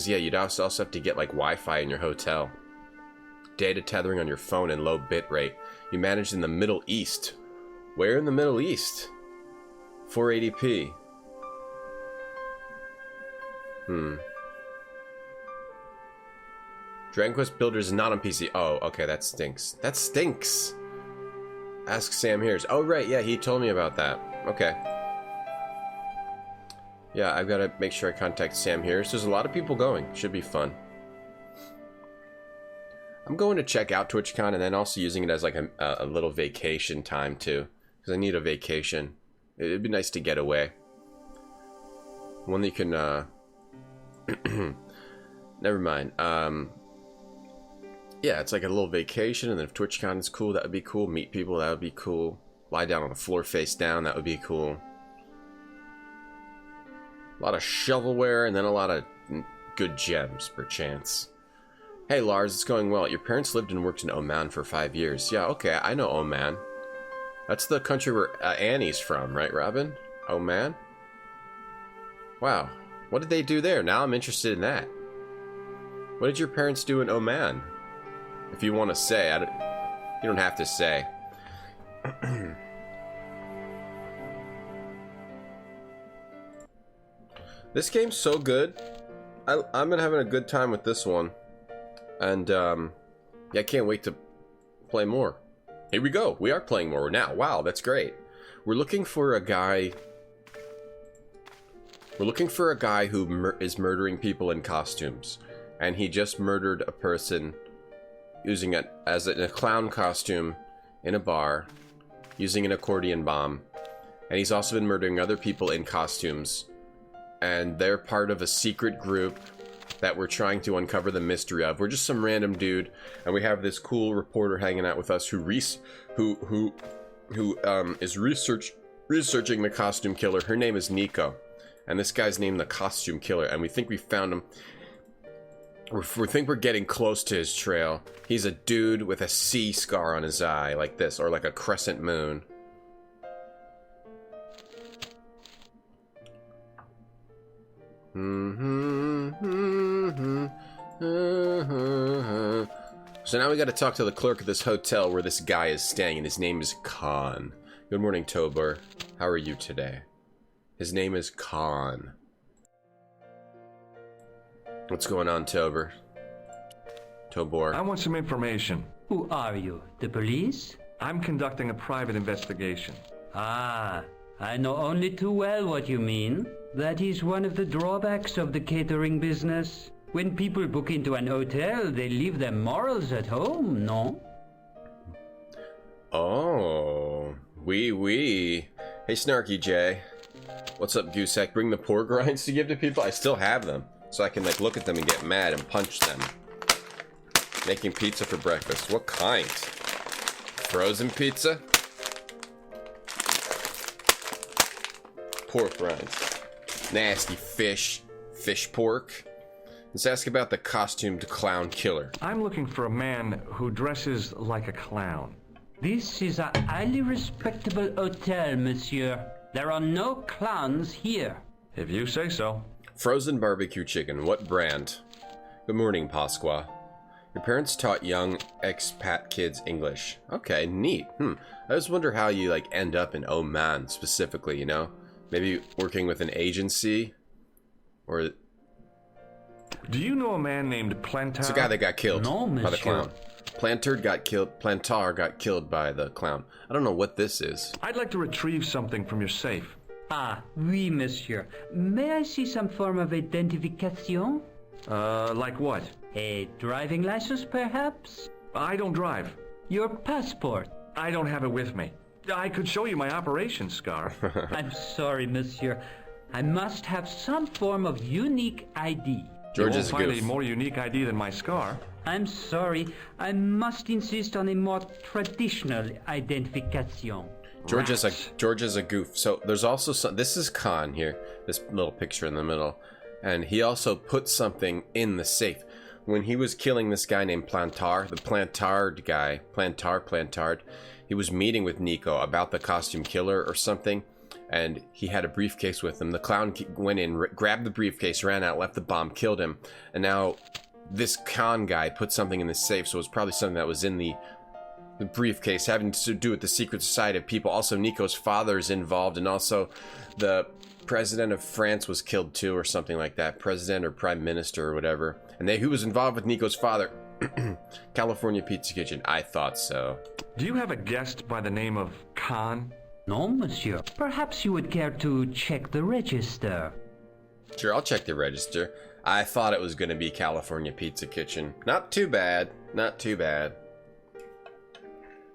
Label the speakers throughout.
Speaker 1: Because, yeah, you'd also have to get, like, Wi-Fi in your hotel. Data tethering on your phone and low bit rate. You managed in the Middle East. Where in the Middle East? 480p. Dragon Quest Builders is not on PC. Oh, okay, that stinks. That stinks! Ask Sam Hears. Oh, right, yeah, he told me about that. Okay. Yeah, I've got to make sure I contact Sam Hears. There's a lot of people going. Should be fun. I'm going to check out TwitchCon and then also using it as like a little vacation time too. Because I need a vacation. It'd be nice to get away. One that you can, never mind. Yeah, it's like a little vacation, and then if TwitchCon is cool, that would be cool. Meet people, that would be cool. Lie down on the floor face down, that would be cool. A lot of shovelware, and then a lot of good gems, perchance. Hey Lars, it's going well. Your parents lived and worked in Oman for 5 years. Yeah, okay, I know Oman. That's the country where Annie's from, right, Robin? Oman? Wow. What did they do there? Now I'm interested in that. What did your parents do in Oman? If you want to say, you don't have to say. This game's so good. I've been having a good time with this one. And, yeah, I can't wait to play more. Here we go. We are playing more now. Wow, that's great. We're looking for a guy... We're looking for a guy who is murdering people in costumes. And he just murdered a person using it as a clown costume in a bar, using an accordion bomb. And he's also been murdering other people in costumes. And they're part of a secret group that we're trying to uncover the mystery of. We're just some random dude, and we have this cool reporter hanging out with us who is researching the costume killer. Her name is Nico, and this guy's named the Costume Killer, and we think we found him. We think we're getting close to his trail. He's a dude with a C scar on his eye, like this, or like a crescent moon. So now we gotta talk to the clerk of this hotel where this guy is staying, and his name is Khan. Good morning, Tobor. How are you today? His name is Khan. What's going on, Tobor? Tobor.
Speaker 2: I want some information.
Speaker 3: Who are you? The police?
Speaker 2: I'm conducting a private investigation.
Speaker 3: Ah, I know only too well what you mean. That is one of the drawbacks of the catering business. When people book into an hotel, they leave their morals at home, no?
Speaker 1: Oh, wee. Hey, Snarky J. What's up, Gooseck? Bring the pork rinds to give to people? I still have them, so I can like look at them and get mad and punch them. Making pizza for breakfast. What kind? Frozen pizza? Pork rinds. Nasty fish. Fish pork. Let's ask about the costumed clown killer.
Speaker 2: I'm looking for a man who dresses like a clown.
Speaker 3: This is a highly respectable hotel, monsieur. There are no clowns here.
Speaker 2: If you say so.
Speaker 1: Frozen barbecue chicken. What brand? Good morning, Pasqua. Your parents taught young expat kids English. Okay, neat. I just wonder how you like end up in Oman specifically, you know? Maybe working with an agency? Or...
Speaker 2: Do you know a man named Plantar?
Speaker 1: It's the guy that got killed by the clown.
Speaker 3: monsieur.
Speaker 1: Plantar got killed by the clown. I don't know what this is.
Speaker 2: I'd like to retrieve something from your safe.
Speaker 3: Ah, oui, monsieur. May I see some form of identification?
Speaker 2: Like what?
Speaker 3: A driving license, perhaps?
Speaker 2: I don't drive.
Speaker 3: Your passport?
Speaker 2: I don't have it with me. I could show you my operation scar.
Speaker 3: I'm sorry, monsieur. I must have some form of unique ID.
Speaker 1: George
Speaker 2: you
Speaker 1: is a
Speaker 2: won't find
Speaker 1: goof.
Speaker 2: a more unique ID than my scar.
Speaker 3: I'm sorry. I must insist on a more traditional identification.
Speaker 1: George is a goof. So there's also some. This is Khan here. This little picture in the middle, and he also put something in the safe when he was killing this guy named Plantar, the Plantard guy. Plantard. He was meeting with Nico about the costume killer or something, and he had a briefcase with him. The clown went in, grabbed the briefcase, ran out, left the bomb, killed him, and now this con guy put something in the safe, so it's probably something that was in the briefcase having to do with the secret society of people. Also, Nico's father is involved, and also the president of France was killed too, or something like that. President or prime minister or whatever. And who was involved with Nico's father? California Pizza Kitchen. I thought so.
Speaker 2: Do you have a guest by the name of Khan?
Speaker 3: No, monsieur. Perhaps you would care to check the register.
Speaker 1: Sure, I'll check the register. I thought it was going to be California Pizza Kitchen. Not too bad. Not too bad.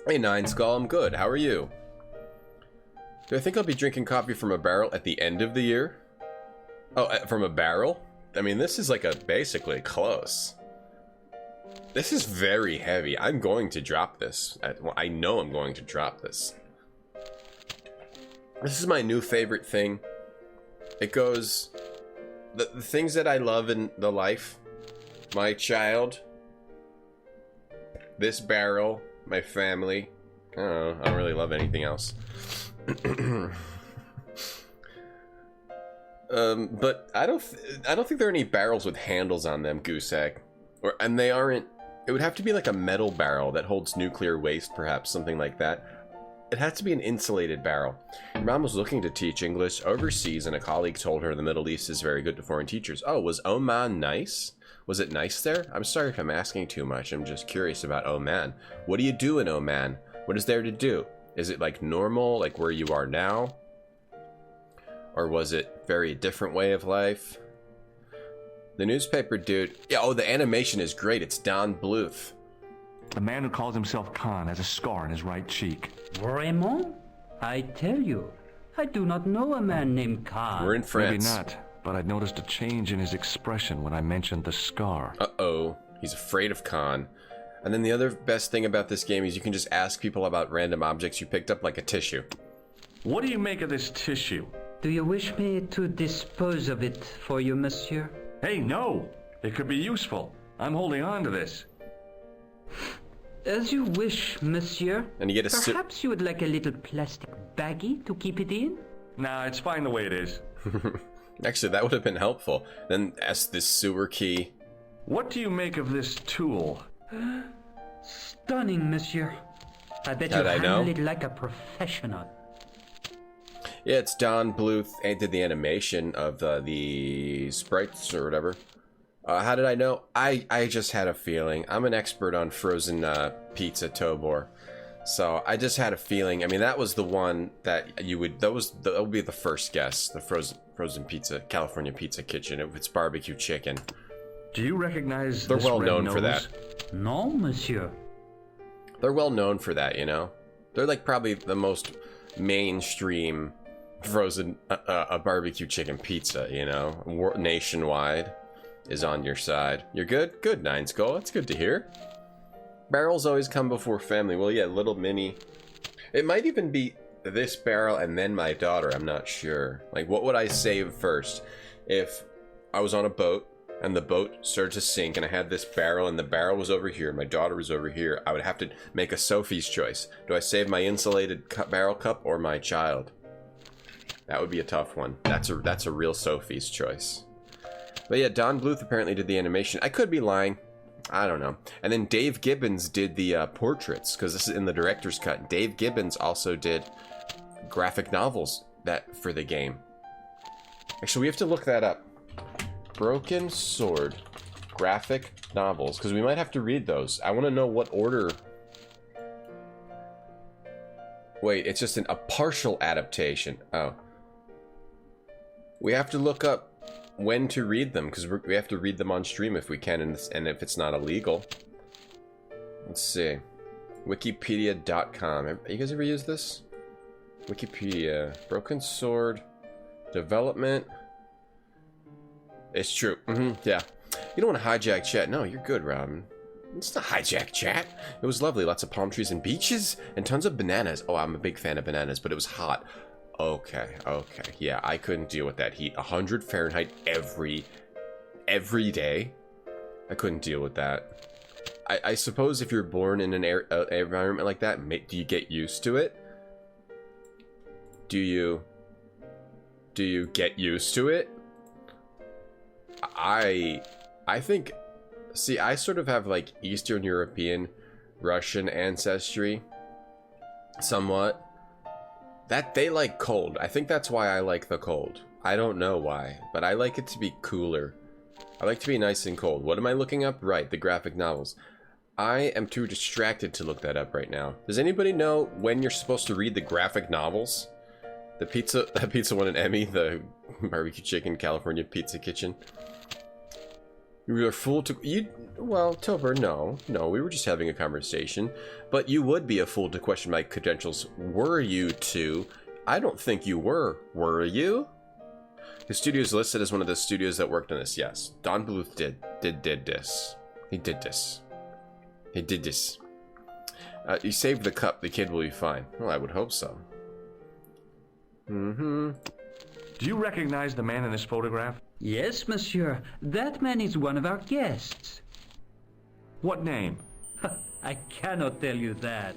Speaker 1: Hey, Nine Skull, I'm good. How are you? Do I think I'll be drinking coffee from a barrel at the end of the year? Oh, from a barrel? I mean, this is like basically close. This is very heavy. I'm going to drop this. Well, I know I'm going to drop this. This is my new favorite thing. It goes... The things that I love in the life. My child. This barrel. My family. I don't know. I don't really love anything else. But I don't think there are any barrels with handles on them, Goose Egg. And they aren't... It would have to be like a metal barrel that holds nuclear waste, perhaps, something like that. It has to be an insulated barrel. Your mom was looking to teach English overseas, and a colleague told her the Middle East is very good to foreign teachers. Oh, was Oman nice? Was it nice there? I'm sorry if I'm asking too much. I'm just curious about Oman. What do you do in Oman? What is there to do? Is it like normal, like where you are now? Or was it very different way of life? The newspaper dude... Yeah, oh, the animation is great. It's Don Bluth.
Speaker 2: The man who calls himself Khan has a scar on his right cheek.
Speaker 3: Vraiment? I tell you, I do not know a man named Khan.
Speaker 1: We're in France.
Speaker 2: Maybe not, but I noticed a change in his expression when I mentioned the scar.
Speaker 1: Uh-oh. He's afraid of Khan. And then the other best thing about this game is you can just ask people about random objects you picked up, like a tissue.
Speaker 2: What do you make of this tissue?
Speaker 3: Do you wish me to dispose of it for you, monsieur?
Speaker 2: Hey, no! It could be useful. I'm holding on to this.
Speaker 3: As you wish, monsieur.
Speaker 1: And you get a
Speaker 3: Perhaps you would like a little plastic baggie to keep it in?
Speaker 2: Nah, it's fine the way it is.
Speaker 1: Actually, that would have been helpful. Then ask this sewer key.
Speaker 2: What do you make of this tool?
Speaker 3: Stunning, monsieur. I bet
Speaker 1: How'd
Speaker 3: you
Speaker 1: I
Speaker 3: handle
Speaker 1: know?
Speaker 3: it like a professional.
Speaker 1: Yeah, it's Don Bluth. And did the animation of the sprites or whatever. How did I know? I just had a feeling. I'm an expert on frozen pizza, Tobor. So I just had a feeling. I mean, that was the one that you would... That would be the first guess. The frozen pizza, California Pizza Kitchen. If it's barbecue chicken.
Speaker 2: Do you recognize
Speaker 1: They're
Speaker 2: this
Speaker 1: well
Speaker 2: red
Speaker 1: known
Speaker 2: nose?
Speaker 1: for that.
Speaker 3: No, monsieur.
Speaker 1: They're well known for that, you know? They're like probably the most mainstream frozen barbecue chicken pizza, you know? Nationwide is on your side. You're good? Good, Nine Skull. That's good to hear. Barrels always come before family. Well, yeah, little mini. It might even be this barrel and then my daughter. I'm not sure. Like, what would I save first? If I was on a boat and the boat started to sink and I had this barrel and the barrel was over here, my daughter was over here, I would have to make a Sophie's choice. Do I save my insulated barrel cup or my child? That would be a tough one. That's a real Sophie's choice. But yeah, Don Bluth apparently did the animation. I could be lying. I don't know. And then Dave Gibbons did the portraits, because this is in the director's cut. Dave Gibbons also did graphic novels for the game. Actually, we have to look that up. Broken Sword graphic novels, because we might have to read those. I want to know what order... Wait, it's just a partial adaptation. Oh. We have to look up when to read them, because we have to read them on stream if we can, and if it's not illegal. Let's see. Wikipedia.com. You guys ever use this? Wikipedia. Broken Sword. Development. It's true. Yeah. You don't want to hijack chat. No, you're good, Robin. It's not hijack chat. It was lovely. Lots of palm trees and beaches and tons of bananas. Oh, I'm a big fan of bananas, but it was hot. Okay. Yeah, I couldn't deal with that heat. 100 Fahrenheit every day. I couldn't deal with that. I suppose if you're born in an environment like that, do you get used to it? Do you Do you get used to it? I think, see, I sort of have like Eastern European, Russian ancestry, somewhat. That they like cold. I think that's why I like the cold. I don't know why, but I like it to be cooler. I like to be nice and cold. What am I looking up? Right, the graphic novels. I am too distracted to look that up right now. Does anybody know when you're supposed to read the graphic novels? The pizza won an Emmy, the barbecue chicken California pizza kitchen. You were fool to well, Tober, no, we were just having a conversation. But you would be a fool to question my credentials, were you to? I don't think you were you? His studio is listed as one of the studios that worked on this. Yes, Don Bluth did this. He did this. You saved the cup. The kid will be fine. Well, I would hope so.
Speaker 2: Do you recognize the man in this photograph?
Speaker 3: Yes, monsieur. That man is one of our guests.
Speaker 2: What name?
Speaker 3: I cannot tell you that.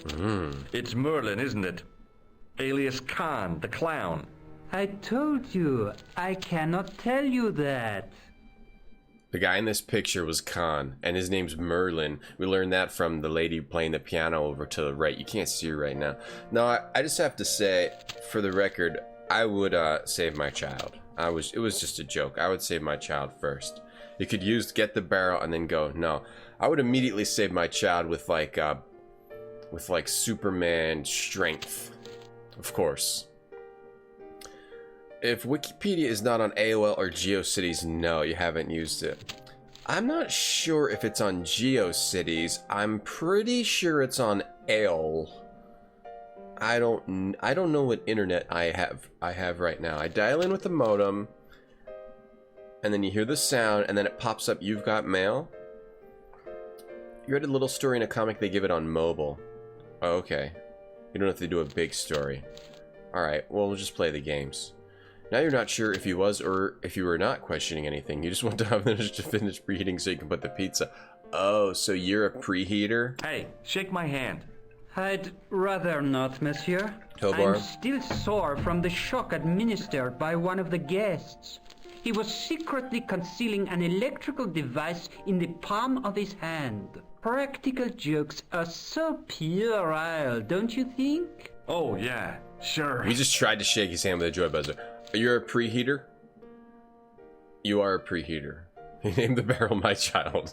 Speaker 2: It's Merlin, isn't it? Alias Khan, the clown.
Speaker 3: I told you, I cannot tell you that.
Speaker 1: The guy in this picture was Khan, and his name's Merlin. We learned that from the lady playing the piano over to the right. You can't see her right now. No, I just have to say, for the record, I would save my child. It was just a joke. I would save my child first. You could get the barrel and then go. No, I would immediately save my child with like Superman strength, of course. If Wikipedia is not on AOL or GeoCities, no, you haven't used it. I'm not sure if it's on GeoCities. I'm pretty sure it's on AOL. I don't know what internet I have right now. I dial in with the modem, and then you hear the sound, and then it pops up, "You've got mail." You read a little story in a comic, they give it on mobile. Oh, okay. You don't have to do a big story. Alright, well, we'll just play the games. Now you're not sure if you was or if you were not questioning anything. You just want to have to finish preheating so you can put the pizza. Oh, so you're a preheater?
Speaker 2: Hey, shake my hand.
Speaker 3: I'd rather not, monsieur.
Speaker 1: Tobar?
Speaker 3: I'm still sore from the shock administered by one of the guests. He was secretly concealing an electrical device in the palm of his hand. Practical jokes are so puerile, don't you think?
Speaker 2: Oh, yeah, sure.
Speaker 1: We just tried to shake his hand with a joy buzzer. You're a preheater? You are a preheater. He named the barrel my child.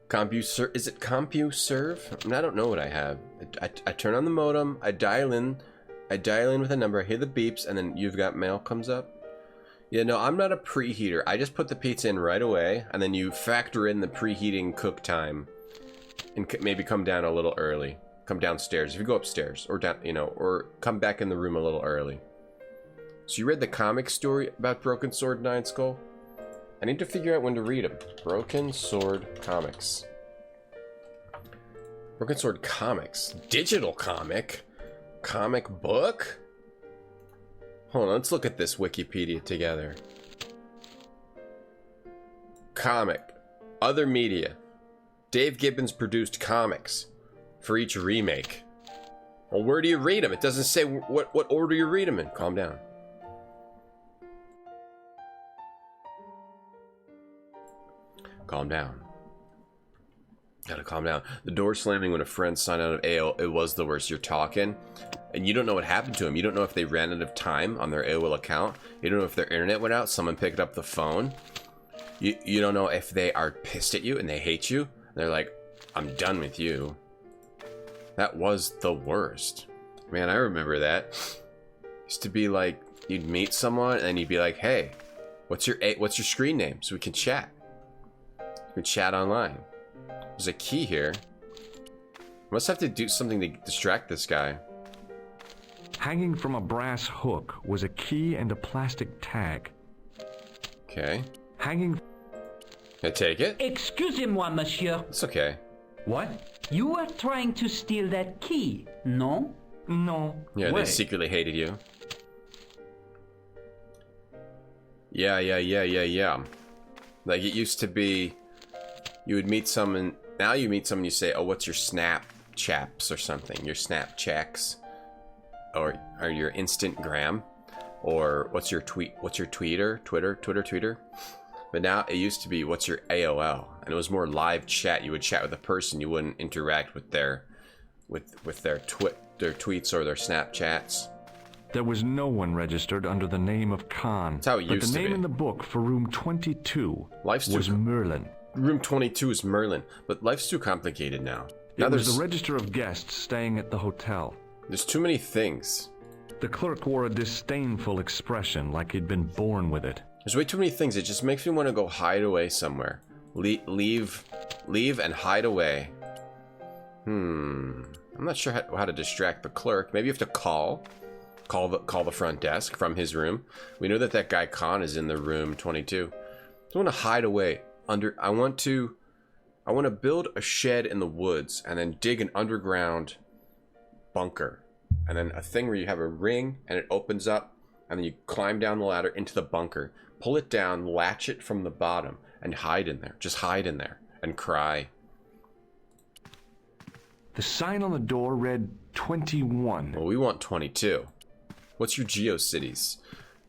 Speaker 1: CompuServe? Is it CompuServe? I don't know what I have. I turn on the modem, I dial in with a number, I hear the beeps, and then "You've got mail" comes up. Yeah, no, I'm not a preheater. I just put the pizza in right away, and then you factor in the preheating cook time, and maybe come down a little early. Come downstairs if you go upstairs, or down, or come back in the room a little early. So you read the comic story about Broken Sword and Iron Skull? I need to figure out when to read them. Broken Sword comics. Broken Sword comics. Digital comic? Comic book? Hold on, let's look at this Wikipedia together. Comic. Other media. Dave Gibbons produced comics for each remake. Well, where do you read them? It doesn't say what order you read them in. Calm down. Calm down. Gotta calm down. The door slamming when a friend signed out of AOL, it was the worst. You're talking, and you don't know what happened to them. You don't know if they ran out of time on their AOL account. You don't know if their internet went out. Someone picked up the phone. You don't know if they are pissed at you and they hate you. They're like, "I'm done with you." That was the worst. Man, I remember that. Used to be like, you'd meet someone and you'd be like, "Hey, what's your screen name so we can chat?" We can chat online. There's a key here. Must have to do something to distract this guy.
Speaker 2: Hanging from a brass hook was a key and a plastic tag.
Speaker 1: Okay.
Speaker 2: Hanging...
Speaker 1: Can I take it?
Speaker 3: Excusez-moi, monsieur.
Speaker 1: It's okay.
Speaker 2: What?
Speaker 3: You were trying to steal that key, no?
Speaker 2: No.
Speaker 1: Yeah,
Speaker 2: way.
Speaker 1: they secretly hated you. Yeah. Like, it used to be, you would meet someone, now you meet someone, you say, "Oh, what's your snap chaps?" or something. Your snap checks. or your Instagram, or what's your Twitter. But now it used to be what's your AOL, and it was more live chat. You would chat with a person, you wouldn't interact with their tweets or their Snapchats.
Speaker 2: There was no one registered under the name of Khan.
Speaker 1: That's how it used to be.
Speaker 2: But the name in the book for room 22 was Merlin.
Speaker 1: Room 22 is Merlin, but life's too complicated now.
Speaker 2: It was the register of guests staying at the hotel.
Speaker 1: There's too many things.
Speaker 2: The clerk wore a disdainful expression, like he'd been born with it.
Speaker 1: There's way too many things. It just makes me want to go hide away somewhere. Leave and hide away. I'm not sure how to distract the clerk. Maybe you have to call the front desk from his room. We know that guy Khan is in the room 22. I want to hide away I want to build a shed in the woods and then dig an underground bunker, and then a thing where you have a ring and it opens up, and then you climb down the ladder into the bunker, pull it down, latch it from the bottom, and hide in there. Just hide in there and cry.
Speaker 2: The sign on the door read 21.
Speaker 1: Well, we want 22. What's your GeoCities?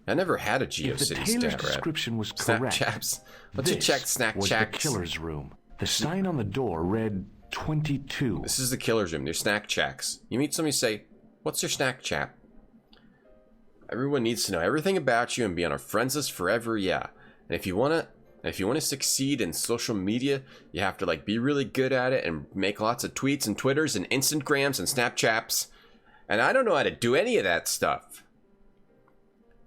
Speaker 1: I never had a GeoCities stat rep.
Speaker 2: If the tailor's description was correct,
Speaker 1: Snapchaps. Let's check Snapchats.
Speaker 2: Was the killer's room. The sign on the door read 22.
Speaker 1: This is the killer's room. There's Snapchats. You meet somebody, say, "What's your Snapchat?" Everyone needs to know everything about you and be on our friends list forever. Yeah, and if you wanna succeed in social media, you have to be really good at it and make lots of tweets and Twitters and Instagrams and Snapchats. And I don't know how to do any of that stuff.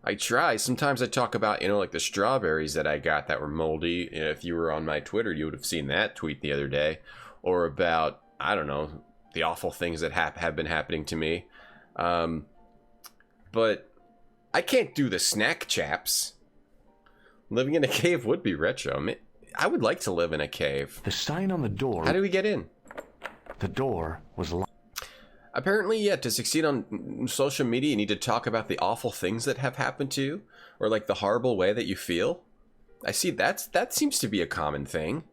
Speaker 1: I try. Sometimes I talk about, the strawberries that I got that were moldy. If you were on my Twitter, you would have seen that tweet the other day. Or about, I don't know, the awful things that have been happening to me. But I can't do the snack chaps. Living in a cave would be retro. I mean, I would like to live in a cave.
Speaker 2: The sign on the door...
Speaker 1: How do we get in?
Speaker 2: The door was locked.
Speaker 1: Apparently, yeah, to succeed on social media, you need to talk about the awful things that have happened to you, or the horrible way that you feel. I see that seems to be a common thing.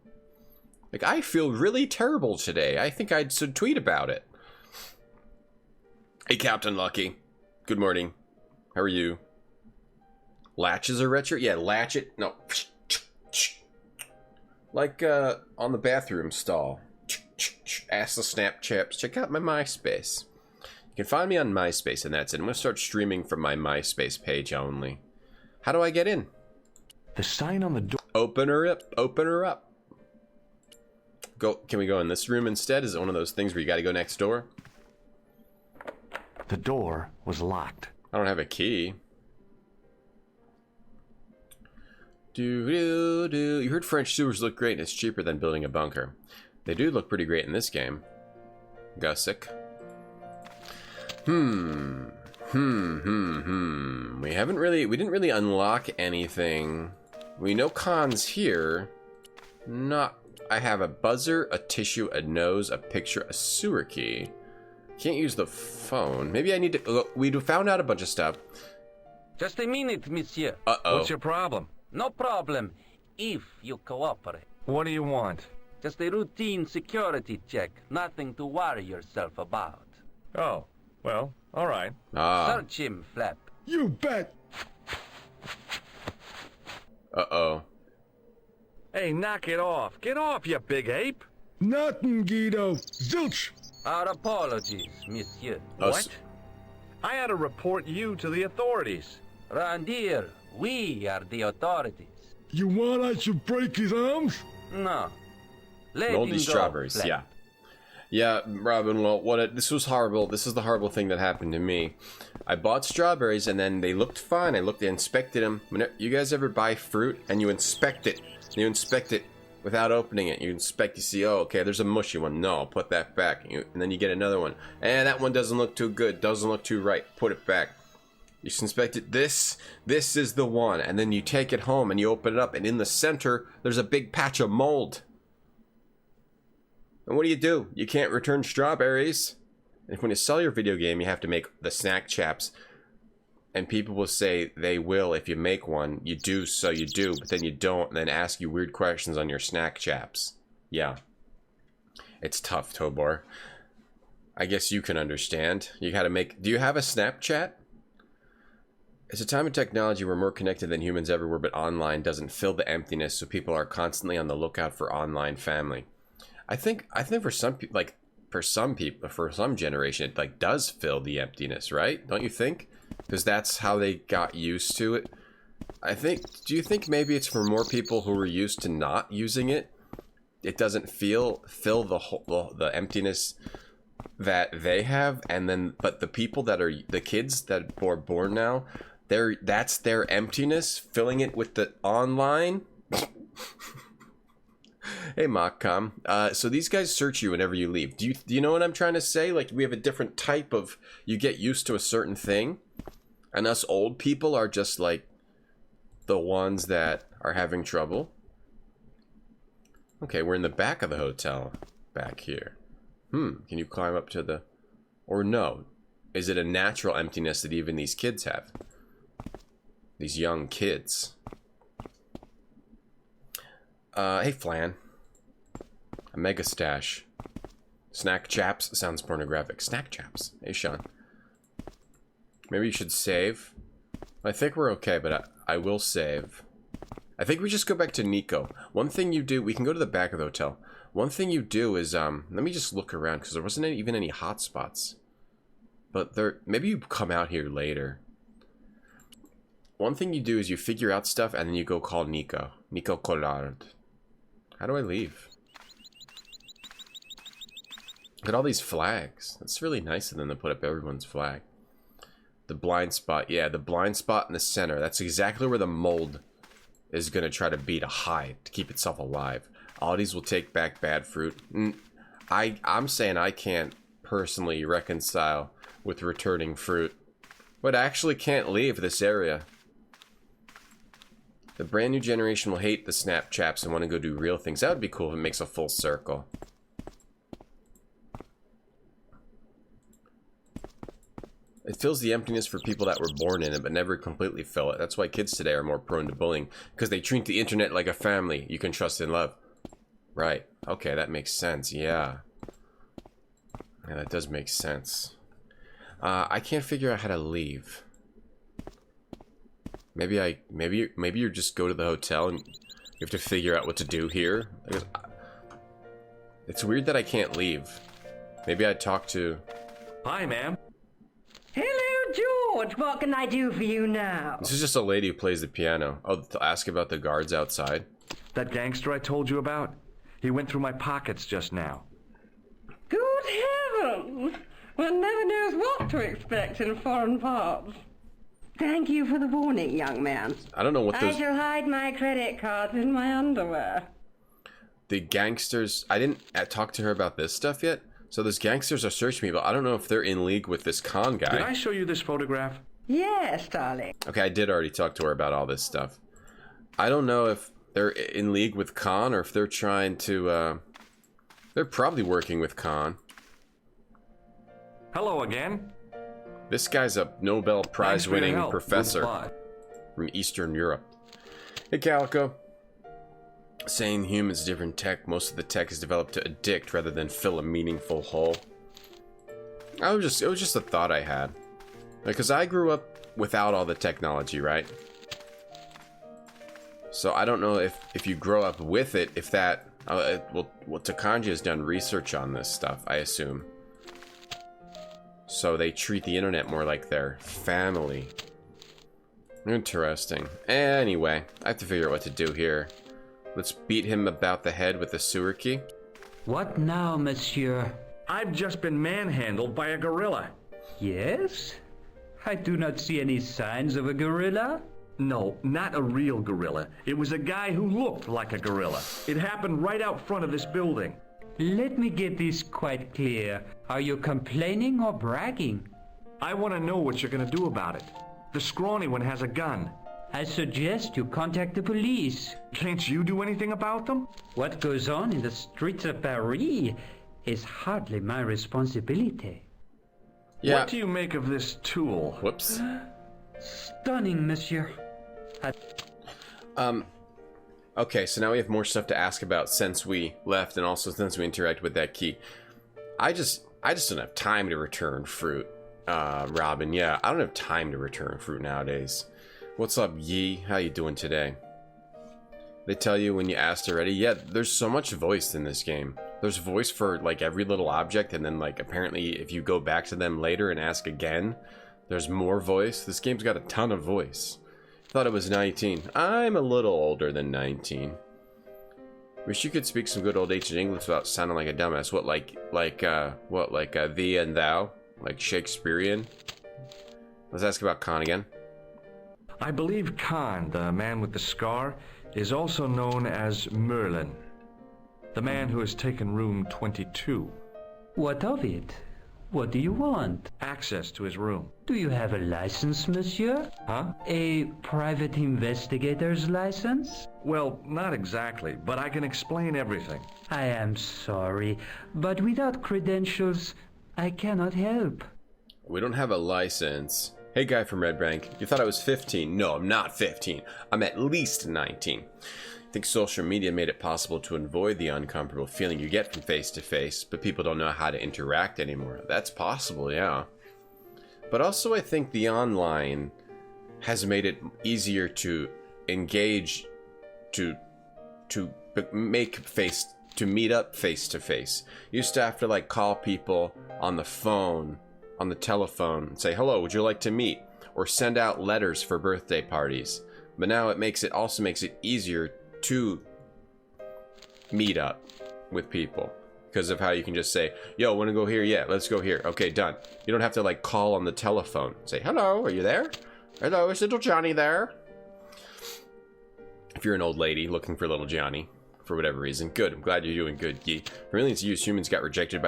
Speaker 1: I feel really terrible today. I think I should tweet about it. Hey, Captain Lucky. Good morning. How are you? Latches are retro? Yeah, latch it. No. On the bathroom stall. Ask the Snapchaps. Check out my MySpace. You can find me on MySpace, and that's it. I'm going to start streaming from my MySpace page only. How do I get in?
Speaker 2: The sign on the door.
Speaker 1: Open her up. Open her up. Can we go in this room instead? Is it one of those things where you got to go next door?
Speaker 2: The door was locked.
Speaker 1: I don't have a key. You heard French sewers look great and it's cheaper than building a bunker. They do look pretty great in this game. Gussick. We didn't really unlock anything. We know Khan's here. I have a buzzer, a tissue, a nose, a picture, a sewer key. Can't use the phone. Maybe I need to... we found out a bunch of stuff.
Speaker 4: Just a minute, monsieur.
Speaker 1: Uh-oh.
Speaker 2: What's your problem?
Speaker 4: No problem, if you cooperate.
Speaker 2: What do you want?
Speaker 4: Just a routine security check. Nothing to worry yourself about.
Speaker 2: Oh, well, all right.
Speaker 4: Search him, Flap.
Speaker 5: You bet.
Speaker 1: Uh-oh.
Speaker 2: Hey, knock it off. Get off, you big ape.
Speaker 5: Nothing, Guido. Zilch.
Speaker 4: Our apologies, monsieur.
Speaker 2: What? I had to report you to the authorities.
Speaker 4: Randir, we are the authorities.
Speaker 5: You want I should break his arms?
Speaker 4: No. Let him
Speaker 1: Moldy
Speaker 4: go,
Speaker 1: strawberries,
Speaker 4: Flap.
Speaker 1: yeah. Yeah, Robin, well, this was horrible. This is the horrible thing that happened to me. I bought strawberries, and then they looked fine. I inspected them. You guys ever buy fruit, and you inspect it? You inspect it without opening it. You see, oh, okay, there's a mushy one. No, put that back. And then you get another one. And that one doesn't look too good. Doesn't look too right. Put it back. You inspect it. This is the one. And then you take it home, and you open it up, and in the center, there's a big patch of mold. And what do? You can't return strawberries. And when you sell your video game, you have to make the snack chaps. And people will say they will if you make one. You do, so you do, but then you don't, and then ask you weird questions on your snack chaps. Yeah. It's tough, Tobor. I guess you can understand. You gotta make... Do you have a Snapchat? It's a time of technology we're more connected than humans ever were, but online doesn't fill the emptiness, so people are constantly on the lookout for online family. I think for some people, like, for some generation, it, like, does fill the emptiness, right? Don't you think? Because that's how they got used to it. Do you think maybe it's for more people who are used to not using it? It doesn't fill the emptiness that they have, and then, but the people that are, the kids that are born now, that's their emptiness, filling it with the online. Hey, Mockcom. So these guys search you whenever you leave. Do you know what I'm trying to say? Like, we have a different type of... You get used to a certain thing. And us old people are just, like, the ones that are having trouble. Okay, we're in the back of the hotel. Back here. Can you climb up to the... Or no. Is it a natural emptiness that even these kids have? These young kids. Hey, Flan. A mega stash. Snack chaps sounds pornographic. Snack chaps. Hey, Sean. Maybe you should save. I think we're okay, but I will save. I think we just go back to Nico. One thing you do, we can go to the back of the hotel. One thing you do is, let me just look around, because there wasn't even any hotspots. But maybe you come out here later. One thing you do is you figure out stuff, and then you go call Nico. Nico Collard. How do I leave? Look at all these flags. That's really nice of them to put up everyone's flag. The blind spot. Yeah, the blind spot in the center. That's exactly where the mold is going to try to be to hide, to keep itself alive. Aldi's will take back bad fruit. I'm saying I can't personally reconcile with returning fruit. But I actually can't leave this area. The brand new generation will hate the Snapchaps and want to go do real things. That would be cool if it makes a full circle. It fills the emptiness for people that were born in it but never completely fill it. That's why kids today are more prone to bullying. Because they treat the internet like a family you can trust and love. Right. Okay, that makes sense. Yeah. Yeah, that does make sense. I can't figure out how to leave. Maybe you just go to the hotel and you have to figure out what to do here. It's weird that I can't leave. Maybe I'd talk to...
Speaker 2: Hi, ma'am.
Speaker 6: Hello, George. What can I do for you now?
Speaker 1: This is just a lady who plays the piano. Oh, to ask about the guards outside.
Speaker 2: That gangster I told you about? He went through my pockets just now.
Speaker 6: Good heavens! One never knows what to expect in foreign parts. Thank you for the warning, young man.
Speaker 1: I don't know what those...
Speaker 6: I shall hide my credit cards in my underwear.
Speaker 1: The gangsters... I didn't talk to her about this stuff yet. So those gangsters are searching me, but I don't know if they're in league with this con guy.
Speaker 2: Did I show you this photograph?
Speaker 6: Yes, darling.
Speaker 1: Okay, I did already talk to her about all this stuff. I don't know if they're in league with Khan or if they're trying to, they're probably working with Khan.
Speaker 2: Hello again.
Speaker 1: This guy's a Nobel Prize-winning professor
Speaker 2: Goodbye.
Speaker 1: from Eastern Europe. Hey, Calico. Saying humans different tech, most of the tech is developed to addict rather than fill a meaningful hole. It was just a thought I had. Because I grew up without all the technology, right? So I don't know if you grow up with it, if that... well, Takanji has done research on this stuff, I assume. So they treat the internet more like their family. Interesting. Anyway, I have to figure out what to do here. Let's beat him about the head with the sewer key.
Speaker 3: What now, monsieur?
Speaker 2: I've just been manhandled by a gorilla.
Speaker 3: Yes? I do not see any signs of a gorilla.
Speaker 2: No, not a real gorilla. It was a guy who looked like a gorilla. It happened right out front of this building.
Speaker 3: Let me get this quite clear. Are you complaining or bragging?
Speaker 2: I want to know what you're going to do about it. The scrawny one has a gun.
Speaker 3: I suggest you contact the police.
Speaker 2: Can't you do anything about them?
Speaker 3: What goes on in the streets of Paris is hardly my responsibility.
Speaker 1: Yeah.
Speaker 2: What do you make of this tool?
Speaker 1: Whoops.
Speaker 3: Stunning, monsieur.
Speaker 1: Okay, so now we have more stuff to ask about since we left and also since we interact with that key. I just don't have time to return fruit, Robin. Yeah, I don't have time to return fruit nowadays. What's up, Yi? How you doing today? They tell you when you asked already. Yeah, there's so much voice in this game. There's voice for like every little object, and then like apparently if you go back to them later and ask again, there's more voice. This game's got a ton of voice. Thought it was 19. I'm a little older than 19. Wish you could speak some good old ancient English without sounding like a dumbass. What, like thee and thou? Like Shakespearean? Let's ask about Khan again.
Speaker 2: I believe Khan, the man with the scar, is also known as Merlin. The man who has taken room 22.
Speaker 3: What of it? What do you want?
Speaker 2: Access to his room.
Speaker 3: Do you have a license, monsieur?
Speaker 2: Huh?
Speaker 3: A private investigator's license?
Speaker 2: Well, not exactly, but I can explain everything.
Speaker 3: I am sorry, but without credentials, I cannot help.
Speaker 1: We don't have a license. Hey, guy from Red Bank, you thought I was 15? No, I'm not 15. I'm at least 19. I think social media made it possible to avoid the uncomfortable feeling you get from face to face, but people don't know how to interact anymore. That's possible, yeah. But also I think the online has made it easier to engage, to meet up face to face. You used to have to like call people on the phone, on the telephone, and say, hello, would you like to meet? Or send out letters for birthday parties. But now it also makes it easier to meet up with people because of how you can just say, yo, want to go here? Yeah, let's go here. Okay, done. You don't have to like call on the telephone, say, hello, are you there? Hello, is little Johnny there? If you're an old lady looking for little Johnny for whatever reason, good. I'm glad you're doing good, Yi. For millions of years, if humans got rejected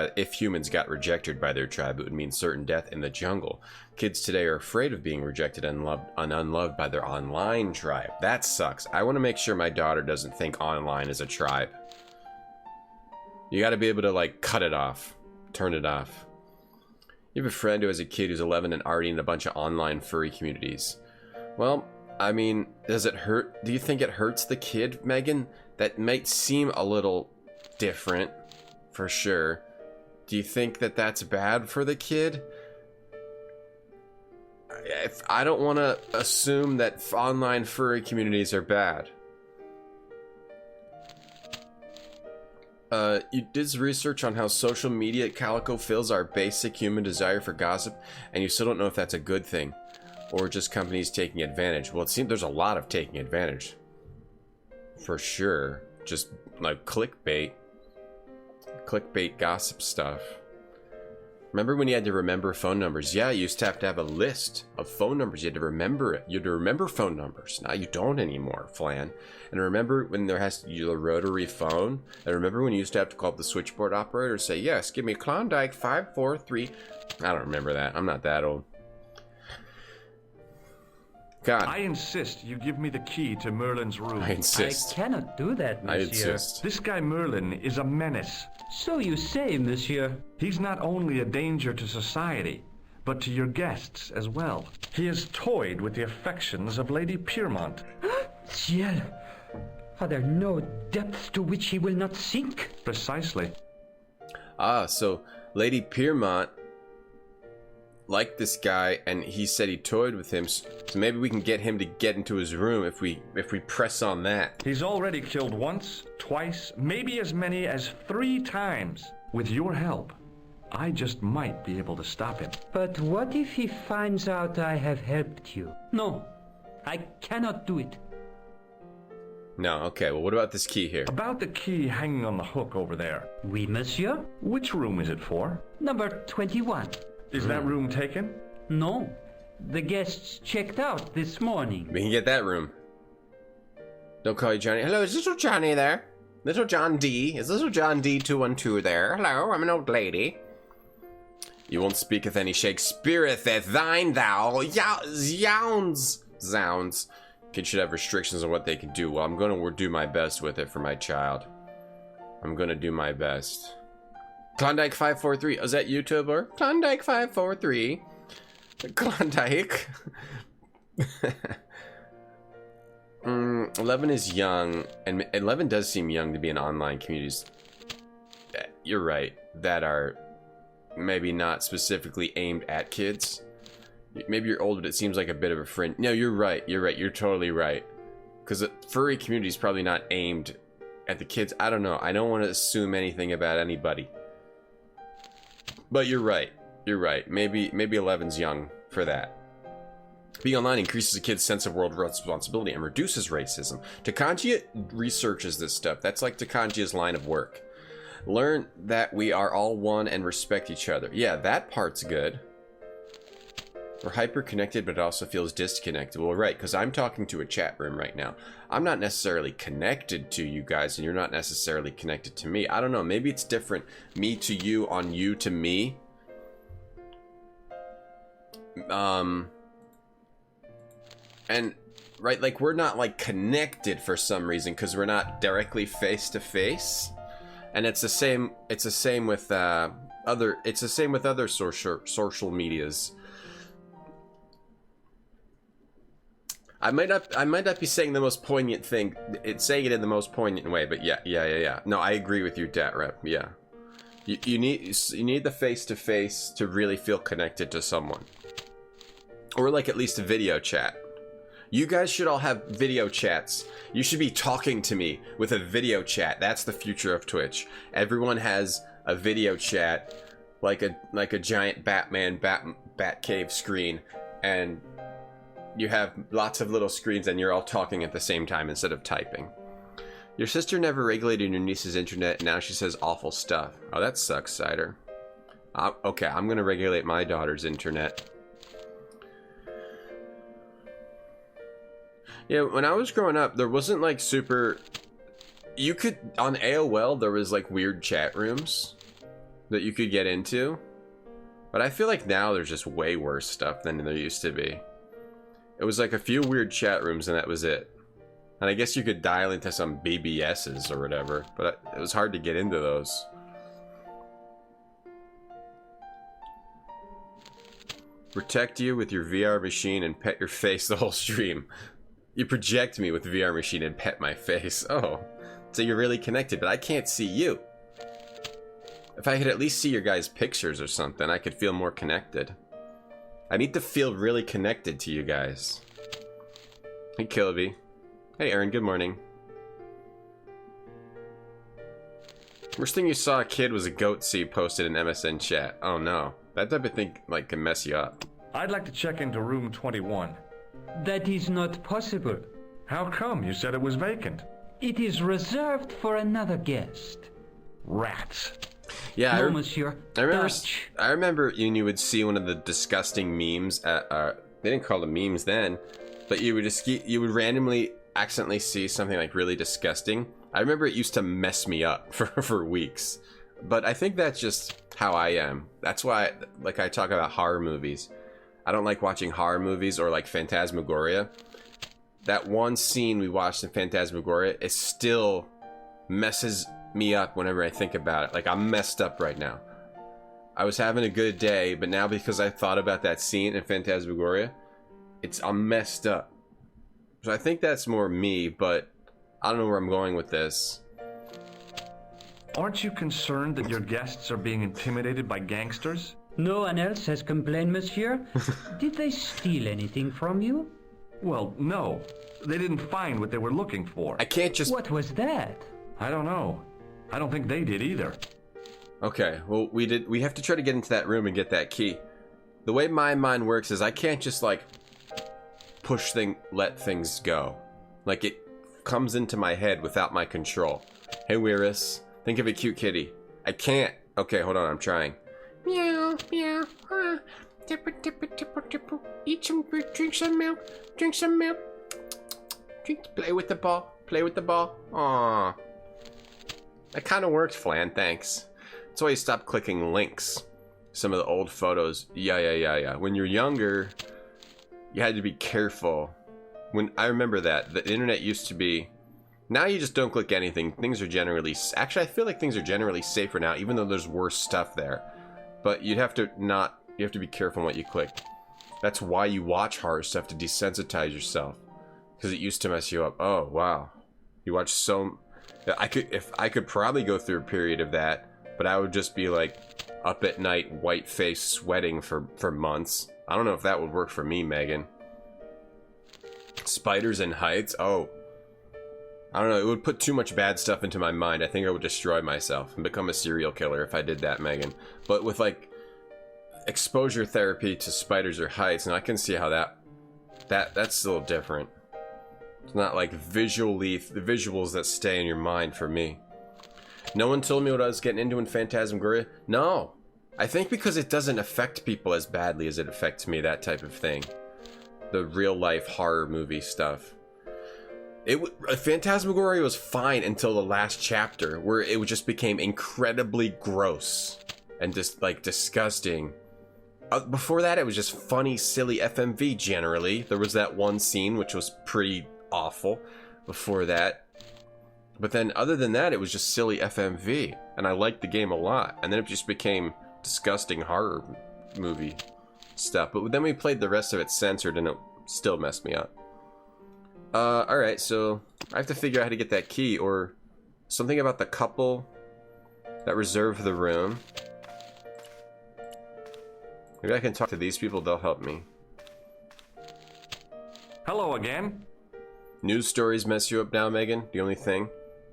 Speaker 1: by their tribe, it would mean certain death in the jungle. Kids today are afraid of being rejected and unloved by their online tribe. That sucks. I want to make sure my daughter doesn't think online is a tribe. You got to be able to like cut it off, turn it off. You have a friend who has a kid who's 11 and already in a bunch of online furry communities. Well, I mean, does it hurt? Do you think it hurts the kid, Megan? That might seem a little different, for sure. Do you think that that's bad for the kid? I don't want to assume that online furry communities are bad. You did research on how social media calico fills our basic human desire for gossip, and you still don't know if that's a good thing, or just companies taking advantage. Well, it seems there's a lot of taking advantage. For sure. Just like clickbait gossip stuff. Remember when you had to remember phone numbers? Yeah, you used to have a list of phone numbers. You had to remember it. You had to remember phone numbers. Now you don't anymore, Flan. And remember when there has to be a rotary phone? And remember when you used to have to call up the switchboard operator and say, yes, give me Klondike 543. I don't remember that. I'm not that old. God.
Speaker 2: I insist you give me the key to Merlin's room.
Speaker 1: I insist.
Speaker 3: I cannot do that, monsieur.
Speaker 1: I insist.
Speaker 2: This guy Merlin is a menace.
Speaker 3: So you say, monsieur.
Speaker 2: He's not only a danger to society, but to your guests as well. He has toyed with the affections of Lady Piermont.
Speaker 3: Ciel, are there no depths to which he will not sink?
Speaker 2: Precisely.
Speaker 1: Ah, so Lady Piermont liked this guy, and he said he toyed with him, so maybe we can get him to get into his room if we press on that.
Speaker 2: He's already killed once, twice, maybe as many as 3 times. With your help, I just might be able to stop him.
Speaker 3: But what if he finds out I have helped you? No, I cannot do it.
Speaker 1: No, okay, well, what about this key here?
Speaker 2: About the key hanging on the hook over there.
Speaker 3: Oui, monsieur.
Speaker 2: Which room is it for?
Speaker 3: Number 21.
Speaker 2: Is that room taken?
Speaker 3: No. The guests checked out this morning.
Speaker 1: We can get that room. Don't call you Johnny. Hello, is little Johnny there? Little John D. Is little John D 212 there? Hello, I'm an old lady. You won't speaketh any Shakespeareth thine thou. Zounds. Zounds. Kids should have restrictions on what they can do. Well, I'm gonna do my best with it for my child. I'm gonna do my best. Klondike 543. Is that YouTuber? Klondike 543. Klondike. 11 is young, and 11 does seem young to be in online communities. You're right. That are maybe not specifically aimed at kids. Maybe you're old, but it seems like a bit of a fringe. No, you're right. You're right. You're totally right. Because the furry community is probably not aimed at the kids. I don't know. I don't want to assume anything about anybody. But you're right. You're right. Maybe 11's young for that. Being online increases a kid's sense of world responsibility and reduces racism. Takanji researches this stuff. That's like Takanji's line of work. Learn that we are all one and respect each other. Yeah, that part's good. We're hyper-connected, but it also feels disconnected. Well, right, because I'm talking to a chat room right now. I'm not necessarily connected to you guys, and you're not necessarily connected to me. I don't know, maybe it's different. Me to you, on you to me. And, right, like, we're not, like, connected for some reason, because we're not directly face-to-face. And it's the same with, other social medias. I might not be saying the most poignant thing. It's saying it in the most poignant way, but yeah. No, I agree with you, Dat Rep. Yeah, you need the face-to-face to really feel connected to someone, or like at least a video chat. You guys should all have video chats. You should be talking to me with a video chat. That's the future of Twitch. Everyone has a video chat, like a giant Batcave screen, and you have lots of little screens and you're all talking at the same time instead of typing. Your sister never regulated your niece's internet and now she says awful stuff. Oh, that sucks, Cider. Okay, I'm gonna regulate my daughter's internet. Yeah, when I was growing up, there wasn't like super... You could... On AOL, there was like weird chat rooms that you could get into. But I feel like now there's just way worse stuff than there used to be. It was like a few weird chat rooms and that was it. And I guess you could dial into some BBSs or whatever, but it was hard to get into those. Protect you with your VR machine and pet your face the whole stream. You project me with the VR machine and pet my face. Oh, so you're really connected, but I can't see you. If I could at least see your guys' pictures or something, I could feel more connected. I need to feel really connected to you guys. Hey, Kilby. Hey, Aaron, good morning. Worst thing you saw a kid was a goat seed posted in MSN chat. Oh no. That type of thing, like, can mess you up.
Speaker 2: I'd like to check into room 21.
Speaker 3: That is not possible.
Speaker 2: How come? You said it was vacant.
Speaker 3: It is reserved for another guest.
Speaker 2: Rats.
Speaker 1: Yeah,
Speaker 3: No, monsieur. Dutch.
Speaker 1: I remember you would see one of the disgusting memes at, they didn't call them memes then, but you would randomly accidentally see something like really disgusting. I remember it used to mess me up for weeks. But I think that's just how I am. That's why, like, I talk about horror movies. I don't like watching horror movies or like Phantasmagoria. That one scene we watched in Phantasmagoria, it still messes me up whenever I think about it. Like, I'm messed up right now. I was having a good day, but now because I thought about that scene in Phantasmagoria, I'm messed up. So I think that's more me, but I don't know where I'm going with this.
Speaker 2: Aren't you concerned that your guests are being intimidated by gangsters?
Speaker 3: No one else has complained, monsieur? Did they steal anything from you?
Speaker 2: Well, no. They didn't find what they were looking for.
Speaker 1: I can't just...
Speaker 3: What was that?
Speaker 2: I don't know. I don't think they did either.
Speaker 1: Okay, well, we have to try to get into that room and get that key. The way my mind works is I can't just, like, let things go. Like, it comes into my head without my control. Hey, Weiris, think of a cute kitty. I can't. Okay, hold on, I'm trying. Meow, meow, tipper, tipper, tipper, tipper. Eat some, drink some milk, play with the ball, Aww. That kind of worked, Flan, thanks. That's why you stopped clicking links. Some of the old photos. Yeah. When you're younger, you had to be careful. I remember that. The internet used to be... Now you just don't click anything. Things are generally... Actually, I feel like things are generally safer now, even though there's worse stuff there. But you have to be careful on what you click. That's why you watch horror stuff, to desensitize yourself. Because it used to mess you up. Oh, wow. You watch so... I could probably go through a period of that, but I would just be like, up at night, white face, sweating for months. I don't know if that would work for me, Megan. Spiders and heights? Oh. I don't know, it would put too much bad stuff into my mind. I think I would destroy myself and become a serial killer if I did that, Megan. But with, like, exposure therapy to spiders or heights, and I can see how that's a little different. It's not like the visuals that stay in your mind for me. No one told me what I was getting into in Phantasmagoria? No. I think because it doesn't affect people as badly as it affects me, that type of thing. The real-life horror movie stuff. Phantasmagoria was fine until the last chapter, where it just became incredibly gross and just, like, disgusting. Before that, it was just funny, silly FMV, generally. There was that one scene, which was pretty awful before that. But then, other than that, it was just silly FMV. And I liked the game a lot. And then it just became disgusting horror movie stuff. But then we played the rest of it censored, and it still messed me up. Alright, so I have to figure out how to get that key, or something about the couple that reserved the room. Maybe I can talk to these people, they'll help me.
Speaker 2: Hello again.
Speaker 1: News stories mess you up now, Megan? The only thing?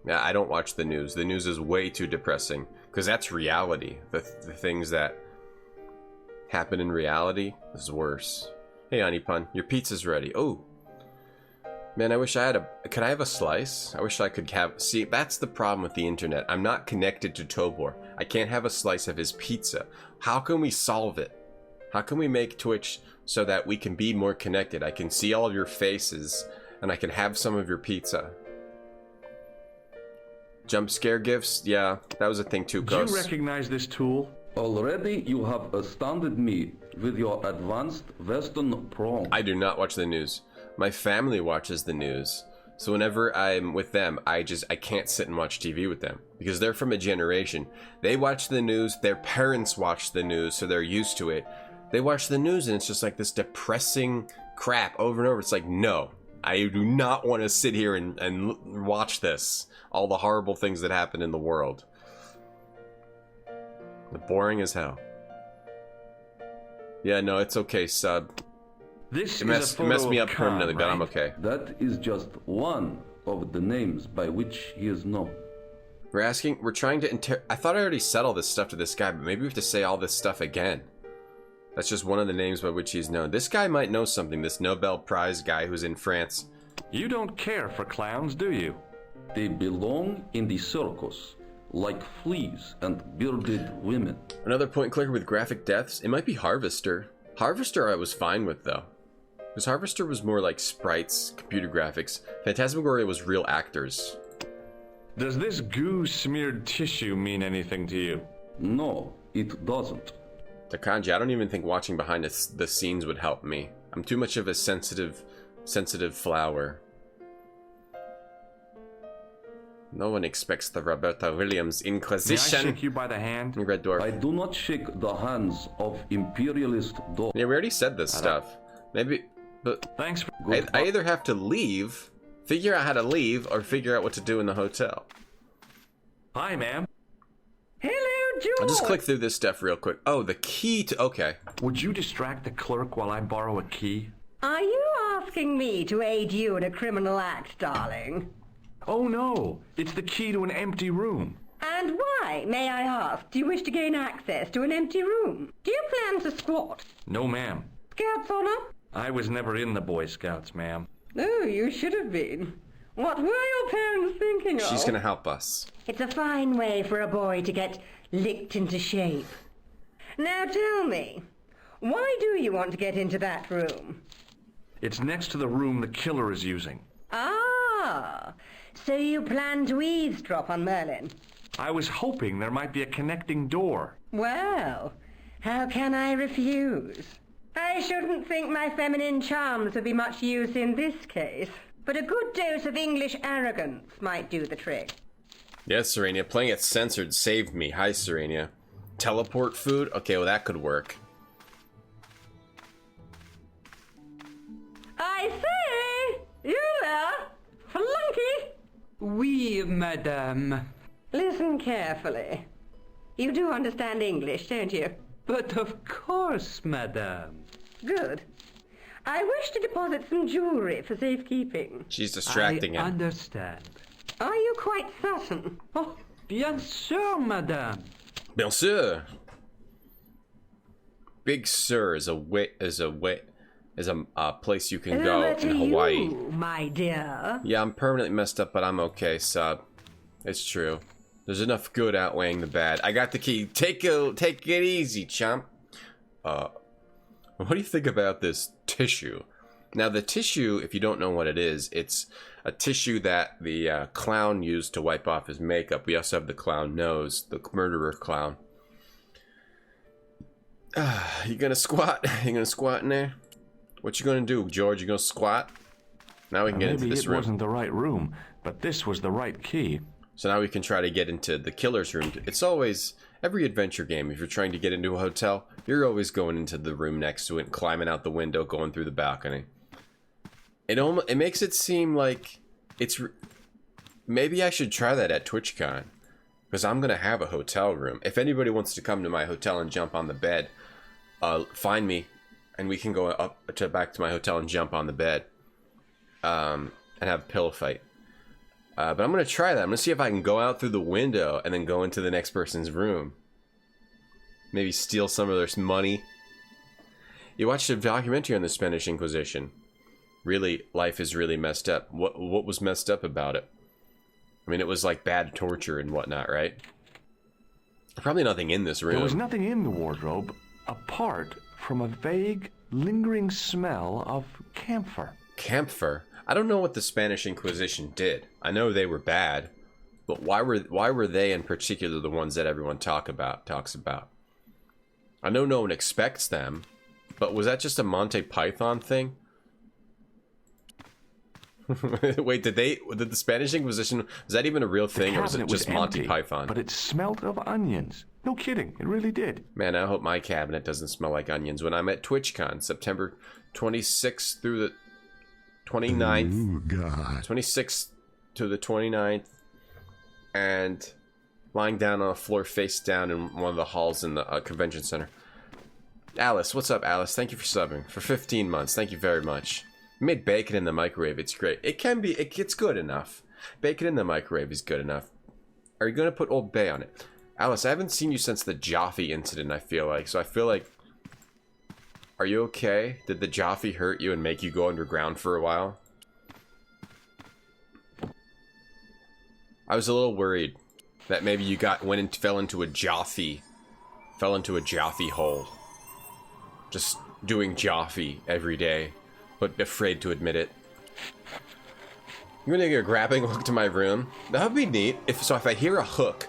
Speaker 1: Yeah, I don't watch the news. The news is way too depressing. Because that's reality. The things that happen in reality is worse. Hey, Honey Pun, your pizza's ready. Oh. Man, I wish I had could I have a slice? I wish I could have... See, that's the problem with the internet. I'm not connected to Tobor. I can't have a slice of his pizza. How can we solve it? How can we make Twitch so that we can be more connected? I can see all of your faces, and I can have some of your pizza. Jump scare gifts? Yeah, that was a thing too,
Speaker 2: Do you recognize this tool?
Speaker 7: Already you have astounded me with your advanced Western prom.
Speaker 1: I do not watch the news. My family watches the news. So whenever I'm with them, I can't sit and watch TV with them. Because they're from a generation. They watch the news, their parents watch the news, so they're used to it. They watch the news and it's just like this depressing crap over and over. It's like, no, I do not want to sit here and watch this. All the horrible things that happen in the world. Boring as hell. Yeah, no, it's okay, sub.
Speaker 2: This
Speaker 1: it messed me up permanently, but I'm okay.
Speaker 7: That is just one of the names by which he is known.
Speaker 1: We're trying to I thought I already said all this stuff to this guy, but maybe we have to say all this stuff again. That's just one of the names by which he's known. This guy might know something, this Nobel Prize guy who's in France.
Speaker 2: You don't care for clowns, do you?
Speaker 7: They belong in the circus, like fleas and bearded women.
Speaker 1: Another point clicker with graphic deaths? It might be Harvester. Harvester I was fine with, though. Because Harvester was more like sprites, computer graphics. Phantasmagoria was real actors.
Speaker 2: Does this goo-smeared tissue mean anything to you?
Speaker 7: No, it doesn't.
Speaker 1: Takanji, I don't even think watching behind the scenes would help me. I'm too much of a sensitive flower. No one expects the Roberta Williams Inquisition.
Speaker 2: May I shake you by the hand?
Speaker 1: Red Dwarf.
Speaker 7: I do not shake the hands of imperialist dogs.
Speaker 1: Yeah, we already said this stuff. Maybe, but...
Speaker 2: Thanks for...
Speaker 1: I either have to leave, figure out how to leave, or figure out what to do in the hotel.
Speaker 2: Hi, ma'am.
Speaker 6: Hello, George.
Speaker 1: I'll just click through this stuff real quick. Oh, the key to... Okay.
Speaker 2: Would you distract the clerk while I borrow a key?
Speaker 6: Are you asking me to aid you in a criminal act, darling?
Speaker 2: Oh, no. It's the key to an empty room.
Speaker 6: And why, may I ask, do you wish to gain access to an empty room? Do you plan to squat?
Speaker 2: No, ma'am.
Speaker 6: Scouts honor?
Speaker 2: I was never in the Boy Scouts, ma'am.
Speaker 6: Oh, you should have been. What were your parents thinking of?
Speaker 1: She's gonna help us.
Speaker 6: It's a fine way for a boy to get licked into shape. Now tell me, why do you want to get into that room?
Speaker 2: It's next to the room the killer is using.
Speaker 6: Ah, so you plan to eavesdrop on Merlin?
Speaker 2: I was hoping there might be a connecting door.
Speaker 6: Well, how can I refuse? I shouldn't think my feminine charms would be much use in this case, but a good dose of English arrogance might do the trick.
Speaker 1: Yes, Serenia, playing it censored saved me. Hi, Serenia. Teleport food? Okay, well that could work.
Speaker 6: I say! You there? Flunky!
Speaker 3: Oui, madame.
Speaker 6: Listen carefully. You do understand English, don't you?
Speaker 3: But of course, madame.
Speaker 6: Good. I wish to deposit some jewelry for safekeeping.
Speaker 1: She's distracting
Speaker 3: I
Speaker 1: him.
Speaker 3: understand.
Speaker 6: Are you quite certain?
Speaker 3: Oh, bien sûr, madame.
Speaker 1: Bien sûr. Big Sur is a place you can go
Speaker 6: Over to
Speaker 1: in Hawaii.
Speaker 6: you, my dear.
Speaker 1: Yeah, I'm permanently messed up, but I'm okay, sub. It's true. There's enough good outweighing the bad. I got the key. Take it easy, chump. What do you think about this tissue? Now, the tissue, if you don't know what it is, it's a tissue that the clown used to wipe off his makeup. We also have the clown nose, the murderer clown. You gonna squat? You gonna squat in there? What you gonna do, George? You gonna squat? Now we can get into this room.
Speaker 2: Maybe it wasn't the right room, but this was the right key.
Speaker 1: So now we can try to get into the killer's room. It's always, every adventure game, if you're trying to get into a hotel, you're always going into the room next to it, climbing out the window, going through the balcony. It makes it seem like it's... Maybe I should try that at TwitchCon, because I'm going to have a hotel room. If anybody wants to come to my hotel and jump on the bed, find me, and we can go up to back to my hotel and jump on the bed, and have a pillow fight. But I'm going to try that. I'm going to see if I can go out through the window and then go into the next person's room. Maybe steal some of their money. You watched a documentary on the Spanish Inquisition. Really, life is really messed up. What was messed up about it? I mean, it was like bad torture and whatnot, right? Probably nothing in this room.
Speaker 2: There was nothing in the wardrobe apart from a vague, lingering smell of camphor.
Speaker 1: Camphor? I don't know what the Spanish Inquisition did. I know they were bad, but why were they in particular the ones that everyone talks about? I know no one expects them, but was that just a Monty Python thing? Wait, did the Spanish Inquisition, was that even a real thing, or was it just Monty
Speaker 2: empty,
Speaker 1: Python?
Speaker 2: But it smelled of onions. No kidding, it really did.
Speaker 1: Man, I hope my cabinet doesn't smell like onions when I'm at TwitchCon, September 26th through the 29th.
Speaker 5: Ooh, God.
Speaker 1: 26th to the 29th, and lying down on a floor face down in one of the halls in the convention center. Alice, what's up, Alice? Thank you for subbing for 15 months. Thank you very much. You made bacon in the microwave. It's great. It's good enough. Bacon in the microwave is good enough. Are you going to put Old Bay on it? Alice, I haven't seen you since the Jaffe incident, I feel like. So I feel like... Are you okay? Did the Jaffe hurt you and make you go underground for a while? I was a little worried that maybe you fell into a Jaffe hole. Just doing Jaffe every day, but afraid to admit it. I'm gonna get a grabbing hook to my room. That would be neat. If I hear a hook,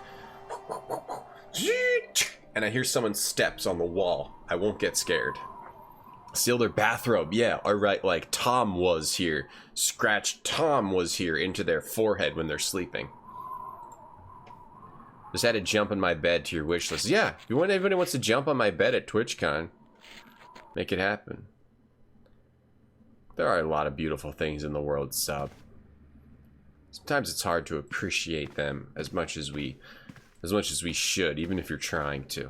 Speaker 1: and I hear someone's steps on the wall, I won't get scared. Steal their bathrobe. Yeah, alright, like Tom was here. Scratch Tom was here into their forehead when they're sleeping. Just had to jump on my bed to your wish list. Yeah, if anybody wants to jump on my bed at TwitchCon, make it happen. There are a lot of beautiful things in the world, sub. Sometimes it's hard to appreciate them as much as we should, even if you're trying to.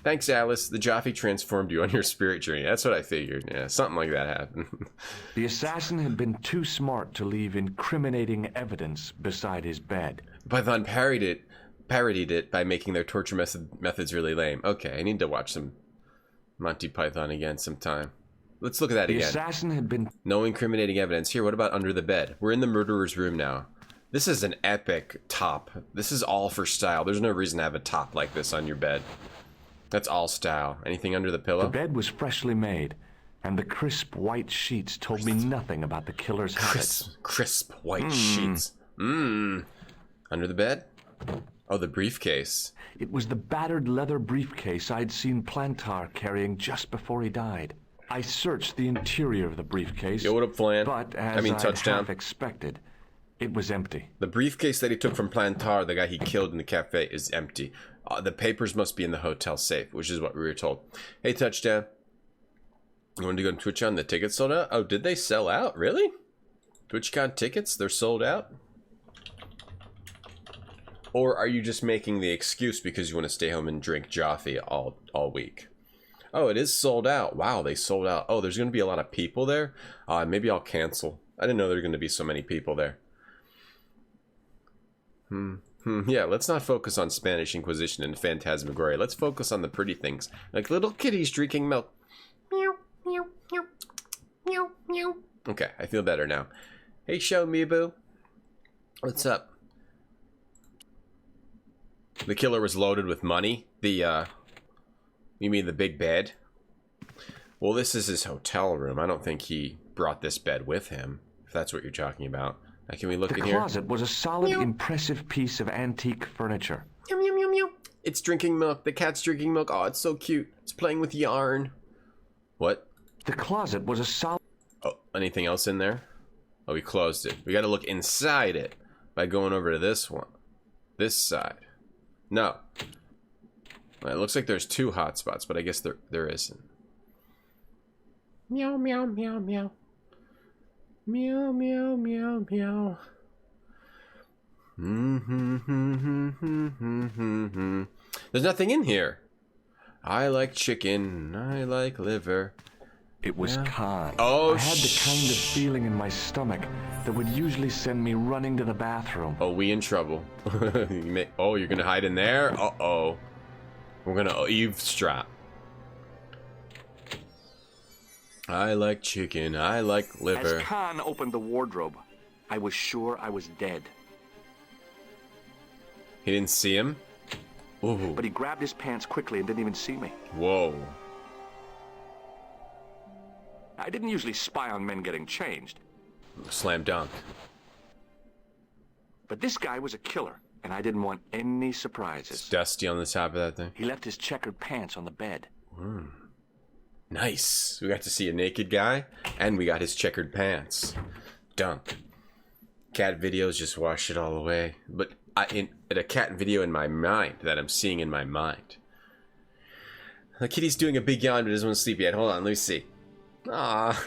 Speaker 1: Thanks, Alice. The Jaffe transformed you on your spirit journey. That's what I figured. Yeah, something like that happened.
Speaker 2: The assassin had been too smart to leave incriminating evidence beside his bed.
Speaker 1: Python parodied it by making their torture methods really lame. Okay, I need to watch some Monty Python again sometime. Let's look at that again.
Speaker 2: The assassin had been...
Speaker 1: No incriminating evidence. Here, what about under the bed? We're in the murderer's room now. This is an epic top. This is all for style. There's no reason to have a top like this on your bed. That's all style. Anything under the pillow?
Speaker 2: The bed was freshly made, and the crisp white sheets told me nothing about the killer's habits.
Speaker 1: Crisp white sheets. Under the bed? Oh, the briefcase.
Speaker 2: It was the battered leather briefcase I'd seen Plantar carrying just before he died. I searched the interior of the briefcase,
Speaker 1: Yo, what up, Flan?
Speaker 2: but as I
Speaker 1: Touchdown.
Speaker 2: half expected, it was empty.
Speaker 1: The briefcase that he took from Plantar, the guy he killed in the cafe, is empty. The papers must be in the hotel safe, which is what we were told. Hey, Touchdown. You want to go on TwitchCon? The tickets sold out? Oh, did they sell out? Really? TwitchCon tickets? They're sold out? Or are you just making the excuse because you want to stay home and drink Jaffe all week? Oh, it is sold out. Wow, they sold out. Oh, there's going to be a lot of people there? Maybe I'll cancel. I didn't know there were going to be so many people there. Yeah, let's not focus on Spanish Inquisition and Phantasmagoria. Let's focus on the pretty things. Like little kitties drinking milk. Meow, meow, meow, meow, meow. Okay, I feel better now. Hey, show me, boo. What's up? The killer was loaded with money. You mean the big bed? Well, this is his hotel room. I don't think he brought this bed with him, if that's what you're talking about. Now, can we look in here?
Speaker 2: The closet was a solid, impressive piece of antique furniture.
Speaker 1: Meow, meow, meow, meow. It's drinking milk. The cat's drinking milk. Oh, it's so cute. It's playing with yarn. What?
Speaker 2: The closet was a solid...
Speaker 1: Oh, anything else in there? Oh, we closed it. We got to look inside it by going over to this one. This side. No. Well, it looks like there's 2 hotspots, but I guess there isn't. Meow, meow, meow, meow. Meow, meow, meow, meow. There's nothing in here. I like chicken. I like liver.
Speaker 2: It was Khan.
Speaker 1: Oh,
Speaker 2: I had the kind of feeling in my stomach that would usually send me running to the bathroom.
Speaker 1: Oh, we in trouble. Oh, you're gonna hide in there? Uh-oh. We're gonna eavesdrop. I like chicken. I like liver.
Speaker 2: As Khan opened the wardrobe, I was sure I was dead.
Speaker 1: He didn't see him? Ooh.
Speaker 2: But he grabbed his pants quickly and didn't even see me.
Speaker 1: Whoa.
Speaker 2: I didn't usually spy on men getting changed.
Speaker 1: Slam dunk.
Speaker 2: But this guy was a killer, and I didn't want any surprises.
Speaker 1: It's dusty on the top of that thing.
Speaker 2: He left his checkered pants on the bed.
Speaker 1: Nice. We got to see a naked guy, and we got his checkered pants. Dunk. Cat videos just wash it all away. But in a cat video in my mind that I'm seeing in my mind. The kitty's doing a big yawn but doesn't want to sleep yet. Hold on, let me see. Ah,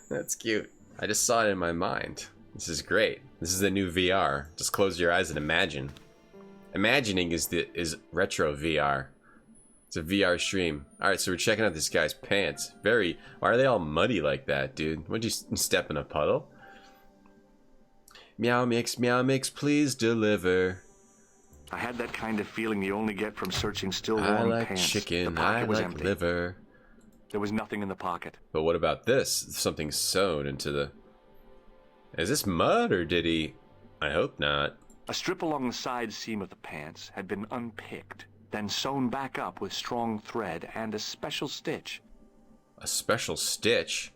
Speaker 1: that's cute. I just saw it in my mind. This is great. This is the new VR. Just close your eyes and imagine. Imagining is retro VR. It's a VR stream. Alright, so we're checking out this guy's pants. Why are they all muddy like that, dude? Would you step in a puddle? Meow mix, please deliver.
Speaker 2: I had that kind of feeling you only get from searching still warm
Speaker 1: I like
Speaker 2: pants.
Speaker 1: chicken,
Speaker 2: The pocket
Speaker 1: I
Speaker 2: was
Speaker 1: like
Speaker 2: empty.
Speaker 1: liver.
Speaker 2: There was nothing in the pocket.
Speaker 1: But what about this? Something sewn into the... Is this mud or did he... I hope not.
Speaker 2: A strip along the side seam of the pants had been unpicked, then sewn back up with strong thread and a special stitch.
Speaker 1: A special stitch?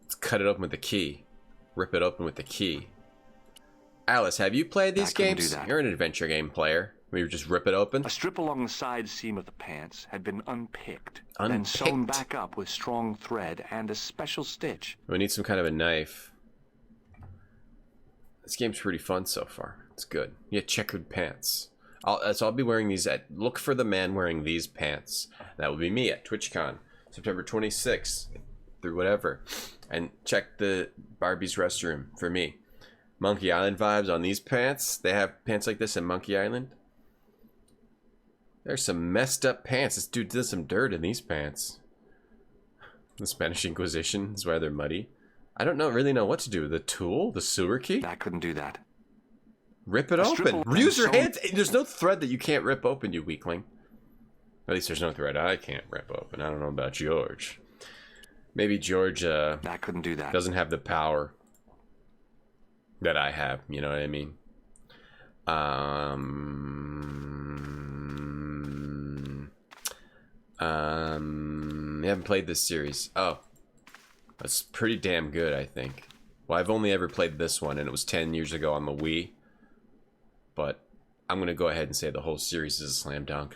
Speaker 1: Let's cut it open with the key. Rip it open with the key. Alice, have you played these games? You're an adventure game player. Where you just rip it open?
Speaker 2: A strip along the side seam of the pants had been unpicked, then sewn back up with strong thread and a special stitch.
Speaker 1: We need some kind of a knife. This game's pretty fun so far. It's good. Yeah, checkered pants. I'll be wearing these look for the man wearing these pants. That will be me at TwitchCon, September 26th through whatever. And check the Barbie's restroom for me. Monkey Island vibes on these pants. They have pants like this in Monkey Island. There's some messed up pants. This dude did some dirt in these pants. The Spanish Inquisition is why they're muddy. I don't really know what to do. The tool? The sewer key?
Speaker 2: I couldn't do that.
Speaker 1: Rip it open. Use your hands. There's no thread that you can't rip open, you weakling. At least there's no thread I can't rip open. I don't know about George. Maybe George
Speaker 2: I couldn't do that.
Speaker 1: Doesn't have the power that I have. You know what I mean? I haven't played this series. Oh. That's pretty damn good, I think. Well, I've only ever played this one, and it was 10 years ago on the Wii. But I'm going to go ahead and say the whole series is a slam dunk.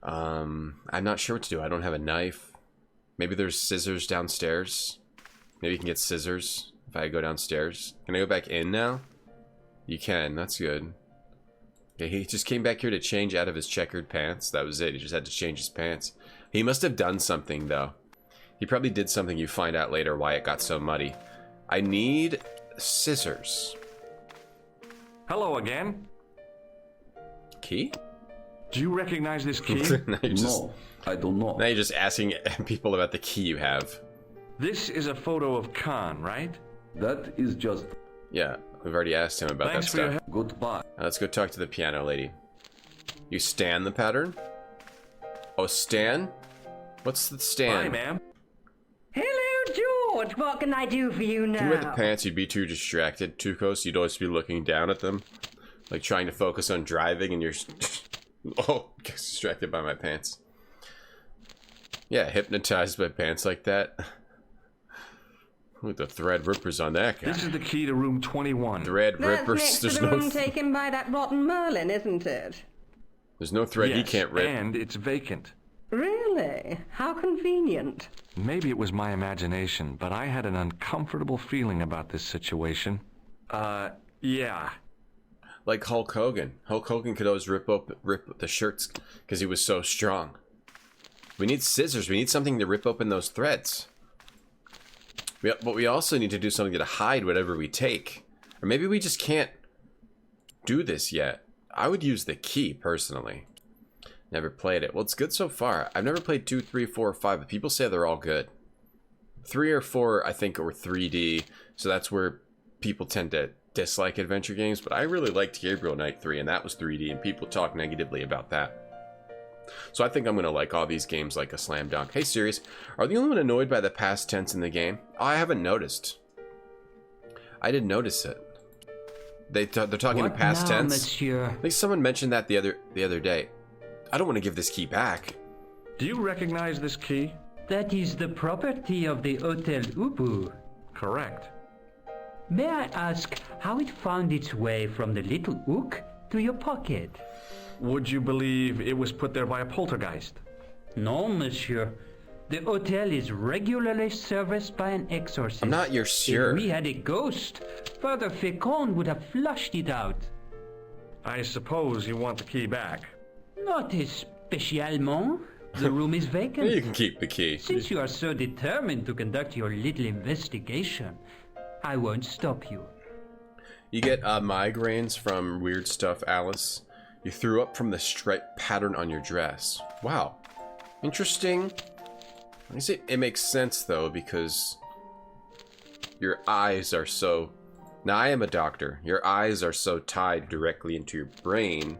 Speaker 1: I'm not sure what to do. I don't have a knife. Maybe there's scissors downstairs. Maybe you can get scissors if I go downstairs. Can I go back in now? You can. That's good. Okay, he just came back here to change out of his checkered pants. That was it. He just had to change his pants. He must have done something, though. He probably did something. You find out later why it got so muddy. I need scissors.
Speaker 2: Hello again.
Speaker 1: Key?
Speaker 2: Do you recognize this key?
Speaker 1: Now you're just,
Speaker 7: No, I don't know.
Speaker 1: now you're just asking people about the key you have.
Speaker 2: This is a photo of Khan, right?
Speaker 7: That is just
Speaker 1: Yeah, we've already asked him about
Speaker 2: Thanks
Speaker 1: that
Speaker 2: for your
Speaker 1: stuff.
Speaker 2: help.
Speaker 7: goodbye.
Speaker 1: Now let's go talk to the piano lady. You stand the pattern? Oh, Stan? What's the Stan?
Speaker 2: Hi, ma'am.
Speaker 6: Hello, George. What can I do for you
Speaker 1: If you wear the
Speaker 6: now?
Speaker 1: pants, you'd be too distracted, too close. You'd always be looking down at them, like trying to focus on driving, and you're oh, distracted by my pants. Yeah, hypnotized by pants like that. With the thread rippers on that guy.
Speaker 2: This is the key to room 21.
Speaker 1: Thread
Speaker 6: That's
Speaker 1: rippers.
Speaker 6: next to
Speaker 1: There's
Speaker 6: the
Speaker 1: no,
Speaker 6: room taken by that rotten Merlin, isn't it?
Speaker 1: there's no thread he
Speaker 2: Yes,
Speaker 1: can't rip.
Speaker 2: and it's vacant.
Speaker 6: Really? How convenient.
Speaker 2: Maybe it was my imagination, but I had an uncomfortable feeling about this situation. Yeah.
Speaker 1: Like Hulk Hogan. Hulk Hogan could always rip the shirts because he was so strong. We need scissors. We need something to rip open those threads. But we also need to do something to hide whatever we take. Or maybe we just can't do this yet. I would use the key, personally. Never played it. Well, it's good so far. I've never played 2, 3, 4, or 5, but people say they're all good. 3 or 4, I think, were 3D, so that's where people tend to dislike adventure games, but I really liked Gabriel Knight 3, and that was 3D, and people talk negatively about that. So I think I'm going to like all these games like a slam dunk. Hey, Sirius, are the only one annoyed by the past tense in the game? Oh, I haven't noticed. I didn't notice it. They're talking in
Speaker 3: What
Speaker 1: past
Speaker 3: now,
Speaker 1: tense.
Speaker 3: monsieur?
Speaker 1: I think someone mentioned that the other day. I don't want to give this key back.
Speaker 2: Do you recognize this key?
Speaker 3: That is the property of the Hotel Ubu.
Speaker 2: Correct.
Speaker 3: May I ask how it found its way from the little hook to your pocket?
Speaker 2: Would you believe it was put there by a poltergeist?
Speaker 3: No, monsieur. The hotel is regularly serviced by an exorcist.
Speaker 1: I'm not your sure.
Speaker 3: If we had a ghost, Father Fécond would have flushed it out.
Speaker 2: I suppose you want the key back.
Speaker 3: Not especialement. The room is
Speaker 1: You
Speaker 3: vacant.
Speaker 1: can keep the key.
Speaker 3: Since you are so determined to conduct your little investigation, I won't stop you.
Speaker 1: You get migraines from weird stuff, Alice. You threw up from the stripe pattern on your dress. Wow. Interesting. I guess it makes sense, though, because your eyes are so... Now, I am a doctor. Your eyes are so tied directly into your brain.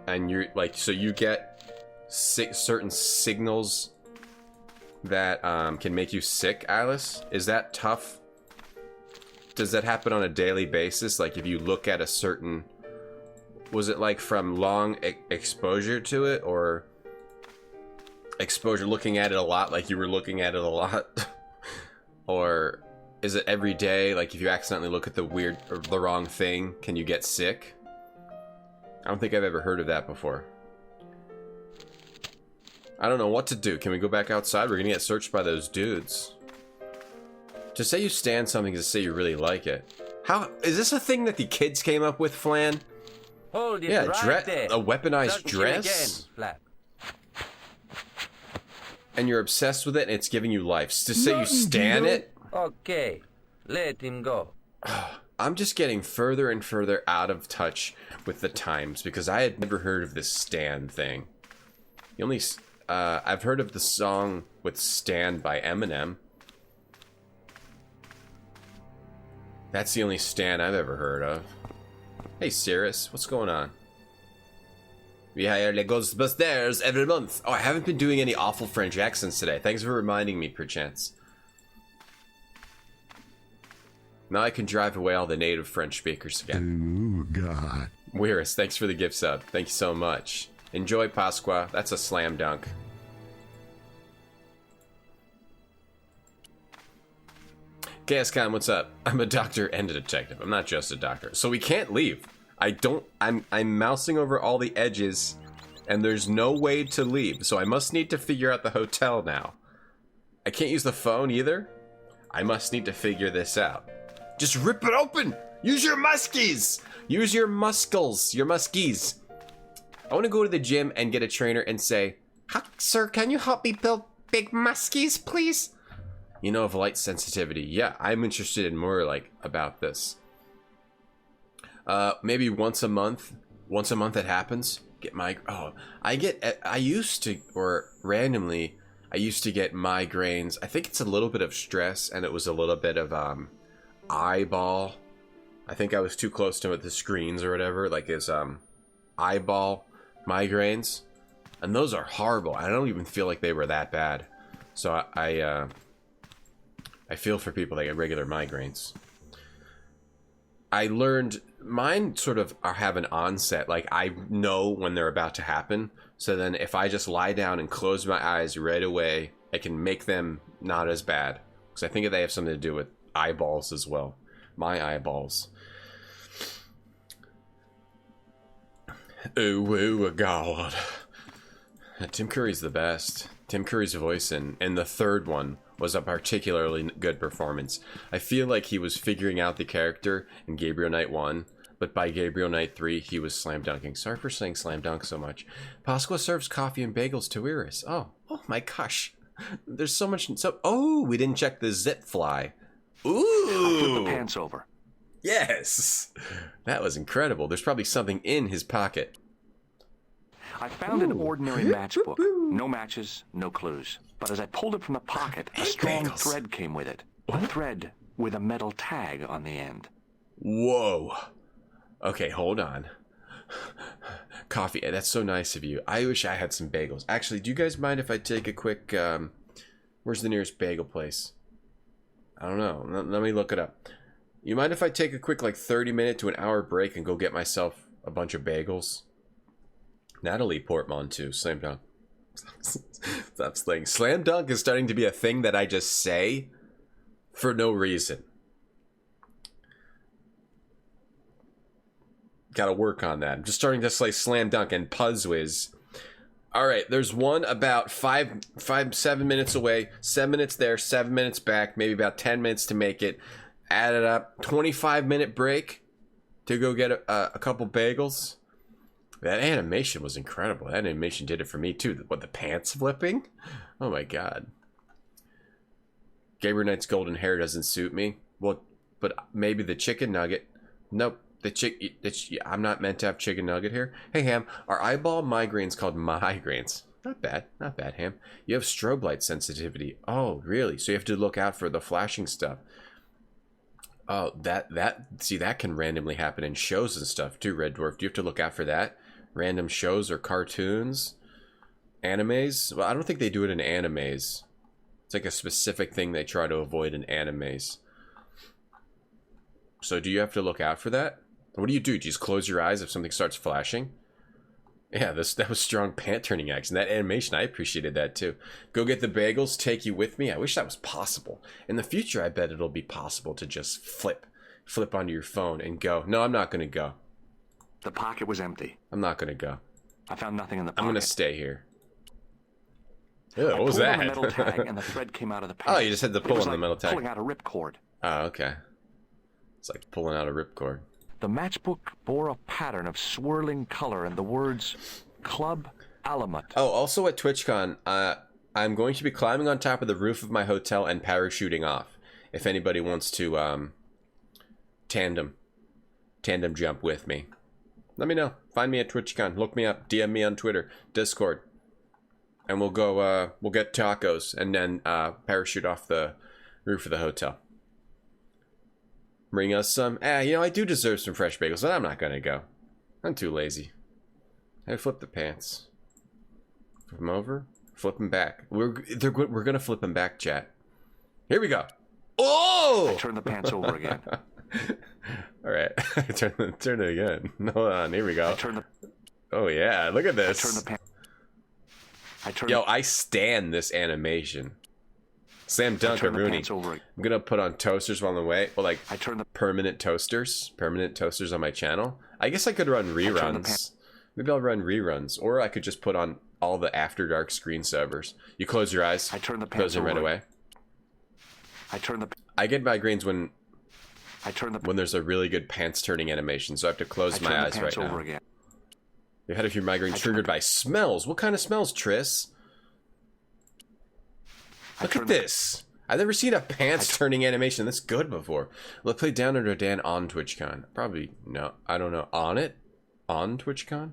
Speaker 1: And you're, like, so you get certain signals that can make you sick, Alice? Is that tough? Does that happen on a daily basis? Like, if you look at a certain... Was it, like, from long exposure to it, or... exposure looking at it a lot, like you were looking at it a lot? Or is it every day, like if you accidentally look at the weird or the wrong thing, can you get sick? I don't think I've ever heard of that before. I don't know what to do. Can we go back outside? We're gonna get searched by those dudes. To say you stand something is to say you really like it. How is this a thing that the kids came up with, Flan?
Speaker 4: Hold it
Speaker 1: Yeah,
Speaker 4: right there.
Speaker 1: a weaponized
Speaker 4: Search it
Speaker 1: dress?
Speaker 4: again, Flap.
Speaker 1: And you're obsessed with it and it's giving you life. To say you
Speaker 5: Nothing,
Speaker 1: stand
Speaker 5: Guido.
Speaker 1: it?
Speaker 4: Okay, let him go.
Speaker 1: I'm just getting further and further out of touch with the times because I had never heard of this Stan thing. The only I've heard of the song with Stan by Eminem. That's the only Stan I've ever heard of. Hey Cirrus, what's going on? We hire the Ghostbusters every month. Oh, I haven't been doing any awful French accents today. Thanks for reminding me, perchance. Now I can drive away all the native French speakers again.
Speaker 5: Oh, God.
Speaker 1: Weirus, thanks for the gift sub. Thank you so much. Enjoy Pasqua. That's a slam dunk. KSCon, what's up? I'm a doctor and a detective. I'm not just a doctor. So we can't leave. I'm mousing over all the edges and there's no way to leave. So I must need to figure out the hotel now. I can't use the phone either. I must need to figure this out. Just rip it open! Use your muskies! Use your muscles, your muskies. I want to go to the gym and get a trainer and say, sir, can you help me build big muskies, please? You know, of light sensitivity. Yeah, I'm interested in more, like, about this. Maybe once a month. Once a month it happens. I used to, or randomly, I used to get migraines. I think it's a little bit of stress, and it was a little bit of eyeball. I think I was too close to the screens or whatever, like his eyeball migraines, and those are horrible. I don't even feel like they were that bad. So I feel for people that get regular migraines. I learned mine sort of have an onset, like I know when they're about to happen. So then if I just lie down and close my eyes right away, I can make them not as bad. Because I think they have something to do with eyeballs as well. My eyeballs. Oh God. Tim Curry's the best. Tim Curry's voice in the third one was a particularly good performance. I feel like he was figuring out the character in Gabriel Knight 1, but by Gabriel Knight 3, he was slam dunking. Sorry for saying slam dunk so much. Pasqua serves coffee and bagels to Iris. Oh my gosh. There's so much. Oh, we didn't check the zip fly. Ooh.
Speaker 2: I put the pants over.
Speaker 1: Yes. That was incredible. There's probably something in his pocket.
Speaker 2: I found an ordinary matchbook. No matches, no clues. But as I pulled it from the pocket, a strong thread came with it. A thread with a metal tag on the end.
Speaker 1: Whoa. Okay, hold on. Coffee, that's so nice of you. I wish I had some bagels. Actually, do you guys mind if I take a quick... where's the nearest bagel place? I don't know. Let me look it up. You mind if I take a quick, like, 30-minute to an hour break and go get myself a bunch of bagels? Natalie Portman, too. Slam dunk. Stop saying. Slam dunk is starting to be a thing that I just say for no reason. Gotta work on that. I'm just starting to say slam dunk and Puzzwiz. Alright, there's one about 7 minutes away. 7 minutes there, 7 minutes back. Maybe about 10 minutes to make it. Add it up. 25-minute break to go get a couple bagels. That animation was incredible. That animation did it for me too. What, the pants flipping? Oh my god. Gabriel Knight's golden hair doesn't suit me. Well, but maybe the chicken nugget. Nope. I'm not meant to have chicken nugget here. Hey, Ham, are eyeball migraines called migraines? Not bad. Not bad, Ham. You have strobe light sensitivity. Oh, really? So you have to look out for the flashing stuff. Oh, see, that can randomly happen in shows and stuff too, Red Dwarf. Do you have to look out for that? Random shows or cartoons? Animes? Well, I don't think they do it in animes. It's like a specific thing they try to avoid in animes. So do you have to look out for that? What do? Do you just close your eyes if something starts flashing? Yeah, that was strong pant turning action. That animation, I appreciated that too. Go get the bagels, take you with me. I wish that was possible. In the future, I bet it'll be possible to just flip onto your phone and go. No, I'm not going to go.
Speaker 2: The pocket was empty.
Speaker 1: I'm not going to go.
Speaker 2: I found nothing in the pocket.
Speaker 1: I'm going to stay here. Ew, what was that?
Speaker 2: I pulled on the metal tag and the thread came out of the pants.
Speaker 1: Oh, you just had to pull on the metal tag.
Speaker 2: Pulling out a ripcord.
Speaker 1: Oh, okay. It's like pulling out a ripcord.
Speaker 2: The matchbook bore a pattern of swirling color and the words Club Alamut.
Speaker 1: Oh, also at TwitchCon, I'm going to be climbing on top of the roof of my hotel and parachuting off. If anybody wants to tandem jump with me, let me know. Find me at TwitchCon. Look me up. DM me on Twitter, Discord, and we'll go. We'll get tacos and then parachute off the roof of the hotel. Bring us some. I do deserve some fresh bagels, but I'm not gonna go. I'm too lazy. I flip the pants. Flip them over. Flip them back. We're gonna flip them back, chat. Here we go. Oh!
Speaker 2: I turn the pants over again.
Speaker 1: All right. turn it again. Hold on. Here we go. Oh yeah! Look at this. I stand this animation. Sam Dunk or Rooney. I'm gonna put on toasters while I'm away. Well, like permanent toasters on my channel. I guess I could run reruns. Maybe I'll run reruns, or I could just put on all the After Dark screensavers. You close your eyes.
Speaker 2: I turn the pants
Speaker 1: close them right away. I get migraines when there's a really good pants turning animation, so I have to close my eyes right now. You had your migraine triggered by smells. What kind of smells, Triss? Look at this. I've never seen a pants turning animation this good before. Let's play Down Under Dan on TwitchCon. Probably no. I don't know. On it? On TwitchCon?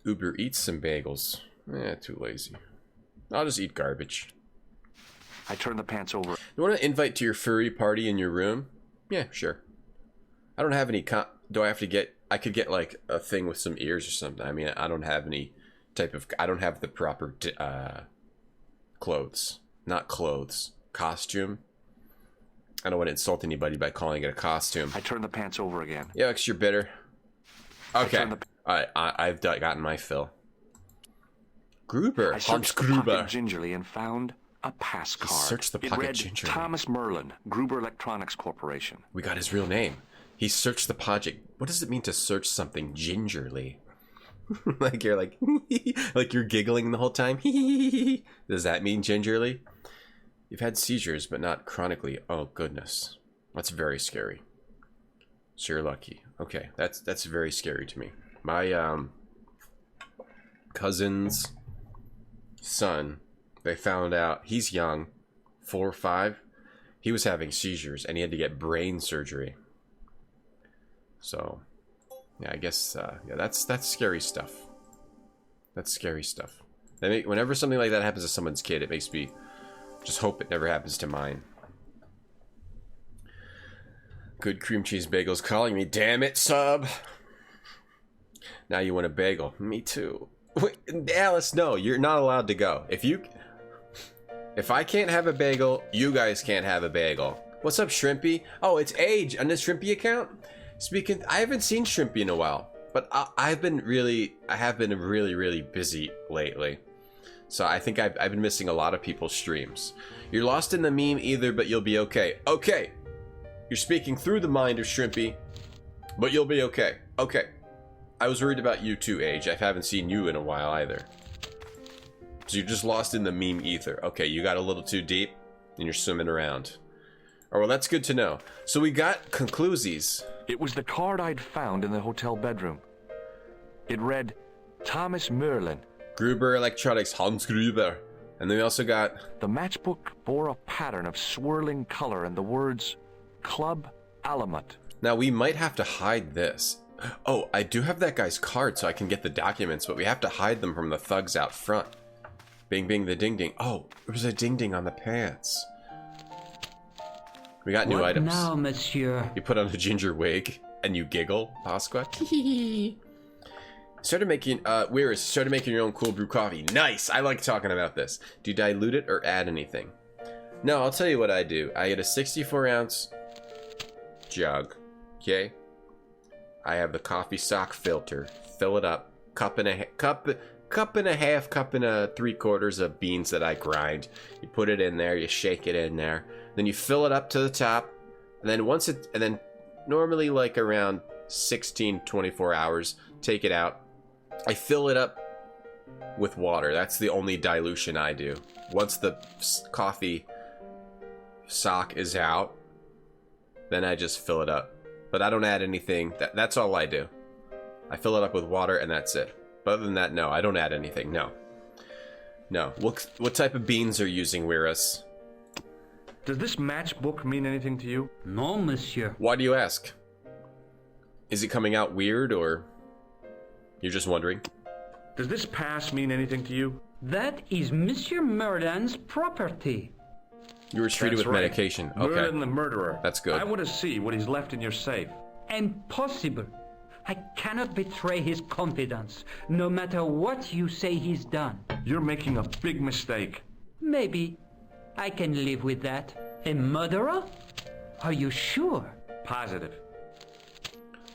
Speaker 1: Uber Eats some bagels. Too lazy. I'll just eat garbage.
Speaker 2: I turn the pants over.
Speaker 1: You want to invite to your furry party in your room? Yeah, sure. I don't have any. Do I have to get? I could get like a thing with some ears or something. I mean, I don't have any type of. I don't have the proper clothes. Not clothes. Costume. I don't want to insult anybody by calling it a costume.
Speaker 2: I turn the pants over again.
Speaker 1: Yeah, X, you're bitter. Okay. Alright, I've gotten my fill. Gruber.
Speaker 2: I searched the pocket gingerly and found a pass card.
Speaker 1: Search the pocket
Speaker 2: it read,
Speaker 1: gingerly.
Speaker 2: Thomas Merlin, Gruber Electronics Corporation.
Speaker 1: We got his real name. He searched the pocket. What does it mean to search something gingerly? Like you're like, like you're giggling the whole time. Does that mean gingerly? You've had seizures, but not chronically. Oh goodness, that's very scary. So you're lucky. Okay, that's very scary to me. My cousin's son, they found out he's young, 4 or 5. He was having seizures and he had to get brain surgery. So, yeah, I guess yeah, that's scary stuff. That's scary stuff. Whenever something like that happens to someone's kid, it makes me just hope it never happens to mine. Good cream cheese bagels calling me. Damn it, sub. Now you want a bagel. Me too. Wait, Alice, no, you're not allowed to go. If I can't have a bagel, you guys can't have a bagel. What's up, Shrimpy? Oh, it's Age on this Shrimpy account. Speaking, I haven't seen Shrimpy in a while, but I have been really busy lately. So I think I've been missing a lot of people's streams. You're lost in the meme either, but you'll be okay. Okay. You're speaking through the mind of Shrimpy, but you'll be okay. Okay. I was worried about you too, Age. I haven't seen you in a while either. So you're just lost in the meme ether. Okay, you got a little too deep, and you're swimming around. Oh, well, that's good to know. So we got conclusies.
Speaker 2: It was the card I'd found in the hotel bedroom. It read, Thomas Merlin.
Speaker 1: Gruber Electronics, Hans Gruber. And then we also got...
Speaker 2: The matchbook bore a pattern of swirling color and the words, Club Alamut.
Speaker 1: Now, we might have to hide this. Oh, I do have that guy's card so I can get the documents, but we have to hide them from the thugs out front. Bing, bing, the ding, ding. Oh, there was a ding, ding on the pants. We got new items.
Speaker 3: What now, monsieur?
Speaker 1: You put on a ginger wig and you giggle, Pasqua. Started making, started making your own cold brew coffee. Nice! I like talking about this. Do you dilute it or add anything? No, I'll tell you what I do. I get a 64-ounce jug, okay? I have the coffee sock filter. Fill it up. Cup and a half, cup and a 3/4 of beans that I grind. You put it in there. You shake it in there. Then you fill it up to the top. And then normally like around 16-24 hours, take it out. I fill it up with water. That's the only dilution I do. Once the coffee sock is out, then I just fill it up. But I don't add anything. That's all I do. I fill it up with water and that's it. But other than that, no, I don't add anything. No. No. What type of beans are you using, Wirus?
Speaker 2: Does this matchbook mean anything to you?
Speaker 3: No, monsieur.
Speaker 1: Why do you ask? Is it coming out weird or you're just wondering?
Speaker 2: Does this pass mean anything to you?
Speaker 3: That is Monsieur Merlin's property.
Speaker 1: You were treated with medication. Okay.
Speaker 2: Merlin the murderer.
Speaker 1: That's good.
Speaker 2: I want to see what he's left in your safe.
Speaker 3: Impossible. I cannot betray his confidence, no matter what you say he's done.
Speaker 2: You're making a big mistake.
Speaker 3: Maybe. I can live with that. A murderer? Are you sure?
Speaker 2: Positive.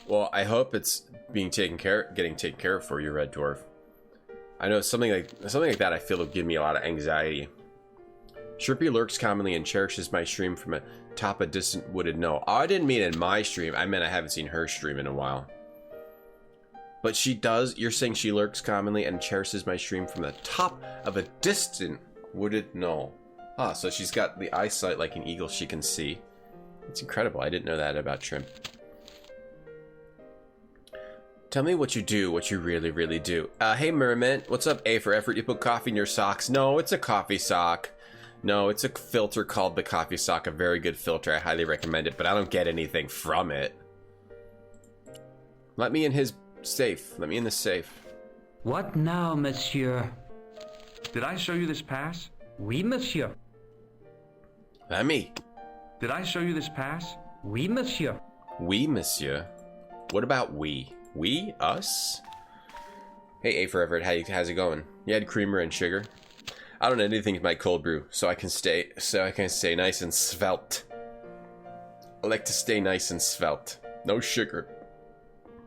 Speaker 1: Well, I hope it's getting taken care of for you, Red Dwarf. I know something like that I feel will give me a lot of anxiety. Shrimpy lurks commonly and cherishes my stream from atop a distant wooded knoll. Oh, I didn't mean in my stream. I meant I haven't seen her stream in a while. But she does. You're saying she lurks commonly and cherishes my stream from the top of a distant wooded knoll. Ah, so she's got the eyesight like an eagle. She can see. It's incredible. I didn't know that about Shrimp. Tell me what you do, what you really, really do. Hey, Merman. What's up, A for effort? You put coffee in your socks. No, it's a coffee sock. No, it's a filter called the Coffee Sock, a very good filter. I highly recommend it, but I don't get anything from it. Let me in his safe. Let me in the safe.
Speaker 3: What now, monsieur?
Speaker 2: Did I show you this pass?
Speaker 3: Oui, monsieur.
Speaker 1: Let me.
Speaker 2: Did I show you this pass?
Speaker 3: Oui, monsieur.
Speaker 1: We, monsieur. What about we? We? Us? Hey, A for Everett, how's it going? You had creamer and sugar? I don't know anything in my cold brew, so I can stay nice and svelte. I like to stay nice and svelte. No sugar.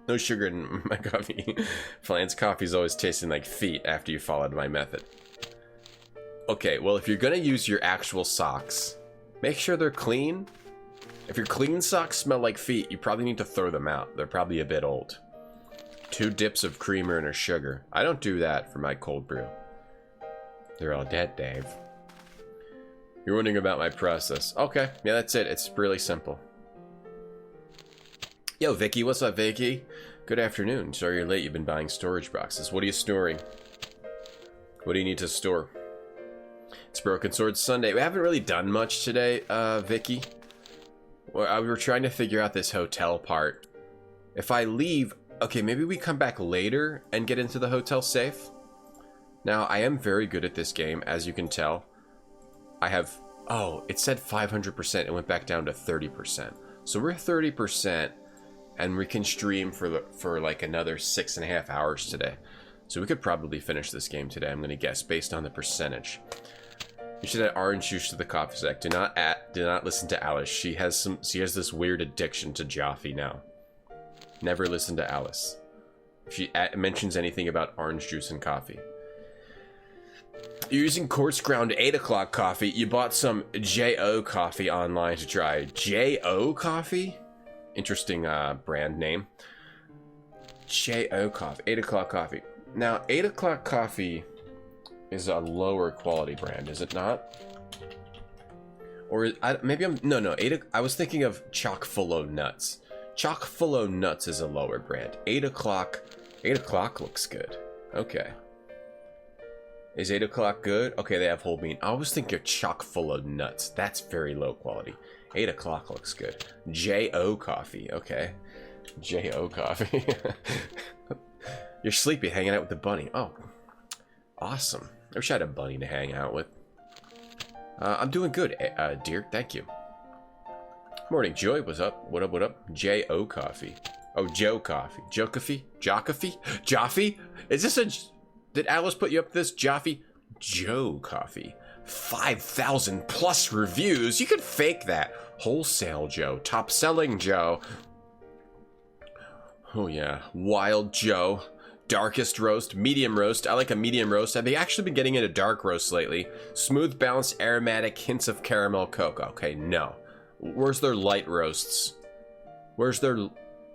Speaker 1: No sugar in my coffee. Flan's coffee's always tasting like feet after you followed my method. Okay, well, if you're gonna use your actual socks, make sure they're clean. If your clean socks smell like feet, you probably need to throw them out. They're probably a bit old. 2 dips of creamer and a sugar. I don't do that for my cold brew. They're all dead, Dave. You're wondering about my process. Okay, yeah, that's it. It's really simple. Yo, Vicky, what's up, Vicky? Good afternoon. Sorry you're late. You've been buying storage boxes. What are you storing? What do you need to store? It's Broken Sword Sunday. We haven't really done much today, Vicky. We were trying to figure out this hotel part. If I leave... Okay, maybe we come back later and get into the hotel safe. Now, I am very good at this game, as you can tell. I have... Oh, it said 500%. It went back down to 30%. So we're 30%, and we can stream for like another 6.5 hours today. So we could probably finish this game today, I'm going to guess, based on the percentage. You should add orange juice to the coffee sec. Do not listen to Alice. She has this weird addiction to Jaffe now. Never listen to Alice. If she mentions anything about orange juice and coffee. You're using coarse ground 8 o'clock coffee. You bought some J.O. coffee online to try. J.O. coffee? Interesting brand name. J.O. coffee. 8 o'clock coffee. Now, 8 o'clock coffee is a lower quality brand, is it not? Or maybe I'm... No. I was thinking of Chock full o' nuts. Chock full o' nuts is a lower brand. 8 o'clock... 8 o'clock looks good. Okay. Is 8 o'clock good? Okay, they have whole bean. I was thinking of chock full of nuts. That's very low quality. 8 o'clock looks good. J.O. coffee. Okay. J.O. coffee. You're sleepy hanging out with the bunny. Oh. Awesome. I wish I had a bunny to hang out with. I'm doing good, dear. Thank you. Morning, Joy. What's up? What up, what up? J.O. coffee. Oh, Joe coffee. Joe coffee? Jockoffee? Jaffe? Is this a... Did Alice put you up this, Jaffe? Joe coffee. 5,000 plus reviews. You could fake that. Wholesale Joe. Top selling Joe. Oh yeah. Wild Joe. Darkest roast. Medium roast. I like a medium roast. I've actually been getting into dark roast lately. Smooth, balanced, aromatic, hints of caramel cocoa. Okay, no. Where's their light roasts? Where's their...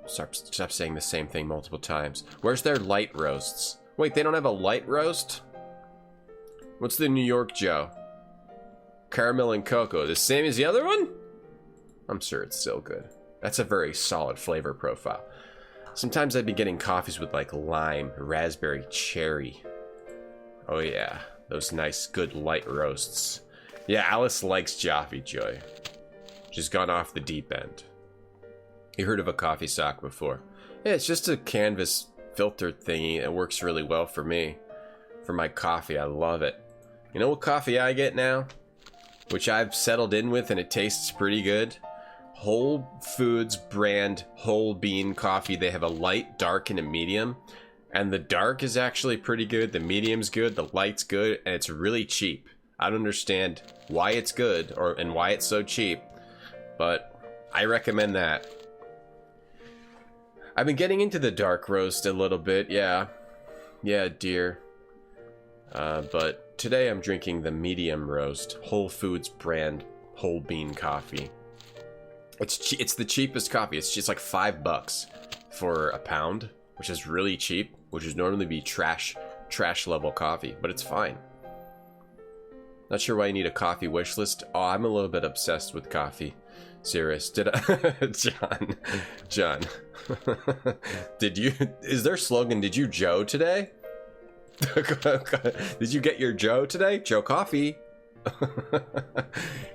Speaker 1: Stop saying the same thing multiple times. Where's their light roasts? Wait, they don't have a light roast? What's the New York Joe? Caramel and cocoa. The same as the other one? I'm sure it's still good. That's a very solid flavor profile. Sometimes I've been getting coffees with like lime, raspberry, cherry. Oh yeah, those nice, good light roasts. Yeah, Alice likes Jaffe Joy. She's gone off the deep end. You heard of a coffee sock before? Yeah, it's just a canvas filter thingy. It works really well for me. For my coffee, I love it. You know what coffee I get now? Which I've settled in with and it tastes pretty good. Whole Foods brand whole bean coffee. They have a light, dark, and a medium. And the dark is actually pretty good. The medium's good. The light's good. And it's really cheap. I don't understand why it's good and why it's so cheap. But I recommend that. I've been getting into the dark roast a little bit, yeah. Yeah, dear. But today I'm drinking the medium roast, Whole Foods brand whole bean coffee. It's the cheapest coffee. It's just like $5 for a pound, which is really cheap, which would normally be trash level coffee, but it's fine. Not sure why you need a coffee wish list. Oh, I'm a little bit obsessed with coffee. Serious. Did I... John. Did you... Is their slogan, did you Joe today? Did you get your Joe today? Joe coffee.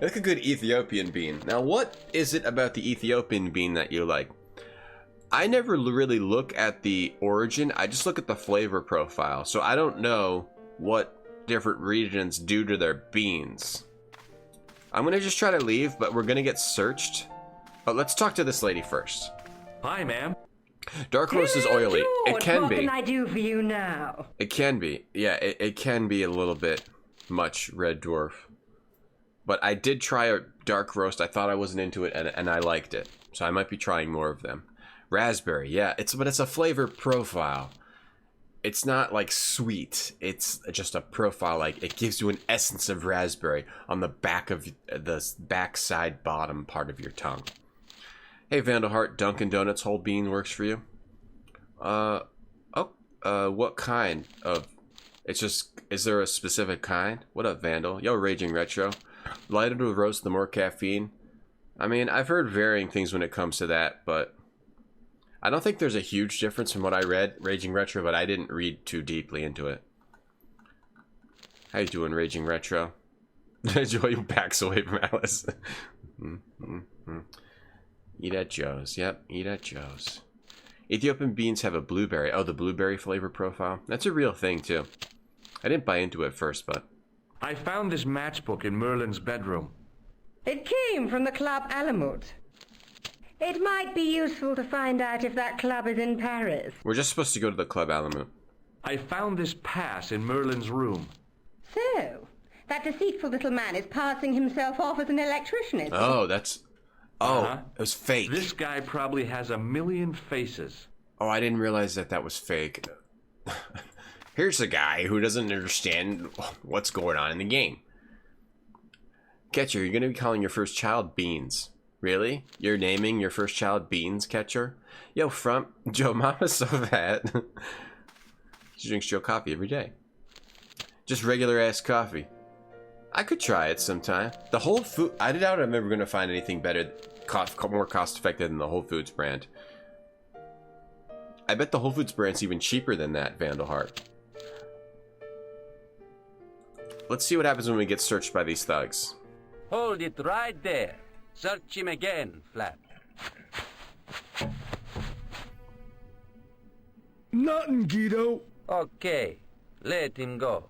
Speaker 1: Like a good Ethiopian bean. Now, what is it about the Ethiopian bean that you like? I never really look at the origin. I just look at the flavor profile. So I don't know what different regions do to their beans. I'm going to just try to leave, but we're going to get searched. But let's talk to this lady first.
Speaker 2: Hi, ma'am.
Speaker 1: Dark roast is oily. It can be.
Speaker 6: What can I do for you now?
Speaker 1: It can be. Yeah, it can be a little bit much, Red Dwarf. But I did try a dark roast. I thought I wasn't into it, and I liked it. So I might be trying more of them. Raspberry, yeah. But it's a flavor profile. It's not like sweet. It's just a profile. Like it gives you an essence of raspberry on the back of the backside bottom part of your tongue. Hey, Vandalheart, Dunkin' Donuts whole bean works for you? What kind of... It's just... Is there a specific kind? What up, Vandal? Yo, Raging Retro. Lighter to roast, the more caffeine. I mean, I've heard varying things when it comes to that, but... I don't think there's a huge difference from what I read, Raging Retro, but I didn't read too deeply into it. How you doing, Raging Retro? Joy backs away from Alice. Eat at Joe's. Yep, eat at Joe's. Ethiopian beans have a blueberry. Oh, the blueberry flavor profile. That's a real thing, too. I didn't buy into it at first, but...
Speaker 2: I found this matchbook in Merlin's bedroom.
Speaker 6: It came from the Club Alamut. It might be useful to find out if that club is in Paris.
Speaker 1: We're just supposed to go to the Club Alamut.
Speaker 2: I found this pass in Merlin's room.
Speaker 6: So, that deceitful little man is passing himself off as an electrician, is he?
Speaker 1: Oh, that's... Oh, it was fake.
Speaker 2: This guy probably has 1,000,000 faces.
Speaker 1: Oh, I didn't realize that was fake. Here's a guy who doesn't understand what's going on in the game. Catcher, you're going to be calling your first child Beans. Really? You're naming your first child Beans, Catcher? Yo, Frump, Joe Mama's so fat. She drinks Joe coffee every day. Just regular ass coffee. I could try it sometime. The Whole Food... I doubt I'm ever going to find anything better, more cost effective than the Whole Foods brand. I bet the Whole Foods brand's even cheaper than that, Vandalheart. Let's see what happens when we get searched by these thugs.
Speaker 4: Hold it right there. Search him again, Flap.
Speaker 5: Nothing, Guido.
Speaker 4: Okay, let him go.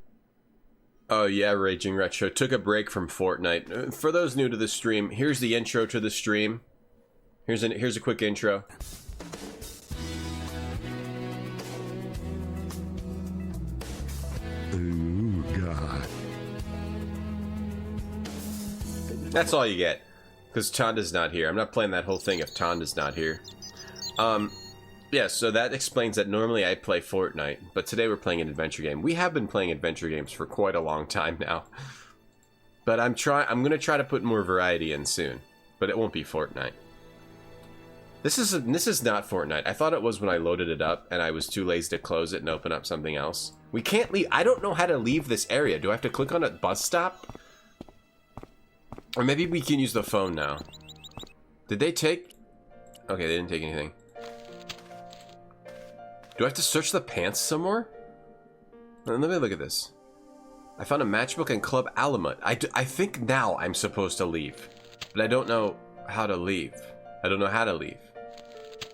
Speaker 1: Oh yeah, Raging Retro. Took a break from Fortnite. For those new to the stream, here's the intro to the stream. Here's a quick intro.
Speaker 5: Ooh, God.
Speaker 1: That's all you get. Because Tanda's not here. I'm not playing that whole thing if Tanda's not here. Yeah, so that explains that normally I play Fortnite, but today we're playing an adventure game. We have been playing adventure games for quite a long time now. But I'm going to try to put more variety in soon, but it won't be Fortnite. This is not Fortnite. I thought it was when I loaded it up and I was too lazy to close it and open up something else. We can't leave. I don't know how to leave this area. Do I have to click on a bus stop? Or maybe we can use the phone now. Did they take... Okay, they didn't take anything. Do I have to search the pants some more? Let me look at this. I found a matchbook and Club Alamut. I think now I'm supposed to leave. But I don't know how to leave. I don't know how to leave.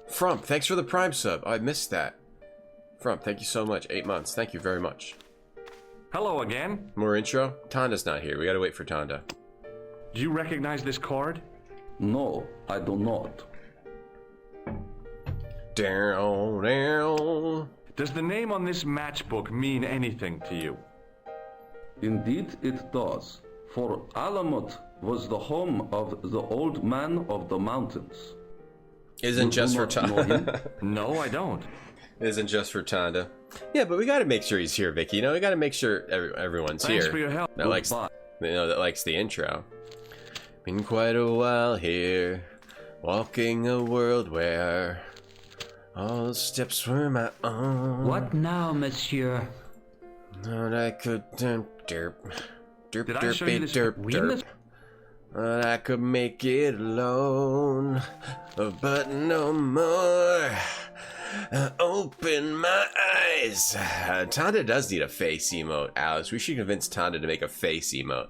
Speaker 1: Frump, thanks for the Prime sub. Oh, I missed that. Frump, thank you so much. 8 months. Thank you very much.
Speaker 2: Hello again.
Speaker 1: More intro? Tanda's not here. We gotta wait for Tanda.
Speaker 2: Do you recognize this card?
Speaker 7: No, I do not.
Speaker 1: Down, down.
Speaker 2: Does the name on this matchbook mean anything to you?
Speaker 7: Indeed it does, for Alamut was the home of the old man of the mountains.
Speaker 1: Isn't just for Tanda.
Speaker 2: No, I don't.
Speaker 1: Isn't just for Tanda. Yeah, but we gotta make sure he's here, Vicky. You know, we gotta make sure everyone's
Speaker 2: Thanks
Speaker 1: here.
Speaker 2: for your help.
Speaker 1: That likes, that likes the intro. Been quite a while here, walking a world where all the steps were my own.
Speaker 3: What now, monsieur?
Speaker 1: Thought I could derp, derp,
Speaker 2: Did I show you this?
Speaker 1: derp. Thought I could make it alone, but no more. Open my eyes. Tanda does need a face emote, Alice. We should convince Tanda to make a face emote.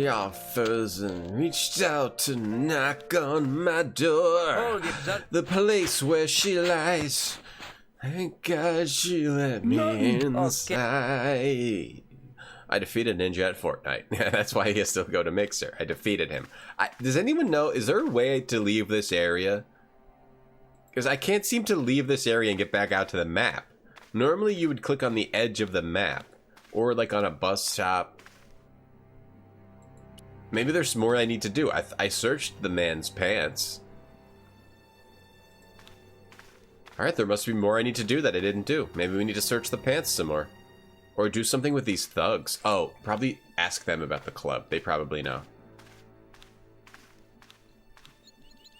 Speaker 1: offers and reached out to knock on my door.
Speaker 4: Hold it, son.
Speaker 1: The place where she lies. Thank God she let me inside. I defeated Ninja at Fortnite. That's why he has to go to Mixer. I defeated him. Does anyone know, is there a way to leave this area? Because I can't seem to leave this area and get back out to the map. Normally you would click on the edge of the map. Or like on a bus stop. Maybe there's more I need to do. I searched the man's pants. Alright, there must be more I need to do that I didn't do. Maybe we need to search the pants some more. Or do something with these thugs. Oh, probably ask them about the club. They probably know.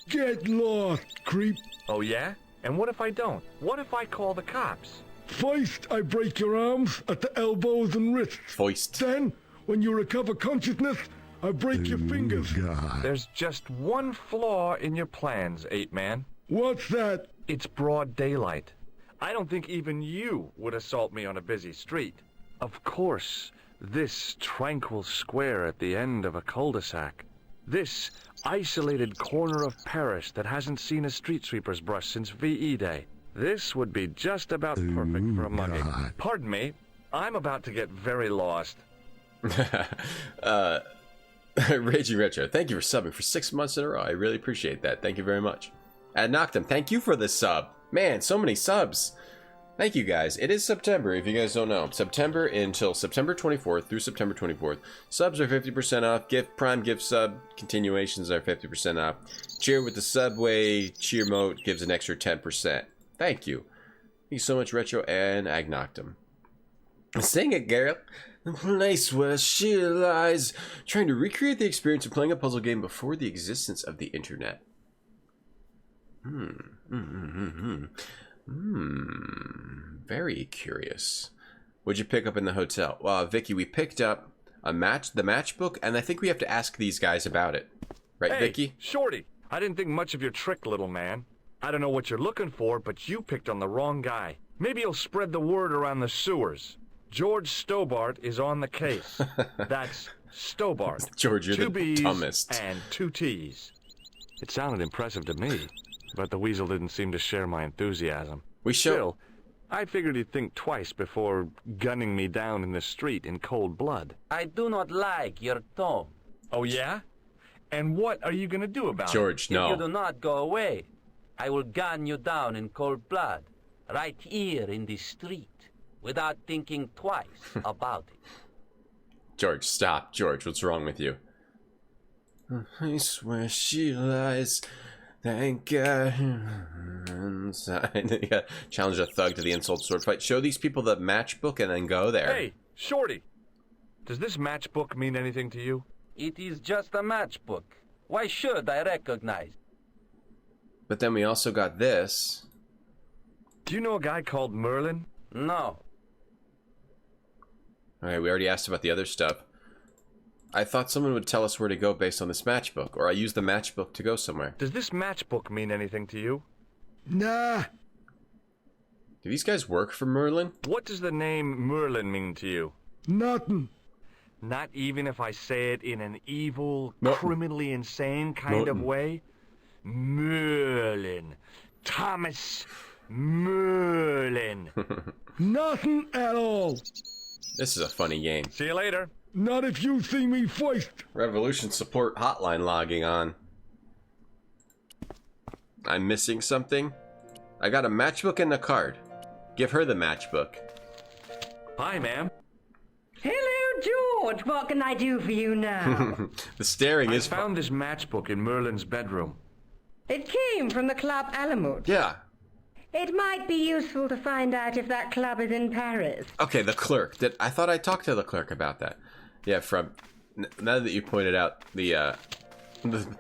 Speaker 5: Get lost, creep.
Speaker 2: Oh, yeah? And what if I don't? What if I call the cops?
Speaker 5: First, I break your arms at the elbows and wrists.
Speaker 1: Foist.
Speaker 5: Then, when you recover consciousness, I break your fingers. God.
Speaker 2: There's just one flaw in your plans, Ape-Man.
Speaker 5: What's that?
Speaker 2: It's broad daylight. I don't think even you would assault me on a busy street. Of course, this tranquil square at the end of a cul-de-sac. This isolated corner of Paris that hasn't seen a street sweeper's brush since VE Day. This would be just about perfect for a mugging.
Speaker 5: God.
Speaker 2: Pardon me, I'm about to get very lost.
Speaker 1: Raging Retro, thank you for subbing for 6 months in a row. I really appreciate that. Thank you very much. And Noctum, thank you for the sub. Man, so many subs. Thank you guys. It is September, if you guys don't know. September until September 24th through September 24th. Subs are 50% off. Prime gift sub continuations are 50% off. Cheer with the Subway cheer mode gives an extra 10%. Thank you. Thank you so much, Retro and Agnoctum. Sing it, girl. The place where she lies. Trying to recreate the experience of playing a puzzle game before the existence of the internet. Very curious. What'd you pick up in the hotel? Well, Vicky, we picked up the matchbook, and I think we have to ask these guys about it. Right,
Speaker 2: Hey,
Speaker 1: Vicky?
Speaker 2: Shorty, I didn't think much of your trick, little man. I don't know what you're looking for, but you picked on the wrong guy. Maybe you'll spread the word around the sewers. George Stobart is on the case. That's Stobart.
Speaker 1: George, you're
Speaker 2: Two
Speaker 1: the
Speaker 2: B's
Speaker 1: dumbest.
Speaker 2: and 2 T's. It sounded impressive to me, but the weasel didn't seem to share my enthusiasm. Still, I figured he'd think twice before gunning me down in the street in cold blood.
Speaker 4: I do not like your tone.
Speaker 2: Oh, yeah? And what are you gonna do about it?
Speaker 1: George,
Speaker 4: If you do
Speaker 1: no.
Speaker 4: not go away, I will gun you down in cold blood, right here in the street, without thinking twice about it.
Speaker 1: George, stop. George, what's wrong with you? I swear she lies. Thank God. Inside. Yeah, challenge a thug to the insult sword fight. Show these people the matchbook and then go there.
Speaker 2: Hey, Shorty, does this matchbook mean anything to you?
Speaker 4: It is just a matchbook. Why should I recognize?
Speaker 1: But then we also got this.
Speaker 2: Do you know a guy called Merlin?
Speaker 4: No.
Speaker 1: Alright, we already asked about the other stuff. I thought someone would tell us where to go based on this matchbook, or I use the matchbook to go somewhere.
Speaker 2: Does this matchbook mean anything to you?
Speaker 5: Nah.
Speaker 1: Do these guys work for Merlin?
Speaker 2: What does the name Merlin mean to you?
Speaker 5: Nothing.
Speaker 2: Not even if I say it in an evil,
Speaker 1: No.
Speaker 2: criminally insane kind of way? Merlin. Thomas Merlin.
Speaker 5: Nothing at all.
Speaker 1: This is a funny game.
Speaker 2: See you later.
Speaker 5: Not if you see me first.
Speaker 1: Revolution support hotline logging on. I'm missing something. I got a matchbook and a card. Give her the matchbook.
Speaker 2: Hi, ma'am.
Speaker 6: Hello, George. What can I do for you now?
Speaker 1: The staring
Speaker 2: I
Speaker 1: is
Speaker 2: found this matchbook in Merlin's bedroom.
Speaker 6: It came from the Club Alamut.
Speaker 1: Yeah.
Speaker 6: It might be useful to find out if that club is in Paris.
Speaker 1: Okay, the clerk. I thought I talked to the clerk about that. Yeah, now that you pointed out, the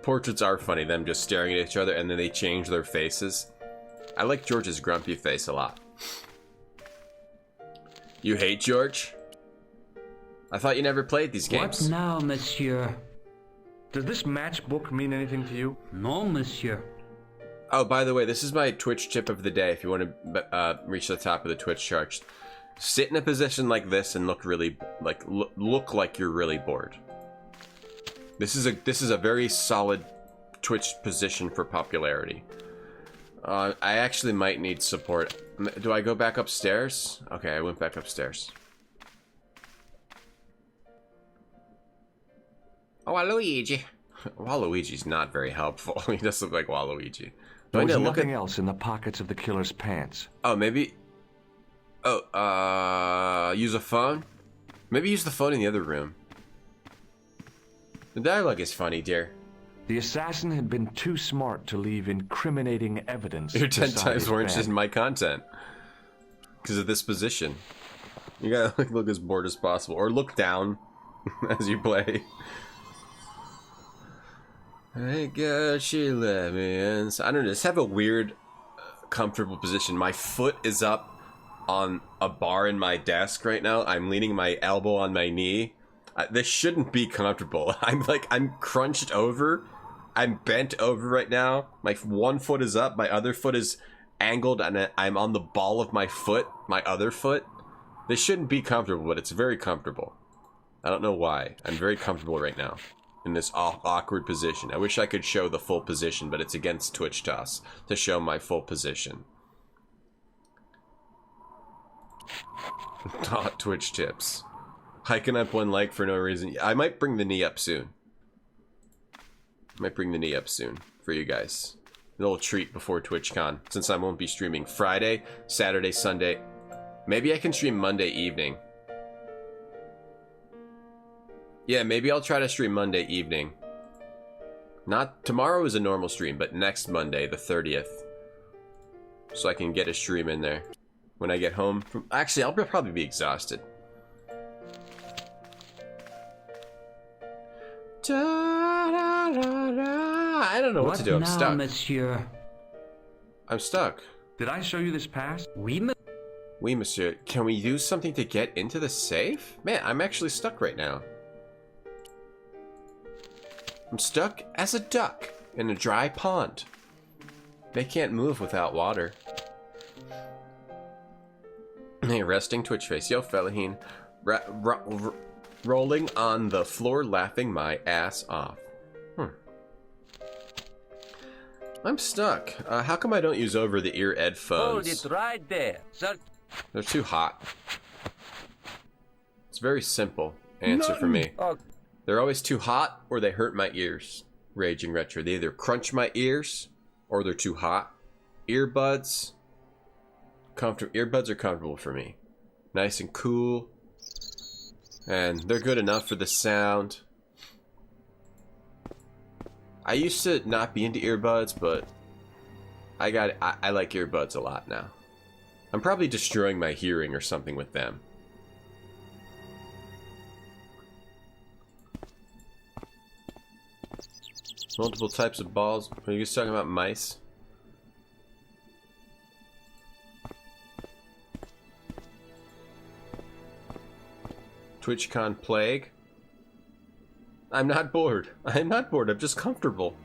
Speaker 1: portraits are funny, them just staring at each other, and then they change their faces. I like George's grumpy face a lot. You hate George? I thought you never played these games.
Speaker 3: What now, monsieur?
Speaker 2: Does this matchbook mean anything to you?
Speaker 3: No, monsieur.
Speaker 1: Oh, by the way, this is my Twitch tip of the day. If you want to reach the top of the Twitch charts, Sit in a position like this and look really look like you're really bored. This is a very solid Twitch position for popularity. I actually might need support. Do I go back upstairs? Okay, I went back upstairs. Oh, Waluigi. Waluigi's not very helpful. He does look like Waluigi.
Speaker 2: There was nothing else in the pockets of the killer's pants.
Speaker 1: Oh, maybe... Oh, use a phone? Maybe use the phone in the other room. The dialogue is funny, dear.
Speaker 2: The assassin had been too smart to leave incriminating evidence.
Speaker 1: You're 10
Speaker 2: beside
Speaker 1: times
Speaker 2: his
Speaker 1: more
Speaker 2: bed.
Speaker 1: interested in my content. Because of this position. You gotta look as bored as possible. Or look down as you play. Thank God she let me in. So, I don't know, just have a weird, comfortable position. My foot is up on a bar in my desk right now. I'm leaning my elbow on my knee. This shouldn't be comfortable. I'm crunched over. I'm bent over right now. My one foot is up. My other foot is angled, and I'm on the ball of my foot. My other foot. This shouldn't be comfortable, but it's very comfortable. I don't know why. I'm very comfortable right now in this awkward position. I wish I could show the full position, but it's against Twitch Toss to show my full position. Twitch tips. Hiking up one leg for no reason. I might bring the knee up soon. Might bring the knee up soon for you guys. A little treat before TwitchCon, since I won't be streaming Friday, Saturday, Sunday. Maybe I can stream Monday evening. Yeah, maybe I'll try to stream Monday evening. Not tomorrow is a normal stream, but next Monday, the 30th. So I can get a stream in there. When I get home from... Actually, I'll probably be exhausted. I don't know what to do. I'm stuck.
Speaker 3: Monsieur?
Speaker 1: I'm stuck.
Speaker 2: Did I show you this pass?
Speaker 3: Oui,
Speaker 1: Oui, monsieur. Can we do something to get into the safe? Man, I'm actually stuck right now. I'm stuck as a duck in a dry pond. They can't move without water. Hey, resting Twitch face. Yo, Felaheen. Rolling on the floor, laughing my ass off. I'm stuck. How come I don't use over-the-ear headphones?
Speaker 4: Hold it right there, sir.
Speaker 1: They're too hot. It's a very simple answer for me.
Speaker 4: Oh,
Speaker 1: They're always too hot, or they hurt my ears. Raging Retro. They either crunch my ears, or they're too hot. Earbuds. Earbuds are comfortable for me. Nice and cool. And they're good enough for the sound. I used to not be into earbuds, but I like earbuds a lot now. I'm probably destroying my hearing or something with them. Multiple types of balls. Are you guys talking about mice? TwitchCon plague. I'm not bored. I'm not bored. I'm just comfortable.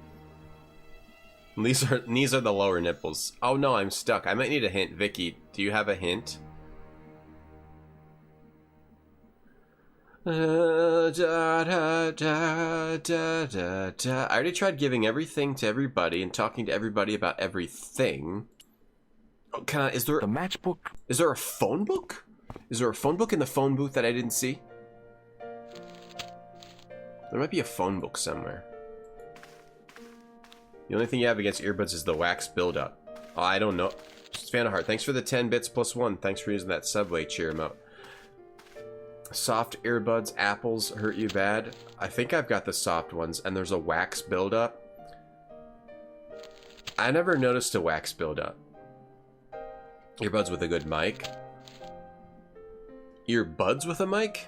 Speaker 1: And these are the lower nipples. Oh no, I'm stuck. I might need a hint. Vicky, do you have a hint? I already tried giving everything to everybody and talking to everybody about everything. Oh, is there
Speaker 2: the matchbook?
Speaker 1: Is there a phone book? Is there a phone book in the phone booth that I didn't see? There might be a phone book somewhere. The only thing you have against earbuds is the wax buildup. Oh, I don't know. Just fan of heart. Thanks for the 10 bits plus 1. Thanks for using that Subway cheer emote. Soft earbuds, apples hurt you bad. I think I've got the soft ones, and there's a wax buildup. I never noticed a wax buildup. Earbuds with a good mic. Earbuds with a mic?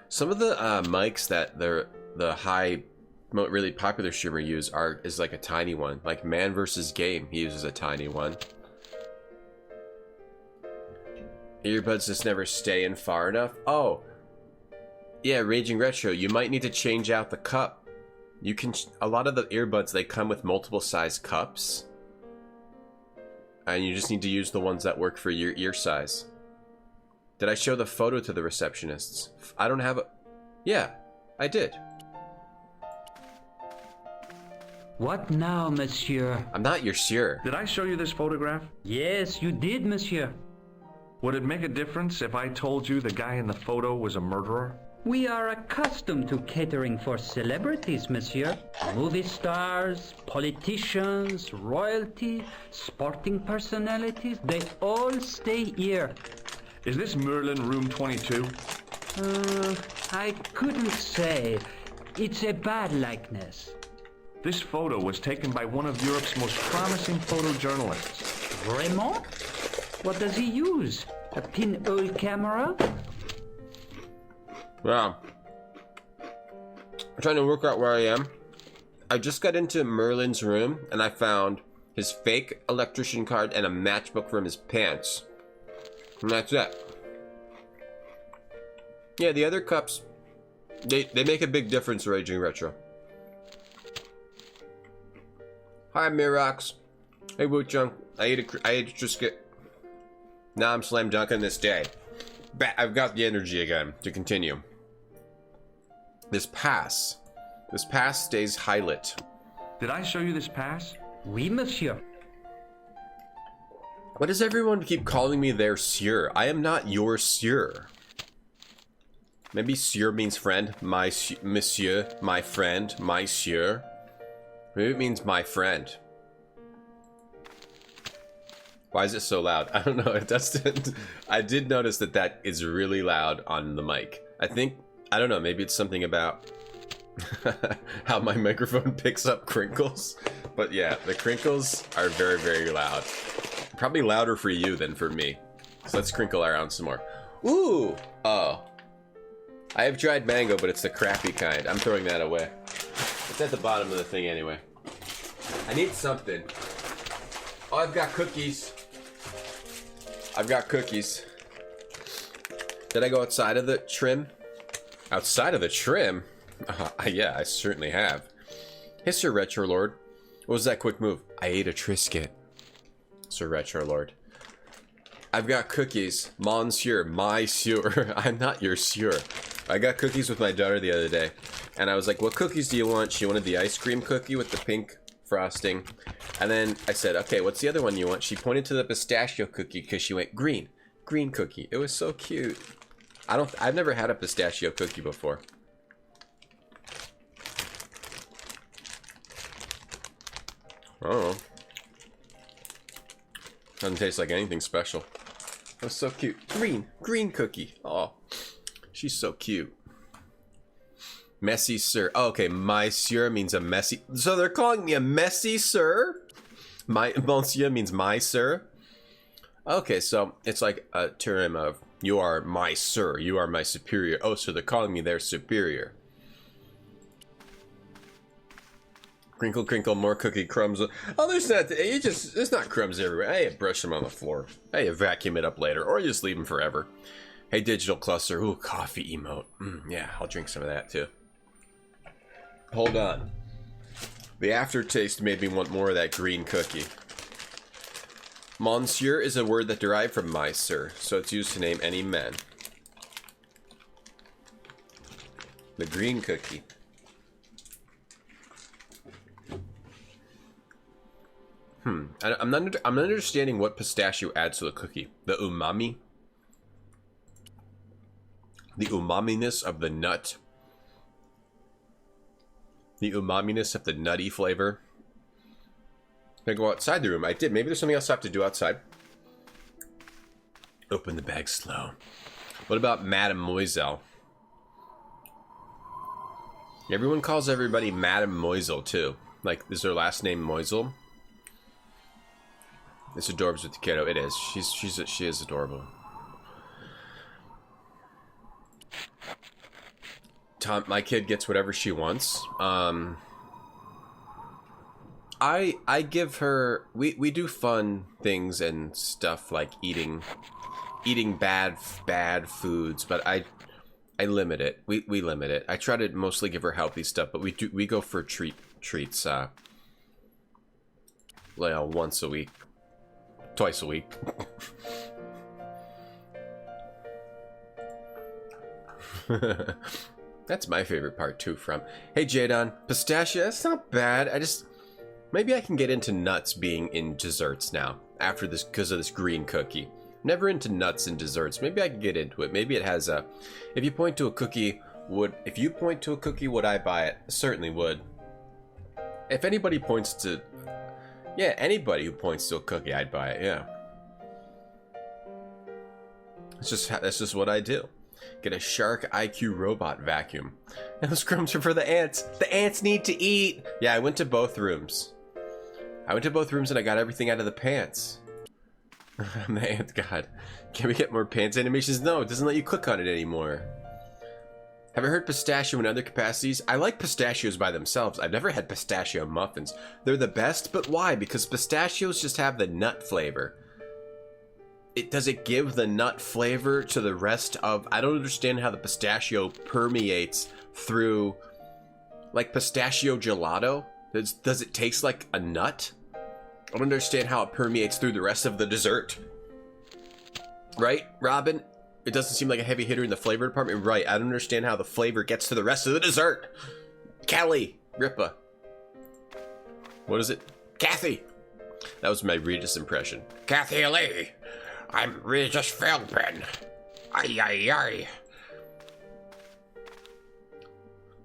Speaker 1: Some of the mics that the high, really popular streamer is like a tiny one. Like Man vs. Game, he uses a tiny one. Earbuds just never stay in far enough. Oh, yeah, Raging Retro. You might need to change out the cup. You can. A lot of the earbuds, they come with multiple size cups, and you just need to use the ones that work for your ear size. Did I show the photo to the receptionists? I don't have a... Yeah, I did.
Speaker 3: What now, monsieur?
Speaker 1: I'm not your sieur.
Speaker 2: Did I show you this photograph?
Speaker 3: Yes, you did, monsieur.
Speaker 2: Would it make a difference if I told you the guy in the photo was a murderer?
Speaker 3: We are accustomed to catering for celebrities, monsieur. Movie stars, politicians, royalty, sporting personalities, they all stay here.
Speaker 2: Is this Merlin room 22?
Speaker 3: I couldn't say. It's a bad likeness.
Speaker 2: This photo was taken by one of Europe's most promising photojournalists.
Speaker 3: Raymond? What does he use? A pinhole camera?
Speaker 1: Wow. I'm trying to work out where I am. I just got into Merlin's room and I found his fake electrician card and a matchbook from his pants. And that's it. Yeah, the other cups, they make a big difference, Raging Retro. Hi, Mirox. Hey, Woochung. I ate a Trisket. Now I'm slam dunking this day. I've got the energy again to continue. This pass stays highlit.
Speaker 2: Did I show you this pass?
Speaker 3: Oui, monsieur.
Speaker 1: Why does everyone keep calling me their sieur? I am not your sieur. Maybe sieur means friend. My monsieur, my friend, my sieur. Maybe it means my friend. Why is it so loud? I don't know. It doesn't. I did notice that is really loud on the mic. I don't know. Maybe it's something about how my microphone picks up crinkles. But yeah, the crinkles are very, very loud. Probably louder for you than for me. So let's crinkle around some more. Ooh! Oh. I have dried mango, but it's the crappy kind. I'm throwing that away. It's at the bottom of the thing anyway. I need something. Oh, I've got cookies. I've got cookies. Did I go outside of the trim? Outside of the trim? Yeah, I certainly have. Hey, Sir Retro Lord. What was that quick move? I ate a Trisket. Sir Retro Lord. I've got cookies. Monsieur, my sieur. I'm not your sieur. I got cookies with my daughter the other day. And I was like, what cookies do you want? She wanted the ice cream cookie with the pink frosting. And then I said, okay, what's the other one you want? She pointed to the pistachio cookie because she went, green cookie. It was so cute. I've never had a pistachio cookie before. Oh. Doesn't taste like anything special. That's so cute. Green cookie. Oh, she's so cute. Messy sir. Oh, okay, my sieur means a messy. So they're calling me a messy sir? My monsieur means my sir. Okay, so it's like a term of you are my sir, you are my superior. Oh, so they're calling me their superior. Crinkle, crinkle, more cookie crumbs. Oh, there's not crumbs everywhere. Hey, brush them on the floor. Hey, vacuum it up later, or you just leave them forever. Hey, digital cluster. Ooh, coffee emote. Yeah, I'll drink some of that too. Hold on. The aftertaste made me want more of that green cookie. Monsieur is a word that derived from my sir, so it's used to name any man. The green cookie. I'm not understanding what pistachio adds to the cookie. The umami? The umaminess of the nut? The umaminess of the nutty flavor? Can I go outside the room? I did. Maybe there's something else I have to do outside. Open the bag slow. What about Mademoiselle? Everyone calls everybody Mademoiselle too. Like, is their last name Moisel? It's adorbs with the kiddo. It is. She is adorable. Tom, my kid gets whatever she wants. I give her. We do fun things and stuff like eating bad foods, but I limit it. We limit it. I try to mostly give her healthy stuff, but we go for treats. Once a week. Twice a week. That's my favorite part too from... Hey Jadon, pistachio, that's not bad. Maybe I can get into nuts being in desserts now. After this, because of this green cookie. Never into nuts in desserts. Maybe I can get into it. Maybe it has a... If you point to a cookie, would I buy it? Certainly would. If anybody points to... Yeah, anybody who points to a cookie, I'd buy it, yeah. That's just what I do. Get a Shark IQ robot vacuum. And those crumbs are for the ants. The ants need to eat! Yeah, I went to both rooms. And I got everything out of the pants. I'm the ant god. Can we get more pants animations? No, it doesn't let you click on it anymore. Have I heard pistachio in other capacities? I like pistachios by themselves. I've never had pistachio muffins. They're the best, but why? Because pistachios just have the nut flavor. Does it give the nut flavor to the rest of... I don't understand how the pistachio permeates through... Like pistachio gelato? Does it taste like a nut? I don't understand how it permeates through the rest of the dessert. Right, Robin? It doesn't seem like a heavy hitter in the flavor department. Right, I don't understand how the flavor gets to the rest of the dessert. Kelly! Ripa. What is it? Kathy! That was my Regis impression. Kathy Lee! I'm Regis Philbin. Ay, ay, ay.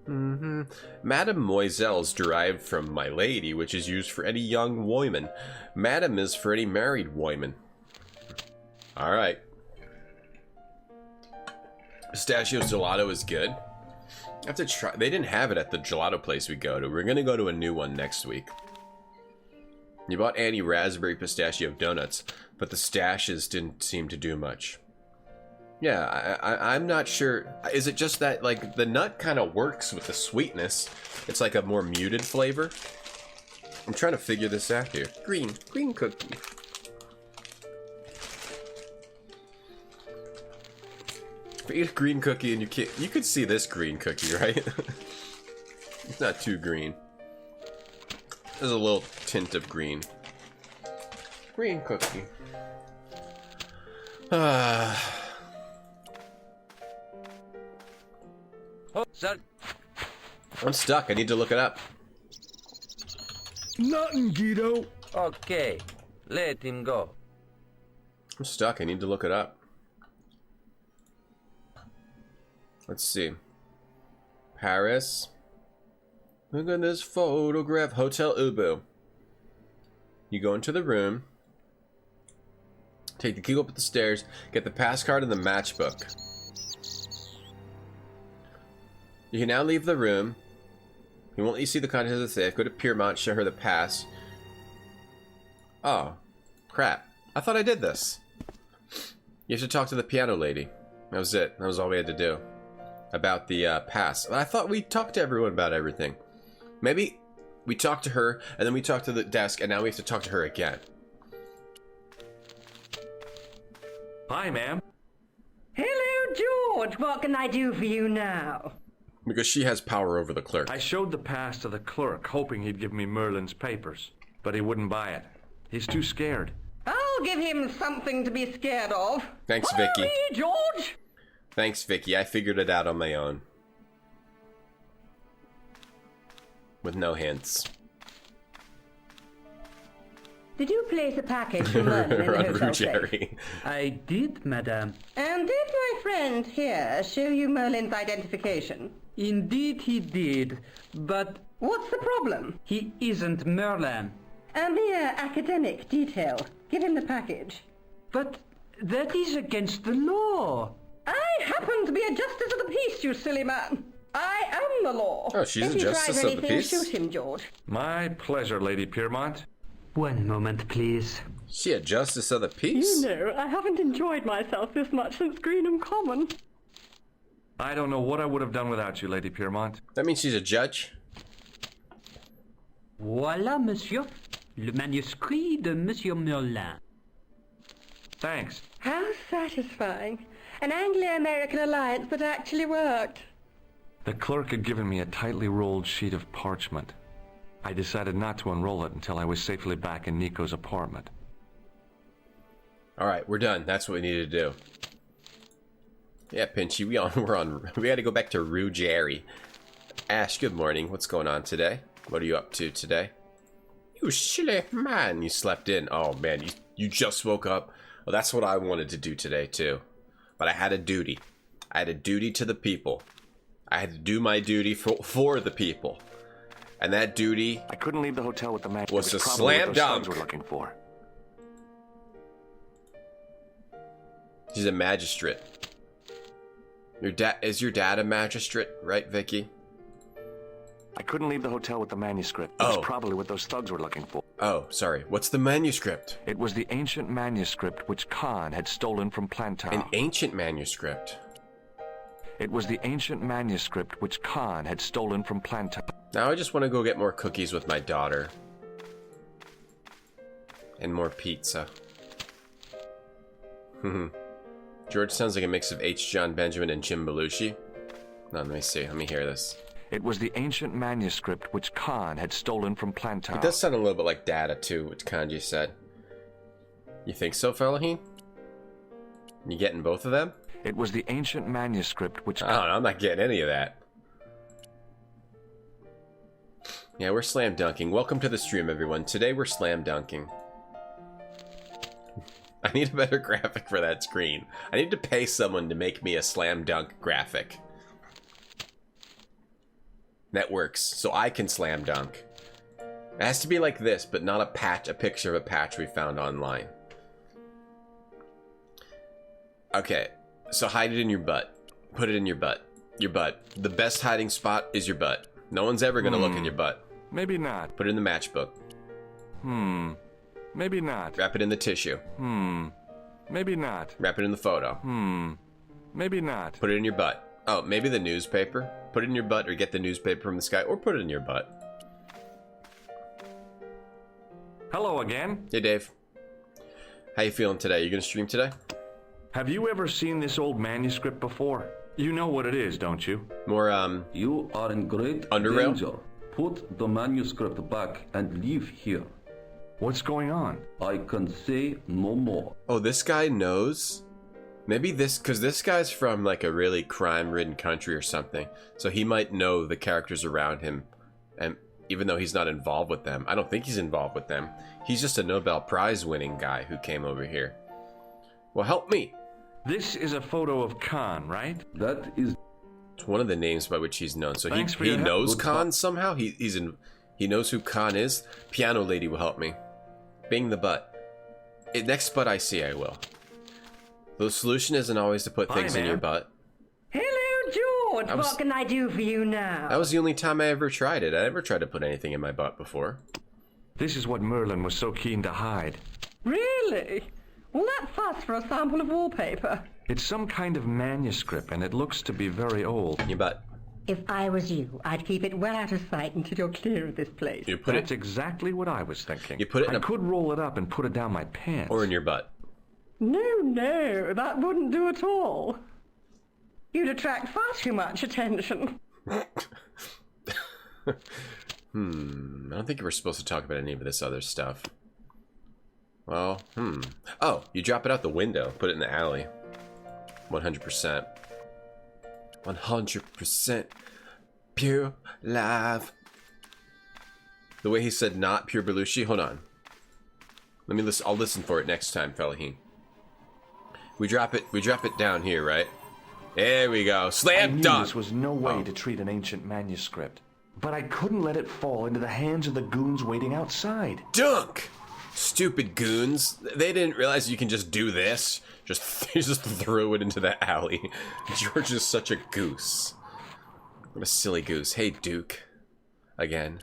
Speaker 1: Madame Moiselle is derived from my lady, which is used for any young woman. Madame is for any married woman. Alright. Pistachio gelato is good. I have to try. They didn't have it at the gelato place we go to. We're gonna go to a new one next week. You bought Annie raspberry pistachio donuts, but the stashes didn't seem to do much. Yeah, I'm not sure. Is it just that, like, the nut kind of works with the sweetness? It's like a more muted flavor? I'm trying to figure this out here. Green cookie. If you eat a green cookie and you could see this green cookie, right? It's not too green. There's a little tint of green. Green cookie.
Speaker 4: Oh, sir.
Speaker 1: I'm stuck. I need to look it up.
Speaker 5: Nothing, Guido.
Speaker 4: Okay, let him go.
Speaker 1: I'm stuck. I need to look it up. Let's see. Paris. Look at this photograph. Hotel Ubu. You go into the room. Take the key up the stairs. Get the pass card and the matchbook. You can now leave the room. He won't let you see the contents of the safe. Go to Piermont, show her the pass. Oh, crap. I thought I did this. You have to talk to the piano lady. That was it. That was all we had to do. About the pass. I thought we talked to everyone about everything. Maybe we talked to her, and then we talked to the desk, and now we have to talk to her again.
Speaker 2: Hi, ma'am.
Speaker 6: Hello, George. What can I do for you now?
Speaker 1: Because she has power over the clerk.
Speaker 2: I showed the pass to the clerk, hoping he'd give me Merlin's papers, but he wouldn't buy it. He's too scared.
Speaker 6: I'll give him something to be scared of.
Speaker 1: Thanks, Vicky.
Speaker 6: Hurry, George!
Speaker 1: Thanks, Vicky. I figured it out on my own. With no hints.
Speaker 6: Did you place a package for Merlin in the hotel safe?
Speaker 1: Jerry.
Speaker 3: I did, madame.
Speaker 6: And did my friend here show you Merlin's identification?
Speaker 3: Indeed he did, but
Speaker 6: What's the problem?
Speaker 3: he isn't Merlin.
Speaker 6: A mere academic detail. Give him the package.
Speaker 3: But that is against the law.
Speaker 6: I happen to be a justice of the peace, you silly man. I am the law.
Speaker 1: Oh, she's
Speaker 6: if
Speaker 1: a justice
Speaker 6: he
Speaker 1: of
Speaker 6: tries
Speaker 1: the
Speaker 6: anything,
Speaker 1: peace?
Speaker 6: shoot him, George.
Speaker 2: My pleasure, Lady Piermont.
Speaker 3: One moment, please.
Speaker 1: She a justice of the peace?
Speaker 6: You know, I haven't enjoyed myself this much since Greenham Common.
Speaker 2: I don't know what I would have done without you, Lady Piermont.
Speaker 1: That means she's a judge?
Speaker 3: Voilà, monsieur. Le manuscrit de Monsieur Merlin.
Speaker 2: Thanks.
Speaker 6: How satisfying. An Anglo-American alliance that actually worked.
Speaker 2: The clerk had given me a tightly rolled sheet of parchment. I decided not to unroll it until I was safely back in Nico's apartment.
Speaker 1: Alright, we're done. That's what we need to do. Yeah, Pinchy, we gotta go back to Rue Jerry. Ash, good morning. What's going on today? What are you up to today? You silly man, you slept in. Oh man, you just woke up. Well, that's what I wanted to do today too. But I had a duty. I had a duty to the people. I had to do my duty for the people. And that duty
Speaker 2: I couldn't leave the hotel with the man.
Speaker 1: was a slam dunk.
Speaker 2: We're looking for.
Speaker 1: She's a magistrate. Is your dad a magistrate, right, Vicky?
Speaker 2: I couldn't leave the hotel with the manuscript. That's probably what those thugs were looking for.
Speaker 1: Oh, sorry. What's the manuscript?
Speaker 2: It was the ancient manuscript which Khan had stolen from Plantown.
Speaker 1: An ancient manuscript.
Speaker 2: It was the ancient manuscript which Khan had stolen from Plantown.
Speaker 1: Now I just want to go get more cookies with my daughter. And more pizza. George sounds like a mix of H. John Benjamin and Jim Belushi. No, let me see. Let me hear this.
Speaker 2: It was the ancient manuscript which Khan had stolen from Plantown.
Speaker 1: It does sound a little bit like Data, too, which Kanji said. You think so, Fellaheen? You getting both of them?
Speaker 2: It was the ancient manuscript which...
Speaker 1: I don't know, I'm not getting any of that. Yeah, we're slam dunking. Welcome to the stream, everyone. Today we're slam dunking. I need a better graphic for that screen. I need to pay someone to make me a slam dunk graphic. That works, so I can slam dunk. It has to be like this, but not a picture of a patch we found online. Okay, so hide it in your butt. Put it in your butt. Your butt. The best hiding spot is your butt. No one's ever gonna look in your butt.
Speaker 2: Maybe not.
Speaker 1: Put it in the matchbook.
Speaker 2: Maybe not.
Speaker 1: Wrap it in the tissue.
Speaker 2: Maybe not.
Speaker 1: Wrap it in the photo.
Speaker 2: Maybe not.
Speaker 1: Put it in your butt. Oh, maybe the newspaper. Put it in your butt, or get the newspaper from the sky, or put it in your butt.
Speaker 2: Hello again.
Speaker 1: Hey, Dave. How you feeling today? You gonna stream today?
Speaker 2: Have you ever seen this old manuscript before? You know what it is, don't you?
Speaker 1: More,
Speaker 7: You are in great
Speaker 1: Underrail?
Speaker 7: danger. Put the manuscript back and leave here.
Speaker 2: What's going on?
Speaker 7: I can say no more.
Speaker 1: Oh, this guy knows? Maybe because this guy's from, like, a really crime-ridden country or something. So he might know the characters around him. And even though he's not involved with them. I don't think he's involved with them. He's just a Nobel Prize-winning guy who came over here. Well, help me.
Speaker 2: This is a photo of Khan, right?
Speaker 7: That is...
Speaker 1: It's one of the names by which he's known. So
Speaker 2: Thanks for
Speaker 1: he
Speaker 2: your help.
Speaker 1: knows
Speaker 7: Good
Speaker 1: Khan somehow? He knows who Khan is? Piano lady will help me. Bing the butt. Next butt I see, I will. The solution isn't always to put things in your butt.
Speaker 6: Hello, George. What can I do for you now?
Speaker 1: That was the only time I ever tried it. I never tried to put anything in my butt before.
Speaker 2: This is what Merlin was so keen to hide.
Speaker 6: Really? Well, that fuss for a sample of wallpaper.
Speaker 2: It's some kind of manuscript, and it looks to be very old.
Speaker 1: Your butt.
Speaker 6: If I was you, I'd keep it well out of sight until you're clear of this place.
Speaker 1: You put
Speaker 2: That's
Speaker 1: it,
Speaker 2: exactly what I was thinking.
Speaker 1: You put it in
Speaker 2: I could roll it up and put it down my pants.
Speaker 1: or in your butt.
Speaker 6: No, that wouldn't do at all. You'd attract far too much attention.
Speaker 1: I don't think we're supposed to talk about any of this other stuff. Well, Oh, you drop it out the window. Put it in the alley. 100%. 100% pure love. The way he said not pure Belushi. Hold on. Let me listen. I'll listen for it next time, Fellaheen. We drop it down here, right? There we go.
Speaker 2: I
Speaker 1: Slam
Speaker 2: knew
Speaker 1: dunk.
Speaker 2: this was no way to treat an ancient manuscript. But I couldn't let it fall into the hands of the goons waiting outside.
Speaker 1: Dunk! Stupid goons. They didn't realize you can just do this. Just throw it into the alley. George is such a goose. What a silly goose. Hey, Duke. Again.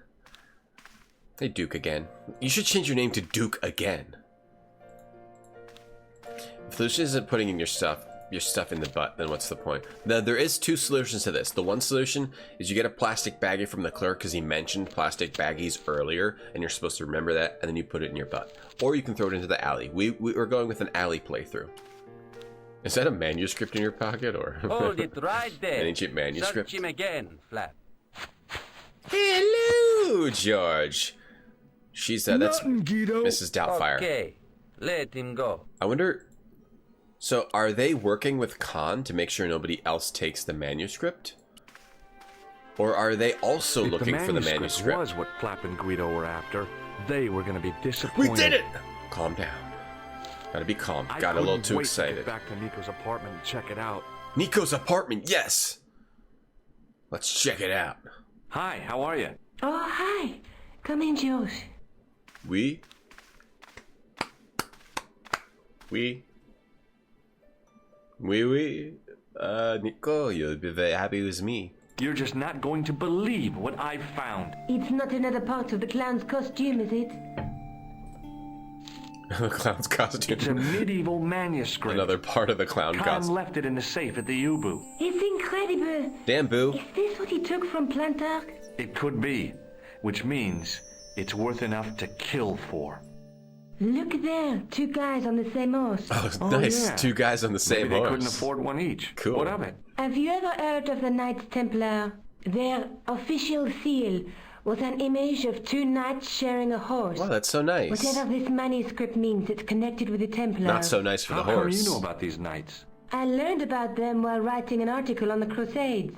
Speaker 1: Hey, Duke again. You should change your name to Duke again. If Lucian isn't putting in your stuff in the butt, then what's the point? There is two solutions to this. The one solution is you get a plastic baggie from the clerk because he mentioned plastic baggies earlier, and you're supposed to remember that, and then you put it in your butt. Or you can throw it into the alley. We're going with an alley playthrough. Is that a manuscript in your pocket, or
Speaker 4: Hold it right there.
Speaker 1: an ancient manuscript?
Speaker 4: Search him again, Flap.
Speaker 1: Hello, George. She's that's
Speaker 5: Nothing, Guido.
Speaker 1: Mrs. Doubtfire.
Speaker 4: Okay, let him go.
Speaker 1: I wonder So are they working with Khan to make sure nobody else takes the manuscript? Or are they also looking for the manuscript?
Speaker 2: Was what Flap and Guido were after. They were going to be disappointed.
Speaker 1: We did it! Calm down. Gotta be calm. Got a little too excited.
Speaker 2: To get back to Nico's apartment and check it out.
Speaker 1: Nico's apartment, yes! Let's check it out.
Speaker 2: Hi, how are you?
Speaker 6: Oh, hi. Come in, Josh.
Speaker 1: We? Nico, you'll be very happy with me.
Speaker 2: You're just not going to believe what I've found.
Speaker 6: It's not another part of the clown's costume, is it?
Speaker 1: The clown's costume.
Speaker 2: It's a medieval manuscript.
Speaker 1: Another part of the clown costume.
Speaker 2: Khan left it in the safe at the U-Boo.
Speaker 6: It's incredible.
Speaker 1: Damn, Boo.
Speaker 6: Is this what he took from Plantark?
Speaker 2: It could be, which means it's worth enough to kill for.
Speaker 6: Look there, 2 guys on the same horse.
Speaker 1: Oh, nice.
Speaker 2: Yeah.
Speaker 1: 2 guys on the same
Speaker 2: Maybe
Speaker 1: horse.
Speaker 2: they couldn't afford one each.
Speaker 1: Cool.
Speaker 2: What of it?
Speaker 6: Have you ever heard of the Knights Templar? Their official seal was an image of 2 knights sharing a horse.
Speaker 1: Wow, that's so nice.
Speaker 6: Whatever this manuscript means, it's connected with the Templars.
Speaker 1: Not so nice for the
Speaker 2: How
Speaker 1: horse.
Speaker 2: come you know about these knights?
Speaker 6: I learned about them while writing an article on the Crusades.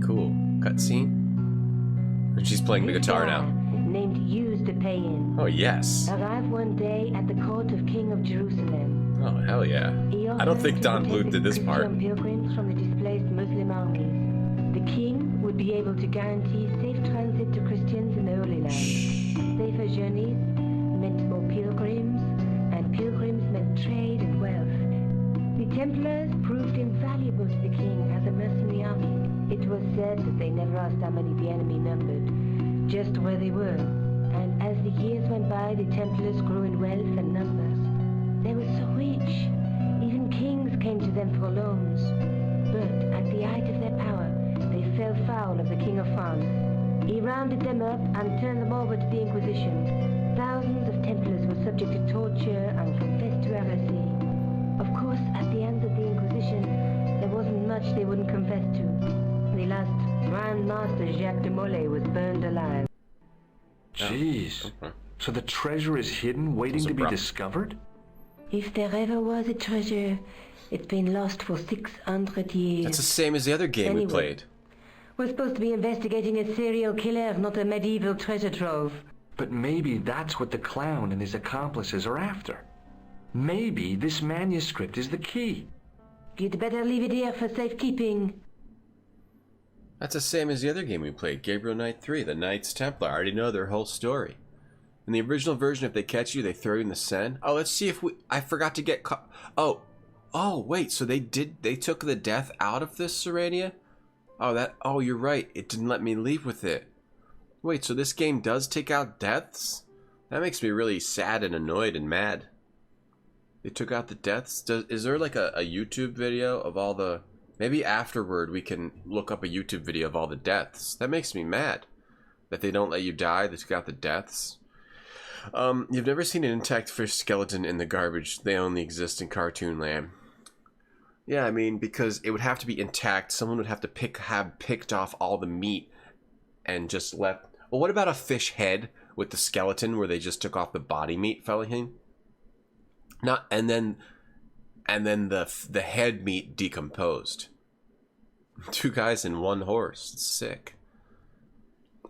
Speaker 1: Cool. Cutscene. And she's playing the guitar now.
Speaker 6: Named Eustapaean.
Speaker 1: Oh, yes.
Speaker 6: Arrived one day at the court of King of Jerusalem.
Speaker 1: Oh, hell yeah. I don't think Don Bluth did this part.
Speaker 6: Christian pilgrims from the displaced Muslim armies. The king would be able to guarantee safe transit to Christians in the Holy Land. Safer journeys meant more pilgrims, and pilgrims meant trade and wealth. The Templars proved invaluable to the king as a mercenary army. It was said that they never asked how many the enemy numbered, just where they were. And as the years went by, the Templars grew in wealth and numbers. They were so rich, even kings came to them for loans. But at the height of their power, they fell foul of the King of France. He rounded them up and turned them over to the Inquisition. Thousands of Templars were subject to torture and confessed to heresy. Of course, at the hands of the Inquisition, there wasn't much they wouldn't confess to. The last Grand Master Jacques de Molay was burned alive.
Speaker 2: Jeez.
Speaker 1: Okay.
Speaker 2: So the treasure is hidden, waiting to be
Speaker 1: abrupt.
Speaker 2: discovered?
Speaker 6: If there ever was a treasure, it's been lost for 600 years.
Speaker 1: That's the same as the other game we
Speaker 6: Anyway.
Speaker 1: played.
Speaker 6: We're supposed to be investigating a serial killer, not a medieval treasure trove.
Speaker 2: But maybe that's what the clown and his accomplices are after. Maybe this manuscript is the key.
Speaker 6: You'd better leave it here for safekeeping.
Speaker 1: That's the same as the other game we played, Gabriel Knight 3, the Knights Templar. I already know their whole story. In the original version, if they catch you, they throw you in the Seine. Oh, let's see if we... I forgot to get caught. Oh, wait, so they took the death out of this Serenia? Oh, you're right. It didn't let me leave with it. Wait, so this game does take out deaths? That makes me really sad and annoyed and mad. They took out the deaths? Is there like a YouTube video of all the... Maybe afterward we can look up a YouTube video of all the deaths. That makes me mad. That they don't let you die, they took out the deaths. You've never seen an intact fish skeleton in the garbage. They only exist in cartoon land. Yeah, I mean, because it would have to be intact. Someone would have to have picked off all the meat and just left. Well, what about a fish head with the skeleton where they just took off the body meat, fella? Not, and then the head meat decomposed. 2 guys and 1 horse. It's sick.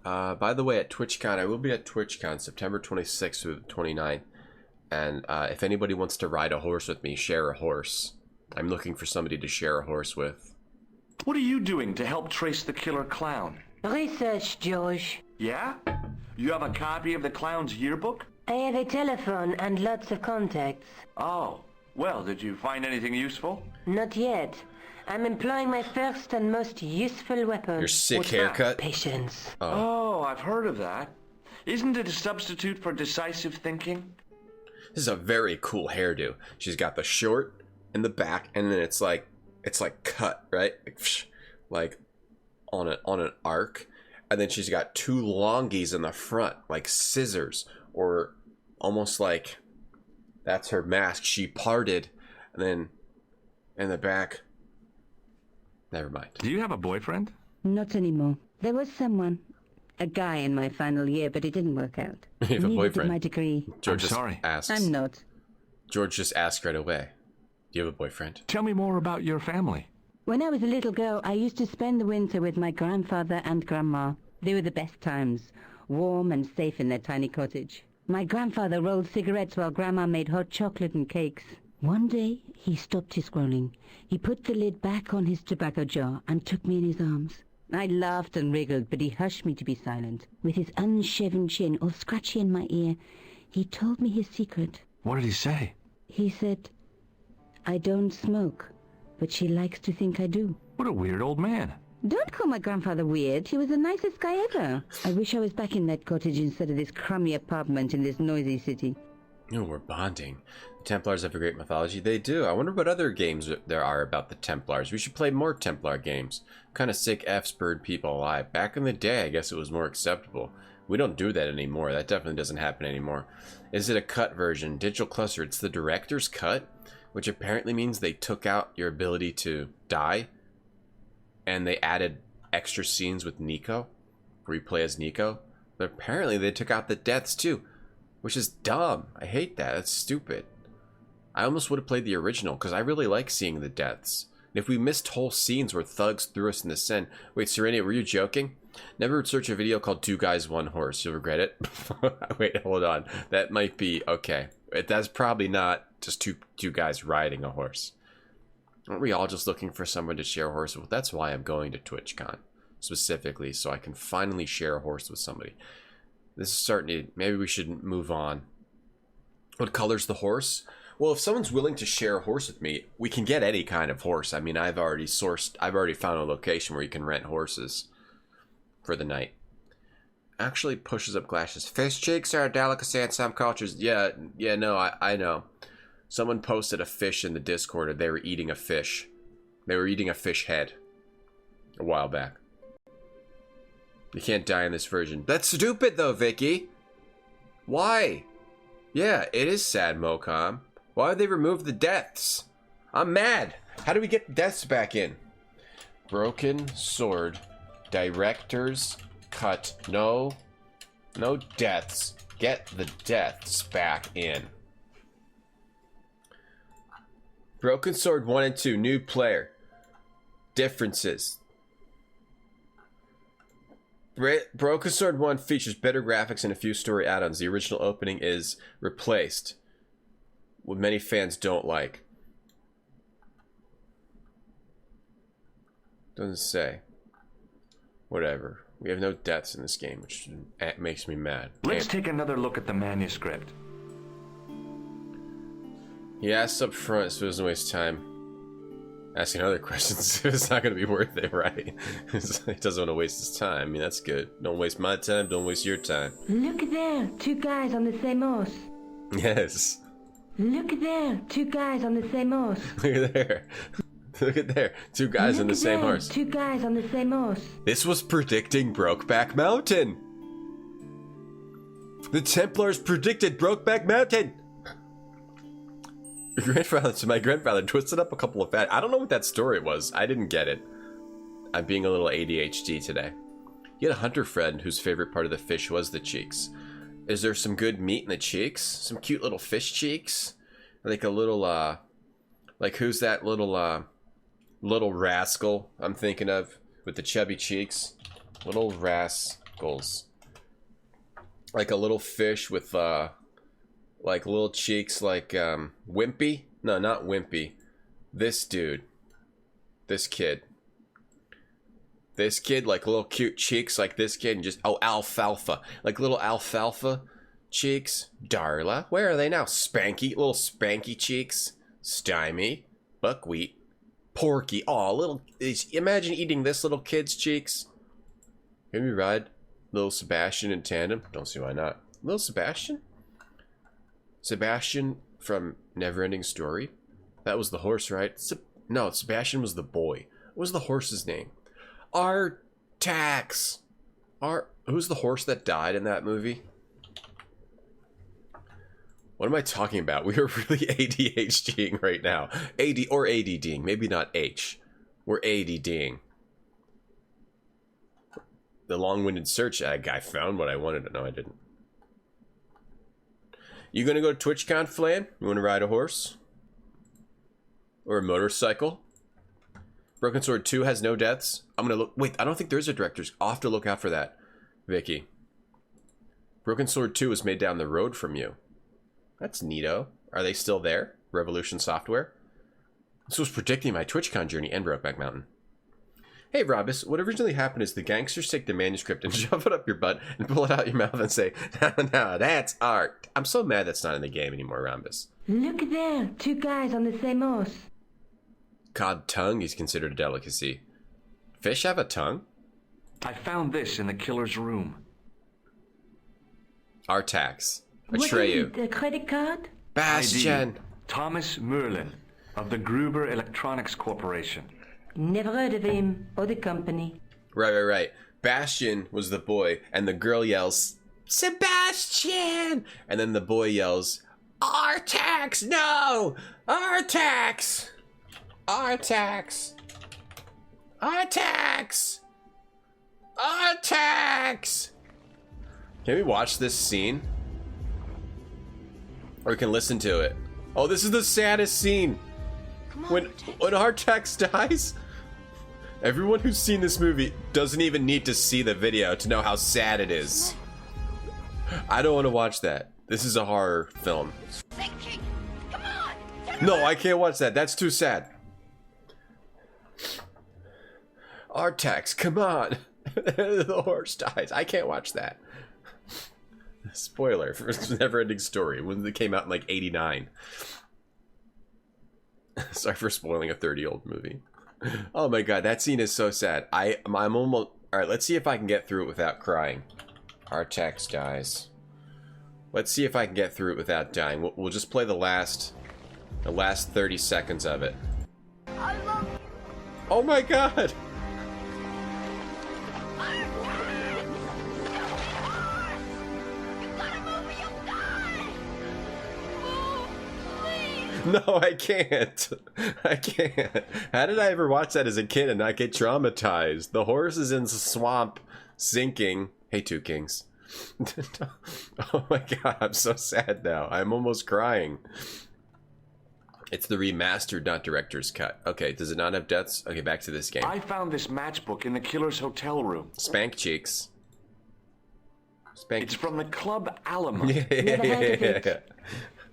Speaker 1: By the way, at TwitchCon, I will be at TwitchCon September 26th through 29th. And if anybody wants to ride a horse with me, share a horse. I'm looking for somebody to share a horse with.
Speaker 2: What are you doing to help trace the killer clown?
Speaker 6: Research, George.
Speaker 2: Yeah? You have a copy of the clown's yearbook?
Speaker 6: I have a telephone and lots of contacts.
Speaker 2: Oh, well, did you find anything useful?
Speaker 6: Not yet. I'm employing my first and most useful weapon.
Speaker 1: Your sick
Speaker 2: What's
Speaker 1: haircut?
Speaker 6: Patience.
Speaker 2: Oh, I've heard of that. Isn't it a substitute for decisive thinking?
Speaker 1: This is a very cool hairdo. She's got the short in the back, and then it's like cut, right? Like on an arc, and then she's got 2 longies in the front, like scissors, or almost like that's her mask. She parted, and then in the back. Never mind.
Speaker 2: Do you have a boyfriend?
Speaker 6: Not anymore. There was someone. A guy in my final year, but it didn't work out.
Speaker 1: You have a
Speaker 6: Neither did
Speaker 1: boyfriend.
Speaker 6: my degree.
Speaker 1: George
Speaker 2: I'm sorry.
Speaker 1: asks.
Speaker 6: I'm not.
Speaker 1: George just asked right away. Do you have a boyfriend?
Speaker 2: Tell me more about your family.
Speaker 8: When I was a little girl, I used to spend the winter with my grandfather and grandma. They were the best times, warm and safe in their tiny cottage. My grandfather rolled cigarettes while Grandma made hot chocolate and cakes. One day, he stopped his scrolling. He put the lid back on his tobacco jar and took me in his arms. I laughed and wriggled, but he hushed me to be silent. With his unshaven chin all scratchy in my ear, he told me his secret.
Speaker 2: What did he say?
Speaker 8: He said, "I don't smoke, but she likes to think I do."
Speaker 2: What a weird old man.
Speaker 8: Don't call my grandfather weird. He was the nicest guy ever. I wish I was back in that cottage instead of this crummy apartment in this noisy city.
Speaker 1: Oh, we're bonding. The Templars have a great mythology. They do. I wonder what other games there are about the Templars. We should play more Templar games. Kind of sick F spurred people alive. Back in the day, I guess it was more acceptable. We don't do that anymore. That definitely doesn't happen anymore. Is it a cut version? Digital cluster. It's the director's cut, which apparently means they took out your ability to die, and they added extra scenes with Nico, where you play as Nico. But apparently they took out the deaths too, which is dumb. I hate that. That's stupid. I almost would have played the original, because I really like seeing the deaths. And if we missed whole scenes where thugs threw us in the Sen... Wait, Serenia, were you joking? Never search a video called 2 Guys, 1 Horse. You'll regret it. Wait, hold on. That might be... Okay. That's probably not just two guys riding a horse. Aren't we all just looking for someone to share a horse with? That's why I'm going to TwitchCon. Specifically, so I can finally share a horse with somebody. This is starting to... Maybe we should move on. What color's the horse? Well, if someone's willing to share a horse with me, we can get any kind of horse. I mean, I've already found a location where you can rent horses for the night. Actually pushes up glasses. Fish cheeks are a delicacy in some cultures. Yeah, no, I know. Someone posted a fish in the Discord, and they were eating a fish. They were eating a fish head a while back. You can't die in this version. That's stupid, though, Vicky. Why? Yeah, it is sad, Mocom. Why would they remove the deaths? I'm mad. How do we get the deaths back in? Broken sword. Director's cut. No deaths. Get the deaths back in. Broken Sword 1 and 2. New player. Differences. Broken Sword 1 features better graphics and a few story add-ons. The original opening is replaced, what many fans don't like. Doesn't say. Whatever. We have no deaths in this game, which makes me mad.
Speaker 2: Let's take another look at the manuscript.
Speaker 1: He asks up front so he doesn't waste time asking other questions. It's not going to be worth it, right? He doesn't want to waste his time. I mean, that's good. Don't waste my time, don't waste your time.
Speaker 8: Look there, 2 guys on the same horse.
Speaker 1: Yes.
Speaker 8: Look there, 2 guys on the same horse.
Speaker 1: Look at there. Look at there. 2 guys on the same horse.
Speaker 8: 2 guys on the same horse.
Speaker 1: This was predicting Brokeback Mountain. The Templars predicted Brokeback Mountain. My grandfather twisted up a couple of I don't know what that story was. I didn't get it. I'm being a little ADHD today. He had a hunter friend whose favorite part of the fish was the cheeks. Is there some good meat in the cheeks? Some cute little fish cheeks? Like a little, like who's that little rascal I'm thinking of with the chubby cheeks? Little rascals. Like a little fish with, like little cheeks like Wimpy? No, not Wimpy. This dude. This kid. This kid, like little cute cheeks like this kid, and just, oh, alfalfa. Like little alfalfa cheeks. Darla. Where are they now? Spanky. Little spanky cheeks. Stymie. Buckwheat. Porky. Oh, little, imagine eating this little kid's cheeks. Can we ride little Sebastian in tandem? Don't see why not. Little Sebastian? Sebastian from Neverending Story? That was the horse, right? No, Sebastian was the boy. What was the horse's name? Artax. Who's the horse that died in that movie? What am I talking about? We are really ADHDing right now. ADDing. Maybe not H. We're ADDing. The long-winded search. I found what I wanted to know. I didn't. You gonna go to TwitchCon, Flan? You wanna ride a horse? Or a motorcycle? Broken Sword 2 has no deaths. I'm gonna look. Wait, I don't think there's a director's. I'll have to look out for that, Vicky. Broken Sword 2 was made down the road from you. That's neato. Are they still there? Revolution Software? This was predicting my TwitchCon journey and Brokeback Mountain. Hey, Robus, what originally happened is the gangsters take the manuscript and shove it up your butt and pull it out your mouth and say, no, that's art. I'm so mad that's not in the game anymore, Rhombus.
Speaker 8: Look there, 2 guys on the same horse.
Speaker 1: Cod tongue is considered a delicacy. Fish have a tongue?
Speaker 2: I found this in the killer's room.
Speaker 1: Artax.
Speaker 8: What
Speaker 1: Atreyu.
Speaker 8: is it, a credit card?
Speaker 1: Bastion.
Speaker 2: ID, Thomas Merlin of the Gruber Electronics Corporation.
Speaker 8: Never heard of him or the company.
Speaker 1: Right. Bastion was the boy, and the girl yells, Sebastian! And then the boy yells, Artax! No! Artax! Artax! Artax! Artax! Can we watch this scene? Or we can listen to it. Oh, this is the saddest scene. When Artax dies? Everyone who's seen this movie doesn't even need to see the video to know how sad it is. I don't want to watch that. This is a horror film. No, I can't watch that. That's too sad. Artax, come on. The horse dies. I can't watch that. Spoiler for Neverending Story, when it came out in like 89. Sorry for spoiling a 30-year-old movie. Oh my god, that scene is so sad. I'm almost... Alright, let's see if I can get through it without crying. Artax dies. Let's see if I can get through it without dying. We'll just play the last 30 seconds of it. Oh my god! No, I can't. I can't. How did I ever watch that as a kid and not get traumatized? The horse is in the swamp, sinking. Hey, Two Kings. Oh my god, I'm so sad now. I'm almost crying. It's the remastered, not director's cut. Okay, does it not have deaths? Okay, back to this game.
Speaker 2: I found this matchbook in the killer's hotel room.
Speaker 1: Spank cheeks. Spank.
Speaker 2: It's from the Club Alamo.
Speaker 8: Never heard of it.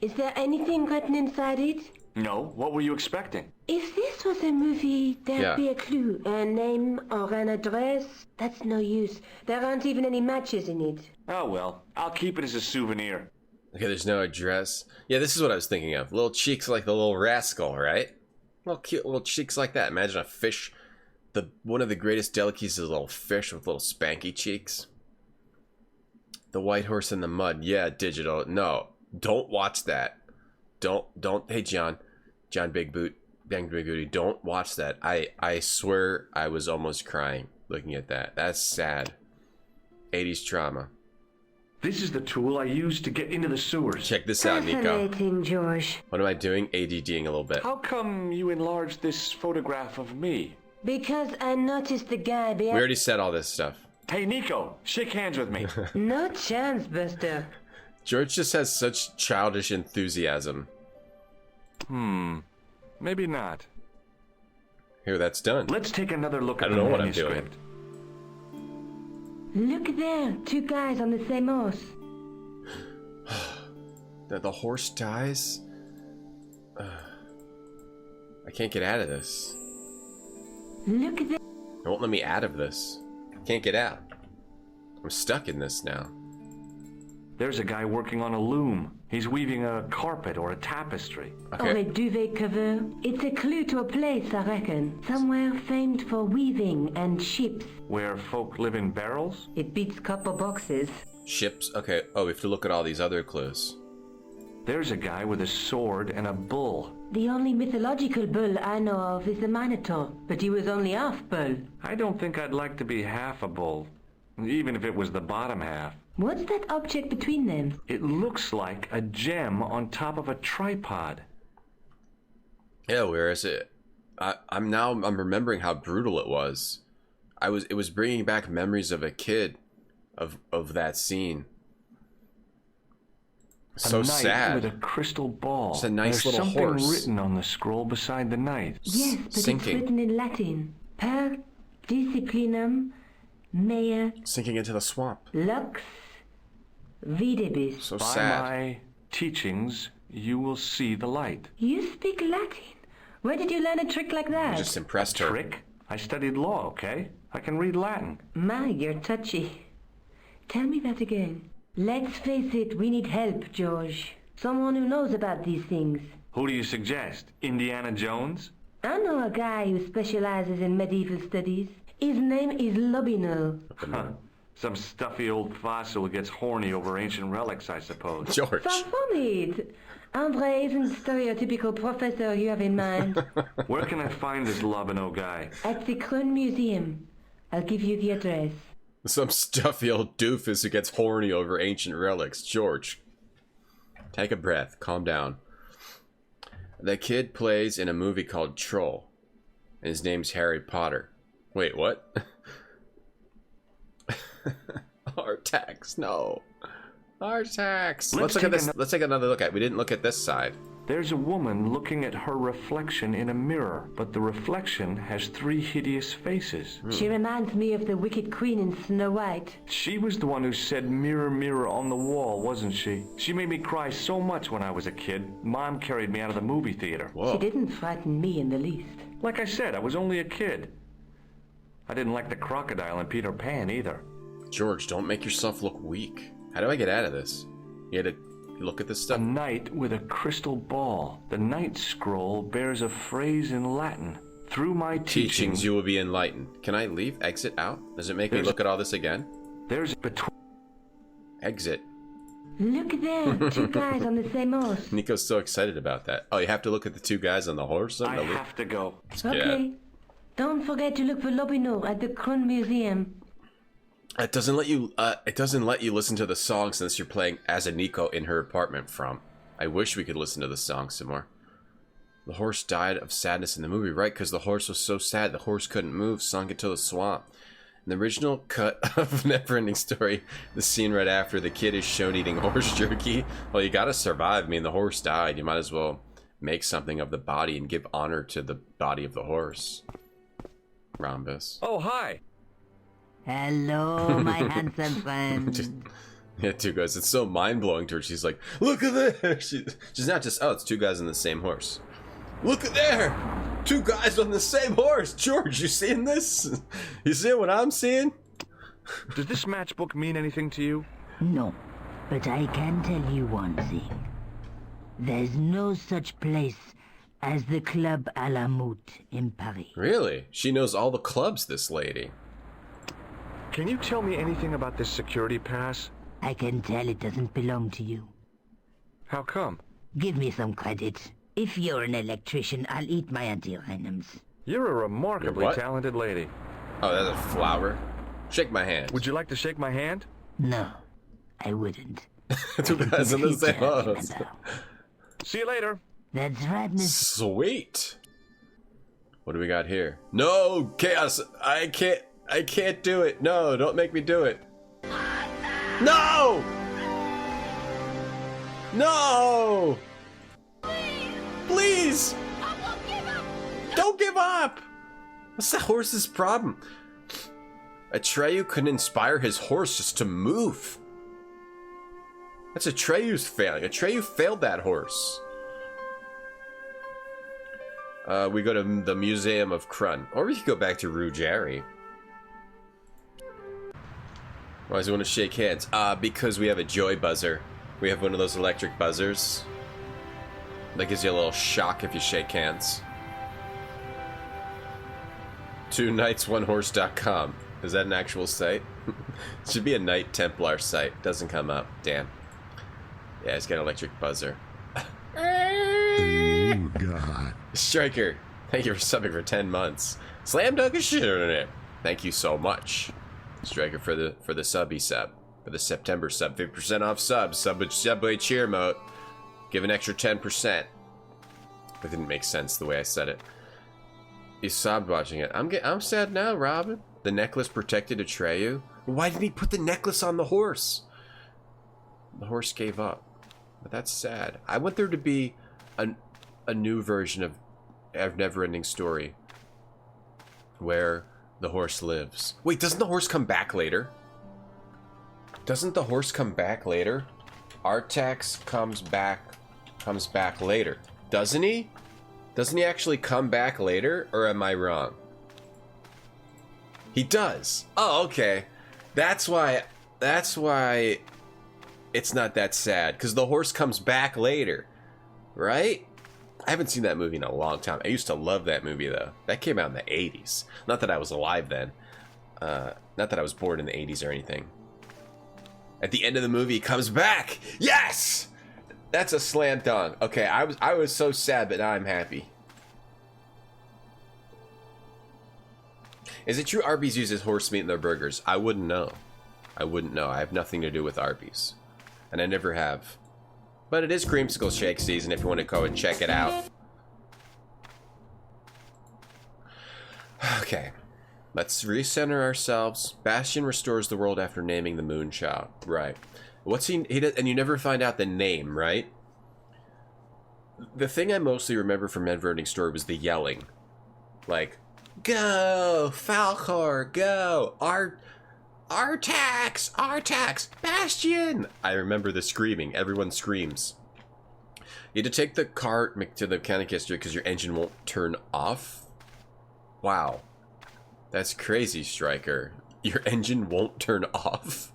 Speaker 8: Is there anything written inside it?
Speaker 2: No, what were you expecting?
Speaker 8: If this was a movie, there'd
Speaker 1: Yeah.
Speaker 8: be a clue, a name or an address. That's no use. There aren't even any matches in it.
Speaker 2: Oh well, I'll keep it as a souvenir.
Speaker 1: Okay, there's no address. Yeah, this is what I was thinking of. Little cheeks like the little rascal, right? Little cute little cheeks like that. Imagine a fish. One of the greatest delicacies is a little fish with little spanky cheeks. The White Horse in the Mud. Yeah, digital. No, don't watch that. Don't. Hey, John Big Boot, Bang Big Booty. Don't watch that. I swear I was almost crying looking at that. That's sad. 80s trauma.
Speaker 2: This is the tool I used to get into the sewers.
Speaker 1: Check this out, Nico.
Speaker 8: Fascinating, George.
Speaker 1: What am I doing? ADDing a little bit.
Speaker 2: How come you enlarged this photograph of me?
Speaker 8: Because I noticed the guy
Speaker 1: We
Speaker 8: behind...
Speaker 1: already said all this stuff.
Speaker 2: Hey, Nico, shake hands with me.
Speaker 8: No chance, Buster.
Speaker 1: George just has such childish enthusiasm.
Speaker 2: Maybe not.
Speaker 1: Here, that's done.
Speaker 2: Let's take another look
Speaker 1: I
Speaker 2: at
Speaker 1: don't
Speaker 2: the
Speaker 1: know what I'm doing.
Speaker 2: manuscript.
Speaker 8: Look there, 2 guys on the same horse.
Speaker 1: The horse dies? I can't get out of this.
Speaker 8: Look there.
Speaker 1: It won't let me out of this. Can't get out. I'm stuck in this now.
Speaker 2: There's a guy working on a loom. He's weaving a carpet or a tapestry.
Speaker 8: Or a
Speaker 1: Okay.
Speaker 8: duvet cover. It's a clue to a place, I reckon. Somewhere famed for weaving and ships.
Speaker 2: Where folk live in barrels?
Speaker 8: It beats copper boxes.
Speaker 1: Ships? Okay. Oh, we have to look at all these other clues.
Speaker 2: There's a guy with a sword and a bull.
Speaker 8: The only mythological bull I know of is the Minotaur, but he was only half bull.
Speaker 2: I don't think I'd like to be half a bull, even if it was the bottom half.
Speaker 8: What's that object between them?
Speaker 2: It looks like a gem on top of a tripod.
Speaker 1: Yeah, where is it? I'm remembering how brutal it was. It was bringing back memories of a kid of that scene. So
Speaker 2: a knight
Speaker 1: sad.
Speaker 2: with a crystal ball.
Speaker 1: It's a nice
Speaker 2: There's
Speaker 1: little
Speaker 2: something
Speaker 1: horse.
Speaker 2: written on the scroll beside the knight.
Speaker 8: Yes, but
Speaker 1: Sinking.
Speaker 8: it's written in Latin. Per disciplinum mea
Speaker 1: Sinking into the swamp.
Speaker 8: lux videbis.
Speaker 1: So
Speaker 2: By
Speaker 1: sad.
Speaker 2: my teachings, you will see the light.
Speaker 8: You speak Latin? Where did you learn a trick like that?
Speaker 1: Just impressed her.
Speaker 2: Trick? I studied law, okay? I can read Latin.
Speaker 8: My, you're touchy. Tell me that again. Let's face it, we need help, George. Someone who knows about these things.
Speaker 2: Who do you suggest? Indiana Jones?
Speaker 8: I know a guy who specializes in medieval studies. His name is Lobino.
Speaker 2: Huh. Some stuffy old fossil who gets horny over ancient relics, I suppose.
Speaker 1: George.
Speaker 8: So funny. Andre isn't the stereotypical professor you have in mind.
Speaker 2: Where can I find this Lobino guy?
Speaker 8: At the Kroon Museum. I'll give you the address.
Speaker 1: Some stuffy old doofus who gets horny over ancient relics. George. Take a breath. Calm down. The kid plays in a movie called Troll. And his name's Harry Potter. Wait, what? Artax, no. Artax. Let's look at this. Let's take another look at it. We didn't look at this side.
Speaker 2: There's a woman looking at her reflection in a mirror, but the reflection has 3 hideous faces.
Speaker 8: She reminds me of the Wicked Queen in Snow White.
Speaker 2: She was the one who said mirror, mirror on the wall, wasn't she? She made me cry so much when I was a kid. Mom carried me out of the movie theater.
Speaker 1: Whoa.
Speaker 8: She didn't frighten me in the least.
Speaker 2: Like I said, I was only a kid. I didn't like the crocodile in Peter Pan either.
Speaker 1: George, don't make yourself look weak. How do I get out of this? You had to look at this
Speaker 2: A
Speaker 1: stuff?
Speaker 2: knight with a crystal ball. The knight scroll bears a phrase in Latin. Through my
Speaker 1: Teachings, you will be enlightened. Can I leave? Exit out? Does it make me look at all this again?
Speaker 2: There's between.
Speaker 1: Exit.
Speaker 8: Look there, 2 guys on the same horse.
Speaker 1: Nico's so excited about that. Oh, you have to look at the 2 guys on the horse?
Speaker 2: I have to go.
Speaker 8: Okay. Don't forget to look for Lobino at the Kroon Museum.
Speaker 1: It doesn't let you. It doesn't let you listen to the song since you're playing as a Nico in her apartment from. I wish we could listen to the song some more. The horse died of sadness in the movie, right? Because the horse was so sad, the horse couldn't move, sunk into the swamp. In the original cut of Neverending Story, the scene right after the kid is shown eating horse jerky. Well, you gotta survive. I mean, the horse died. You might as well make something of the body and give honor to the body of the horse. Rhombus.
Speaker 2: Oh, hi.
Speaker 8: Hello, my handsome friend.
Speaker 1: Yeah, 2 guys. It's so mind-blowing to her. She's like, look at there. She's not just, oh, it's 2 guys on the same horse. Look at there. 2 guys on the same horse. George, you seeing this? You seeing what I'm seeing?
Speaker 2: Does this matchbook mean anything to you?
Speaker 8: No, but I can tell you one thing. There's no such place as the Club à la Moute in Paris.
Speaker 1: Really? She knows all the clubs, this lady.
Speaker 2: Can you tell me anything about this security pass?
Speaker 8: I can tell it doesn't belong to you.
Speaker 2: How come?
Speaker 8: Give me some credit. If you're an electrician, I'll eat my antirhythms.
Speaker 2: You're a remarkably
Speaker 1: What?
Speaker 2: talented lady.
Speaker 1: Oh, that's a flower. Shake my hand.
Speaker 2: Would you like to shake my hand?
Speaker 8: No, I wouldn't.
Speaker 1: 2 guys on the same horse.
Speaker 2: See you later.
Speaker 8: That's right, Miss.
Speaker 1: Sweet. What do we got here? No, chaos. I can't do it. No, don't make me do it. No! No! Please! Don't give up! What's the horse's problem? Atreyu couldn't inspire his horse just to move. That's Atreyu's failing. Atreyu failed that horse. We go to the Museum of Krun. Or we could go back to Ruggieri. Why does he want to shake hands? Because we have a joy buzzer. We have one of those electric buzzers. That gives you a little shock if you shake hands. 2knights1horse.com. Is that an actual site? It should be a Knight Templar site. Doesn't come up. Damn. Yeah, he's got an electric buzzer.
Speaker 5: Oh, God.
Speaker 1: Striker, thank you for subbing for 10 months. Slam dunk a shit on it. Thank you so much, Striker, for the subby sub. For the September sub. 50% off subs. Subway cheer mode. Give an extra 10%. That didn't make sense the way I said it. You sobbed watching it. I'm sad now, Robin. The necklace protected Atreyu. Why didn't he put the necklace on the horse? The horse gave up. But that's sad. I want there to be a new version of Neverending Story where the horse lives. Wait, doesn't the horse come back later? Doesn't the horse come back later? Artax comes back later. Doesn't he? Doesn't he actually come back later? Or am I wrong? He does. Oh, okay. That's why it's not that sad. Because the horse comes back later. Right? I haven't seen that movie in a long time. I used to love that movie, though. That came out in the 80s. Not that I was alive then. Not that I was born in the 80s or anything. At the end of the movie, he comes back! Yes! That's a slam dunk. Okay, I was so sad, but now I'm happy. Is it true Arby's uses horse meat in their burgers? I wouldn't know. I wouldn't know. I have nothing to do with Arby's. And I never have. But it is creamsicle shake season if you want to go and check it out. Okay. Let's recenter ourselves. Bastion restores the world after naming the Moonchild. Right. What's he does, and you never find out the name, right? The thing I mostly remember from Neverending Story was the yelling. Like, go! Falcor, go! Artax! Bastion! I remember the screaming. Everyone screams. You had to take the cart to the mechanic history because your engine won't turn off? Wow. That's crazy, Striker. Your engine won't turn off?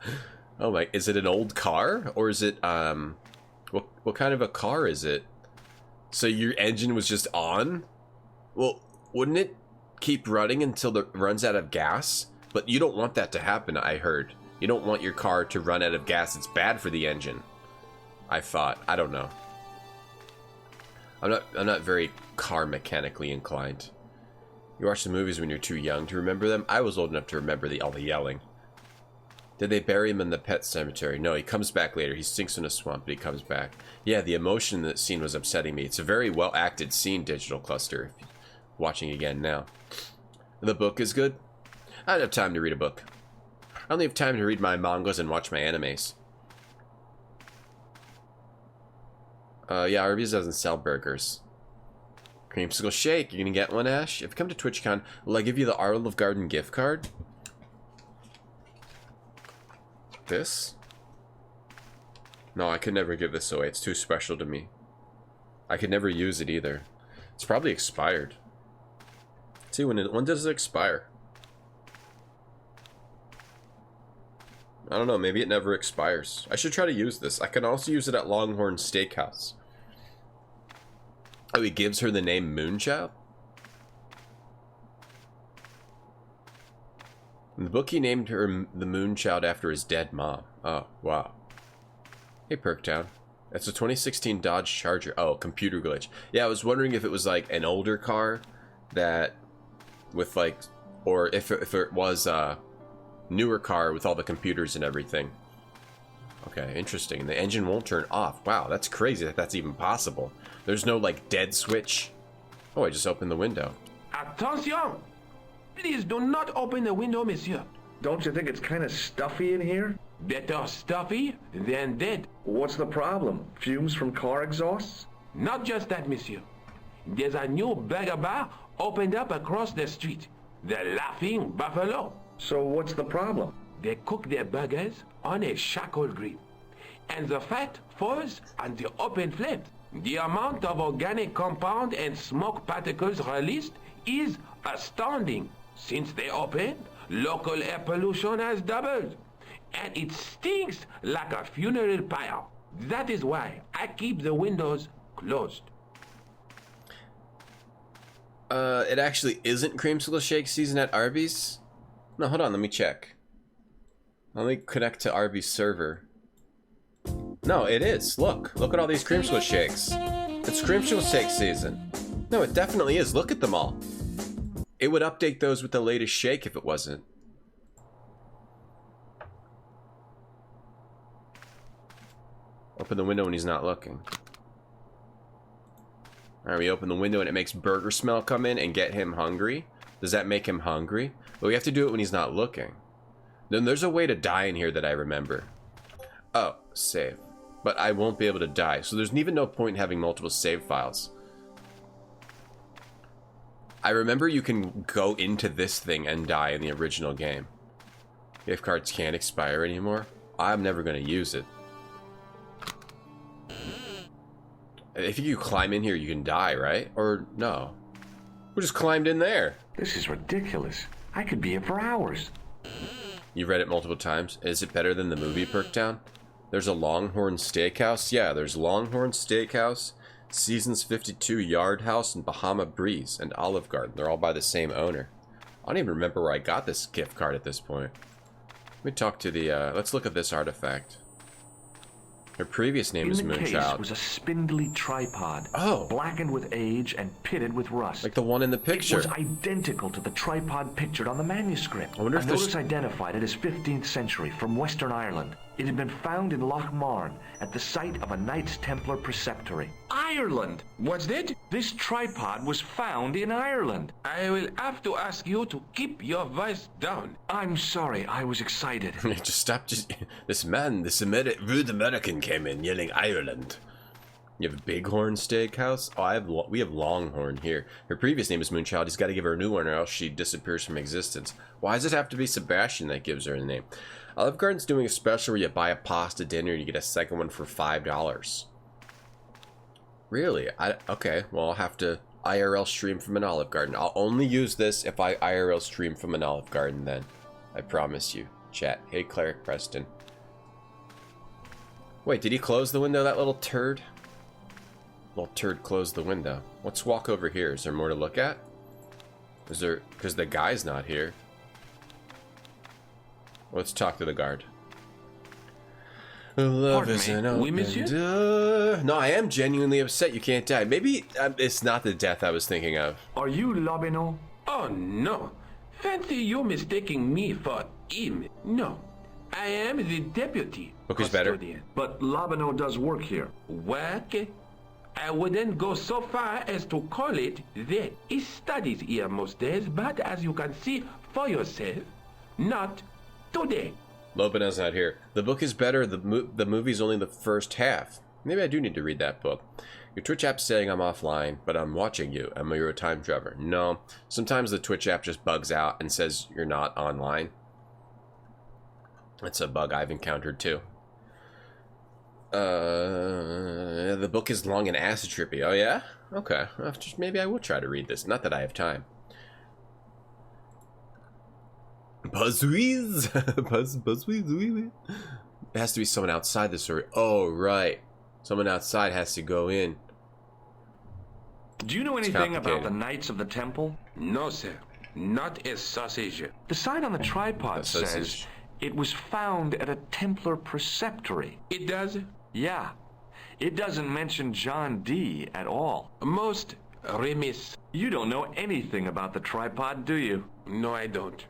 Speaker 1: Oh my, is it an old car? Or is it, what kind of a car is it? So your engine was just on? Well, wouldn't it keep running until it runs out of gas? But you don't want that to happen, I heard. You don't want your car to run out of gas. It's bad for the engine. I thought. I don't know. I'm not very car mechanically inclined. You watch the movies when you're too young to remember them? I was old enough to remember all the yelling. Did they bury him in the pet cemetery? No, he comes back later. He sinks in a swamp, but he comes back. Yeah, the emotion in that scene was upsetting me. It's a very well-acted scene, Digital Cluster. Watching again now. The book is good. I don't have time to read a book. I only have time to read my mangas and watch my animes. Yeah, Arby's doesn't sell burgers. Creamsicle Shake, you're gonna get one, Ash? If you come to TwitchCon, will I give you the Olive Garden gift card? This? No, I could never give this away. It's too special to me. I could never use it either. It's probably expired. See, when does it expire? I don't know, maybe it never expires. I should try to use this. I can also use it at Longhorn Steakhouse. Oh, he gives her the name Moonchild? In the book, he named her the Moonchild after his dead mom. Oh, wow. Hey, Perktown. That's a 2016 Dodge Charger. Oh, computer glitch. Yeah, I was wondering if it was like an older car that with like, or if it was a newer car with all the computers and everything. Okay, interesting. The engine won't turn off. Wow, that's crazy that that's even possible. There's no like dead switch. Oh, I just opened the window.
Speaker 9: Attention! Please do not open the window, monsieur.
Speaker 2: Don't you think it's kind of stuffy in here?
Speaker 9: Better stuffy than dead.
Speaker 2: What's the problem? Fumes from car exhausts?
Speaker 9: Not just that, monsieur. There's a new burger bar opened up across the street. The Laughing Buffalo.
Speaker 2: So what's the problem?
Speaker 9: They cook their burgers on a charcoal grill. And the fat falls on the open flames. The amount of organic compound and smoke particles released is astounding. Since they opened, local air pollution has doubled. And it stinks like a funeral pyre. That is why I keep the windows closed.
Speaker 1: It actually isn't Creamsicle Shake season at Arby's? No, hold on, let me check. Let me connect to Arby's server. No, it is. Look at all these Creamsicle Shakes. It's Creamsicle Shake season. No, it definitely is. Look at them all. It would update those with the latest shake if it wasn't. Open the window when he's not looking. Alright, we open the window and it makes burger smell come in and get him hungry. Does that make him hungry? Well, we have to do it when he's not looking. Then there's a way to die in here that I remember. Oh, save. but I won't be able to die. So there's even no point in having multiple save files. I remember you can go into this thing and die in the original game. Gift cards can't expire anymore. I'm never going to use it. If you climb in here, you can die, right? Or no? We just climbed in there.
Speaker 2: This is ridiculous. I could be here for hours.
Speaker 1: You read it multiple times. Is it better than the movie Perktown? There's a Longhorn Steakhouse. Yeah, there's Longhorn Steakhouse, Seasons 52 Yard House, and Bahama Breeze, and Olive Garden. They're all by the same owner. I don't even remember where I got this gift card at this point. Let me talk to the, let's look at this artifact. Her previous name is Moonchild.
Speaker 2: In the case was a spindly tripod, blackened with age and pitted with rust.
Speaker 1: Like the one in the picture.
Speaker 2: It was identical to the tripod pictured on the manuscript.
Speaker 1: I wonder if
Speaker 2: notice identified it as 15th century from Western Ireland. It had been found in Loch Marne at the site of a Knights Templar preceptory. Ireland!
Speaker 9: What's that?
Speaker 2: This tripod was found in Ireland.
Speaker 9: I will have to ask you to keep your voice down.
Speaker 2: I'm sorry, I was excited.
Speaker 1: Just stop. This man, rude American came in yelling Ireland. You have a Bighorn Steakhouse? Oh, we have Longhorn here. Her previous name is Moonchild. He's got to give her a new one or else she disappears from existence. Why does it have to be Sebastian that gives her a name? Olive Garden's doing a special where you buy a pasta dinner and you get a second one for $5. Really? Okay, well, I'll have to IRL stream from an Olive Garden. I'll only use this if I IRL stream from an Olive Garden then. I promise you. Chat. Hey, Cleric Preston. Wait, did he close the window, that little turd? Little turd closed the window. Let's walk over here. Is there more to look at? Is there... Because the guy's not here. Let's talk to the guard. Love is an open door. No, I am genuinely upset you can't die. Maybe it's not the death I was thinking of.
Speaker 2: Are you Lobino?
Speaker 9: Oh, no. Fancy you mistaking me for him. No. I am the deputy.
Speaker 1: Book is better.
Speaker 2: But Lobino does work here.
Speaker 9: Work? I wouldn't go so far as to call it that. He studies here most days, but as you can see for yourself, not today.
Speaker 1: Lobino's not here. The book is better. The movie's only the first half. Maybe I do need to read that book. Your Twitch app's saying I'm offline, but I'm watching you. Am I a time traveler? No. Sometimes the Twitch app just bugs out and says you're not online. That's a bug I've encountered too. The book is long and acid trippy. Oh yeah? Okay. Maybe I will try to read this. Not that I have time. Buzzweez? Buzzweez? It has to be someone outside the story. Oh, right. Someone outside has to go in.
Speaker 2: Do you know anything about the Knights of the Temple?
Speaker 9: No, sir. Not a sausage.
Speaker 2: The sign on the tripod says it was found at a Templar preceptory.
Speaker 9: It does?
Speaker 2: Yeah. It doesn't mention John Dee at all.
Speaker 9: Most remiss.
Speaker 2: You don't know anything about the tripod, do you?
Speaker 9: No, I don't.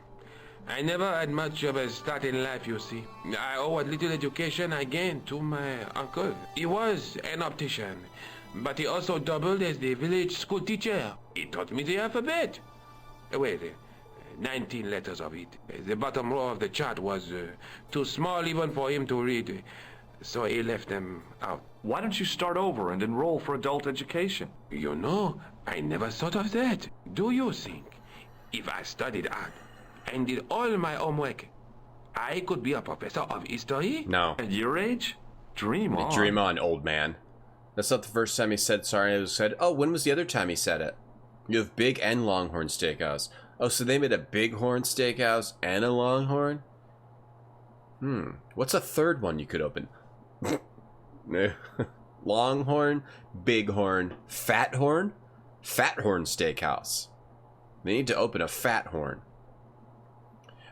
Speaker 9: I never had much of a start in life, you see. I owe what little education I gained to my uncle. He was an optician, but he also doubled as the village school teacher. He taught me the alphabet. Wait, 19 letters of it. The bottom row of the chart was too small even for him to read, so he left them out.
Speaker 2: Why don't you start over and enroll for adult education?
Speaker 9: You know, I never thought of that. Do you think if I studied art and did all my homework, I could be a professor of history?
Speaker 1: No.
Speaker 2: At your age? Dream on.
Speaker 1: Dream on, old man. That's not the first time he said sorry. It was said, oh, when was the other time he said it? You have Big and Longhorn Steakhouse. Oh, so they made a Bighorn Steakhouse and a Longhorn? What's a third one you could open? Longhorn, Bighorn, Fathorn? Fathorn Steakhouse. They need to open a Fathorn.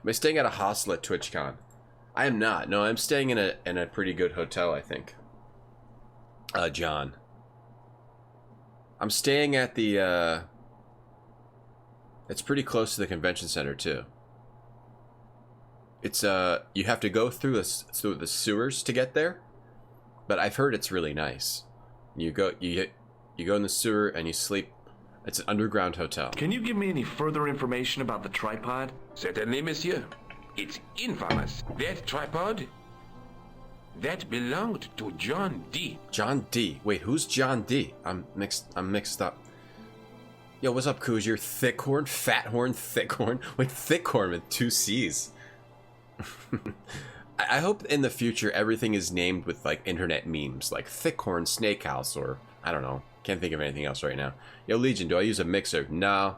Speaker 1: Am I staying at a hostel at TwitchCon? I am not. No, I'm staying in a pretty good hotel, I think. John. I'm staying at the, it's pretty close to the convention center, too. It's, you have to go through the sewers to get there, but I've heard it's really nice. You go in the sewer and you sleep. It's an underground hotel.
Speaker 2: Can you give me any further information about the tripod?
Speaker 9: Certainly, monsieur. It's infamous. That tripod that belonged to John D.
Speaker 1: John D. Wait, who's John D? I'm mixed up. Yo, what's up, Koozier? Thickhorn? Fathorn? Thickhorn? Wait, Thickhorn with 2 C's. I hope in the future everything is named with, like, internet memes, like Thickhorn Snakehouse, or, I don't know. Can't think of anything else right now. Yo, Legion, do I use a mixer? No.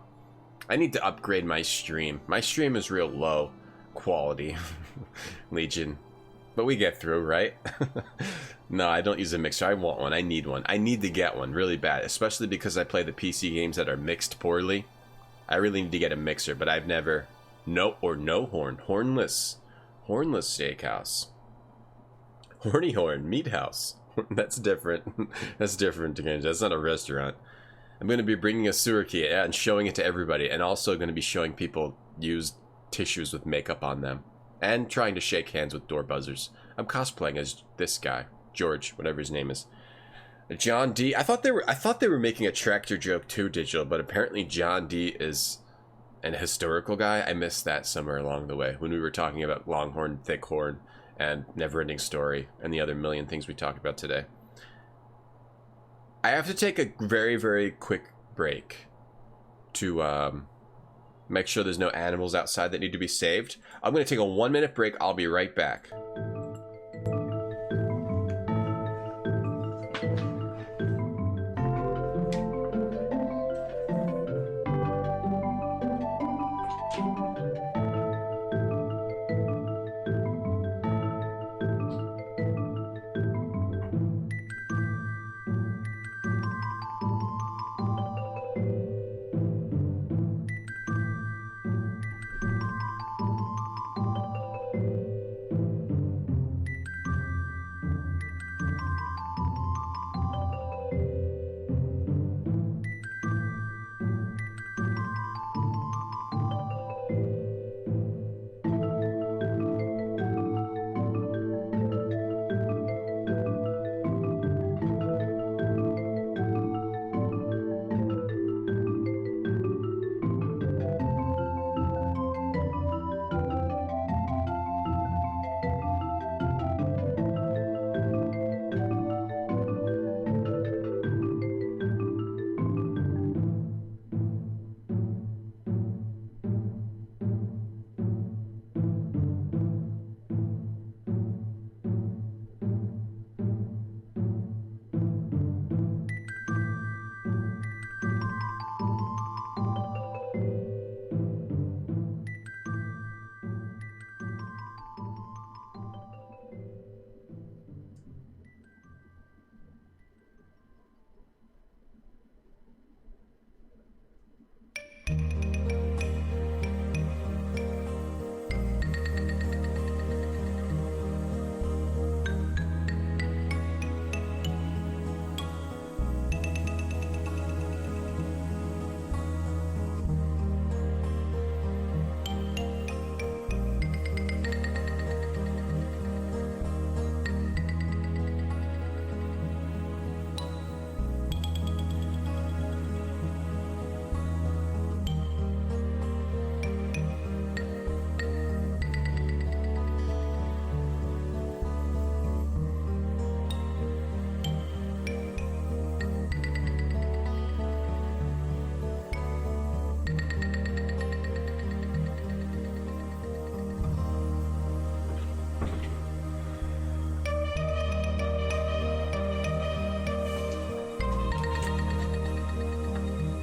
Speaker 1: I need to upgrade my stream. My stream is real low quality, Legion. But we get through, right? No, I don't use a mixer. I want one. I need one. I need to get one really bad, especially because I play the PC games that are mixed poorly. I really need to get a mixer, but I've never... No horn. Hornless steakhouse. Horny horn meat house. That's different. That's different again. That's not a restaurant. I'm going to be bringing a sewer key and showing it to everybody, and also going to be showing people used tissues with makeup on them, and trying to shake hands with door buzzers. I'm cosplaying as this guy, George, whatever his name is. John D. I thought they were making a tractor joke too, Digital, but apparently John D. is an historical guy. I missed that somewhere along the way when we were talking about Longhorn, Thickhorn, and Neverending Story, and the other million things we talked about today. I have to take a very, very quick break to make sure there's no animals outside that need to be saved. I'm going to take a 1-minute break. I'll be right back.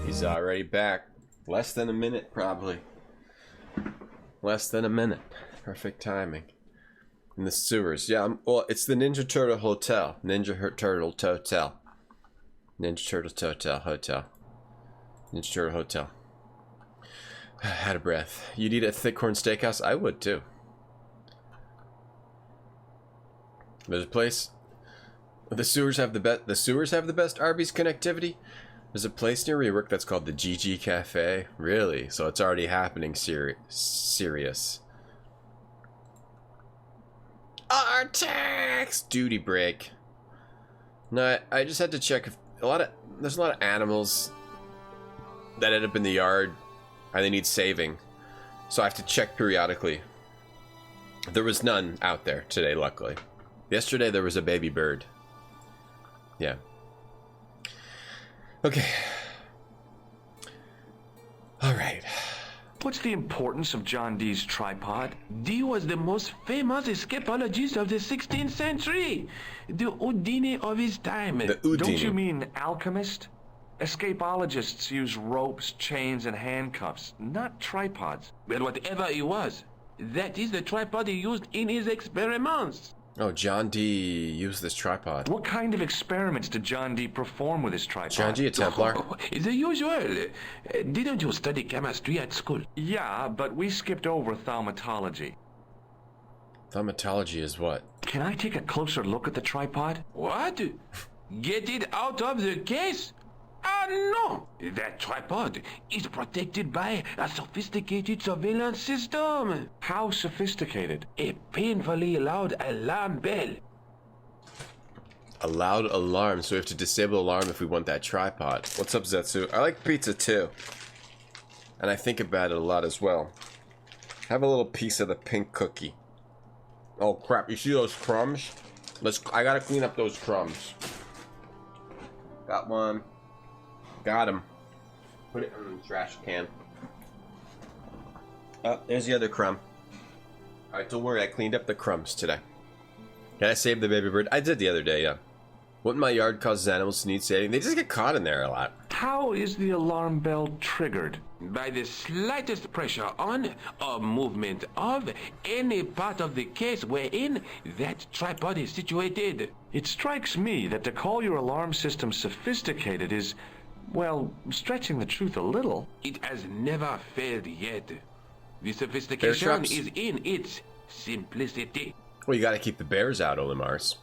Speaker 1: He's already back. Less than a minute, probably. Less than a minute. Perfect timing. In the sewers. Yeah, well, it's the Ninja Turtle Hotel. Ninja Turtle Hotel. Ninja Turtle Hotel. Ninja Turtle Hotel. Out of breath. You'd eat at Thickhorn Steakhouse? I would, too. There's a place... The sewers have the best. The sewers have the best Arby's connectivity. There's a place near where you work that's called the GG Cafe. Really? So it's already happening. Serious. Artax duty break. No, I just had to check if there's a lot of animals that end up in the yard and they need saving. So I have to check periodically. There was none out there today, luckily. Yesterday there was a baby bird. Yeah. Okay. Alright.
Speaker 2: What's the importance of John Dee's tripod?
Speaker 9: Dee was the most famous escapologist of the 16th century. The Houdini of his time.
Speaker 1: The Houdini.
Speaker 2: Don't you mean alchemist? Escapologists use ropes, chains, and handcuffs, not tripods.
Speaker 9: But whatever it was, that is the tripod he used in his experiments.
Speaker 1: Oh, John Dee used this tripod.
Speaker 2: What kind of experiments did John Dee perform with his tripod?
Speaker 1: John Dee a Templar?
Speaker 9: Oh, the usual. Didn't you study chemistry at school?
Speaker 2: Yeah, but we skipped over thaumatology.
Speaker 1: Thaumatology is what?
Speaker 2: Can I take a closer look at the tripod?
Speaker 9: What? Get it out of the case? Ah, no! That tripod is protected by a sophisticated surveillance system.
Speaker 2: How sophisticated?
Speaker 9: A painfully loud alarm bell.
Speaker 1: A loud alarm, so we have to disable alarm if we want that tripod. What's up, Zetsu? I like pizza too. And I think about it a lot as well. Have a little piece of the pink cookie. Oh crap, you see those crumbs? I gotta clean up those crumbs. Got one. Got him. Put it in the trash can. Oh, there's the other crumb. Alright, don't worry, I cleaned up the crumbs today. Can I save the baby bird? I did the other day, yeah. What in my yard causes animals to need saving? They just get caught in there a lot.
Speaker 2: How is the alarm bell triggered?
Speaker 9: By the slightest pressure on or movement of any part of the case wherein that tripod is situated.
Speaker 2: It strikes me that to call your alarm system sophisticated is, well, stretching the truth a little.
Speaker 9: It has never failed yet. The sophistication is in its simplicity.
Speaker 1: Well, you gotta keep the bears out, Olimars.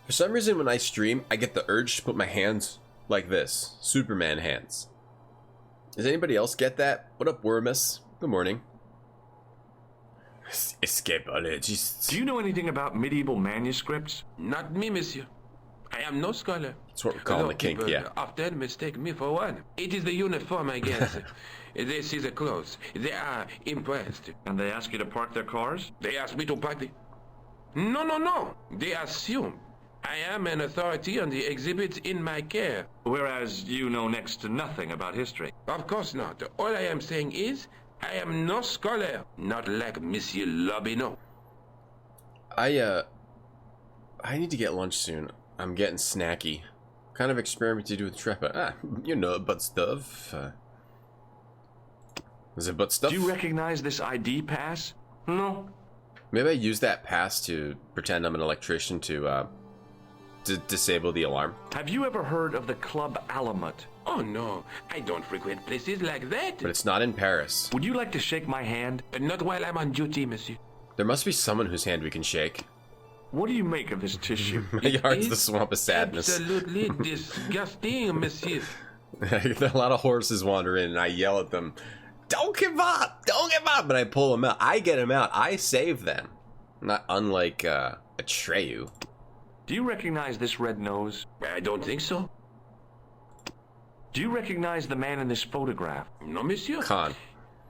Speaker 1: For some reason, when I stream, I get the urge to put my hands like this. Superman hands. Does anybody else get that? What up, Wormus? Good morning. Escapologists.
Speaker 2: Do you know anything about medieval manuscripts?
Speaker 9: Not me, monsieur. I am no scholar.
Speaker 1: That's what we're calling the kink,
Speaker 9: people
Speaker 1: yeah.
Speaker 9: often mistake me for one. It is the uniform, I guess. They see the clothes. They are impressed.
Speaker 2: And they ask you to park their cars?
Speaker 9: They ask me to park the... No. They assume I am an authority on the exhibits in my care.
Speaker 2: Whereas you know next to nothing about history.
Speaker 9: Of course not. All I am saying is, I am no scholar. Not like Monsieur Lobineau.
Speaker 1: I need to get lunch soon. I'm getting snacky. What kind of experiment to do with tripod? You know, butt stuff. Is it butt stuff?
Speaker 2: Do you recognize this ID pass? No.
Speaker 1: Maybe I use that pass to pretend I'm an electrician to disable the alarm.
Speaker 2: Have you ever heard of the Club Alamut?
Speaker 9: Oh no, I don't frequent places like that.
Speaker 1: But it's not in Paris.
Speaker 2: Would you like to shake my hand?
Speaker 9: Not while I'm on duty, monsieur.
Speaker 1: There must be someone whose hand we can shake.
Speaker 2: What do you make of this tissue?
Speaker 1: My yard's the swamp of sadness.
Speaker 9: Absolutely disgusting, monsieur.
Speaker 1: A lot of horses wander in and I yell at them, "Don't give up! Don't give up!" And I pull them out. I get them out. I save them. Not unlike Atreyu.
Speaker 2: Do you recognize this red nose?
Speaker 9: I don't think so.
Speaker 2: Do you recognize the man in this photograph?
Speaker 9: No, monsieur.
Speaker 1: Khan.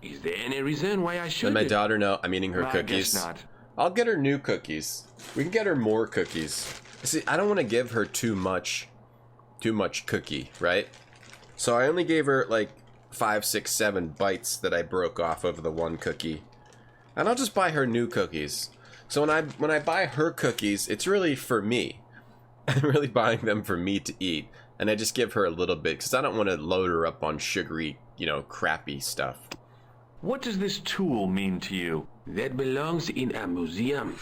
Speaker 9: Is there any reason why I should?
Speaker 1: Let my daughter know I'm eating her cookies.
Speaker 2: I guess not.
Speaker 1: I'll get her new cookies. We can get her more cookies. See, I don't want to give her too much cookie, right? So I only gave her like 5, 6, 7 bites that I broke off of the one cookie. And I'll just buy her new cookies. So when I buy her cookies, it's really for me. I'm really buying them for me to eat. And I just give her a little bit because I don't want to load her up on sugary, crappy stuff.
Speaker 2: What does this tool mean to you?
Speaker 9: That belongs in a museum.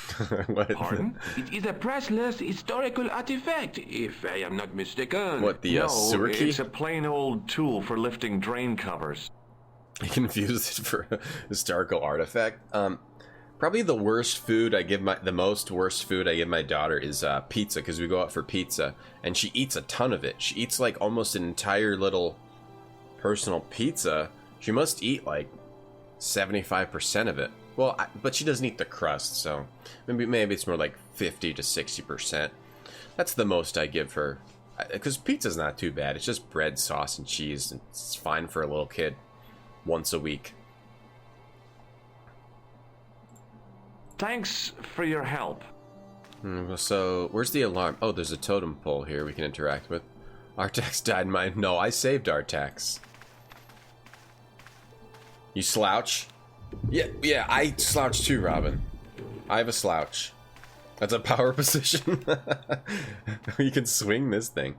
Speaker 1: What?
Speaker 2: Pardon?
Speaker 9: It is a priceless historical artifact, if I am not mistaken.
Speaker 1: What, the sewer key?
Speaker 2: It's a plain old tool for lifting drain covers.
Speaker 1: I confused it for a historical artifact. Probably the worst food the most worst food I give my daughter is pizza, because we go out for pizza, and she eats a ton of it. She eats like almost an entire little personal pizza. She must eat like 75% of it. Well, but she doesn't eat the crust, so maybe it's more like 50 to 60%. That's the most I give her, because pizza's not too bad. It's just bread, sauce, and cheese. And it's fine for a little kid once a week.
Speaker 2: Thanks for your help.
Speaker 1: So, where's the alarm? Oh, there's a totem pole here we can interact with. Artax died in my... No, I saved Artax. You slouch? Yeah, I slouch too, Robin. I have a slouch. That's a power position. You can swing this thing.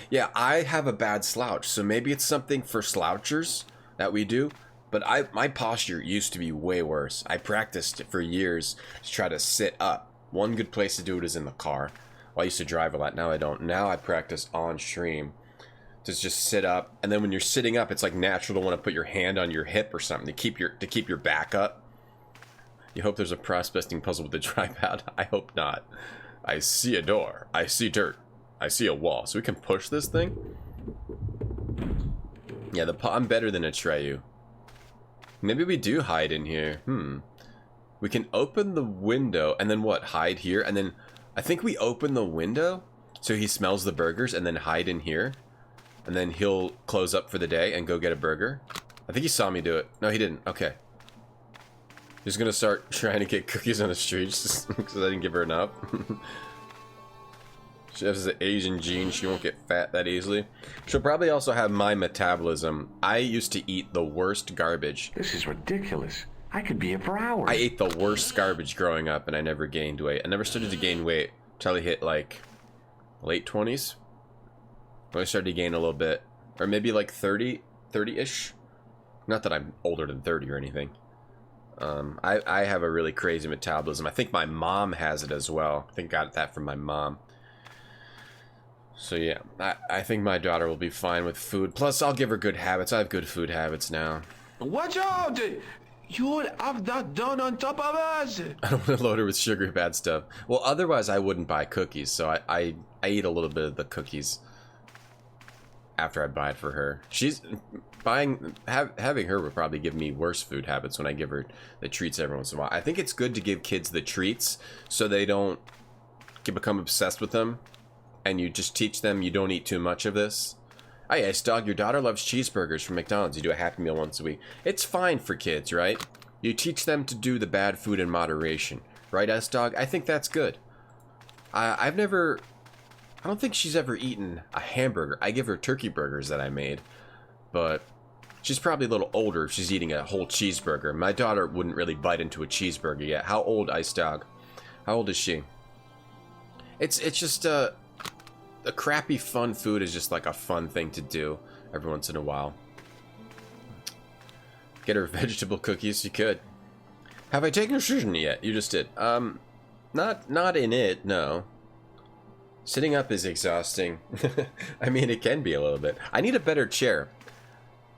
Speaker 1: Yeah, I have a bad slouch, so maybe it's something for slouchers that we do. But my posture used to be way worse. I practiced it for years to try to sit up. One good place to do it is in the car. Well, I used to drive a lot. Now I don't. Now I practice on stream to just sit up. And then when you're sitting up, it's like natural to want to put your hand on your hip or something to keep your back up. You hope there's a prospecting puzzle with the tripod. I hope not. I see a door. I see dirt. I see a wall. So we can push this thing? Yeah, I'm better than Atreyu. Maybe we do hide in here. We can open the window and then what? Hide here? And then I think we open the window so he smells the burgers and then hide in here. And then he'll close up for the day and go get a burger. I think he saw me do it. No, he didn't. Okay. He's gonna start trying to get cookies on the streets just because I didn't give her enough. She has an Asian gene. She won't get fat that easily. She'll probably also have my metabolism. I used to eat the worst garbage.
Speaker 2: This is ridiculous. I could be here for hours.
Speaker 1: I ate the worst garbage growing up and I never gained weight. I never started to gain weight until I hit like late 20s. When I started to gain a little bit. Or maybe like 30-ish. Not that I'm older than 30 or anything. I have a really crazy metabolism. I think my mom has it as well. I think I got that from my mom. So yeah, I think my daughter will be fine with food. Plus, I'll give her good habits. I have good food habits now.
Speaker 9: Watch out! You'll have that done on top of us!
Speaker 1: I don't want to load her with sugary bad stuff. Well, otherwise I wouldn't buy cookies. So I eat a little bit of the cookies after I buy it for her. She's having her would probably give me worse food habits when I give her the treats every once in a while. I think it's good to give kids the treats so they don't become obsessed with them. And you just teach them you don't eat too much of this. Hey, S-Dog, your daughter loves cheeseburgers from McDonald's. You do a Happy Meal once a week. It's fine for kids, right? You teach them to do the bad food in moderation. Right, S-Dog? I think that's good. I don't think she's ever eaten a hamburger. I give her turkey burgers that I made. But she's probably a little older if she's eating a whole cheeseburger. My daughter wouldn't really bite into a cheeseburger yet. How old, S-Dog? How old is she? It's just, a crappy fun food is just like a fun thing to do every once in a while. Get her vegetable cookies, you could. Have I taken a decision yet? You just did. Not in it, no. Sitting up is exhausting. I mean, it can be a little bit. I need a better chair.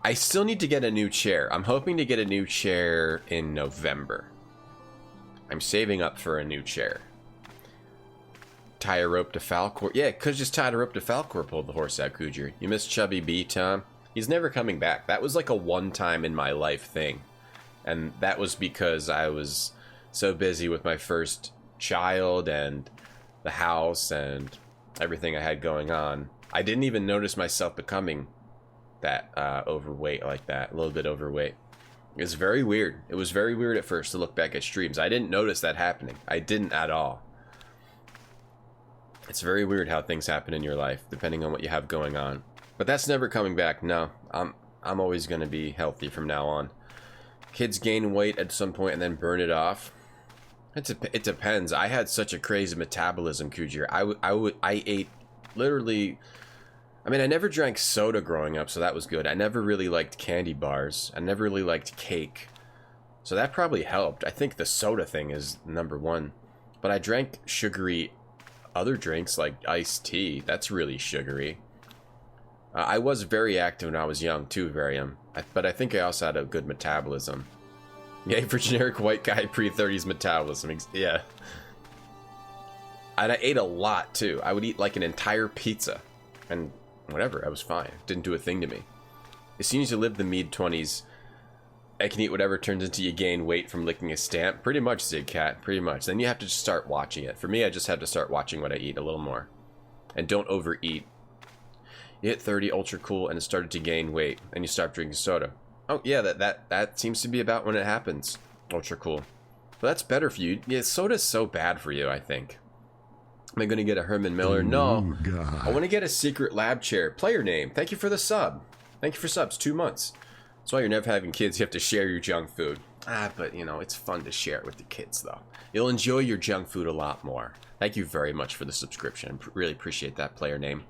Speaker 1: I still need to get a new chair. I'm hoping to get a new chair in November. I'm saving up for a new chair. Tie a rope to Falcor. Yeah, could just tie a rope to Falcor, pulled the horse out, Kujer. You miss Chubby B, Tom? He's never coming back. That was like a one-time in my life thing. And that was because I was so busy with my first child and the house and everything I had going on. I didn't even notice myself becoming that overweight like that. A little bit overweight. It was very weird. It was very weird at first to look back at streams. I didn't notice that happening. I didn't at all. It's very weird how things happen in your life, depending on what you have going on. But that's never coming back. No, I'm always going to be healthy from now on. Kids gain weight at some point and then burn it off. It depends. I had such a crazy metabolism, Kujer. I ate literally. I mean, I never drank soda growing up, so that was good. I never really liked candy bars. I never really liked cake, so that probably helped. I think the soda thing is number one. But I drank sugary other drinks like iced tea. That's really sugary. I was very active when I was young too, Varium. But I think I also had a good metabolism. Yay for generic white guy pre-30s metabolism. Yeah. And I ate a lot too. I would eat like an entire pizza. And whatever, I was fine. Didn't do a thing to me. As soon as you live the mid-20s, I can eat whatever turns into you gain weight from licking a stamp. Pretty much, Zigcat. Pretty much. Then you have to just start watching it. For me, I just have to start watching what I eat a little more. And don't overeat. You hit 30, ultra cool, and it started to gain weight. And you stop drinking soda. Oh, yeah, that seems to be about when it happens. Ultra cool. But that's better for you. Yeah, soda's so bad for you, I think. Am I going to get a Herman Miller? No.
Speaker 5: God.
Speaker 1: I want to get a secret lab chair. Player name. Thank you for the sub. Thank you for subs. 2 months. That's why you're never having kids. You have to share your junk food. But, you know, it's fun to share it with the kids, though. You'll enjoy your junk food a lot more. Thank you very much for the subscription. Really appreciate that, player name.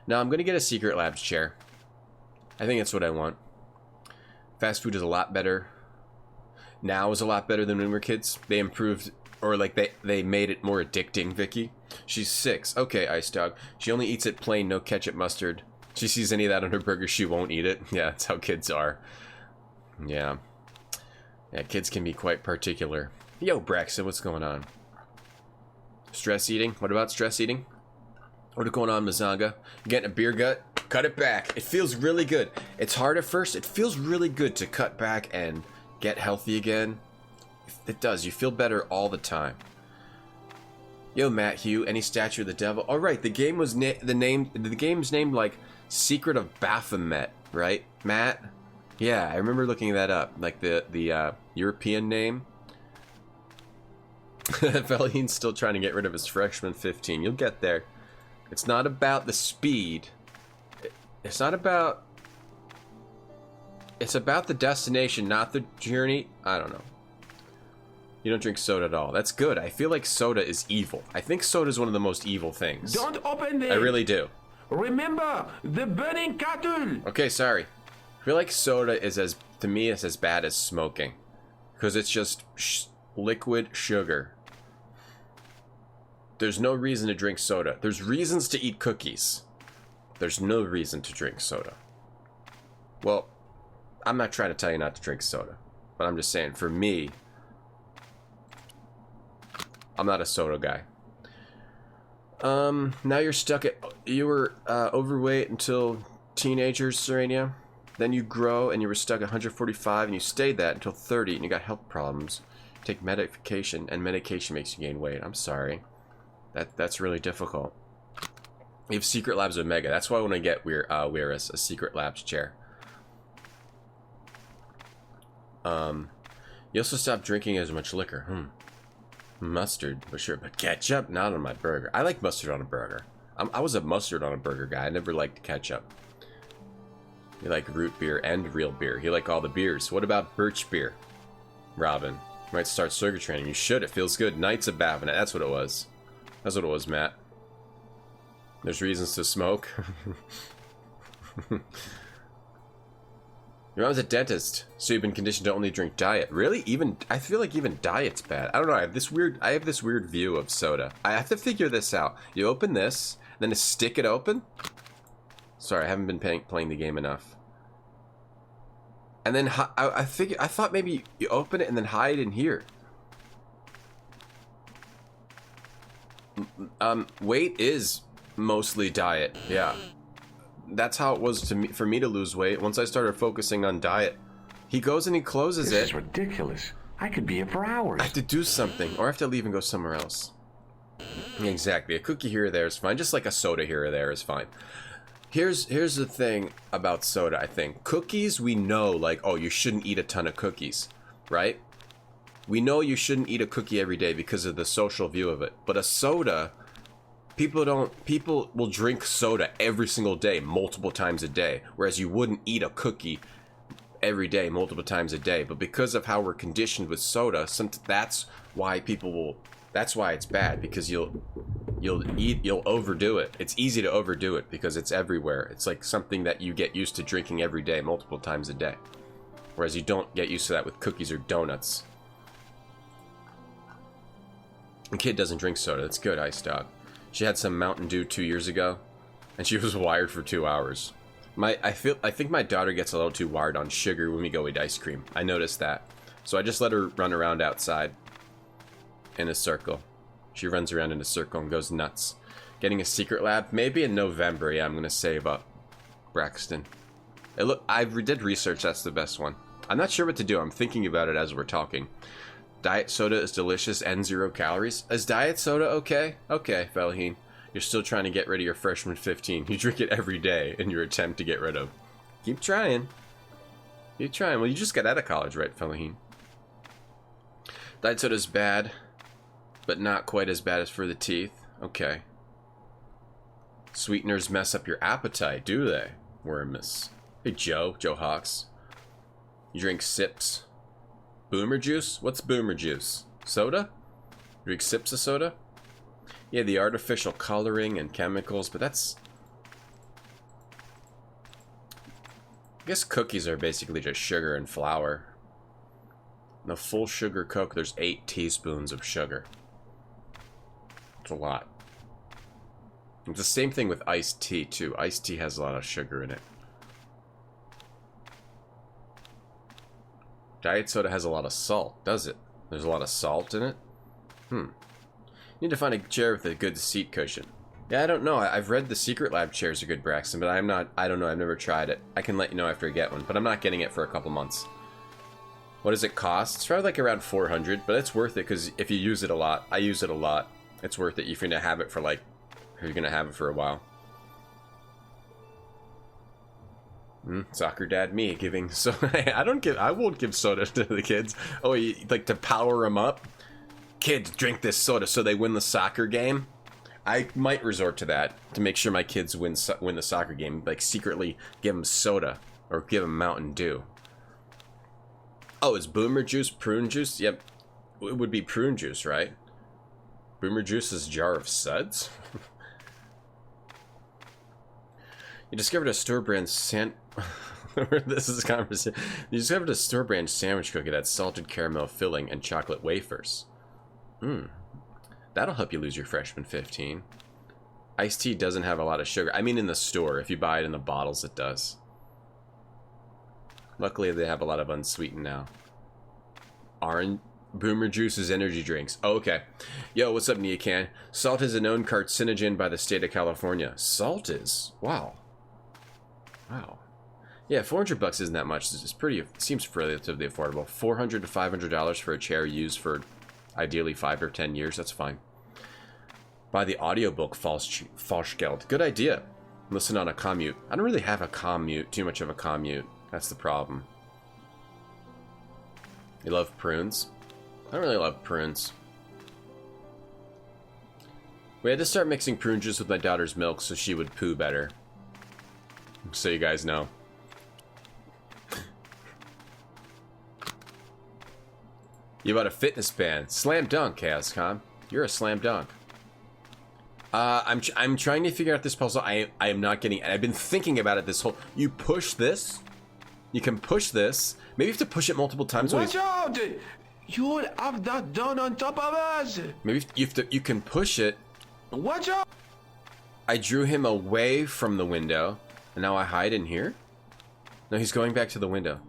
Speaker 1: Now, I'm going to get a secret labs chair. I think that's what I want. Fast food is a lot better. Now is a lot better than when we were kids. They improved, or like they made it more addicting, Vicky. She's 6. Okay, Ice Dog. She only eats it plain, no ketchup, mustard. She sees any of that on her burger, she won't eat it. Yeah, that's how kids are. Yeah. Yeah, kids can be quite particular. Yo, Braxton, what's going on? Stress eating? What about stress eating? What's going on, Mazanga? You getting a beer gut? Cut it back. It feels really good. It's hard at first. It feels really good to cut back and get healthy again. It does. You feel better all the time. Yo, Matt Hugh, any statue of the devil? All right, the game was the game's named like Secret of Baphomet, right, Matt? Yeah, I remember looking that up, like the European name. Valine's still trying to get rid of his freshman 15. You'll get there. It's not about the speed. It's not about... It's about the destination, not the journey. I don't know. You don't drink soda at all. That's good. I feel like soda is evil. I think soda is one of the most evil things.
Speaker 9: Don't open it.
Speaker 1: I really do.
Speaker 9: Remember, the burning cattle.
Speaker 1: Okay, sorry. I feel like soda is to me, it's as bad as smoking. Because it's just liquid sugar. There's no reason to drink soda. There's reasons to eat cookies. There's no reason to drink soda. Well, I'm not trying to tell you not to drink soda. But I'm just saying, for me, I'm not a soda guy. Now you're stuck at... You were overweight until teenagers, Serenia. Then you grow and you were stuck at 145 and you stayed that until 30 and you got health problems. Take medication and medication makes you gain weight. I'm sorry. That's really difficult. You have Secret Labs Omega. That's why I want to get Weirus a Secret Labs chair. You also stop drinking as much liquor. Mustard, for sure, but ketchup not on my burger. I like mustard on a burger. I was a mustard on a burger guy. I never liked ketchup. You like root beer and real beer. You like all the beers. What about birch beer? Robin, you might start circuit training. You should. It feels good. Knights of Baphomet. That's what it was. That's what it was, Matt. There's reasons to smoke. Your mom's a dentist, so you've been conditioned to only drink diet. Really? I feel like even diet's bad. I don't know. I have this weird view of soda. I have to figure this out. You open this, then to stick it open. Sorry, I haven't been playing the game enough. And then I thought maybe you open it and then hide in here. Weight is mostly diet. Yeah. That's how it was for me to lose weight. Once I started focusing on diet, he goes and he closes it.
Speaker 9: This is ridiculous. I could be here for hours.
Speaker 1: I have to do something, or I have to leave and go somewhere else. Exactly. A cookie here or there is fine. Just like a soda here or there is fine. Here's the thing about soda, I think. Cookies, we know, like, oh, you shouldn't eat a ton of cookies, right? We know you shouldn't eat a cookie every day because of the social view of it. But a soda... People will drink soda every single day, multiple times a day, whereas you wouldn't eat a cookie every day, multiple times a day. But because of how we're conditioned with soda, that's why it's bad, because you'll overdo it. It's easy to overdo it because it's everywhere. It's like something that you get used to drinking every day, multiple times a day. Whereas you don't get used to that with cookies or donuts. A kid doesn't drink soda. That's good, Ice Dog. She had some Mountain Dew 2 years ago, and she was wired for 2 hours. I think my daughter gets a little too wired on sugar when we go eat ice cream. I noticed that. So I just let her run around outside in a circle. She runs around in a circle and goes nuts. Getting a secret lab? Maybe in November. Yeah, I'm going to save up. Braxton. I did research. That's the best one. I'm not sure what to do. I'm thinking about it as we're talking. Diet soda is delicious and 0 calories. Is diet soda okay? Okay, Felaheen. You're still trying to get rid of your freshman 15. You drink it every day in your attempt to get rid of. Keep trying. Keep trying. Well, you just got out of college, right, Felaheen? Diet soda is bad, but not quite as bad as for the teeth. Okay. Sweeteners mess up your appetite, do they? Wormus. Hey, Joe Hawks. You drink sips. Boomer juice? What's boomer juice? Soda? Drink sips of soda? Yeah, the artificial coloring and chemicals, but that's... I guess cookies are basically just sugar and flour. In a full sugar Coke, there's 8 teaspoons of sugar. It's a lot. It's the same thing with iced tea, too. Iced tea has a lot of sugar in it. Diet soda has a lot of salt, does it? There's a lot of salt in it? Need to find a chair with a good seat cushion. Yeah, I don't know. I've read the Secret Lab chairs are good, Braxton, but I don't know. I've never tried it. I can let you know after I get one, but I'm not getting it for a couple months. What does it cost? It's probably like around 400, but it's worth it because if you use it a lot, I use it a lot. It's worth it if you're gonna have it for like, if you're gonna have it for a while. Soccer dad me giving soda. I won't give soda to the kids. Oh, you like to power them up? Kids, drink this soda so they win the soccer game. I might resort to that to make sure my kids win the soccer game. Like secretly give them soda or give them Mountain Dew. Oh, is boomer juice prune juice? Yep, it would be prune juice, right? Boomer juice is a jar of suds. You discovered a store brand This is a conversation. You discovered a store brand sandwich cookie that had salted caramel filling and chocolate wafers. That'll help you lose your freshman 15. Iced tea doesn't have a lot of sugar. I mean in the store. If you buy it in the bottles, it does. Luckily, they have a lot of unsweetened now. Orange Boomer Juice is energy drinks. Oh, okay. Yo, what's up, Neacan? Salt is a known carcinogen by the state of California. Salt is? Wow. Wow. Yeah, $400 isn't that much. It's pretty. It seems relatively affordable. $400 to $500 for a chair used for ideally 5 or 10 years. That's fine. Buy the audiobook Falschgeld. Good idea. Listen on a commute. I don't really have a commute. Too much of a commute. That's the problem. You love prunes? I don't really love prunes. We had to start mixing prune juice with my daughter's milk so she would poo better. So you guys know. You bought a fitness band. Slam dunk, Chaoscom. You're a slam dunk. I'm trying to figure out this puzzle. I am not getting it. I've been thinking about it this whole... You push this. You can push this. Maybe you have to push it multiple times.
Speaker 9: Watch out! You have that done on top of us!
Speaker 1: Maybe you can push it.
Speaker 9: Watch out!
Speaker 1: I drew him away from the window. And now I hide in here? No, he's going back to the window.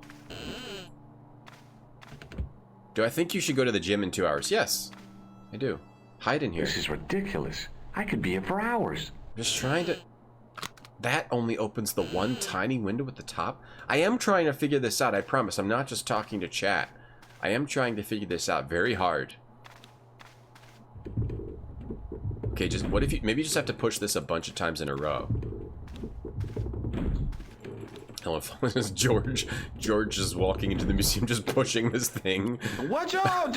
Speaker 1: Do I think you should go to the gym in 2 hours? Yes, I do. Hide in here.
Speaker 2: This is ridiculous. I could be here for hours.
Speaker 1: Just trying to... That only opens the one tiny window at the top? I am trying to figure this out, I promise. I'm not just talking to chat. I am trying to figure this out very hard. Okay, just what if you... Maybe you just have to push this a bunch of times in a row. Hello, George. George is walking into the museum just pushing this thing.
Speaker 9: Watch out!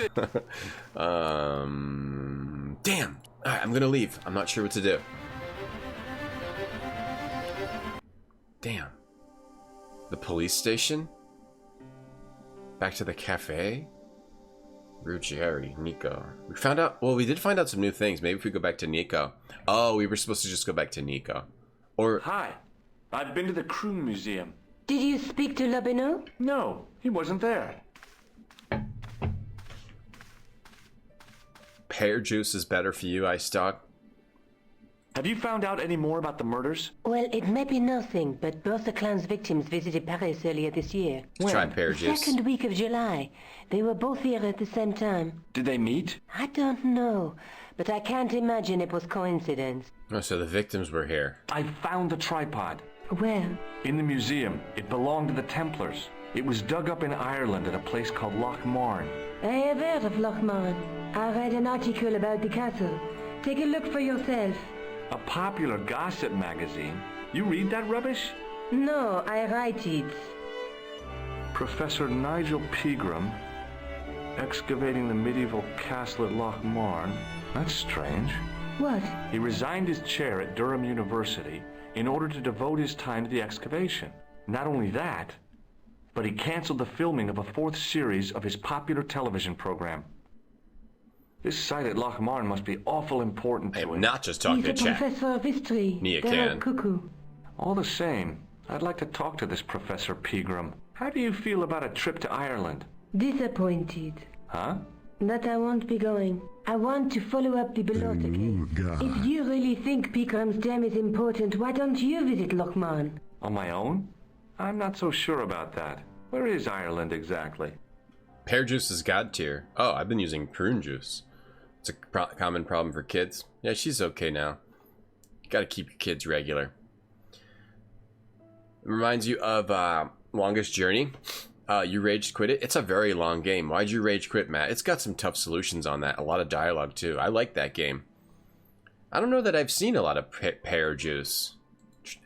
Speaker 1: Damn! Alright, I'm gonna leave. I'm not sure what to do. Damn. The police station? Back to the cafe? Ruggieri, Nico. We found out... Well, we did find out some new things. Maybe if we go back to Nico. Oh, we were supposed to just go back to Nico. Or...
Speaker 2: Hi. I've been to the Kroon Museum.
Speaker 8: Did you speak to Lobineau?
Speaker 2: No, he wasn't there.
Speaker 1: Pear juice is better for you, Ice Dog.
Speaker 2: Have you found out any more about the murders?
Speaker 8: Well, it may be nothing, but both the clan's victims visited Paris earlier this year.
Speaker 1: Let's try pear juice.
Speaker 8: Second week of July. They were both here at the same time.
Speaker 2: Did they meet?
Speaker 8: I don't know, but I can't imagine it was coincidence.
Speaker 1: Oh, so the victims were here.
Speaker 2: I found the tripod.
Speaker 8: Where?
Speaker 2: In the museum. It belonged to the Templars. It was dug up in Ireland at a place called Loch Marne.
Speaker 8: I have heard of Loch Marne. I read an article about the castle. Take a look for yourself.
Speaker 2: A popular gossip magazine. You read that rubbish?
Speaker 8: No, I write it.
Speaker 2: Professor Nigel Pegram, excavating the medieval castle at Loch Marne. That's strange.
Speaker 8: What?
Speaker 2: He resigned his chair at Durham University in order to devote his time to the excavation. Not only that, but he canceled the filming of a 4th series of his popular television program. This site at Lochmarn must be awful important to
Speaker 1: I
Speaker 2: him.
Speaker 1: am not just talking to
Speaker 8: He's a
Speaker 1: chat.
Speaker 8: professor of history.
Speaker 1: Nia
Speaker 8: They're
Speaker 1: can.
Speaker 8: cuckoo.
Speaker 2: All the same, I'd like to talk to this Professor Pegram. How do you feel about a trip to Ireland?
Speaker 8: Disappointed.
Speaker 2: Huh?
Speaker 8: That I won't be going. I want to follow up the Bellotta case.
Speaker 5: God.
Speaker 8: If you really think Pegram's Dam is important, why don't you visit Lochmarn?
Speaker 2: On my own? I'm not so sure about that. Where is Ireland exactly?
Speaker 1: Pear juice is god tier. Oh, I've been using prune juice. It's a common problem for kids. Yeah, she's okay now. Gotta keep your kids regular. It reminds you of Longest Journey. You rage quit it. It's a very long game. Why'd you rage quit, Matt? It's got some tough solutions on that. A lot of dialogue, too. I like that game. I don't know that I've seen a lot of pear juice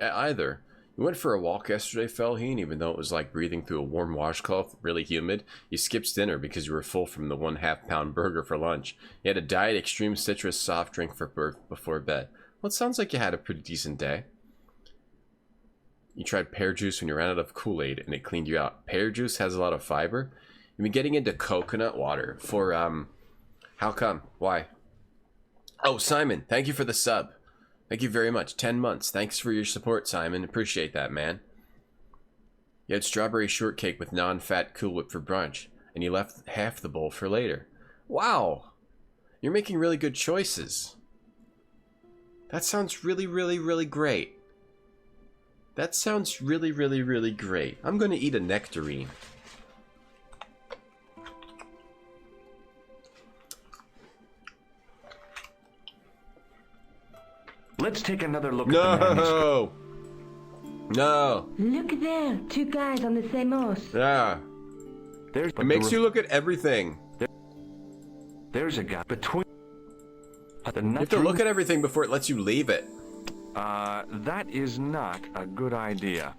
Speaker 1: either. You went for a walk yesterday, Felheen, even though it was like breathing through a warm washcloth, really humid. You skipped dinner because you were full from the 1/2 pound burger for lunch. You had a diet extreme citrus soft drink before bed. Well, it sounds like you had a pretty decent day. You tried pear juice when you ran out of Kool-Aid and it cleaned you out. Pear juice has a lot of fiber. You've been getting into coconut water for, how come? Why? Oh, Simon, thank you for the sub. Thank you very much. 10 months. Thanks for your support, Simon. Appreciate that, man. You had strawberry shortcake with non-fat Cool Whip for brunch, and you left half the bowl for later. Wow. You're making really good choices. That sounds really, really, really great. That sounds really, really, really great. I'm going to eat a nectarine.
Speaker 2: Let's take another look at the manuscript.
Speaker 1: No.
Speaker 8: Look there, 2 guys on the same horse.
Speaker 1: Yeah. It makes you look at everything.
Speaker 2: There's a gap between the
Speaker 1: You have to look at everything before it lets you leave it.
Speaker 2: That is not a good idea.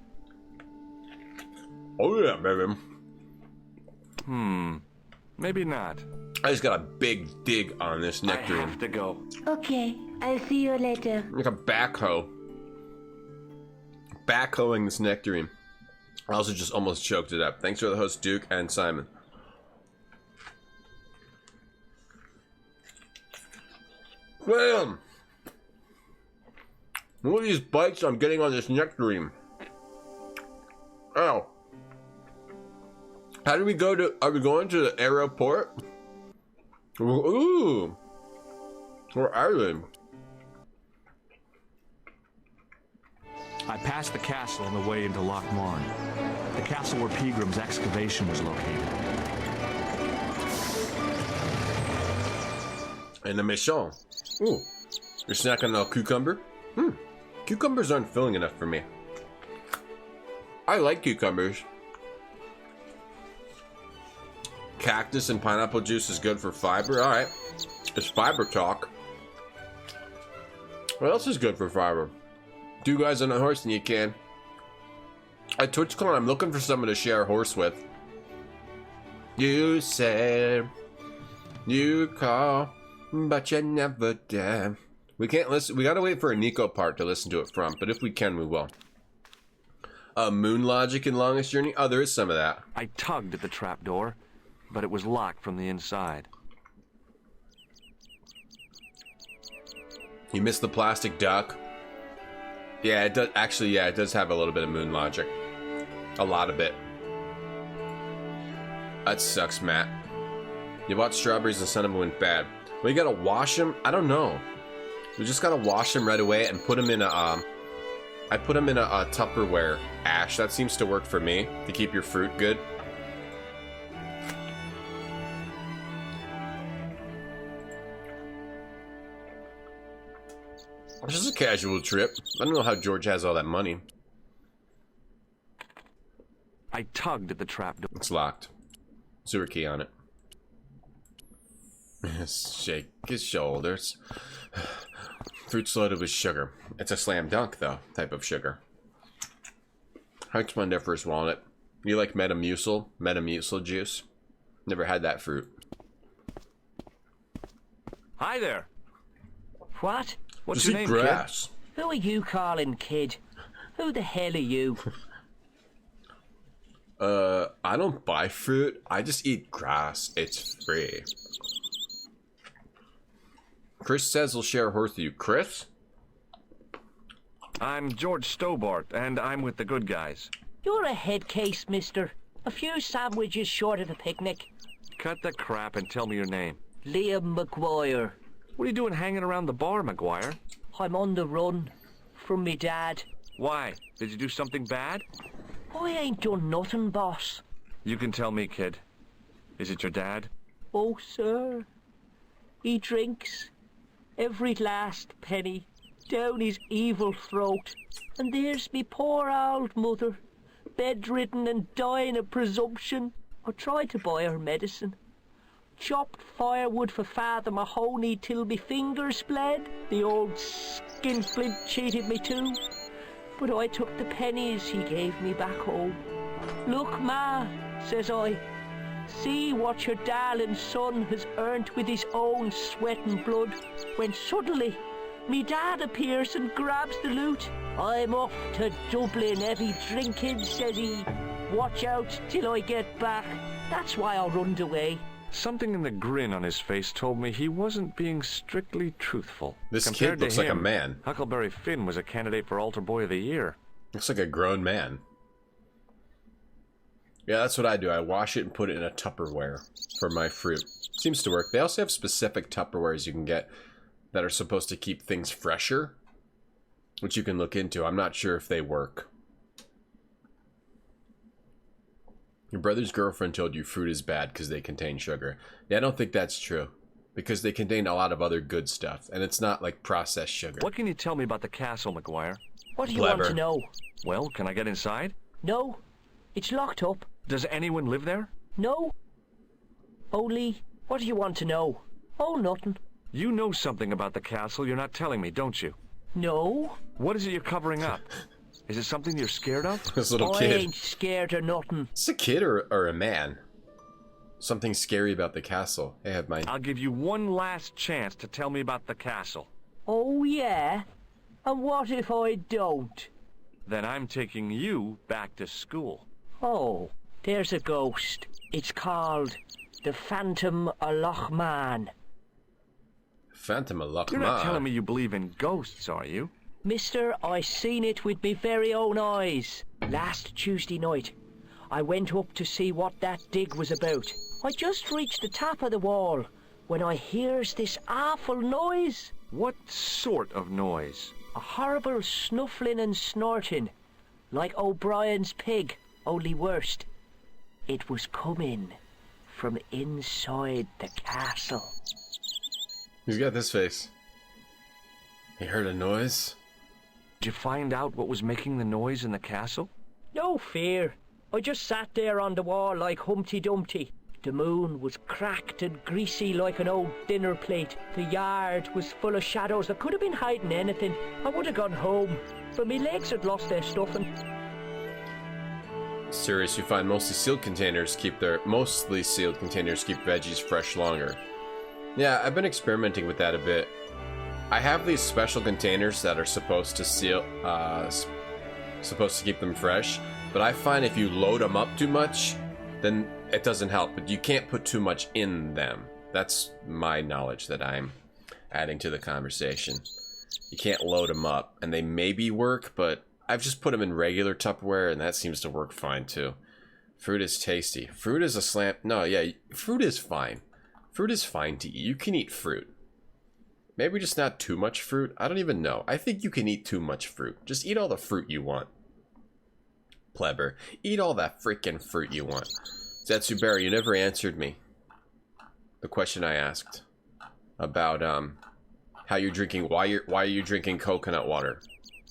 Speaker 1: Oh yeah, baby.
Speaker 2: Maybe not.
Speaker 1: I just got a big dig on this
Speaker 2: I
Speaker 1: nectarine.
Speaker 2: have to go.
Speaker 8: Okay, I'll see you later.
Speaker 1: Like a backhoe. Backhoeing this nectarine. I also just almost choked it up. Thanks for the host, Duke and Simon. Bam! Look at these bites I'm getting on this nectarine. Ow. How do we go to... Are we going to the airport? Ooh. Where are they?
Speaker 10: I passed the castle on the way into Lochmarn, the castle where Pegram's excavation was located.
Speaker 1: And the Méchant. Ooh. You're snacking on a cucumber? Cucumbers aren't filling enough for me. I like cucumbers. Cactus and pineapple juice is good for fiber. Alright. It's fiber talk. What else is good for fiber? 2 guys on a horse and you can. At TwitchCon, I'm looking for someone to share a horse with. You said you call, but you never did. We can't listen. We gotta wait for a Nico part to listen to it from, but if we can, we will. Moon logic in Longest Journey? Oh, there is some of that.
Speaker 2: I tugged at the trapdoor, but it was locked from the inside.
Speaker 1: You missed the plastic duck. Yeah, it does. Actually, yeah, it does have a little bit of moon logic. A lot of it. That sucks, Matt. You bought strawberries and some of them went bad. Well, you gotta wash them? I don't know. We just gotta wash them right away and put them in a, I put them in a Tupperware ash. That seems to work for me, to keep your fruit good. This is a casual trip. I don't know how George has all that money.
Speaker 2: I tugged at the trapdoor.
Speaker 1: It's locked. Sewer key on it. Shake his shoulders. Fruit's loaded with sugar. It's a slam dunk, though, type of sugar. Hikes Splendiferous walnut. You like Metamucil? Metamucil juice? Never had that fruit.
Speaker 2: Hi there.
Speaker 11: What?
Speaker 2: What's
Speaker 1: Just
Speaker 2: your
Speaker 1: eat
Speaker 2: name,
Speaker 1: grass.
Speaker 11: Who are you calling kid? Who the hell are you?
Speaker 1: I don't buy fruit. I just eat grass. It's free. Chris says he'll share a horse with you. Chris?
Speaker 2: I'm George Stobart, and I'm with the good guys.
Speaker 11: You're a head case, mister. A few sandwiches short of a picnic.
Speaker 2: Cut the crap and tell me your name.
Speaker 11: Liam McGuire.
Speaker 2: What are you doing hanging around the bar, McGuire?
Speaker 11: I'm on the run from me dad.
Speaker 2: Why? Did you do something bad?
Speaker 11: I ain't done nothing, boss.
Speaker 2: You can tell me, kid. Is it your dad?
Speaker 11: Oh, sir. He drinks every last penny down his evil throat. And there's me poor old mother, bedridden and dying of presumption. I tried to buy her medicine. Chopped firewood for Father Mahoney till me fingers bled. The old skinflint cheated me too. But I took the pennies he gave me back home. Look, Ma, says I, see what your darling son has earned with his own sweat and blood. When suddenly, me dad appears and grabs the loot. I'm off to Dublin, heavy drinking, says he. Watch out till I get back. That's why I runned away.
Speaker 2: Something in the grin on his face told me he wasn't being strictly truthful.
Speaker 1: This
Speaker 2: Compared
Speaker 1: kid looks
Speaker 2: to
Speaker 1: like a
Speaker 2: him,
Speaker 1: man.
Speaker 2: Huckleberry Finn was a candidate for Altar Boy of the Year.
Speaker 1: Looks like a grown man. Yeah, that's what I do. I wash it and put it in a Tupperware for my fruit. Seems to work. They also have specific Tupperwares you can get that are supposed to keep things fresher, which you can look into. I'm not sure if they work. Your brother's girlfriend told you fruit is bad because they contain sugar. Yeah, I don't think that's true. Because they contain a lot of other good stuff. And it's not like processed sugar.
Speaker 2: What can you tell me about the castle, McGuire?
Speaker 11: What do you want to know?
Speaker 2: Well, can I get inside?
Speaker 11: No, it's locked up.
Speaker 2: Does anyone live there?
Speaker 11: No. Only, what do you want to know? Oh, nothing.
Speaker 2: You know something about the castle you're not telling me, don't you?
Speaker 11: No.
Speaker 2: What is it you're covering up? Is it something you're scared of?
Speaker 1: This little
Speaker 11: I
Speaker 1: kid.
Speaker 11: ain't scared of nothing.
Speaker 1: Is it a kid or a man? Something scary about the castle. Hey, I have mine.
Speaker 2: I'll give you one last chance to tell me about the castle.
Speaker 11: Oh, yeah? And what if I don't?
Speaker 2: Then I'm taking you back to school.
Speaker 11: Oh, there's a ghost. It's called the Phantom of Loch Man.
Speaker 1: Phantom of Loch
Speaker 2: You're
Speaker 1: Man.
Speaker 2: not telling me you believe in ghosts, are you?
Speaker 11: Mister, I seen it with me very own eyes. Last Tuesday night, I went up to see what that dig was about. I just reached the top of the wall when I hears this awful noise.
Speaker 2: What sort of noise?
Speaker 11: A horrible snuffling and snorting, like O'Brien's pig, only worst. It was coming from inside the castle.
Speaker 1: He's got this face. He heard a noise?
Speaker 2: Did you find out what was making the noise in the castle?
Speaker 11: No fear. I just sat there on the wall like Humpty Dumpty. The moon was cracked and greasy like an old dinner plate. The yard was full of shadows. I could have been hiding anything. I would have gone home, but my legs had lost their stuffing.
Speaker 1: Serious, you find mostly sealed containers keep veggies fresh longer. Yeah, I've been experimenting with that a bit. I have these special containers that are supposed to seal, supposed to keep them fresh, but I find if you load them up too much, then it doesn't help. But you can't put too much in them. That's my knowledge that I'm adding to the conversation. You can't load them up, and they maybe work, but I've just put them in regular Tupperware, and that seems to work fine too. Fruit is tasty. Fruit is a slam. No, yeah, fruit is fine. Fruit is fine to eat. You can eat fruit. Maybe just not too much fruit. I don't even know. I think you can eat too much fruit. Just eat all the fruit you want. Pleber. Eat all that freaking fruit you want. Zetsuberry, you never answered me. The question I asked. About, how you're drinking, why are you drinking coconut water?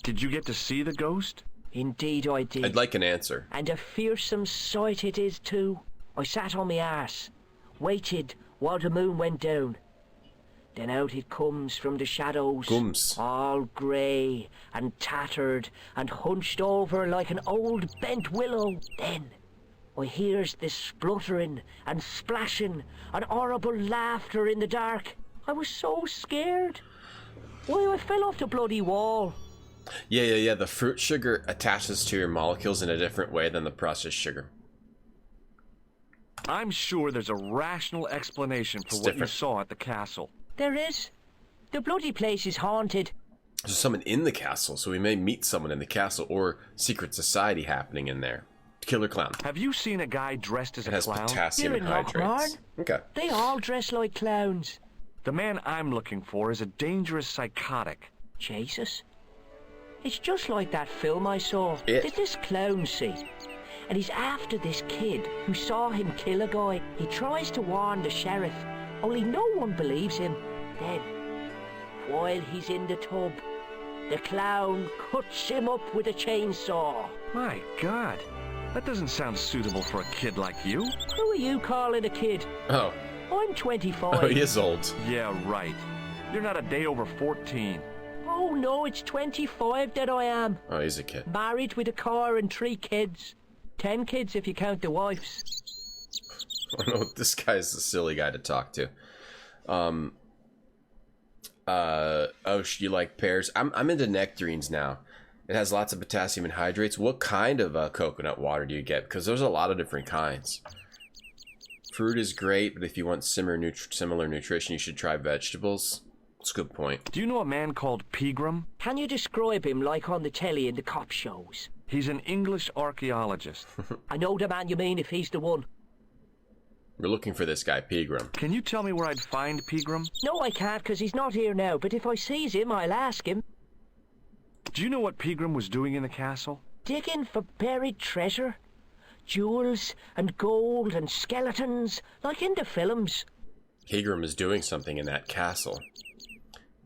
Speaker 2: Did you get to see the ghost?
Speaker 11: Indeed I did.
Speaker 1: I'd like an answer.
Speaker 11: And a fearsome sight it is too. I sat on my arse, waited while the moon went down. Then out it comes from the shadows, all grey and tattered and hunched over like an old bent willow. Then I hears this spluttering and splashing and horrible laughter in the dark. I was so scared. Why, I fell off the bloody wall.
Speaker 1: Yeah. The fruit sugar attaches to your molecules in a different way than the processed sugar.
Speaker 2: I'm sure there's a rational explanation for what you saw at the castle.
Speaker 11: There is. The bloody place is haunted.
Speaker 1: There's someone in the castle, so we may meet someone in the castle or secret society happening in there. Killer clown.
Speaker 2: Have you seen a guy dressed as a clown?
Speaker 1: It has potassium
Speaker 11: You're
Speaker 1: and
Speaker 11: in
Speaker 1: hydrates.
Speaker 11: Lochmarn?
Speaker 1: Okay.
Speaker 11: They all dress like clowns.
Speaker 2: The man I'm looking for is a dangerous psychotic.
Speaker 11: Jesus. It's just like that film I saw.
Speaker 1: It.
Speaker 11: Did this clown see? And he's after this kid who saw him kill a guy. He tries to warn the sheriff, only no one believes him. Then, while he's in the tub, the clown cuts him up with a chainsaw.
Speaker 2: My God. That doesn't sound suitable for a kid like you.
Speaker 11: Who are you calling a kid?
Speaker 1: Oh.
Speaker 11: I'm 25.
Speaker 1: Oh, he is old.
Speaker 2: Yeah, right. You're not a day over 14.
Speaker 11: Oh, no, it's 25 that I am.
Speaker 1: Oh, he's a kid.
Speaker 11: Married with a car and 3 kids. 10 kids if you count the wives.
Speaker 1: I don't know, this guy's a silly guy to talk to. You like pears? I'm into nectarines now. It has lots of potassium and hydrates. What kind of coconut water do you get? Because there's a lot of different kinds. Fruit is great, but if you want similar nutrition, you should try vegetables. That's a good point.
Speaker 2: Do you know a man called Pegram?
Speaker 11: Can you describe him like on the telly in the cop shows?
Speaker 2: He's an English archaeologist.
Speaker 11: I know the man you mean if he's the one.
Speaker 1: We're looking for this guy, Pegram.
Speaker 2: Can you tell me where I'd find Pegram?
Speaker 11: No, I can't, because he's not here now. But if I sees him, I'll ask him.
Speaker 2: Do you know what Pegram was doing in the castle?
Speaker 11: Digging for buried treasure. Jewels and gold and skeletons, like in the films.
Speaker 1: Pegram is doing something in that castle.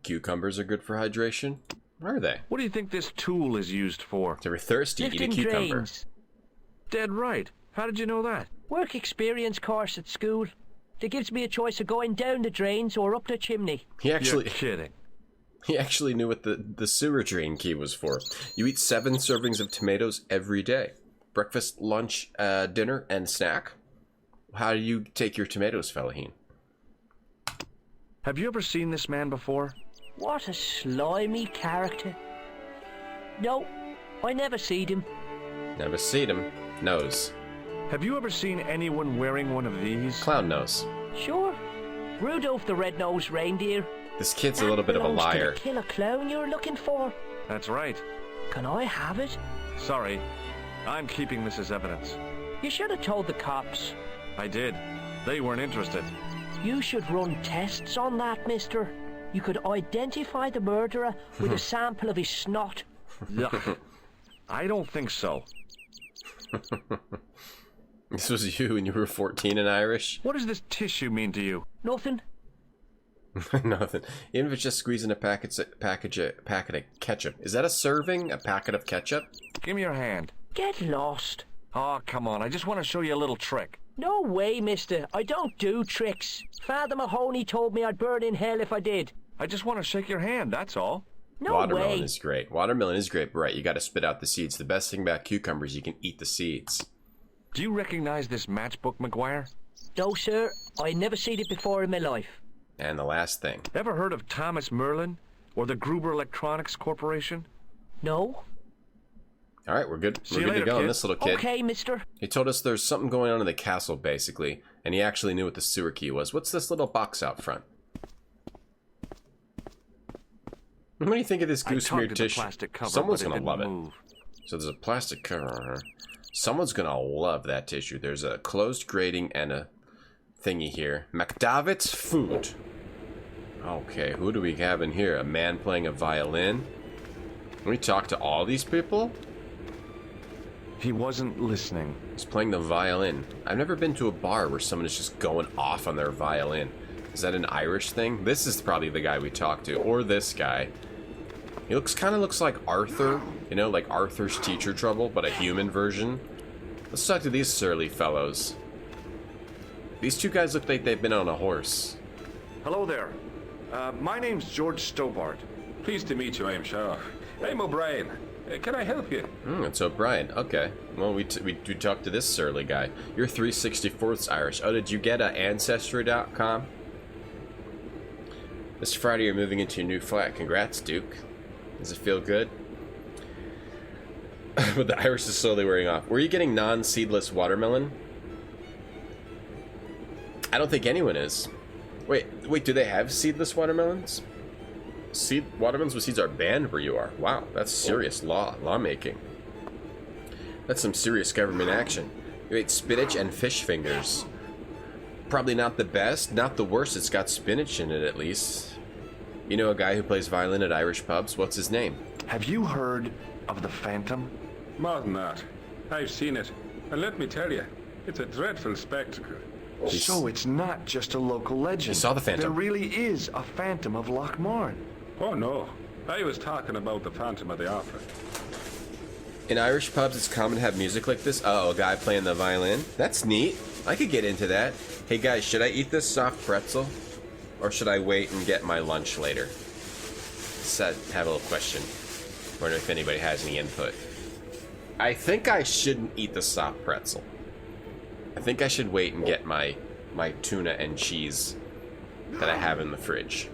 Speaker 1: Cucumbers are good for hydration? Are they?
Speaker 2: What do you think this tool is used for?
Speaker 1: If you're thirsty, eat a cucumber.
Speaker 11: Drains.
Speaker 2: Dead right. How did you know that?
Speaker 11: Work experience course at school. That gives me a choice of going down the drains or up the chimney.
Speaker 2: You're kidding.
Speaker 1: He actually knew what the sewer drain key was for. You eat 7 servings of tomatoes every day. Breakfast, lunch, dinner, and snack. How do you take your tomatoes, Fellaheen?
Speaker 2: Have you ever seen this man before?
Speaker 11: What a slimy character. No, I never seed him.
Speaker 1: Never seen him. Nose.
Speaker 2: Have you ever seen anyone wearing one of these?
Speaker 1: Clown nose.
Speaker 11: Sure. Rudolph the Red-Nosed Reindeer.
Speaker 1: This kid's a little bit of a liar.
Speaker 11: To the killer clown you're looking for.
Speaker 2: That's right.
Speaker 11: Can I have it?
Speaker 2: Sorry. I'm keeping this as evidence.
Speaker 11: You should have told the cops.
Speaker 2: I did. They weren't interested.
Speaker 11: You should run tests on that, mister. You could identify the murderer with a sample of his snot.
Speaker 2: Yuck. I don't think so.
Speaker 1: This was you when you were 14 and Irish?
Speaker 2: What does this tissue mean to you?
Speaker 11: Nothing.
Speaker 1: Nothing. Even if it's just squeezing a packet of ketchup. Is that a serving? A packet of ketchup?
Speaker 2: Give me your hand.
Speaker 11: Get lost.
Speaker 2: Oh, come on. I just want to show you a little trick.
Speaker 11: No way, mister. I don't do tricks. Father Mahoney told me I'd burn in hell if I did.
Speaker 2: I just want to shake your hand, that's all.
Speaker 11: No
Speaker 1: Watermelon
Speaker 11: way.
Speaker 1: is great. Watermelon is great, but right, you got to spit out the seeds. The best thing about cucumbers, you can eat the seeds.
Speaker 2: Do you recognize this matchbook, McGuire?
Speaker 11: No, sir. I never seen it before in my life.
Speaker 1: And the last thing.
Speaker 2: Ever heard of Thomas Merlin or the Gruber Electronics Corporation?
Speaker 11: No.
Speaker 1: All right, we're good.
Speaker 2: See
Speaker 1: We're
Speaker 2: you
Speaker 1: good
Speaker 2: later,
Speaker 1: to go on
Speaker 2: kid.
Speaker 1: this little kid.
Speaker 11: Okay, mister.
Speaker 1: He told us there's something going on in the castle, basically, and he actually knew what the sewer key was. What's this little box out front? What do you think of this goose smeared tissue?
Speaker 2: Cover,
Speaker 1: Someone's
Speaker 2: but
Speaker 1: gonna love
Speaker 2: move.
Speaker 1: it. So there's a plastic cover on her. Someone's gonna love that tissue. There's a closed grating and a thingy here. McDavid's food. Okay, who do we have in here? A man playing a violin? Can we talk to all these people?
Speaker 2: He wasn't listening.
Speaker 1: He's playing the violin. I've never been to a bar where someone is just going off on their violin. Is that an Irish thing? This is probably the guy we talked to, or this guy. He kind of looks like Arthur, you know, like Arthur's Teacher Trouble, but a human version. Let's talk to these surly fellows. These two guys look like they've been on a horse.
Speaker 12: Hello there. My name's George Stobart. Pleased to meet you, I'm sure. I'm O'Brien. Can I help you?
Speaker 1: It's O'Brien. Okay. Well, we talked to this surly guy. You're 3/64ths Irish. Oh, did you get Ancestry.com? This Friday you're moving into your new flat. Congrats, Duke. Does it feel good? But the iris is slowly wearing off. Were you getting non-seedless watermelon? I don't think anyone is. Wait, do they have seedless watermelons? Watermelons with seeds are banned where you are. Wow, that's serious lawmaking. That's some serious government action. You ate spinach and fish fingers. Probably not the best, not the worst. It's got spinach in it at least. You know a guy who plays violin at Irish pubs? What's his name?
Speaker 10: Have you heard of the Phantom?
Speaker 12: More than that. I've seen it. And let me tell you, it's a dreadful spectacle.
Speaker 10: So it's not just a local legend.
Speaker 1: You saw the Phantom.
Speaker 10: There really is a Phantom of Lochmarn.
Speaker 12: Oh no, I was talking about the Phantom of the Opera.
Speaker 1: In Irish pubs, it's common to have music like this. Oh, a guy playing the violin. That's neat. I could get into that. Hey guys, should I eat this soft pretzel? Or should I wait and get my lunch later? Have a little question. Wonder if anybody has any input. I think I shouldn't eat the soft pretzel. I think I should wait and get my tuna and cheese that I have in the fridge.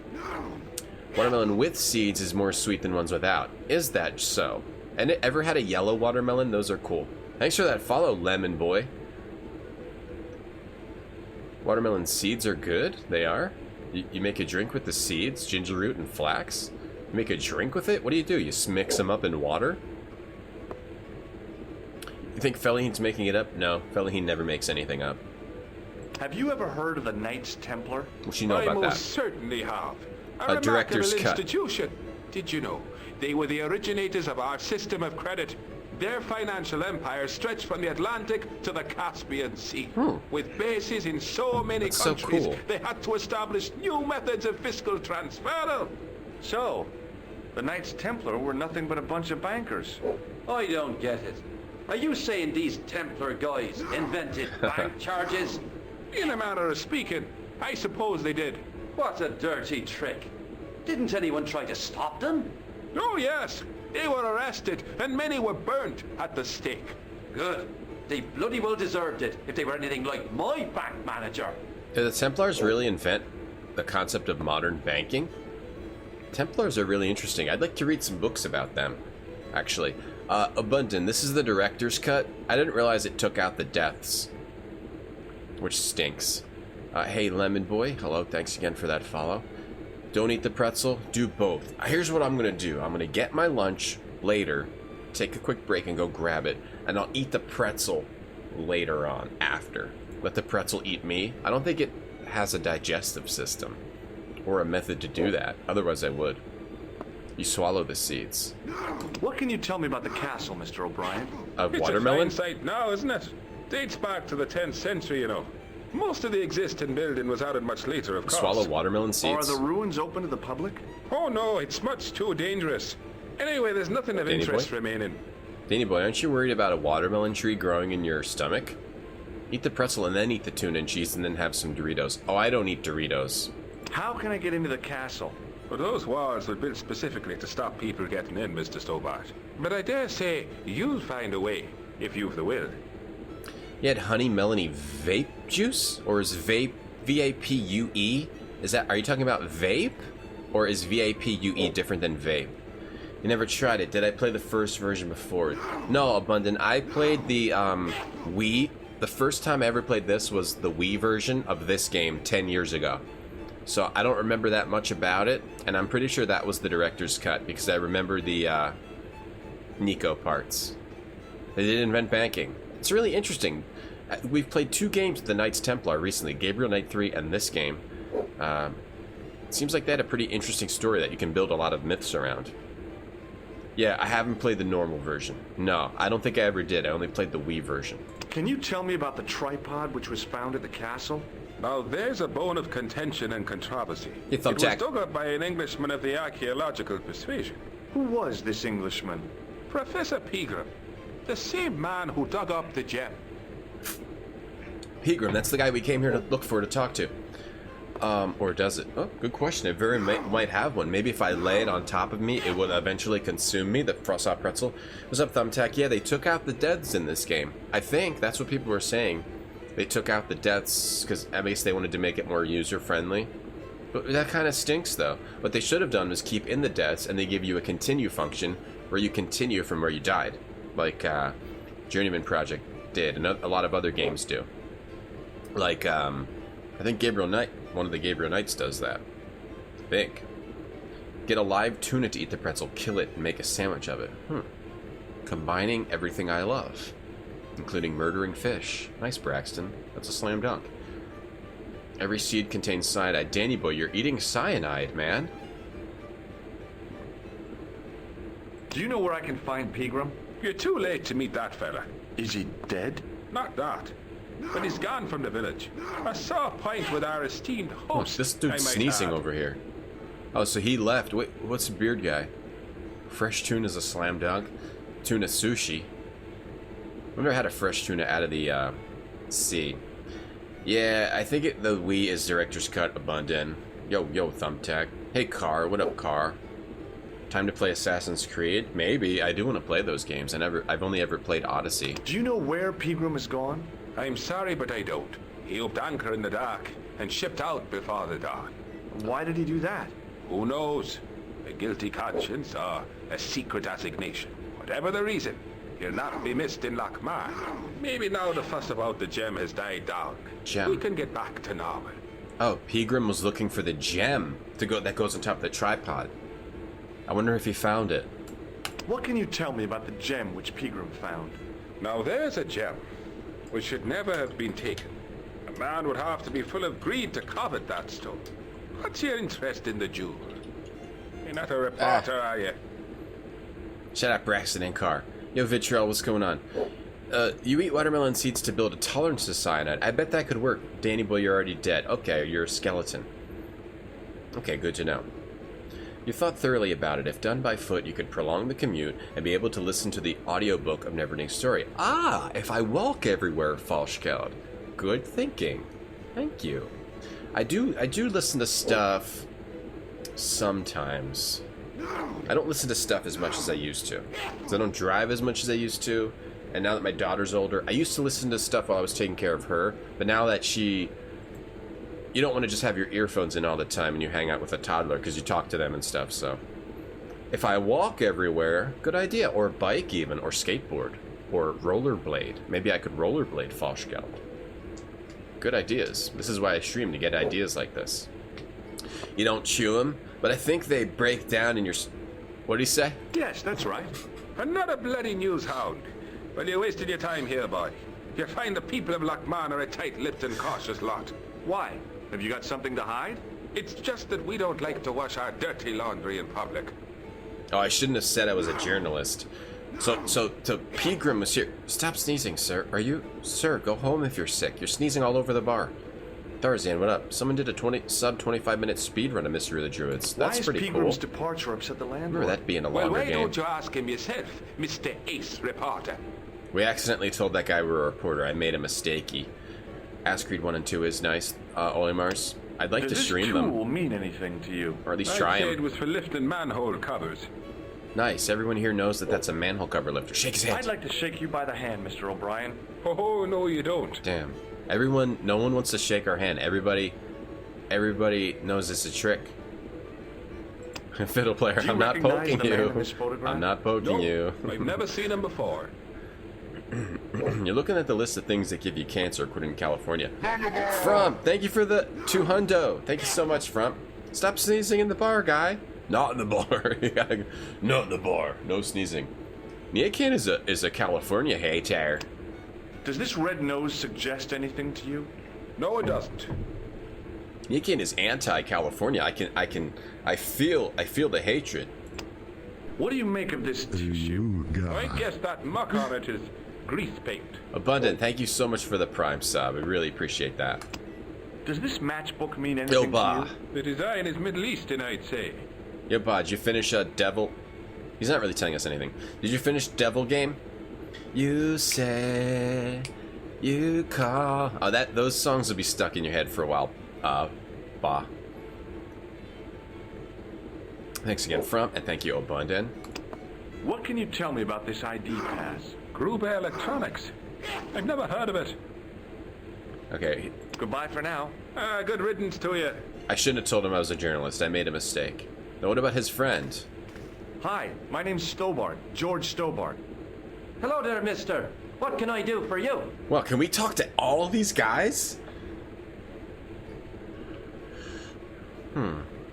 Speaker 1: Watermelon with seeds is more sweet than ones without. Is that so? And it ever had a yellow watermelon? Those are cool. Thanks for that follow, Lemon Boy. Watermelon seeds are good. They are. You make a drink with the seeds, ginger root and flax. You make a drink with it? What do? You mix them up in water? You think Fellaheen's making it up? No, Fellaheen never makes anything up.
Speaker 10: Have you ever heard of the Knights Templar?
Speaker 1: What you know about
Speaker 12: I
Speaker 1: that?
Speaker 12: most certainly have.
Speaker 1: A director's cut.
Speaker 12: Institution. Did you know? They were the originators of our system of credit. Their financial empire stretched from the Atlantic to the Caspian Sea. With bases in so many countries,
Speaker 1: so cool.
Speaker 12: They had to establish new methods of fiscal transfer.
Speaker 7: So, the Knights Templar were nothing but a bunch of bankers.
Speaker 4: I don't get it. Are you saying these Templar guys invented bank charges?
Speaker 12: In a manner of speaking, I suppose they did.
Speaker 4: What a dirty trick. Didn't anyone try to stop them?
Speaker 12: Oh yes, they were arrested and many were burnt at the stake.
Speaker 4: Good. They bloody well deserved it if they were anything like my bank manager.
Speaker 1: Did the Templars really invent the concept of modern banking? Templars are really interesting. I'd like to read some books about them, actually. Abundant, this is the director's cut. I didn't realize it took out the deaths, which stinks. Hey, Lemon Boy. Hello, thanks again for that follow. Don't eat the pretzel, do both. Here's what I'm going to do. I'm going to get my lunch later, take a quick break and go grab it, and I'll eat the pretzel later on, after. Let the pretzel eat me. I don't think it has a digestive system or a method to do that. Otherwise, I would. You swallow the seeds.
Speaker 10: What can you tell me about the castle, Mr. O'Brien?
Speaker 1: Of
Speaker 12: It's
Speaker 1: watermelon?
Speaker 12: a fine sight now, isn't it? Dates back to the 10th century, you know. Most of the existing building was added much later, of course.
Speaker 1: Swallow watermelon seeds?
Speaker 10: Are the ruins open to the public?
Speaker 12: Oh no, it's much too dangerous. Anyway, there's nothing of
Speaker 1: Danny
Speaker 12: interest
Speaker 1: boy?
Speaker 12: remaining.
Speaker 1: Danny boy, aren't you worried about a watermelon tree growing in your stomach? Eat the pretzel and then eat the tuna and cheese and then have some Doritos. Oh, I don't eat Doritos.
Speaker 10: How can I get into the castle?
Speaker 12: But those walls were built specifically to stop people getting in, Mr. Stobart. But I dare say you'll find a way, if you've the will.
Speaker 1: You had honey melony vape juice? Or is vape V-A-P-U-E? Are you talking about vape? Or is V-A-P-U-E different than vape? You never tried it. Did I play the first version before? No, Abundant. I played the Wii. The first time I ever played this was the Wii version of this game 10 years ago. So I don't remember that much about it, and I'm pretty sure that was the director's cut because I remember the Nico parts. They did invent banking. It's really interesting. We've played 2 games with the Knights Templar recently, Gabriel Knight 3 and this game. It seems like they had a pretty interesting story that you can build a lot of myths around. Yeah, I haven't played the normal version. No, I don't think I ever did. I only played the Wii version.
Speaker 10: Can you tell me about the tripod which was found at the castle?
Speaker 12: Now, there's a bone of contention and controversy.
Speaker 1: Hey,
Speaker 12: it was
Speaker 1: Thumbtack.
Speaker 12: dug up by an Englishman of the archaeological persuasion.
Speaker 10: Who was this Englishman?
Speaker 12: Professor Pegram, the same man who dug up the gem.
Speaker 1: Pegram, that's the guy we came here to look for to talk to. Or does it? Oh, good question. It very might have one. Maybe if I lay it on top of me, it would eventually consume me, the frost pretzel. What's up, Thumbtack? Yeah, they took out the deaths in this game. I think that's what people were saying. They took out the deaths because I guess they wanted to make it more user-friendly. But that kind of stinks, though. What they should have done was keep in the deaths, and they give you a continue function where you continue from where you died, like Journeyman Project did, and a lot of other games do. Like, I think Gabriel Knight, one of the Gabriel Knights does that. I think. Get a live tuna to eat the pretzel, kill it, and make a sandwich of it. Combining everything I love, including murdering fish. Nice, Braxton. That's a slam dunk. Every seed contains cyanide. Danny boy, you're eating cyanide, man.
Speaker 2: Do you know where I can find Pegram?
Speaker 12: You're too late to meet that fella.
Speaker 2: Is he dead?
Speaker 12: Not that. But he's gone from the village. I saw a pint with our esteemed host.
Speaker 1: This dude's sneezing over here. Oh, so he left. Wait, what's the beard guy? Fresh tuna's a slam dunk. Tuna sushi. I've never had a fresh tuna out of the sea. Yeah, I think the Wii is director's cut abundant. Yo, Thumbtack. Hey, Car. What up, Car? Time to play Assassin's Creed? Maybe. I do want to play those games. I've only ever played Odyssey.
Speaker 2: Do you know where Pegram is gone?
Speaker 12: I'm sorry, but I don't. He upped anchor in the dark and shipped out before the dawn.
Speaker 2: Why did he do that?
Speaker 12: Who knows? A guilty conscience or a secret assignation. Whatever the reason, he'll not be missed in Lochmar. Maybe now the fuss about the gem has died down.
Speaker 1: Gem.
Speaker 12: We can get back to normal.
Speaker 1: Oh, Pegram was looking for the gem that goes on top of the tripod. I wonder if he found it.
Speaker 2: What can you tell me about the gem which Pegram found?
Speaker 12: Now there's a gem which should never have been taken. A man would have to be full of greed to covet that stone. What's your interest in the jewel? You're not a reporter, are you?
Speaker 1: Shut up, Braxton and Carr. Yo, Vitriol, what's going on? You eat watermelon seeds to build a tolerance to cyanide. I bet that could work. Danny boy, you're already dead. Okay, you're a skeleton. Okay, good to know. You thought thoroughly about it. If done by foot, you could prolong the commute and be able to listen to the audiobook of Neverending Story. Ah, if I walk everywhere, Falschgeld. Good thinking. Thank you. I do listen to stuff sometimes. I don't listen to stuff as much as I used to. Because I don't drive as much as I used to. And now that my daughter's older, I used to listen to stuff while I was taking care of her. But now that you don't want to just have your earphones in all the time and you hang out with a toddler because you talk to them and stuff, so. If I walk everywhere, good idea. Or bike even, or skateboard. Or rollerblade. Maybe I could rollerblade, Falschgeld. Good ideas. This is why I stream, to get ideas like this. You don't chew them, but I think they break down in your... What did he say?
Speaker 2: Yes, that's right.
Speaker 12: Another bloody news hound. Well, you wasted your time here, boy. You find the people of Lochmar are a tight-lipped and cautious lot.
Speaker 2: Why? Have you got something to hide?
Speaker 12: It's just that we don't like to wash our dirty laundry in public.
Speaker 1: Oh, I shouldn't have said I was a journalist. So Pegram was here. Stop sneezing, sir. Sir, go home if you're sick. You're sneezing all over the bar. Tarzan, what up? Someone did a sub-25-minute speedrun of Mystery of the Druids. That's pretty cool.
Speaker 2: Why is Pegram's departure upset the landlord?
Speaker 1: Remember that being a longer game.
Speaker 12: Well, why don't you ask him yourself, Mr. Ace Reporter?
Speaker 1: We accidentally told that guy we were a reporter. I made a mistakey. Ask Creed 1 and 2 is nice. Olimars, I'd like to stream them.
Speaker 2: Does this tool mean anything to you?
Speaker 1: Or at least try them.
Speaker 12: It was for lifting manhole covers.
Speaker 1: Nice. Everyone here knows that that's a manhole cover lifter. Shake his hand.
Speaker 2: I'd like to shake you by the hand, Mr. O'Brien.
Speaker 12: Oh, no, you don't.
Speaker 1: Damn. No one wants to shake our hand. Everybody knows it's a trick. Fiddle player, I'm not poking you. I'm not poking you.
Speaker 12: I've never seen him before.
Speaker 1: You're looking at the list of things that give you cancer, according to California. Frump, thank you for the 2 hundo. Thank you so much, Frump. Stop sneezing in the bar, guy. Not in the bar. Not in the bar. No sneezing. Niakin is a California hater.
Speaker 2: Does this red nose suggest anything to you?
Speaker 12: No, it doesn't.
Speaker 1: Niakin is anti-California. I feel the hatred.
Speaker 2: What do you make of this tissue?
Speaker 12: I guess that muck on it is grease paint.
Speaker 1: Abundant, thank you so much for the Prime sub. I really appreciate that.
Speaker 2: Does this matchbook mean anything to you?
Speaker 12: The design is Middle Eastern, I'd say.
Speaker 1: Yo, Ba, did you finish Devil? He's not really telling us anything. Did you finish Devil Game? You say, you call. Oh, those songs will be stuck in your head for a while. Ba. Thanks again, Frump, and thank you, Obundan.
Speaker 2: What can you tell me about this ID pass?
Speaker 12: Gruber Electronics. I've never heard of it.
Speaker 1: Okay.
Speaker 2: Goodbye for now.
Speaker 12: Good riddance to you.
Speaker 1: I shouldn't have told him I was a journalist. I made a mistake. Now, what about his friend?
Speaker 10: Hi, my name's Stobart. George Stobart.
Speaker 4: Hello there, mister. What can I do for you?
Speaker 1: Well, can we talk to all of these guys?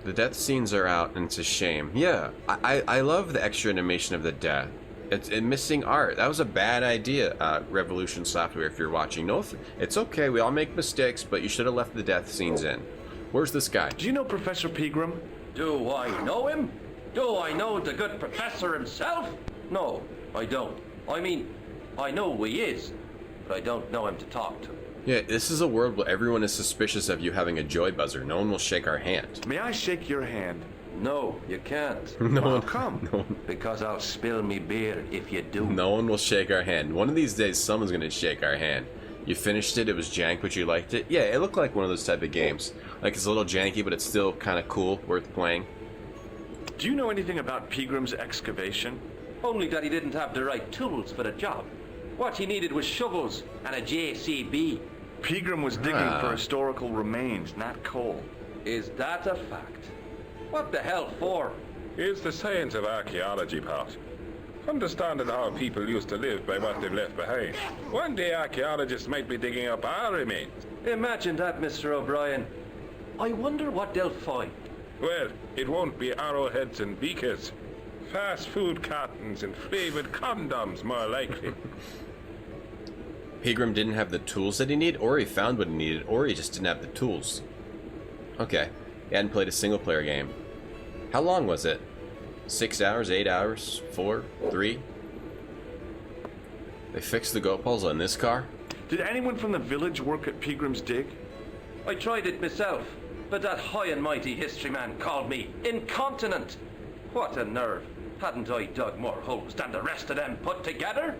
Speaker 1: The death scenes are out, and it's a shame. Yeah, I love the extra animation of the death. It's missing art. That was a bad idea, Revolution Software, if you're watching. No, it's okay. We all make mistakes, but you should have left the death scenes in. Where's this guy?
Speaker 10: Do you know Professor Pegram?
Speaker 4: Do I know him? Do I know the good professor himself? No, I don't. I mean, I know who he is, but I don't know him to talk to.
Speaker 1: Yeah, this is a world where everyone is suspicious of you having a joy buzzer. No one will shake our hand.
Speaker 10: May I shake your hand?
Speaker 4: No, you can't.
Speaker 1: No
Speaker 10: How
Speaker 1: one.
Speaker 10: come?
Speaker 1: No one,
Speaker 4: Because I'll spill me beer if you do.
Speaker 1: no one will shake our hand. One of these days, someone's gonna shake our hand. You finished it. It was jank, but you liked it. Yeah, it looked like one of those type of games. Like it's a little janky, but it's still kind of cool, worth playing.
Speaker 10: Do you know anything about Pegram's excavation?
Speaker 4: Only that he didn't have the right tools for the job. What he needed was shovels and a JCB.
Speaker 10: Pegram was digging for historical remains, not coal.
Speaker 4: Is that a fact? What the hell for?
Speaker 12: It's the science of archaeology, Pat. Understanding how people used to live by what they've left behind. One day archaeologists might be digging up our remains.
Speaker 4: Imagine that, Mr. O'Brien. I wonder what they'll find.
Speaker 12: Well, it won't be arrowheads and beakers. Fast food cartons and flavored condoms, more likely.
Speaker 1: Pegram didn't have the tools that he needed, or he found what he needed, or he just didn't have the tools. Okay. He hadn't played a single-player game. How long was it? 6 hours, 8 hours, 4, 3? They fixed the goat puzzle in this car?
Speaker 10: Did anyone from the village work at Pegram's dig?
Speaker 4: I tried it myself, but that high and mighty history man called me incontinent. What a nerve. Hadn't I dug more holes than the rest of them put together?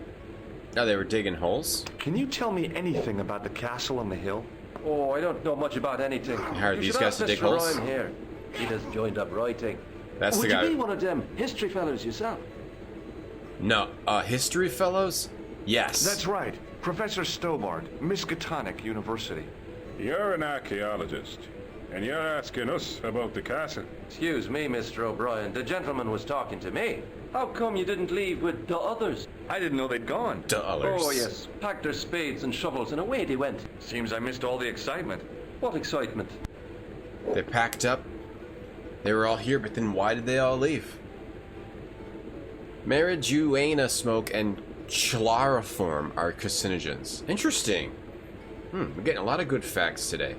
Speaker 1: Oh, they were digging holes?
Speaker 10: Can you tell me anything about the castle on the hill?
Speaker 4: Oh, I don't know much about anything.
Speaker 1: Hired these
Speaker 4: should
Speaker 1: guys
Speaker 4: ask
Speaker 1: to dig
Speaker 4: Mr.
Speaker 1: holes?
Speaker 4: Ryan here. He just joined up writing.
Speaker 1: That's
Speaker 4: Would
Speaker 1: the guy.
Speaker 4: you be one of them history fellows yourself?
Speaker 1: No, history fellows? Yes.
Speaker 10: That's right. Professor Stobart, Miskatonic University.
Speaker 12: You're an archaeologist, and you're asking us about the castle.
Speaker 4: Excuse me, Mr. O'Brien. The gentleman was talking to me. How come you didn't leave with the others?
Speaker 10: I didn't know they'd gone.
Speaker 1: Dollars.
Speaker 4: Oh, yes. Packed their spades and shovels and away they went.
Speaker 10: Seems I missed all the excitement.
Speaker 4: What excitement?
Speaker 1: They packed up. They were all here, but then why did they all leave? Marijuana smoke and chloroform are carcinogens. Interesting. We're getting a lot of good facts today.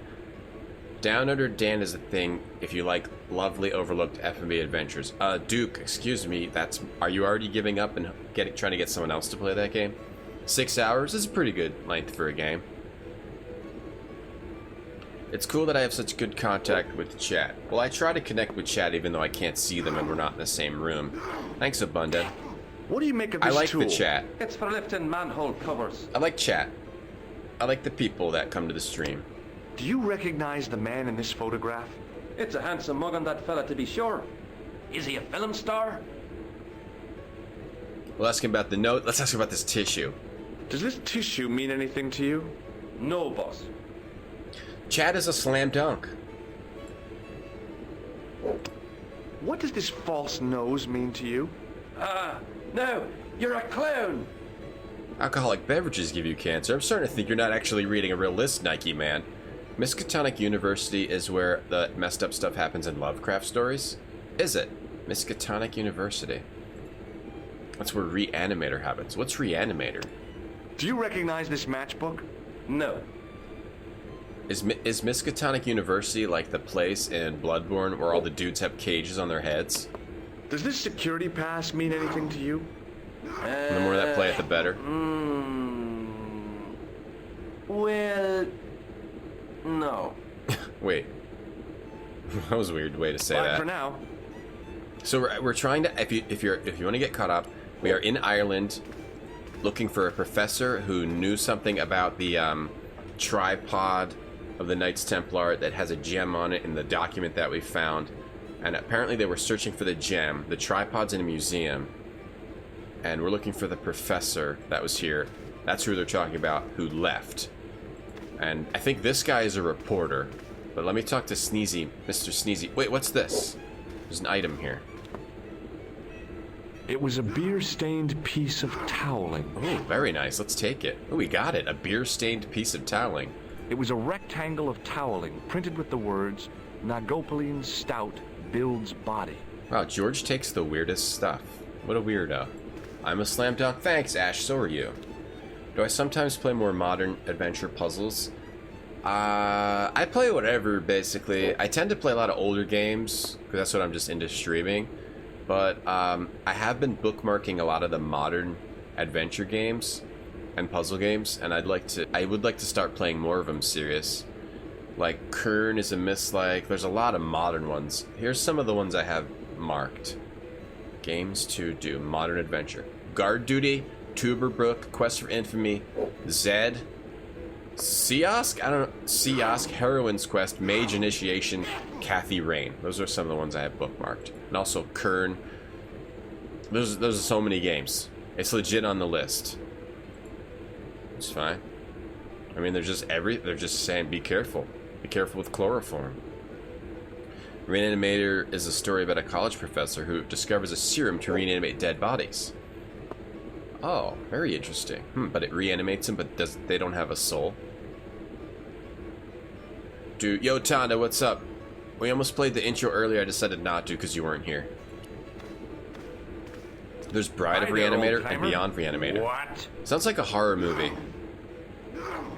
Speaker 1: Down Under Dan is a thing if you like lovely overlooked F&B adventures. Duke, excuse me, are you already giving up and trying to get someone else to play that game? 6 hours is a pretty good length for a game. It's cool that I have such good contact with chat. Well, I try to connect with chat even though I can't see them and we're not in the same room. Thanks, Abunda.
Speaker 10: What do you make of this
Speaker 1: I like
Speaker 10: tool?
Speaker 1: the chat.
Speaker 4: It's for lifting manhole covers.
Speaker 1: I like chat. I like the people that come to the stream.
Speaker 10: Do you recognize the man in this photograph?
Speaker 4: It's a handsome mug on that fella, to be sure. Is he a film star?
Speaker 1: We'll ask him about the note. Let's ask him about this tissue.
Speaker 10: Does this tissue mean anything to you?
Speaker 4: No, boss.
Speaker 1: Chat is a slam dunk.
Speaker 10: What does this false nose mean to you?
Speaker 4: No, you're a clown.
Speaker 1: Alcoholic beverages give you cancer. I'm starting to think you're not actually reading a real list, Nike man. Miskatonic University is where the messed up stuff happens in Lovecraft stories? Is it? Miskatonic University. That's where Reanimator happens. What's Reanimator?
Speaker 10: Do you recognize this matchbook?
Speaker 4: No.
Speaker 1: Is Miskatonic University like the place in Bloodborne where all the dudes have cages on their heads?
Speaker 10: Does this security pass mean anything to you?
Speaker 1: The more that play it, the better.
Speaker 4: Well, no.
Speaker 1: Wait. That was a weird way to say
Speaker 10: Bye
Speaker 1: that.
Speaker 10: for now.
Speaker 1: So we're trying to, if you want to get caught up, we are in Ireland, looking for a professor who knew something about the tripod of the Knights Templar that has a gem on it in the document that we found. And apparently they were searching for the gem. The tripod's in a museum. And we're looking for the professor that was here. That's who they're talking about, who left. And I think this guy is a reporter. But let me talk to Sneezy, Mr. Sneezy. Wait, what's this? There's an item here.
Speaker 2: It was a beer-stained piece of toweling.
Speaker 1: Oh, very nice. Let's take it. Oh, we got it. A beer-stained piece of toweling.
Speaker 2: It was a rectangle of toweling, printed with the words, Nagopaline Stout builds body.
Speaker 1: Wow, George takes the weirdest stuff. What a weirdo. I'm a slam dunk. Thanks, Ash. So are you. Do I sometimes play more modern adventure puzzles? I play whatever, basically. I tend to play a lot of older games, because that's what I'm just into streaming. But I have been bookmarking a lot of the modern adventure games and puzzle games, and I would like to start playing more of them serious. Like Kern is a mislike. There's a lot of modern ones. Here's some of the ones I have marked. Games to do. Modern adventure. Guard Duty, Tuberbrook, Quest for Infamy, Zed, Siosk? I don't know. Siosk, Heroine's Quest, Mage Initiation, Kathy Rain. Those are some of the ones I have bookmarked. And also Kern. Those are so many games. It's legit on the list. It's fine. I mean, they're just saying be careful. Be careful with chloroform. Reanimator is a story about a college professor who discovers a serum to reanimate dead bodies. Oh, very interesting. But it reanimates them, but they don't have a soul. Dude, yo, Tonda, what's up? We almost played the intro earlier. I decided not to because you weren't here. There's Bride of Reanimator and Beyond Reanimator.
Speaker 9: What?
Speaker 1: Sounds like a horror movie.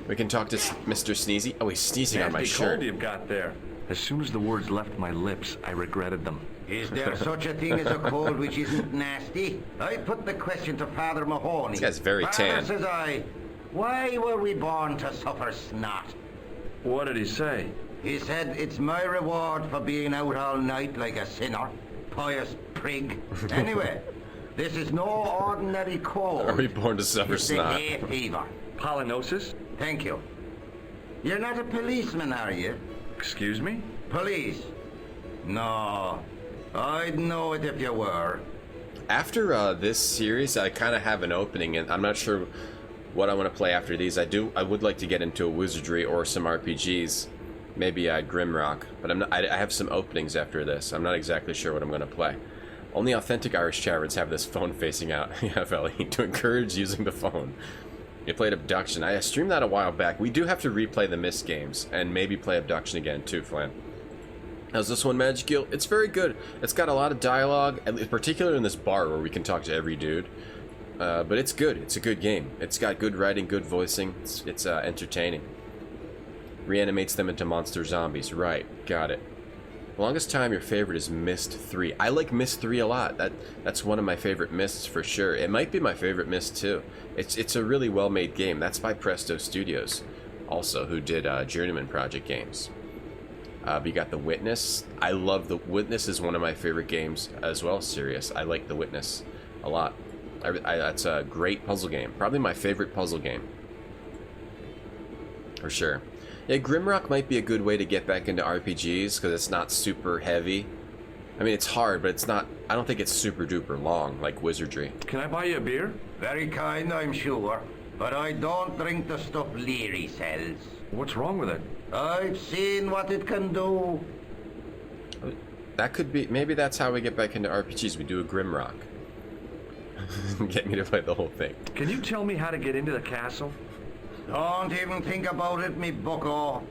Speaker 1: We can talk to Mr. Sneezy. Oh, he's sneezing on my shirt.
Speaker 2: Cold you've got there. As soon as the words left my lips, I regretted them.
Speaker 13: Is there such a thing as a cold which isn't nasty? I put the question to Father Mahoney.
Speaker 1: This guy's very
Speaker 13: Father,
Speaker 1: tan.
Speaker 13: says I, why were we born to suffer snot?
Speaker 2: What did he say?
Speaker 13: He said, it's my reward for being out all night like a sinner. Pious prig. Anyway, this is no ordinary cold.
Speaker 1: Are we born to suffer
Speaker 13: it's
Speaker 1: snot?
Speaker 13: The hay fever.
Speaker 2: Pollinosis?
Speaker 13: Thank you. You're not a policeman, are you?
Speaker 2: Excuse me?
Speaker 13: Police. No. I'd know it if you were.
Speaker 1: After this series, I kind of have an opening, and I'm not sure what I want to play after these. I would like to get into a wizardry or some RPGs, maybe Grimrock, but I have some openings after this. I'm not exactly sure what I'm going to play. Only authentic Irish taverns have this phone facing out. Yeah, Felly, to encourage using the phone. You played Abduction. I streamed that a while back. We do have to replay the Myst games, and maybe play Abduction again too, Flan. How's this one, Magic Eel? It's very good. It's got a lot of dialogue, particularly in this bar where we can talk to every dude. But it's good. It's a good game. It's got good writing, good voicing. It's entertaining. Reanimates them into monster zombies. Right, got it. The longest time your favorite is Myst 3. I like Myst 3 a lot. That's one of my favorite Mysts for sure. It might be my favorite Myst too. It's a really well-made game. That's by Presto Studios, also, who did Journeyman Project games. You got The Witness. I love The Witness. Is one of my favorite games as well. Serious. I like The Witness a lot. That's a great puzzle game. Probably my favorite puzzle game. For sure. Yeah, Grimrock might be a good way to get back into RPGs because it's not super heavy. I mean, it's hard, but it's not. I don't think it's super duper long like Wizardry.
Speaker 2: Can I buy you a beer?
Speaker 13: Very kind, I'm sure. But I don't drink the stuff Leary sells.
Speaker 2: What's wrong with it?
Speaker 13: I've seen what it can do.
Speaker 1: That could be. Maybe that's how we get back into RPGs. We do a Grimrock. Get me to play the whole thing.
Speaker 2: Can you tell me how to get into the castle?
Speaker 13: Don't even think about it, me bucko.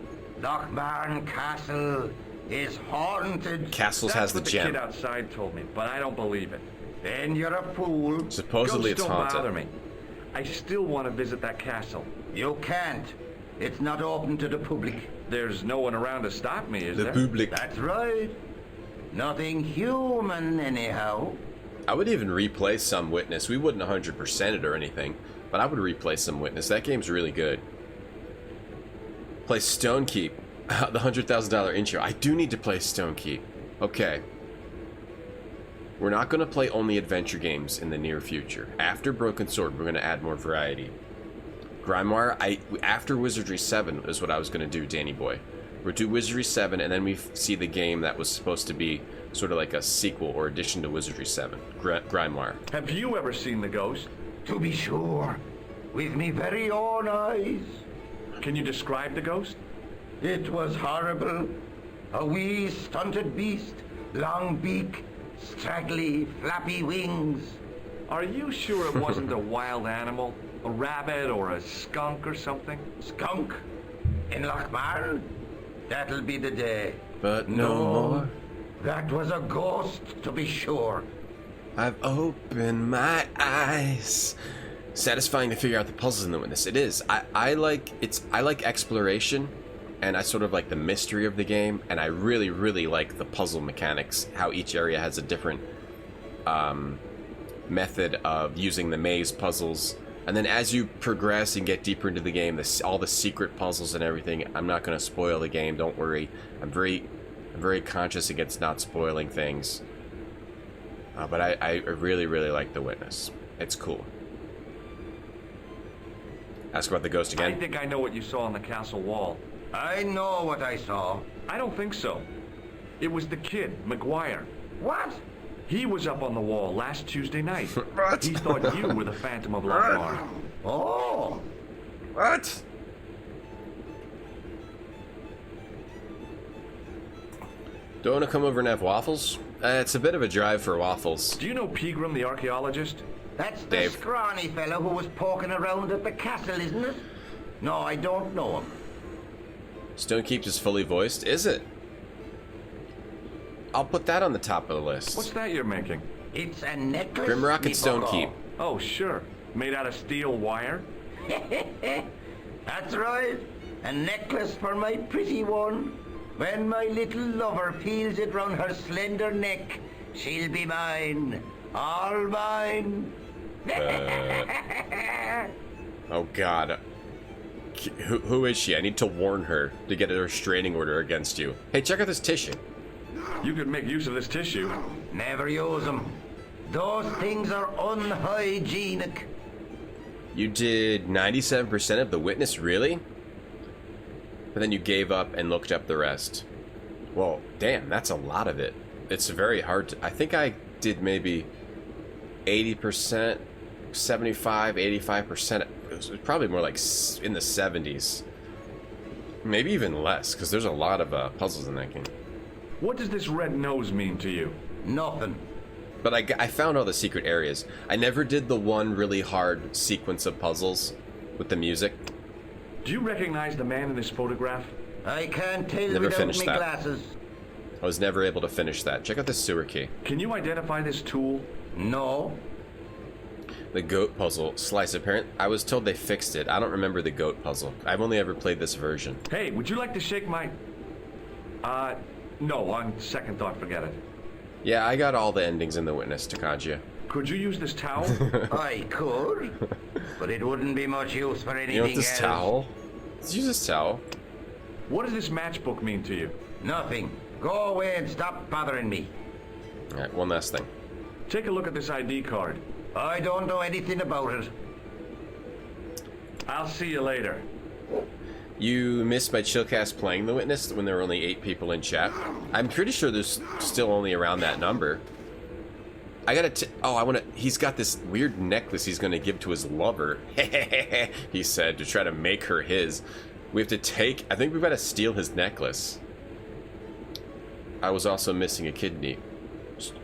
Speaker 13: Lochbarn Castle is haunted.
Speaker 1: Castles has the gem.
Speaker 2: The kid outside told me, but I don't believe it.
Speaker 13: Then you're a fool.
Speaker 1: Supposedly it's haunted.
Speaker 2: Don't bother me. I still want to visit that castle.
Speaker 13: You can't. It's not open to the public.
Speaker 2: There's no one around to stop me, is there?
Speaker 1: The public.
Speaker 13: That's right. Nothing human, anyhow.
Speaker 1: I would even replay some Witness. We wouldn't 100% it or anything, but I would replay some Witness. That game's really good. Play Stonekeep. The $100,000 intro. I do need to play Stonekeep. Okay. We're not going to play only adventure games in the near future. After Broken Sword, we're going to add more variety. Grimoire, after Wizardry 7 is what I was going to do, Danny Boy. We'll do Wizardry 7, and then we see the game that was supposed to be sort of like a sequel or addition to Wizardry 7. Grimoire.
Speaker 2: Have you ever seen the ghost?
Speaker 13: To be sure. With me very own eyes.
Speaker 2: Can you describe the ghost?
Speaker 13: It was horrible. A wee stunted beast, long beak, straggly, flappy wings.
Speaker 2: Are you sure it wasn't a wild animal? A rabbit or a skunk or something?
Speaker 13: Skunk? In Lochmarn? That'll be the day.
Speaker 1: But no more.
Speaker 13: That was a ghost, to be sure.
Speaker 1: I've opened my eyes. Satisfying to figure out the puzzles in the witness. It is. I like exploration, and I sort of like the mystery of the game, and I really, really like the puzzle mechanics. How each area has a different method of using the maze puzzles. And then as you progress and get deeper into the game, all the secret puzzles and everything, I'm not going to spoil the game, don't worry. I'm very conscious against not spoiling things. But I really, really like The Witness. It's cool. Ask about the ghost again?
Speaker 2: I think I know what you saw on the castle wall.
Speaker 13: I know what I saw.
Speaker 2: I don't think so. It was the kid, McGuire.
Speaker 13: What?
Speaker 2: He was up on the wall last Tuesday night.
Speaker 1: What?
Speaker 2: He thought you were the Phantom of Lochmarn.
Speaker 13: Oh.
Speaker 1: What? Do you want to come over and have waffles? It's a bit of a drive for waffles.
Speaker 2: Do you know Pegram, the archaeologist?
Speaker 13: That's the
Speaker 1: Dave.
Speaker 13: scrawny fellow who was poking around at the castle, isn't it? No, I don't know him.
Speaker 1: Stonekeep is fully voiced, is it? I'll put that on the top of the list.
Speaker 2: What's that you're making?
Speaker 13: It's a necklace.
Speaker 1: Grimrock and Stonekeep.
Speaker 2: Oh, sure. Made out of steel wire?
Speaker 13: That's right. A necklace for my pretty one. When my little lover peels it round her slender neck, she'll be mine. All mine.
Speaker 1: Oh God. Who is she? I need to warn her to get a restraining order against you. Hey, check out this tissue.
Speaker 2: You could make use of this tissue.
Speaker 13: Never use them. Those things are unhygienic.
Speaker 1: You did 97% of The Witness, really? But then you gave up and looked up the rest. Well, damn, that's a lot of it. It's very hard to... I think I did maybe 80%, 75, 85%. It was probably more like in the 70s. Maybe even less, because there's a lot of puzzles in that game.
Speaker 2: What does this red nose mean to you?
Speaker 13: Nothing.
Speaker 1: But I found all the secret areas. I never did the one really hard sequence of puzzles with the music.
Speaker 2: Do you recognize the man in this photograph?
Speaker 13: I can't tell
Speaker 1: Never
Speaker 13: without
Speaker 1: finished
Speaker 13: me
Speaker 1: that.
Speaker 13: glasses.
Speaker 1: I was never able to finish that. Check out this sewer key.
Speaker 2: Can you identify this tool?
Speaker 13: No.
Speaker 1: The goat puzzle. Slice, apparent. I was told they fixed it. I don't remember the goat puzzle. I've only ever played this version.
Speaker 2: Hey, would you like to shake my... no, on second thought, forget it.
Speaker 1: Yeah, I got all the endings in The Witness, Takajia.
Speaker 2: Could you use this towel?
Speaker 13: I could, but it wouldn't be much use for anything
Speaker 1: You want this
Speaker 13: else.
Speaker 1: towel? Let's use this towel.
Speaker 2: What does this matchbook mean to you?
Speaker 13: Nothing. Go away and stop bothering me.
Speaker 1: Alright, one last thing.
Speaker 2: Take a look at this ID card.
Speaker 13: I don't know anything about it.
Speaker 2: I'll see you later.
Speaker 1: You missed my Chillcast playing The Witness when there were only 8 people in chat. I'm pretty sure there's still only around that number. I gotta he's got this weird necklace he's gonna give to his lover. He said, to try to make her his. We have to I think we've got to steal his necklace. I was also missing a kidney.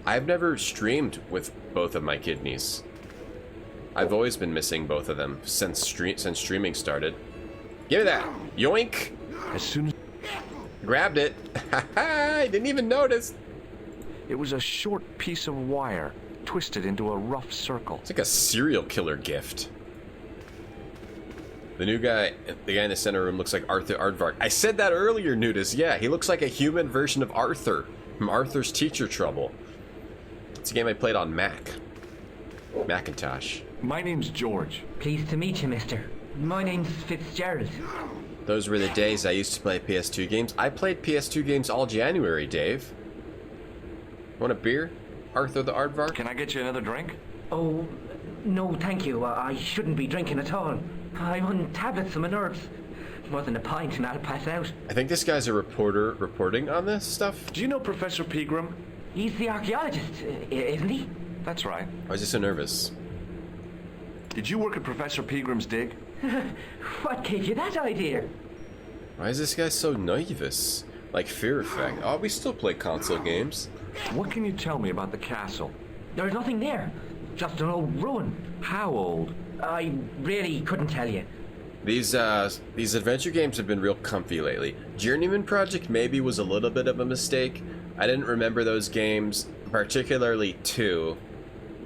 Speaker 1: I've never streamed with both of my kidneys. I've always been missing both of them since streaming started. Give me that! Yoink!
Speaker 2: As soon as...
Speaker 1: Grabbed it. I didn't even notice.
Speaker 2: It was a short piece of wire, twisted into a rough circle.
Speaker 1: It's like a serial killer gift. The guy in the center room looks like Arthur Aardvark. I said that earlier, Nudis. Yeah, he looks like a human version of Arthur from Arthur's Teacher Trouble. It's a game I played on Macintosh.
Speaker 2: My name's George.
Speaker 3: Pleased to meet you, mister. My name's Fitzgerald.
Speaker 1: Those were the days I used to play PS2 games. I played PS2 games all January, Dave. Want a beer, Arthur the Aardvark?
Speaker 2: Can I get you another drink?
Speaker 11: Oh, no, thank you. I shouldn't be drinking at all. I'm on tablets for my nerves. More than a pint and I'll pass out.
Speaker 1: I think this guy's a reporter reporting on this stuff.
Speaker 2: Do you know Professor Pegram?
Speaker 11: He's the archaeologist, isn't he?
Speaker 2: That's right.
Speaker 1: Why is he so nervous?
Speaker 2: Did you work at Professor Pegram's dig?
Speaker 11: What gave you that idea?
Speaker 1: Why is this guy so nervous? Like Fear Effect. Oh, we still play console games.
Speaker 2: What can you tell me about the castle?
Speaker 11: There's nothing there. Just an old ruin.
Speaker 2: How old?
Speaker 11: I really couldn't tell you.
Speaker 1: These adventure games have been real comfy lately. Journeyman Project maybe was a little bit of a mistake. I didn't remember those games, particularly 2,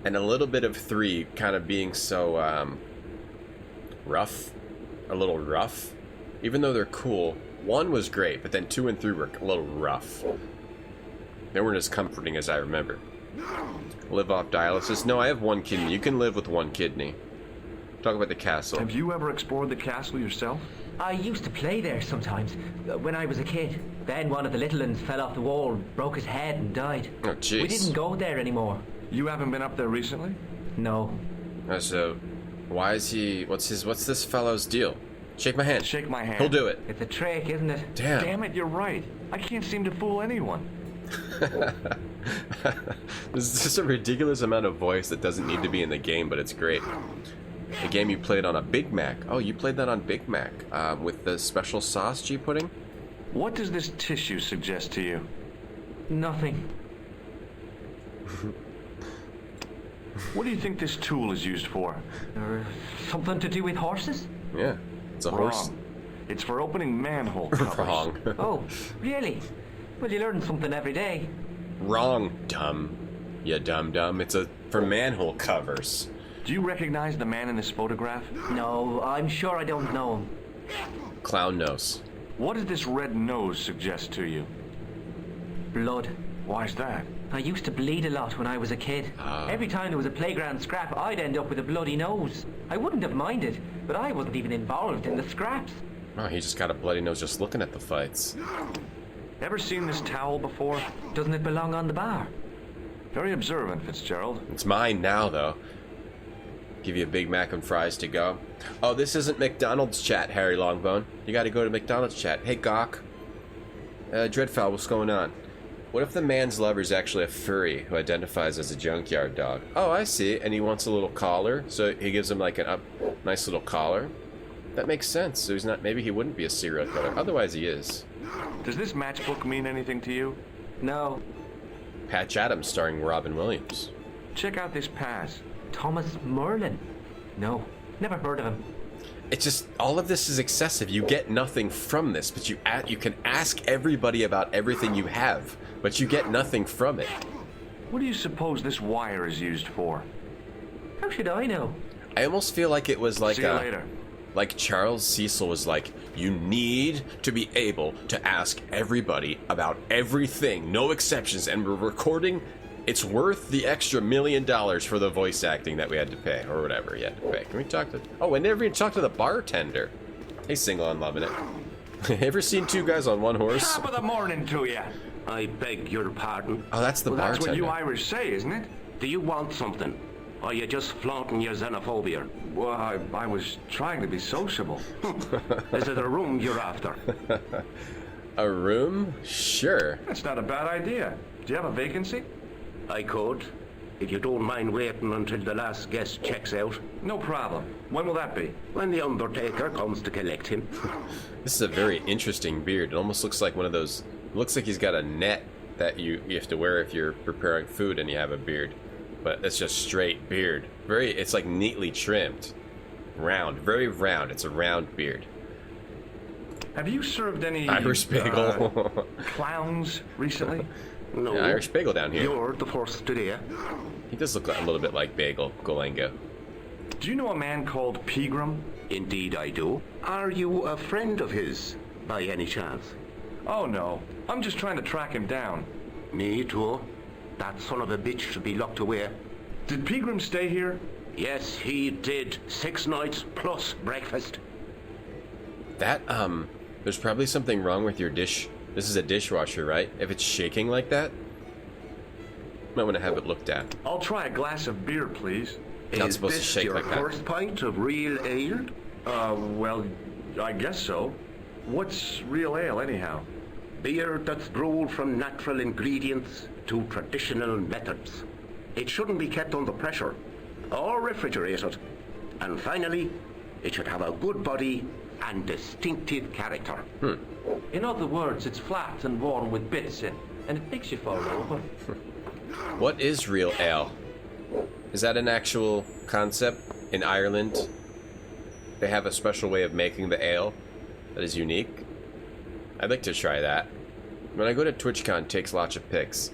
Speaker 1: and a little bit of 3 kind of being so, rough. A little rough. Even though they're cool. 1 was great, but then 2 and 3 were a little rough. They weren't as comforting as I remember. Live off dialysis? No, I have 1 kidney. You can live with 1 kidney. Talk about the castle.
Speaker 2: Have you ever explored the castle yourself?
Speaker 11: I used to play there sometimes, when I was a kid. Then one of the little ones fell off the wall, broke his head and died.
Speaker 1: Oh, jeez.
Speaker 11: We didn't go there anymore.
Speaker 2: You haven't been up there recently?
Speaker 11: No.
Speaker 1: So, why is he... What's this fellow's deal? Shake my hand.
Speaker 2: Shake my hand.
Speaker 1: He'll do it.
Speaker 11: It's a trick, isn't it?
Speaker 1: Damn.
Speaker 2: Damn it, you're right. I can't seem to fool anyone.
Speaker 1: This is just a ridiculous amount of voice that doesn't need to be in the game, but it's great. The game you played on a Big Mac. Oh, you played that on Big Mac with the special sauce G pudding?
Speaker 2: What does this tissue suggest to you?
Speaker 11: Nothing.
Speaker 2: What do you think this tool is used for?
Speaker 11: Something to do with horses?
Speaker 1: Yeah, it's a horse.
Speaker 2: Wrong. It's for opening manhole covers.
Speaker 1: Wrong.
Speaker 11: Oh, really? Well, you learn something every day.
Speaker 1: Wrong, dumb. You dumb. It's for manhole covers.
Speaker 2: Do you recognize the man in this photograph?
Speaker 11: No, I'm sure I don't know him.
Speaker 1: Clown nose.
Speaker 2: What does this red nose suggest to you?
Speaker 11: Blood.
Speaker 2: Why's that?
Speaker 11: I used to bleed a lot when I was a kid. Every time there was a playground scrap, I'd end up with a bloody nose. I wouldn't have minded, but I wasn't even involved in the scraps.
Speaker 1: Oh, he just got a bloody nose just looking at the fights.
Speaker 2: Ever seen this towel before?
Speaker 11: Doesn't it belong on the bar?
Speaker 2: Very observant, Fitzgerald.
Speaker 1: It's mine now, though. Give you a Big Mac and fries to go. Oh, this isn't McDonald's chat, Harry Longbone. You gotta go to McDonald's chat. Hey, Gawk. Dreadfowl, what's going on? What if the man's lover is actually a furry who identifies as a junkyard dog? Oh, I see. And he wants a little collar, so he gives him like a nice little collar. That makes sense. So he's not. Maybe he wouldn't be a serial killer. Otherwise, he is.
Speaker 2: Does this matchbook mean anything to you?
Speaker 11: No.
Speaker 1: Patch Adams starring Robin Williams.
Speaker 2: Check out this pass.
Speaker 11: Thomas Merlin? No, never heard of him.
Speaker 1: It's just, all of this is excessive. You get nothing from this, but you can ask everybody about everything you have, but you get nothing from it.
Speaker 2: What do you suppose this wire is used for?
Speaker 11: How should I know?
Speaker 1: I almost feel like it was like
Speaker 2: See you later.
Speaker 1: Like Charles Cecil was like, you need to be able to ask everybody about everything, no exceptions, and we're recording. It's worth the extra $1 million for the voice acting that we had to pay, or whatever you had to pay. Can we talk to... Oh, we never even talked to the bartender. Hey, single, I'm loving it. Ever seen 2 guys on 1 horse?
Speaker 2: Top of the morning to you.
Speaker 14: I beg your pardon.
Speaker 1: Oh, that's the bartender.
Speaker 2: That's what you Irish say, isn't it?
Speaker 14: Do you want something? Or are you just flaunting your xenophobia?
Speaker 2: Well, I was trying to be sociable.
Speaker 14: Is it a room you're after?
Speaker 1: A room? Sure.
Speaker 2: That's not a bad idea. Do you have a vacancy?
Speaker 14: I could, if you don't mind waiting until the last guest checks out.
Speaker 2: No problem. When will that be?
Speaker 14: When the Undertaker comes to collect him.
Speaker 1: This is a very interesting beard. It almost looks like one of those... It looks like he's got a net that you have to wear if you're preparing food and you have a beard. But it's just straight beard. It's like neatly trimmed. Round. Very round. It's a round beard.
Speaker 2: Have you served any...
Speaker 1: Irish bagel.
Speaker 2: Clowns recently?
Speaker 14: No.
Speaker 1: Yeah, Irish bagel down here.
Speaker 14: You're the first today.
Speaker 1: He does look a little bit like Bagel Golenga.
Speaker 2: Do you know a man called Pegram?
Speaker 14: Indeed I do. Are you a friend of his, by any chance?
Speaker 2: Oh, no. I'm just trying to track him down.
Speaker 14: Me too. That son of a bitch should be locked away.
Speaker 2: Did Pegram stay here?
Speaker 14: Yes, he did. 6 nights plus breakfast.
Speaker 1: That, there's probably something wrong with your dish. This is a dishwasher, right? If it's shaking like that, might want to have it looked at.
Speaker 2: I'll try a glass of beer, please.
Speaker 1: Not supposed to shake like that.
Speaker 14: Is this your first pint of real ale?
Speaker 2: Well, I guess so. What's real ale, anyhow?
Speaker 14: Beer that's brewed from natural ingredients to traditional methods. It shouldn't be kept under pressure or refrigerated. And finally, it should have a good body and distinctive character.
Speaker 4: In other words, it's flat and worn with bits in, and it makes you fall over.
Speaker 1: What is real ale? Is that an actual concept in Ireland? They have a special way of making the ale that is unique. I'd like to try that. When I go to TwitchCon, it takes lots of pics.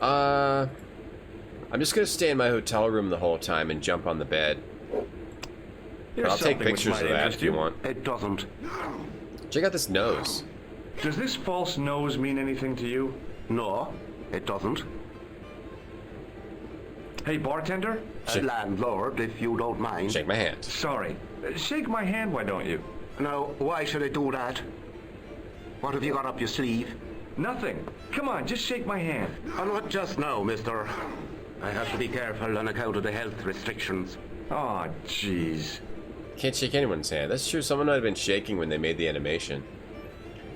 Speaker 1: I'm just gonna stay in my hotel room the whole time and jump on the bed. But I'll take pictures of that if you want.
Speaker 14: It doesn't.
Speaker 1: Check out this nose.
Speaker 2: Does this false nose mean anything to you?
Speaker 14: No, it doesn't.
Speaker 2: Hey, bartender?
Speaker 14: Landlord, if you don't mind.
Speaker 1: Shake my hand.
Speaker 2: Sorry. Shake my hand, why don't you?
Speaker 14: Now, why should I do that? What have you got up your sleeve?
Speaker 2: Nothing. Come on, just shake my hand.
Speaker 14: Oh, not just now, mister. I have to be careful on account of the health restrictions.
Speaker 2: Aw, jeez.
Speaker 1: Can't shake anyone's hand. That's true. Someone might have been shaking when they made the animation.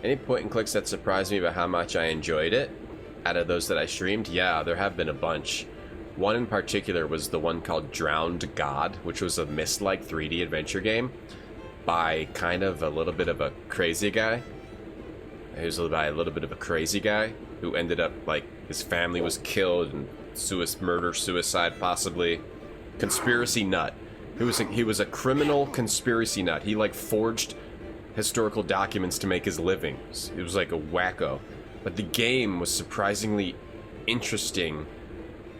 Speaker 1: Any point and clicks that surprised me about how much I enjoyed it? Out of those that I streamed? Yeah, there have been a bunch. One in particular was the one called Drowned God, which was a Myst-like 3D adventure game by kind of a little bit of a crazy guy. It was by a little bit of a crazy guy who ended up, like, his family was killed and suicide possibly. Conspiracy nut. He was a criminal conspiracy nut. He, like, forged historical documents to make his living. It was like a wacko. But the game was surprisingly interesting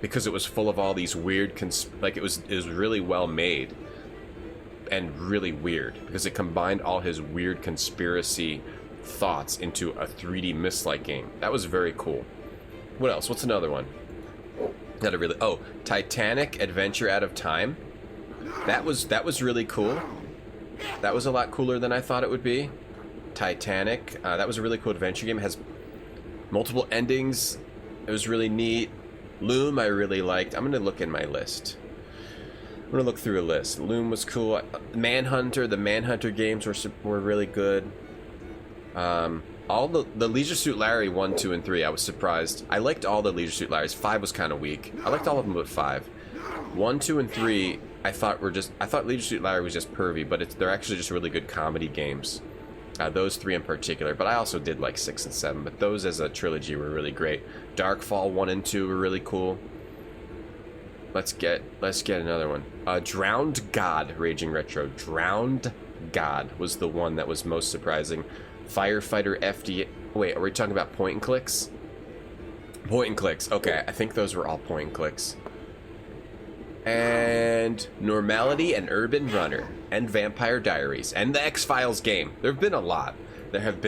Speaker 1: because it was full of all these weird it was really well made and really weird because it combined all his weird conspiracy thoughts into a 3D Myst-like game. That was very cool. What else? What's another one? Titanic Adventure Out of Time. That was really cool. That was a lot cooler than I thought it would be. Titanic. That was a really cool adventure game. It has multiple endings. It was really neat. Loom I really liked. I'm going to look in my list. I'm going to look through a list. Loom was cool. Manhunter. The Manhunter games were really good. All the Leisure Suit Larry 1, 2, and 3, I was surprised. I liked all the Leisure Suit Larrys. 5 was kind of weak. I liked all of them but 5. 1, 2, and 3, I thought Leisure Suit Larry was just pervy, but they're actually just really good comedy games. Those 3 in particular, but I also did like 6 and 7, but those as a trilogy were really great. Darkfall 1 and 2 were really cool. Let's get another one. Drowned God, Raging Retro. Drowned God was the one that was most surprising. Firefighter FD. Wait, are we talking about point and clicks? Point and clicks. Okay, I think those were all point and clicks. And Normality and Urban Runner and Vampire Diaries and the X-Files game. There have been a lot. There have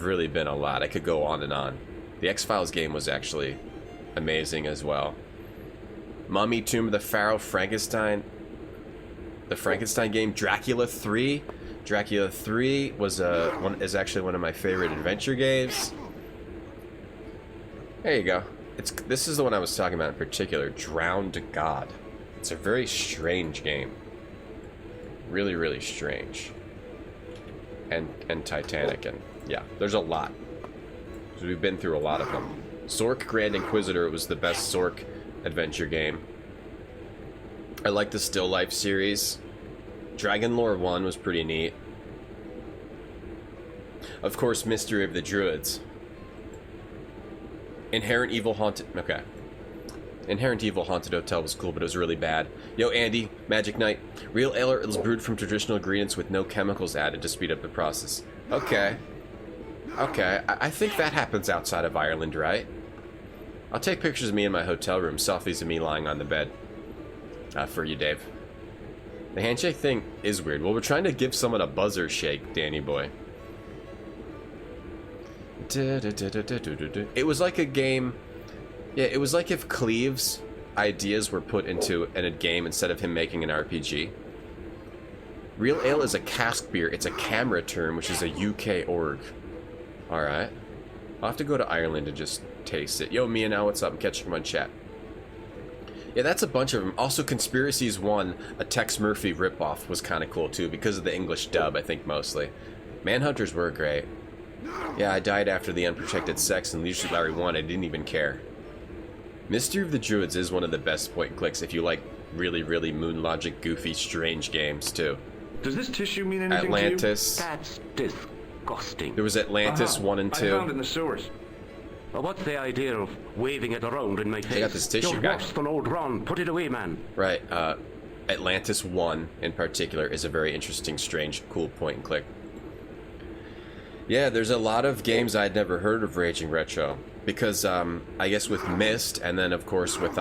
Speaker 1: really been a lot. I could go on and on. The X-Files game was actually amazing as well. Mummy, Tomb of the Pharaoh, Frankenstein. The Frankenstein game, Dracula 3. Dracula 3 is actually one of my favorite adventure games. There you go. This is the one I was talking about in particular, Drowned God. It's a very strange game. Really, really strange. And Titanic, and yeah, there's a lot. So we've been through a lot of them. Zork Grand Inquisitor was the best Zork adventure game. I like the Still Life series. Dragon Lore 1 was pretty neat. Of course, Mystery of the Druids. Inherent Evil Haunted Hotel was cool, but it was really bad. Yo, Andy, Magic Knight. Real ale is brewed from traditional ingredients with no chemicals added to speed up the process. Okay. I think that happens outside of Ireland, right? I'll take pictures of me in my hotel room, selfies of me lying on the bed. For you, Dave. The handshake thing is weird. Well, we're trying to give someone a buzzer shake, Danny boy. It was like a game. Yeah, it was like if Cleve's ideas were put into a game instead of him making an RPG. Real ale is a cask beer. It's a camera term, which is a UK org. Alright. I'll have to go to Ireland and just taste it. Yo, Mia, now what's up? I'm catching them on chat. Yeah, that's a bunch of them. Also, Conspiracies 1, a Tex Murphy ripoff, was kind of cool too, because of the English dub, I think, mostly. Manhunters were great. Yeah, I died after the unprotected sex in Leisure Suit Larry 1. I didn't even care. Mystery of the Druids is one of the best point and clicks if you like really, really Moon Logic, goofy, strange games, too.
Speaker 2: Does this tissue mean anything
Speaker 1: Atlantis.
Speaker 2: to you?
Speaker 14: That's disgusting.
Speaker 1: There was Atlantis 1 and 2.
Speaker 2: I found it in the sewers.
Speaker 14: Well, what's the idea of waving it around in my face?
Speaker 1: I got this tissue,
Speaker 14: You're
Speaker 1: guy.
Speaker 14: worse than old Ron. Put it away, man.
Speaker 1: Right, Atlantis 1 in particular is a very interesting, strange, cool point and click. Yeah, there's a lot of games I'd never heard of Raging Retro. Because, I guess with Myst, and then of course with,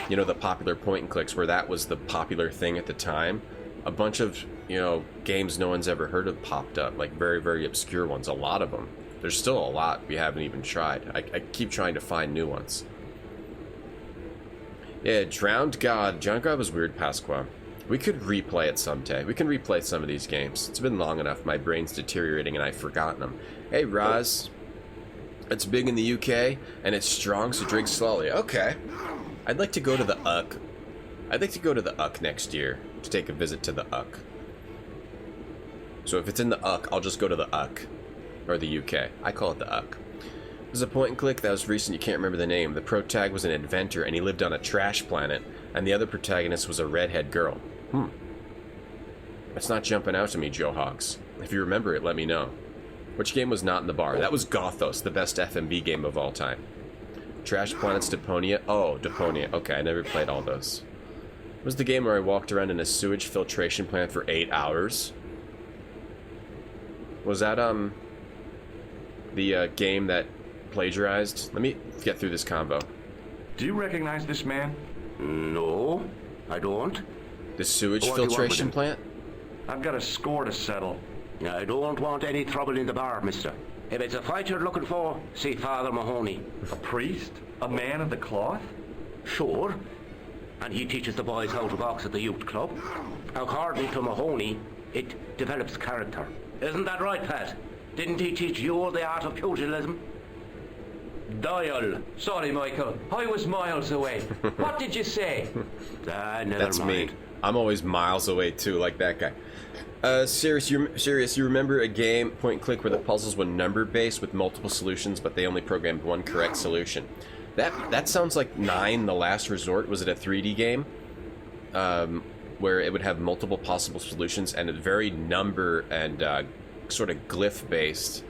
Speaker 1: you know, the popular point and clicks, where that was the popular thing at the time, a bunch of, you know, games no one's ever heard of popped up, like very, very obscure ones, a lot of them. There's still a lot we haven't even tried. I keep trying to find new ones. Yeah, Drowned God. Drowned God was weird, Pasqua. We could replay it someday. We can replay some of these games. It's been long enough. My brain's deteriorating and I've forgotten them. Hey, Roz. It's big in the UK and it's strong, so drink slowly. Okay. I'd like to go to the UK. I'd like to go to the UK next year to take a visit to the UK. So if it's in the UK, I'll just go to the UK. Or the UK. I call it the UK. There's a point and click that was recent, you can't remember the name. The protag was an inventor and he lived on a trash planet, and the other protagonist was a redhead girl. It's not jumping out to me, Joe Hogs. If you remember it, let me know. Which game was not in the bar? That was Gothos, the best FMV game of all time. Trash Planet's Deponia? Oh, Deponia. Okay, I never played all those. It was the game where I walked around in a sewage filtration plant for 8 hours. Was that, the game that plagiarized? Let me get through this combo.
Speaker 2: Do you recognize this man?
Speaker 14: No, I don't.
Speaker 1: The sewage filtration plant?
Speaker 2: I've got a score to settle.
Speaker 14: I don't want any trouble in the bar, mister. If it's a fight you're looking for, see Father Mahoney.
Speaker 2: A priest? A man of the cloth?
Speaker 14: Sure. And he teaches the boys how to box at the youth club. According to Mahoney, it develops character. Isn't that right, Pat? Didn't he teach you the art of pugilism?
Speaker 4: Dial. Sorry, Michael. I was miles away. What did you say?
Speaker 14: Never
Speaker 1: That's
Speaker 14: mind.
Speaker 1: me. I'm always miles away too, like that guy. Serious, you remember a game, point and click, where the puzzles were number-based with multiple solutions, but they only programmed one correct solution? That sounds like 9, The Last Resort. Was it a 3D game? Where it would have multiple possible solutions, and a very number and sort of glyph-based.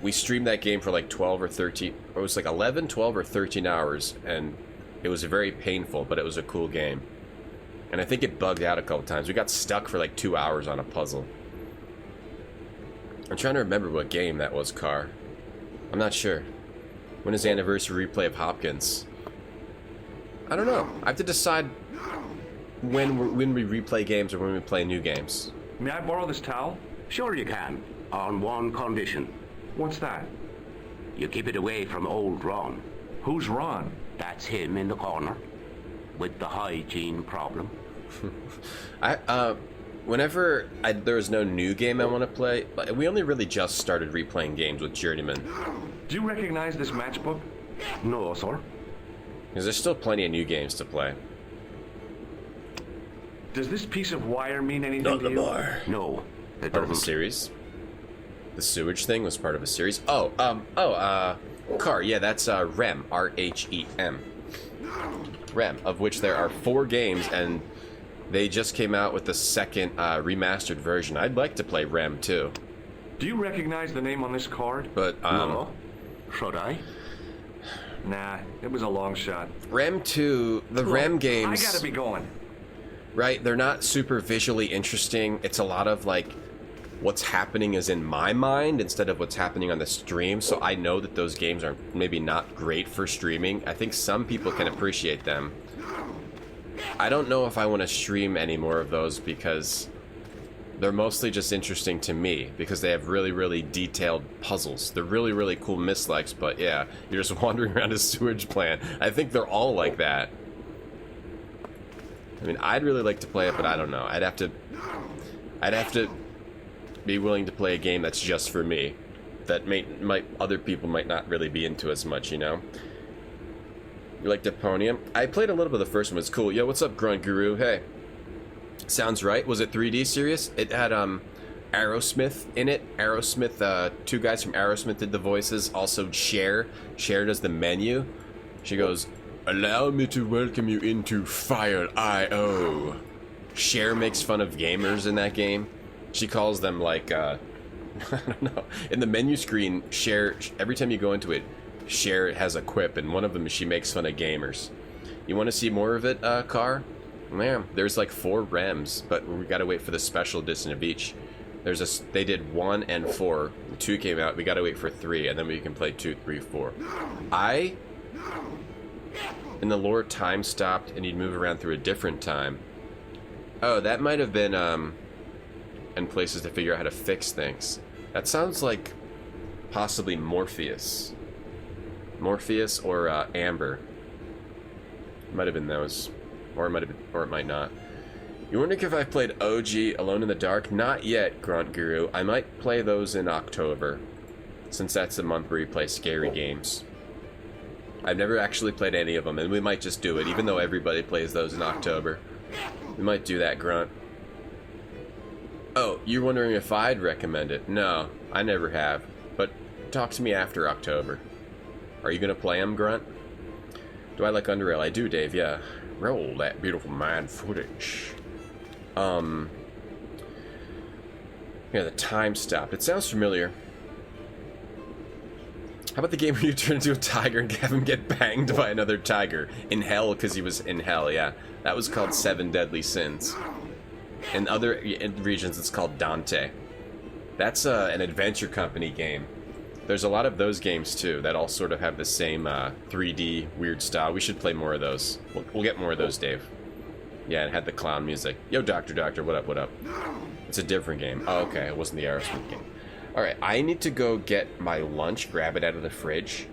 Speaker 1: We streamed that game for like 12 or 13, or it was like 11, 12, or 13 hours, and it was very painful, but it was a cool game. And I think it bugged out a couple times. We got stuck for like 2 hours on a puzzle. I'm trying to remember what game that was, Car. I'm not sure. When is the anniversary replay of Hopkins? I don't know. I have to decide when we replay games or when we play new games.
Speaker 2: May I borrow this towel?
Speaker 14: Sure you can, on one condition.
Speaker 2: What's that?
Speaker 14: You keep it away from old Ron.
Speaker 2: Who's Ron?
Speaker 14: That's him in the corner, with the hygiene problem.
Speaker 1: Whenever there was no new game I want to play, we only really just started replaying games with Journeyman.
Speaker 2: Do you recognize this matchbook?
Speaker 14: No, sir.
Speaker 1: Because there's still plenty of new games to play.
Speaker 2: Does this piece of wire mean anything to you?
Speaker 14: No, it
Speaker 1: Part of a
Speaker 14: doesn't.
Speaker 1: series? The sewage thing was part of a series? Car, yeah, that's REM, R-H-E-M. REM, of which there are 4 games, and they just came out with the second remastered version. I'd like to play REM too.
Speaker 2: Do you recognize the name on this card?
Speaker 1: But,
Speaker 14: No. Should I?
Speaker 2: Nah, it was a long shot.
Speaker 1: REM 2, the
Speaker 2: Look,
Speaker 1: REM games...
Speaker 2: I gotta be going.
Speaker 1: Right, they're not super visually interesting. It's a lot of, like, what's happening is in my mind instead of what's happening on the stream, so I know that those games are maybe not great for streaming. I think some people can appreciate them. I don't know if I want to stream any more of those because they're mostly just interesting to me because they have really, really detailed puzzles. They're really, really cool mislikes, but yeah, you're just wandering around a sewage plant. I think they're all like that. I mean, I'd really like to play it, but I don't know. I'd have to be willing to play a game that's just for me. That other people might not really be into as much, you know? You like Deponia? I played a little bit of the first one. It's cool. Yo, what's up, Grunt Guru? Hey. Sounds right. Was it 3D serious? It had, Aerosmith in it. Aerosmith, 2 guys from Aerosmith did the voices. Also, Cher does the menu. She goes, "Allow me to welcome you into Fire.io." Cher makes fun of gamers in that game. She calls them like, I don't know. In the menu screen, Cher, every time you go into it, Cher has a quip, and one of them is she makes fun of gamers. You want to see more of it, Car? Yeah, there's like 4 REMs, but we gotta wait for the special edition of each. They did 1 and 4. 2 came out. We gotta wait for 3, and then we can play 2, 3, 4. In the lore, time stopped, and you'd move around through a different time. Oh, that might have been in places to figure out how to fix things. That sounds like possibly Morpheus or Amber. Might have been those, or it might not. You wondering if I've played OG Alone in the Dark? Not yet, Grunt Guru. I might play those in October, since that's the month where you play scary games. I've never actually played any of them, and we might just do it, even though everybody plays those in October. We might do that, Grunt. Oh, you're wondering if I'd recommend it? No, I never have. But talk to me after October. Are you gonna play them, Grunt? Do I like Underrail? I do, Dave, yeah. Roll that beautiful mind footage. Yeah, the time stopped. It sounds familiar. How about the game where you turn into a tiger and have him get banged by another tiger? In hell, because he was in hell, yeah. That was called 7 Deadly Sins. In other regions, it's called Dante. That's an Adventure Company game. There's a lot of those games, too, that all sort of have the same 3D weird style. We should play more of those. We'll get more of those, Dave. Yeah, it had the clown music. Yo, Doctor, what up, what up? It's a different game. Oh, okay, it wasn't the Aerosmith game. Alright, I need to go get my lunch, grab it out of the fridge.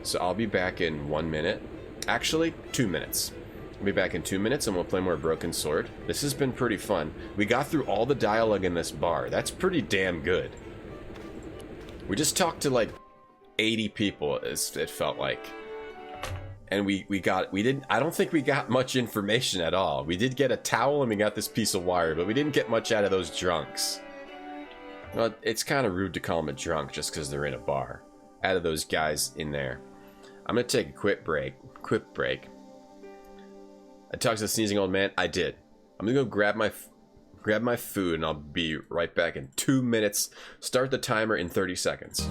Speaker 1: So I'll be back in 1 minute. Actually, 2 minutes. I'll be back in 2 minutes and we'll play more Broken Sword. This has been pretty fun. We got through all the dialogue in this bar. That's pretty damn good. We just talked to like 80 people, it felt like. And I don't think we got much information at all. We did get a towel and we got this piece of wire, but we didn't get much out of those drunks. Well, it's kind of rude to call them a drunk just because they're in a bar. Out of those guys in there. I'm going to take a quick break. I talked to the sneezing old man. I did. I'm going to go grab my food and I'll be right back in 2 minutes. Start the timer in 30 seconds.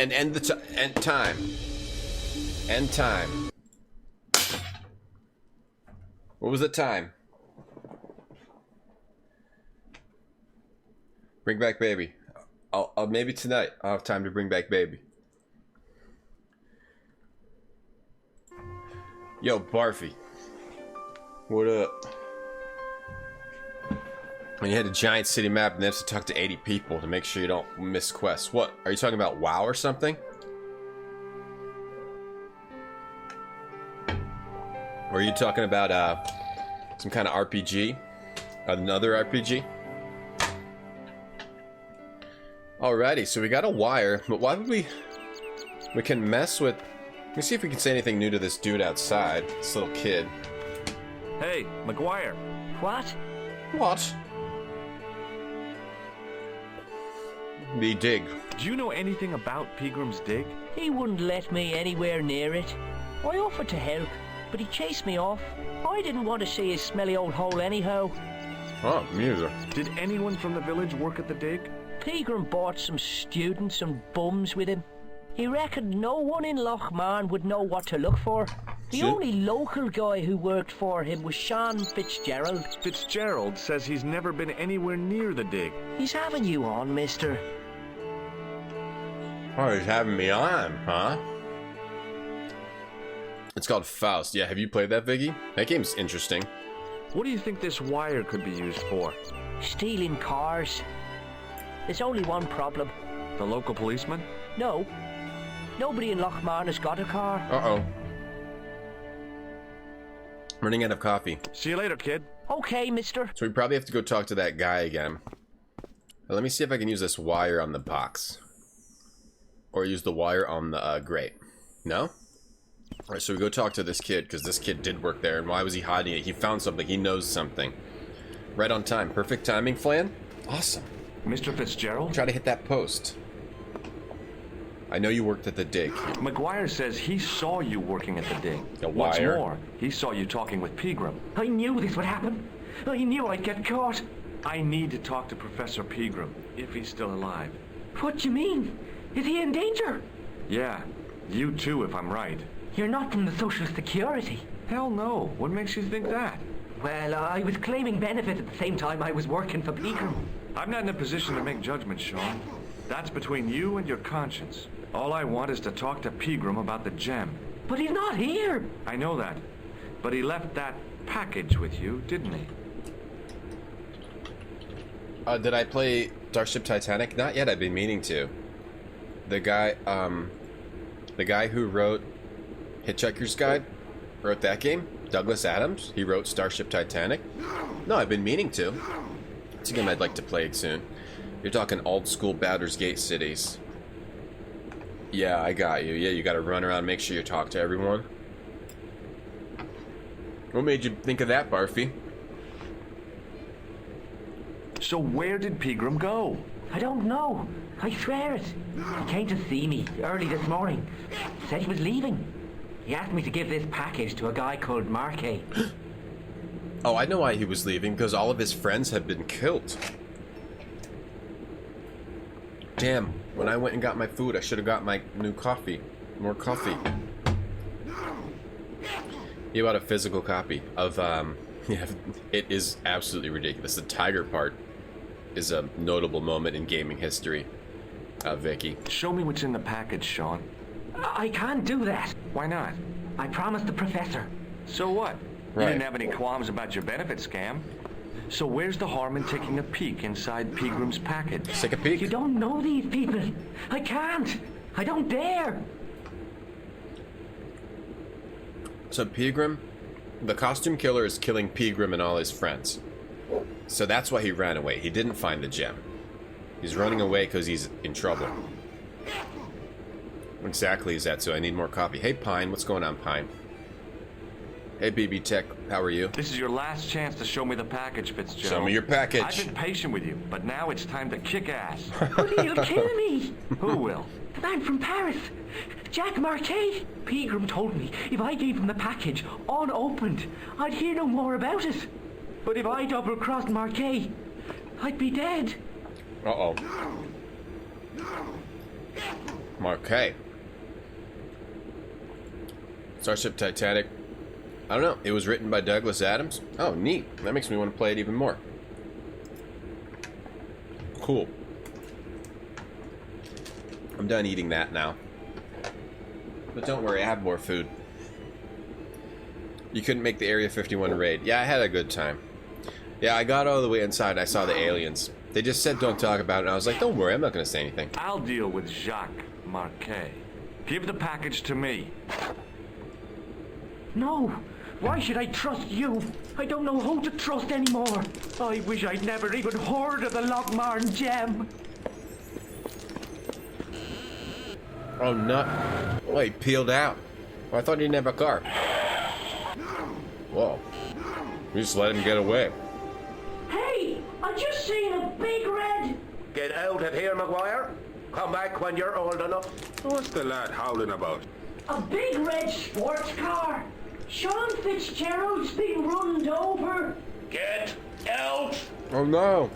Speaker 1: And end time. End time. What was the time? Bring back baby. I'll maybe tonight I'll have time to bring back baby. Yo, Barfy. What up? When you hit a giant city map and you have to talk to 80 people to make sure you don't miss quests. What? Are you talking about WoW or something? Or are you talking about some kind of RPG? Another RPG? Alrighty, so we got a wire, but why would we can mess with... Let me see if we can say anything new to this dude outside, this little kid.
Speaker 2: Hey, McGuire.
Speaker 11: What?
Speaker 1: What? The dig.
Speaker 2: Do you know anything about Peagram's dig?
Speaker 11: He wouldn't let me anywhere near it. I offered to help, but he chased me off. I didn't want to see his smelly old hole anyhow.
Speaker 1: Oh, me either.
Speaker 2: Did anyone from the village work at the dig?
Speaker 11: Pegram brought some students and bums with him. He reckoned no one in Lochmarn would know what to look for. The only local guy who worked for him was Sean Fitzgerald.
Speaker 2: Fitzgerald says he's never been anywhere near the dig.
Speaker 11: He's having you on, mister.
Speaker 1: Oh, he's having me on, huh? It's called Faust. Yeah, have you played that, Viggy? That game's interesting.
Speaker 2: What do you think this wire could be used for?
Speaker 11: Stealing cars. There's only one problem.
Speaker 2: The local policeman?
Speaker 11: No. Nobody in Lochmarn has got a car.
Speaker 1: Uh-oh. Running out of coffee.
Speaker 2: See you later, kid.
Speaker 11: Okay, mister.
Speaker 1: So we probably have to go talk to that guy again. Now, let me see if I can use this wire on the box. Or use the wire on the grate. No? Alright, so we go talk to this kid, because this kid did work there, and why was he hiding it? He found something. He knows something. Right on time. Perfect timing, Flan? Awesome.
Speaker 2: Mr. Fitzgerald?
Speaker 1: Try to hit that post. I know you worked at the dig.
Speaker 2: McGuire says he saw you working at the dig.
Speaker 1: What's
Speaker 2: more, he saw you talking with Pegram.
Speaker 11: I knew this would happen. I knew I'd get caught.
Speaker 2: I need to talk to Professor Pegram, if he's still alive.
Speaker 11: What do you mean? Is he in danger?
Speaker 2: Yeah, you too, if I'm right.
Speaker 11: You're not from the Social Security.
Speaker 2: Hell no. What makes you think that?
Speaker 11: Well, I was claiming benefits at the same time I was working for Pegram.
Speaker 2: I'm not in a position to make judgments, Sean. That's between you and your conscience. All I want is to talk to Pegram about the gem.
Speaker 11: But he's not here.
Speaker 2: I know that. But he left that package with you, didn't he?
Speaker 1: Did I play Starship Titanic? Not yet, I've been meaning to. The guy who wrote Hitchhiker's Guide wrote that game? Douglas Adams? He wrote Starship Titanic? No, I've been meaning to. It's a game I'd like to play soon. You're talking old school Baldur's Gate cities. Yeah, I got you. Yeah, you gotta run around and make sure you talk to everyone. What made you think of that, Barfy?
Speaker 2: So where did Pegram go?
Speaker 11: I don't know. I swear it. He came to see me early this morning. Said he was leaving. He asked me to give this package to a guy called Marquet.
Speaker 1: Oh, I know why he was leaving, because all of his friends had been killed. Damn, when I went and got my food, I should have got my new coffee. More coffee. You bought a physical copy of, yeah, it is absolutely ridiculous. The tiger part is a notable moment in gaming history, Vicky.
Speaker 2: Show me what's in the package, Sean.
Speaker 11: I can't do that.
Speaker 2: Why not?
Speaker 11: I promised the professor.
Speaker 2: So what?
Speaker 1: Right.
Speaker 2: You didn't have any qualms about your benefit scam. So where's the harm in taking a peek inside Pegram's package?
Speaker 1: Take a peek.
Speaker 11: You don't know these people. I can't. I don't dare.
Speaker 1: So Pegram, the costume killer is killing Pegram and all his friends. So that's why he ran away. He didn't find the gem. He's running away because he's in trouble. What exactly is that? So I need more coffee. Hey, Pine. What's going on, Pine? Hey, BB Tech. How are you?
Speaker 2: This is your last chance to show me the package, Fitzgerald.
Speaker 1: Show me your package.
Speaker 2: I've been patient with you, but now it's time to kick ass.
Speaker 11: But he'll kill me.
Speaker 2: Who will?
Speaker 11: The man from Paris. Jack Marquet. Pegram told me if I gave him the package unopened, I'd hear no more about it. But if I double-crossed Marquet, I'd be dead.
Speaker 1: Uh-oh. Okay. Starship Titanic. I don't know. It was written by Douglas Adams. Oh, neat. That makes me want to play it even more. Cool. I'm done eating that now. But don't worry, I have more food. You couldn't make the Area 51 raid. Yeah, I had a good time. Yeah, I got all the way inside and I saw the aliens. They just said don't talk about it, and I was like, don't worry, I'm not going to say anything.
Speaker 2: I'll deal with Jacques Marquet. Give the package to me.
Speaker 11: No! Why should I trust you? I don't know who to trust anymore. I wish I'd never even heard of the Lochmarn gem.
Speaker 1: Oh, no. Oh, he peeled out. Oh, I thought he didn't have a car. Whoa. We just let him get away.
Speaker 11: Hey! I just seen a big red...
Speaker 14: Get out of here, Maguire. Come back when you're old enough.
Speaker 12: What's the lad howling about?
Speaker 11: A big red sports car. Sean Fitzgerald's been runned over.
Speaker 14: Get out!
Speaker 1: Oh, no.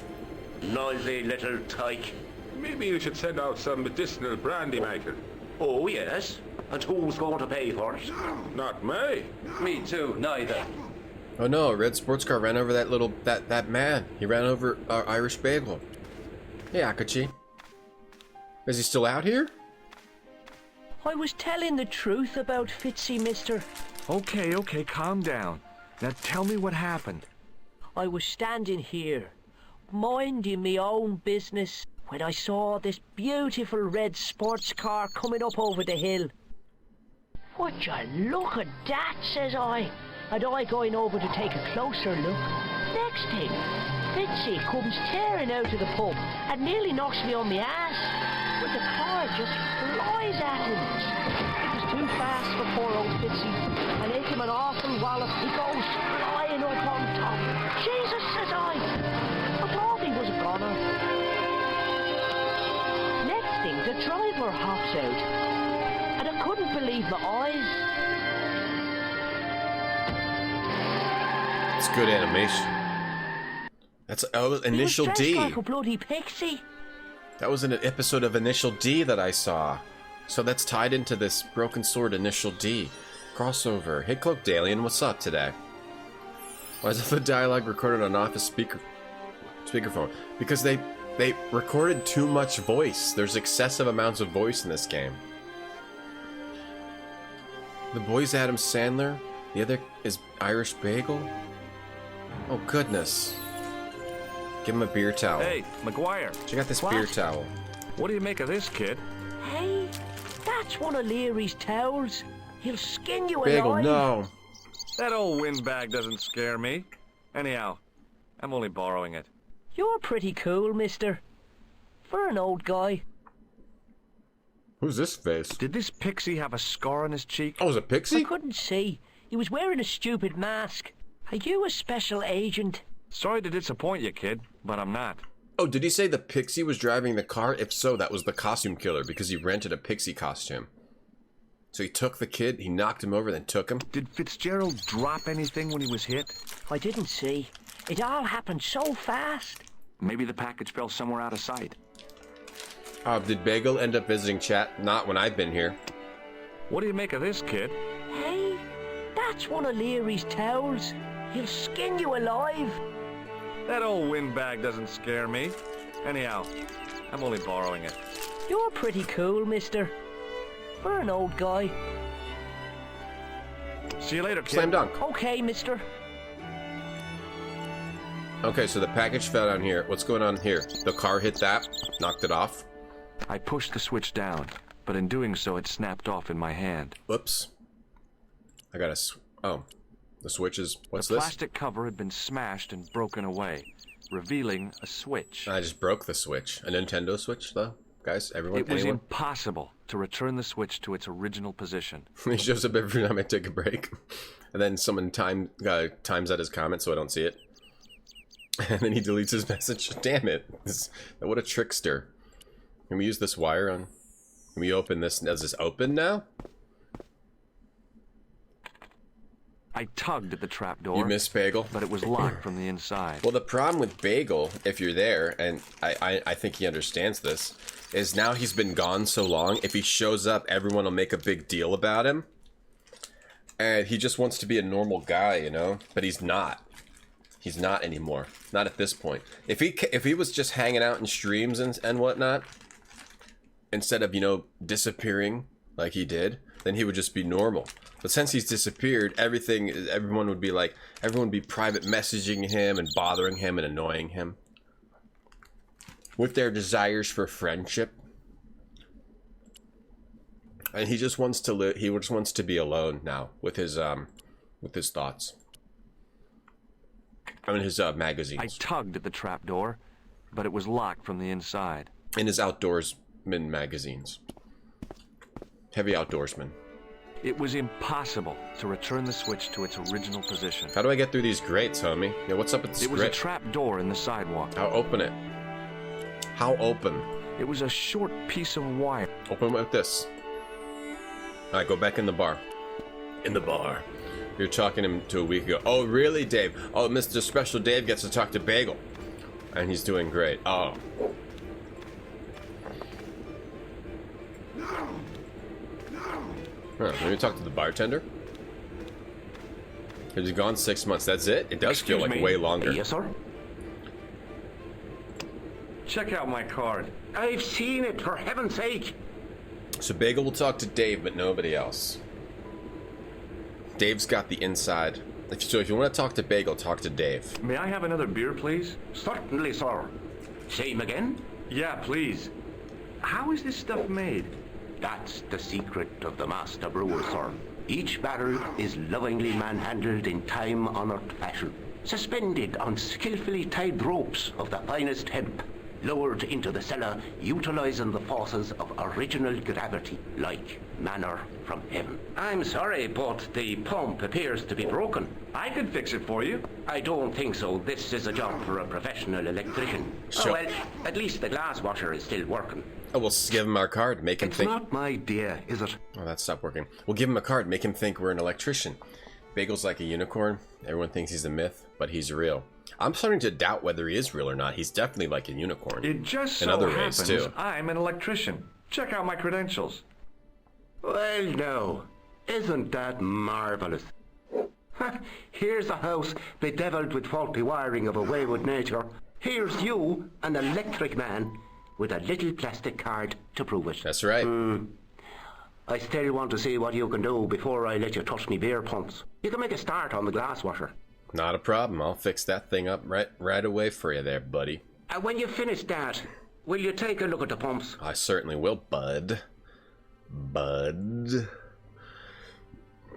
Speaker 14: Noisy little tyke.
Speaker 12: Maybe you should send out some medicinal brandy maker.
Speaker 14: Oh, yes. And who's going to pay for it?
Speaker 12: Not me.
Speaker 4: Me too, neither.
Speaker 1: Oh, no. A red sports car ran over that man. He ran over our Irish bagel. Hey, Akachi. Is he still out here?
Speaker 11: I was telling the truth about Fitzy, mister.
Speaker 2: Okay, calm down. Now tell me what happened.
Speaker 11: I was standing here, minding me own business, when I saw this beautiful red sports car coming up over the hill. Would you look at that, says I, and I going over to take a closer look. Next thing, Fitzy comes tearing out of the pub and nearly knocks me on the ass, but the car just flies at him. It was too fast for poor old Fitzy. I ate him an awful wallop. He goes flying up on top. Jesus, says I thought he was a goner. Next thing, the driver hops out, and I couldn't believe my eyes.
Speaker 1: It's good animation. That's Initial D.
Speaker 11: Like a bloody pixie.
Speaker 1: That was an episode of Initial D that I saw. So that's tied into this Broken Sword Initial D crossover. Hey, Cloaked Alien, what's up today? Why is the dialogue recorded on office speakerphone? Because they recorded too much voice. There's excessive amounts of voice in this game. The boy's Adam Sandler. The other is Irish Bagel. Oh, goodness. Give him a beer towel.
Speaker 2: Hey, Maguire.
Speaker 1: Check out this beer towel.
Speaker 2: What do you make of this, kid?
Speaker 11: Hey, that's one of Leary's towels. He'll skin you
Speaker 1: Bagel,
Speaker 11: alive.
Speaker 1: no.
Speaker 2: That old windbag doesn't scare me. Anyhow, I'm only borrowing it.
Speaker 11: You're pretty cool, mister. For an old guy.
Speaker 1: Who's this face?
Speaker 2: Did this pixie have a scar on his cheek?
Speaker 1: Oh, is it Pixie?
Speaker 11: I couldn't see. He was wearing a stupid mask. Are you a special agent?
Speaker 2: Sorry to disappoint you, kid, but I'm not.
Speaker 1: Oh, did he say the Pixie was driving the car? If so, that was the costume killer because he rented a Pixie costume. So he took the kid, he knocked him over, then took him.
Speaker 2: Did Fitzgerald drop anything when he was hit?
Speaker 11: I didn't see. It all happened so fast.
Speaker 2: Maybe the package fell somewhere out of sight.
Speaker 1: Did Bagel end up visiting chat? Not when I've been here.
Speaker 2: What do you make of this, kid?
Speaker 11: Hey, that's one of Leary's towels. He'll skin you alive.
Speaker 2: That old windbag doesn't scare me. Anyhow, I'm only borrowing it.
Speaker 11: You're pretty cool, mister. For an old guy.
Speaker 2: See you later, kid.
Speaker 1: Slam dunk.
Speaker 11: Okay, mister.
Speaker 1: Okay, so the package fell down here. What's going on here? The car hit that, knocked it off.
Speaker 2: I pushed the switch down, but in doing so, it snapped off in my hand.
Speaker 1: Whoops. I got oh. The switch is... What's
Speaker 2: the
Speaker 1: this?
Speaker 2: The plastic cover had been smashed and broken away, revealing a switch.
Speaker 1: I just broke the switch. A Nintendo Switch, though? Guys, everyone?
Speaker 2: It was
Speaker 1: anyone?
Speaker 2: impossible to return the switch to its original position.
Speaker 1: He shows up every time I take a break. And then someone times out his comment so I don't see it. And then he deletes his message. Damn it. What a trickster. Can we use this wire on... Can we open this? Is this open now?
Speaker 2: I tugged at the trapdoor.
Speaker 1: You miss Bagel?
Speaker 2: But it was locked from the inside.
Speaker 1: Well, the problem with Bagel, if you're there, and I think he understands this, is now he's been gone so long, if he shows up, everyone will make a big deal about him. And he just wants to be a normal guy, you know? But he's not. He's not anymore. Not at this point. If he was just hanging out in streams and whatnot, instead of, you know, disappearing like he did, then he would just be normal. But since he's disappeared, everyone would be private messaging him and bothering him and annoying him with their desires for friendship. And he just wants to live. He just wants to be alone now with his thoughts. I mean, his magazines.
Speaker 2: I tugged at the trapdoor, but it was locked from the inside.
Speaker 1: In his outdoorsman magazines. Heavy outdoorsman.
Speaker 2: It was impossible to return the switch to its original position.
Speaker 1: How do I get through these grates, homie? Yeah, what's up with this
Speaker 2: It was a trap door in the sidewalk.
Speaker 1: How open it? How open?
Speaker 2: It was a short piece of wire.
Speaker 1: Open with this. Alright, go back in the bar. In the bar. You're talking to him a week ago. Oh, really, Dave? Oh, Mr. Special Dave gets to talk to Bagel. And he's doing great. Oh. Huh, let me talk to the bartender. He's gone 6 months. That's it? It does feel like way longer.
Speaker 14: Yes, sir?
Speaker 2: Check out my card.
Speaker 14: I've seen it, for heaven's sake.
Speaker 1: So Bagel will talk to Dave, but nobody else. Dave's got the inside. So if you want to talk to Bagel, talk to Dave.
Speaker 2: May I have another beer, please?
Speaker 14: Certainly, sir. Same again?
Speaker 2: Yeah, please. How is this stuff made?
Speaker 14: That's the secret of the master brewer, sir. Each barrel is lovingly manhandled in time-honored fashion, suspended on skillfully tied ropes of the finest hemp, lowered into the cellar, utilizing the forces of original gravity, like manna from heaven. I'm sorry, but the pump appears to be broken.
Speaker 2: I could fix it for you.
Speaker 14: I don't think so. This is a job for a professional electrician.
Speaker 1: Sure.
Speaker 14: Oh, well, at least the glass washer is still working.
Speaker 1: Oh, we'll give him our card, make him think...
Speaker 14: It's not my idea, is it?
Speaker 1: Oh, that stopped working. We'll give him a card, make him think we're an electrician. Bagel's like a unicorn. Everyone thinks he's a myth, but he's real. I'm starting to doubt whether he is real or not. He's definitely like a unicorn.
Speaker 2: It just so
Speaker 1: in other
Speaker 2: happens
Speaker 1: ways, too.
Speaker 2: I'm an electrician. Check out my credentials.
Speaker 14: Well, no. Isn't that marvelous? Here's a house bedeviled with faulty wiring of a wayward nature. Here's you, an electric man, with a little plastic card to prove it.
Speaker 1: That's right.
Speaker 14: I still want to see what you can do before I let you touch me beer pumps. You can make a start on the glass washer.
Speaker 1: Not a problem. I'll fix that thing up right away for you there, buddy.
Speaker 14: When you finish that, will you take a look at the pumps?
Speaker 1: I certainly will, bud.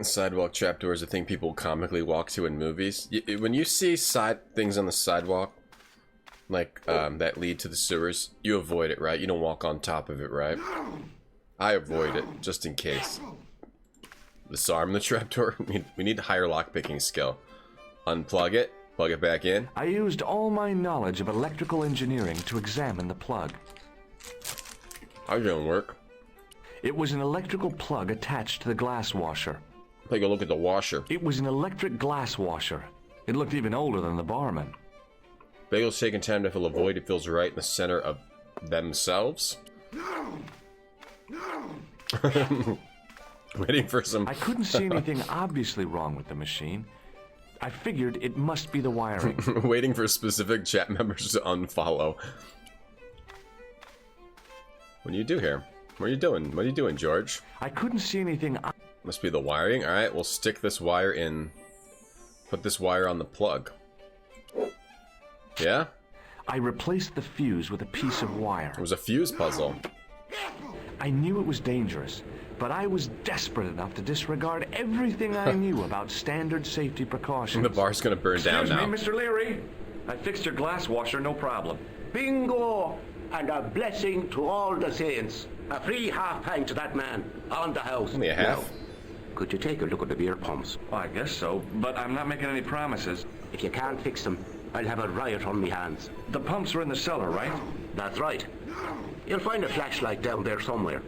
Speaker 1: Sidewalk trapdoor is a thing people comically walk to in movies. When you see things on the sidewalk, like that lead to the sewers, you avoid it, right? You don't walk on top of it, right? I avoid it, just in case. Disarm the trapdoor? We need higher lockpicking skill. Unplug it, plug it back in.
Speaker 2: I used all my knowledge of electrical engineering to examine the plug.
Speaker 1: How's it gonna work?
Speaker 2: It was an electrical plug attached to the glass washer.
Speaker 1: Take a look at the washer.
Speaker 2: It was an electric glass washer. It looked even older than the barman.
Speaker 1: Bagel's taking time to fill a void. It feels right in the center of themselves. Waiting for some...
Speaker 2: I couldn't see anything obviously wrong with the machine. I figured it must be the wiring.
Speaker 1: Waiting for specific chat members to unfollow. What do you do here? What are you doing? What are you doing, George?
Speaker 2: I couldn't see anything...
Speaker 1: Must be the wiring. Alright, we'll stick this wire in. Put this wire on the plug. Yeah?
Speaker 2: I replaced the fuse with a piece of wire.
Speaker 1: It was a fuse puzzle.
Speaker 2: I knew it was dangerous, but I was desperate enough to disregard everything I knew about standard safety precautions.
Speaker 1: The bar's gonna burn down now.
Speaker 2: Excuse me, Mr. Leary. I fixed your glass washer, no problem.
Speaker 14: Bingo! And a blessing to all the saints. A free half pint to that man, on the house.
Speaker 1: Only a half?
Speaker 14: Now, could you take a look at the beer pumps?
Speaker 2: Well, I guess so, but I'm not making any promises.
Speaker 14: If you can't fix them, I'll have a riot on me hands.
Speaker 2: The pumps are in the cellar, right?
Speaker 14: That's right. You'll find a flashlight down there somewhere.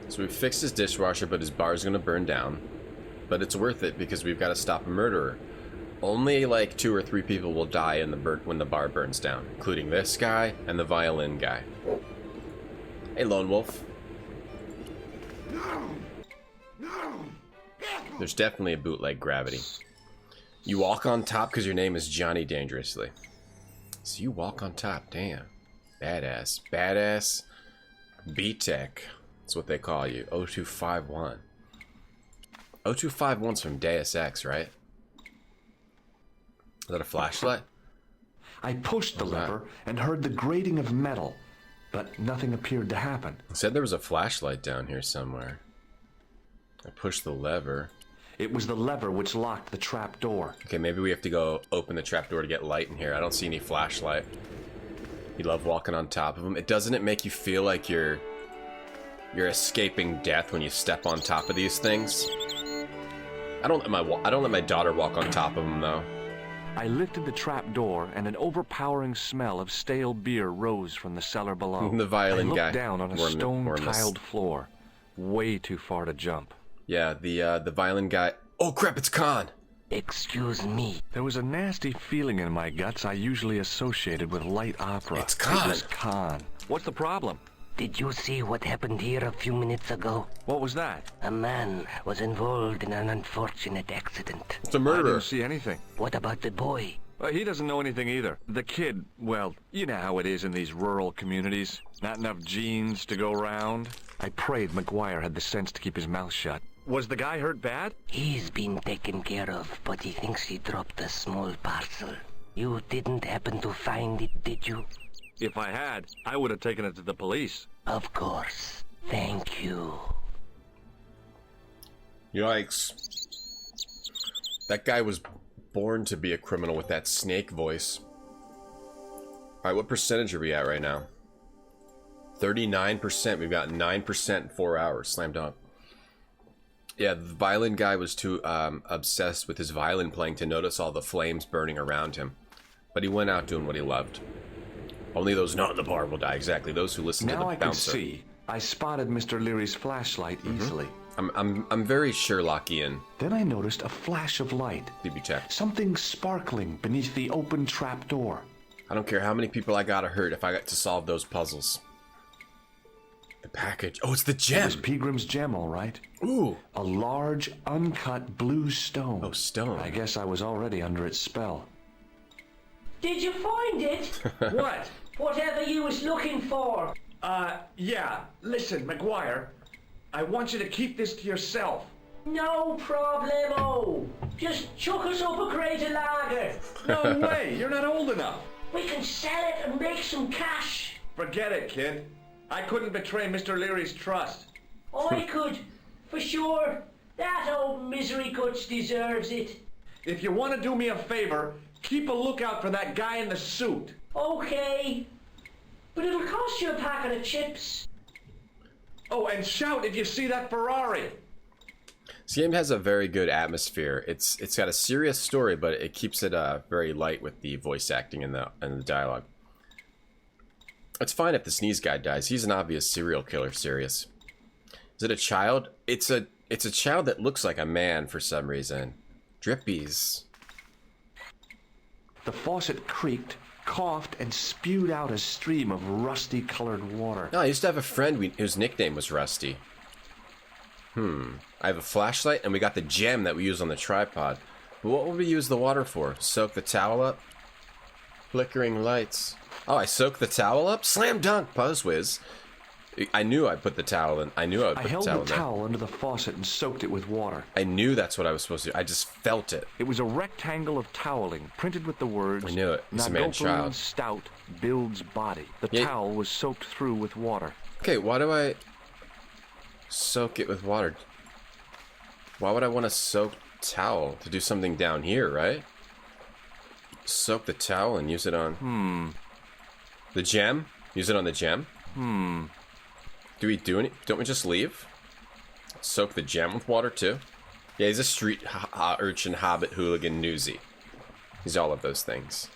Speaker 1: So we fixed his dishwasher, but his bar's gonna burn down. but it's worth it because we've got to stop a murderer. Only like 2 or 3 people will die in the when the bar burns down, including this guy and the violin guy. Hey, Lone Wolf. There's definitely a bootleg gravity. You walk on top because your name is Johnny Dangerously. So you walk on top, damn. Badass. Badass B-Tech. That's what they call you. 0251. 0251's from Deus Ex, right? Is that a flashlight?
Speaker 10: I pushed the lever and heard the grating of metal, but nothing appeared to happen.
Speaker 1: It said there was a flashlight down here somewhere. I pushed the lever.
Speaker 10: It was the lever which locked the trap door.
Speaker 1: Okay, maybe we have to go open the trap door to get light in here. I don't see any flashlight. You love walking on top of them. Doesn't it make you feel like you're escaping death when you step on top of these things? I don't let my daughter walk on top of them though.
Speaker 2: I lifted the trap door, and an overpowering smell of stale beer rose from the cellar below.
Speaker 1: The violin guy.
Speaker 2: I looked down on a stone-tiled floor, way too far to jump.
Speaker 1: Yeah, the violin guy. Oh crap! It's Khan.
Speaker 11: Excuse me.
Speaker 2: There was a nasty feeling in my guts I usually associated with light opera.
Speaker 1: It's Khan.
Speaker 2: It was Khan. What's the problem?
Speaker 11: Did you see what happened here a few minutes ago?
Speaker 2: What was that?
Speaker 11: A man was involved in an unfortunate accident.
Speaker 1: It's a murder.
Speaker 2: I didn't see anything.
Speaker 11: What about the boy?
Speaker 2: He doesn't know anything either. The kid, well, you know how it is in these rural communities. Not enough genes to go around. I prayed McGuire had the sense to keep his mouth shut. Was the guy hurt bad?
Speaker 11: He's been taken care of, but he thinks he dropped a small parcel. You didn't happen to find it, did you?
Speaker 2: If I had, I would have taken it to the police.
Speaker 11: Of course. Thank you.
Speaker 1: Yikes. That guy was born to be a criminal with that snake voice. Alright, what percentage are we at right now? 39%. We've got 9% in 4 hours. Slam dunk. Yeah, the violin guy was too obsessed with his violin playing to notice all the flames burning around him. But he went out doing what he loved. Only those not in the bar will die. Exactly. Those who listen to the bouncer.
Speaker 10: Now I can see. I spotted Mr. Leary's flashlight easily.
Speaker 1: I'm very Sherlockian.
Speaker 10: Then I noticed a flash of light.
Speaker 1: BB-Tech.
Speaker 10: Something sparkling beneath the open trap door.
Speaker 1: I don't care how many people I gotta hurt if I got to solve those puzzles. The package. Oh, it's the gem.
Speaker 10: It was Peagram's gem, all right.
Speaker 1: Ooh.
Speaker 10: A large, uncut blue stone.
Speaker 1: Oh, stone.
Speaker 10: I guess I was already under its spell.
Speaker 11: Did you find it?
Speaker 2: What?
Speaker 11: Whatever you was looking for.
Speaker 2: Yeah. Listen, McGuire, I want you to keep this to yourself.
Speaker 11: No problemo. Just chuck us up a crate of lager.
Speaker 2: No way. You're not old enough.
Speaker 11: We can sell it and make some cash.
Speaker 2: Forget it, kid. I couldn't betray Mr. Leary's trust.
Speaker 11: I could, for sure. That old misery guts deserves it.
Speaker 2: If you want to do me a favor, keep a lookout for that guy in the suit.
Speaker 11: Okay. But it'll cost you a packet of chips.
Speaker 2: Oh, and shout if you see that Ferrari.
Speaker 1: This game has a very good atmosphere. It's got a serious story, but it keeps it very light with the voice acting and the dialogue. It's fine if the sneeze guy dies. He's an obvious serial killer. Serious. Is it a child? It's a child that looks like a man for some reason. Drippies.
Speaker 10: The faucet creaked, coughed, and spewed out a stream of rusty-colored water.
Speaker 1: No, I used to have a friend whose nickname was Rusty. I have a flashlight, and we got the gem that we use on the tripod. But what would we use the water for? Soak the towel up? Flickering lights. Oh, I soaked the towel up? Slam dunk, Buzzwiz. I knew I put the towel in. I knew I would put the towel in.
Speaker 10: I held the towel under the faucet and soaked it with water.
Speaker 1: I knew that's what I was supposed to do. I just felt it.
Speaker 2: It was a rectangle of toweling, printed with the words,
Speaker 1: I knew it. It's a man-child.
Speaker 2: Stout builds body. The towel was soaked through with water.
Speaker 1: Okay, why do I soak it with water? Why would I want to soak towel? To do something down here, right? Soak the towel and use it on... The gem? Use it on the gem? Do we do any... Don't we just leave? Soak the gem with water, too? Yeah, he's a street urchin, hobbit, hooligan, newsy. He's all of those things.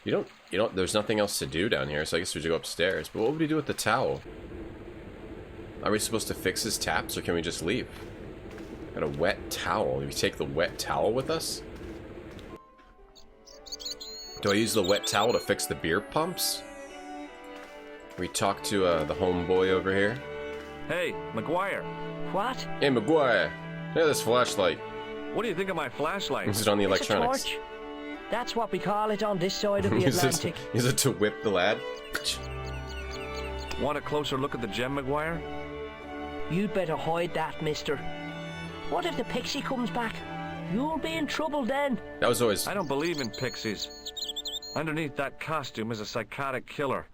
Speaker 1: You don't... There's nothing else to do down here, so I guess we should go upstairs. But what would we do with the towel? Are we supposed to fix his taps, or can we just leave? Got a wet towel. Do we take the wet towel with us? Do I use the wet towel to fix the beer pumps? We talk to the homeboy over here.
Speaker 2: Hey, McGuire.
Speaker 11: What?
Speaker 1: Hey, McGuire. Look at this flashlight.
Speaker 2: What do you think of my flashlight?
Speaker 1: Use it on the electronics.
Speaker 11: It's a torch. That's what we call it on this side of the Atlantic.
Speaker 1: Use it to whip the lad.
Speaker 2: Want a closer look at the gem, McGuire?
Speaker 11: You'd better hide that, mister. What if the pixie comes back? You'll be in trouble then.
Speaker 1: That was always...
Speaker 2: I don't believe in pixies. Underneath that costume is a psychotic killer.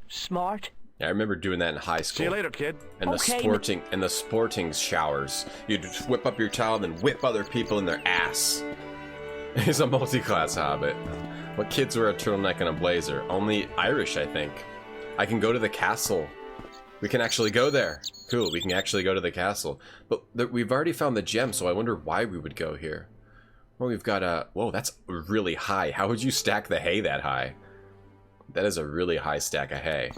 Speaker 11: Smart.
Speaker 1: Yeah, I remember doing that in high school.
Speaker 2: See you later, kid.
Speaker 1: And the sporting showers. You'd just whip up your towel and then whip other people in their ass. It's a multi-class habit. What kids wear a turtleneck and a blazer? Only Irish, I think. I can go to the castle. We can actually go there. Cool, we can actually go to the castle. But we've already found the gem, so I wonder why we would go here. Well, we've got a... Whoa, that's really high. How would you stack the hay that high? That is a really high stack of hay.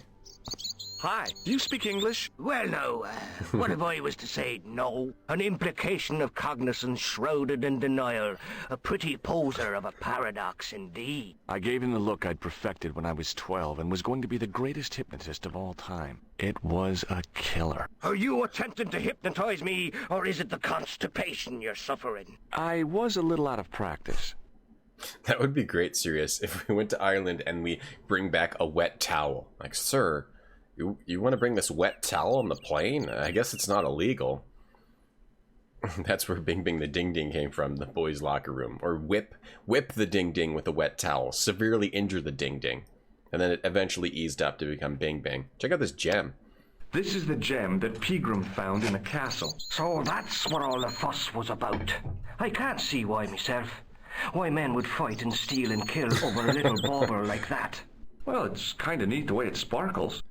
Speaker 2: Hi, do you speak English?
Speaker 14: Well, no. What if I was to say no? An implication of cognizance shrouded in denial. A pretty poser of a paradox indeed.
Speaker 10: I gave him the look I'd perfected when I was 12 and was going to be the greatest hypnotist of all time. It was a killer.
Speaker 14: Are you attempting to hypnotize me, or is it the constipation you're suffering?
Speaker 10: I was a little out of practice.
Speaker 1: That would be great, serious, if we went to Ireland and we bring back a wet towel. Like, sir... You want to bring this wet towel on the plane? I guess it's not illegal. That's where Bing Bing the Ding Ding came from, the boys' locker room. Or whip the Ding Ding with a wet towel. Severely injure the Ding Ding. And then it eventually eased up to become Bing Bing. Check out this gem.
Speaker 2: This is the gem that Pegram found in the castle.
Speaker 14: So that's what all the fuss was about. I can't see why myself. Why men would fight and steal and kill over a little bauble like that.
Speaker 2: Well, it's kind of neat the way it sparkles.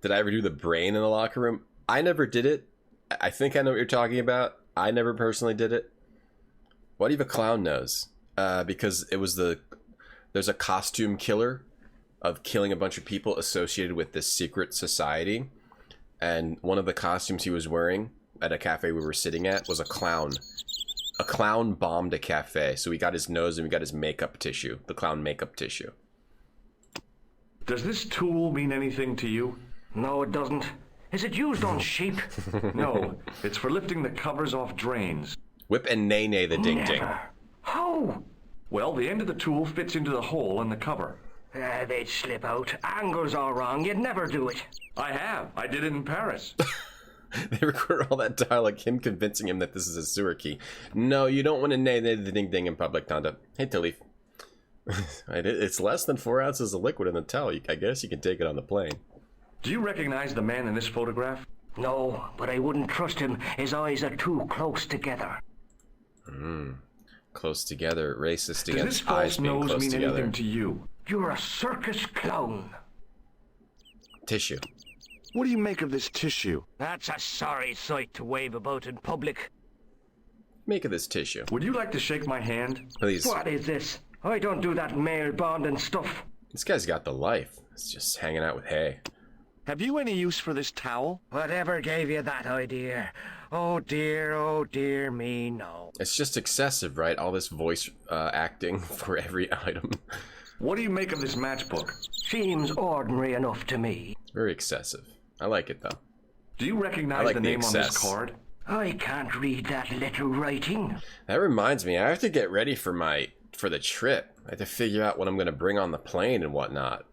Speaker 1: Did I ever do the brain in the locker room? I never did it. I think I know what you're talking about. I never personally did it. Why do you have a clown nose? Because it was there's a costume killer of killing a bunch of people associated with this secret society. And one of the costumes he was wearing at a cafe we were sitting at was a clown. A clown bombed a cafe. So we got his nose and we got his makeup tissue. The clown makeup tissue.
Speaker 2: Does this tool mean anything to you?
Speaker 14: No, it doesn't. Is it used on sheep?
Speaker 2: No, it's for lifting the covers off drains.
Speaker 1: Whip and nay-nay the ding-ding.
Speaker 14: How?
Speaker 2: Well, the end of the tool fits into the hole in the cover.
Speaker 14: They'd slip out. Angles are wrong. You'd never do it.
Speaker 2: I have. I did it in Paris.
Speaker 1: They record all that dialogue, him convincing him that this is a sewer key. No, you don't want to nay-nay the ding-ding in public, Tonda. Hey, Tilly. It's less than 4 ounces of liquid in the towel. I guess you can take it on the plane.
Speaker 2: Do you recognize the man in this photograph?
Speaker 14: No, but I wouldn't trust him. His eyes are too close together.
Speaker 1: Close together. Racist against
Speaker 2: Does this
Speaker 1: eyes
Speaker 2: false
Speaker 1: being
Speaker 2: nose
Speaker 1: close
Speaker 2: mean
Speaker 1: together.
Speaker 2: anything to you?
Speaker 14: You're a circus clown.
Speaker 1: Tissue.
Speaker 10: What do you make of this tissue?
Speaker 14: That's a sorry sight to wave about in public.
Speaker 1: Make of this tissue.
Speaker 2: Would you like to shake my hand?
Speaker 1: Please.
Speaker 14: What is this? I don't do that male bonding stuff.
Speaker 1: This guy's got the life. It's just hanging out with hay.
Speaker 10: Have you any use for this towel?
Speaker 14: Whatever gave you that idea? Oh dear me, no.
Speaker 1: It's just excessive, right? All this voice acting for every item.
Speaker 2: What do you make of this matchbook?
Speaker 14: Seems ordinary enough to me.
Speaker 1: Very excessive. I like it, though.
Speaker 2: Do you recognize the name on this card?
Speaker 14: I can't read that little writing.
Speaker 1: That reminds me, I have to get ready for the trip. I have to figure out what I'm going to bring on the plane and whatnot.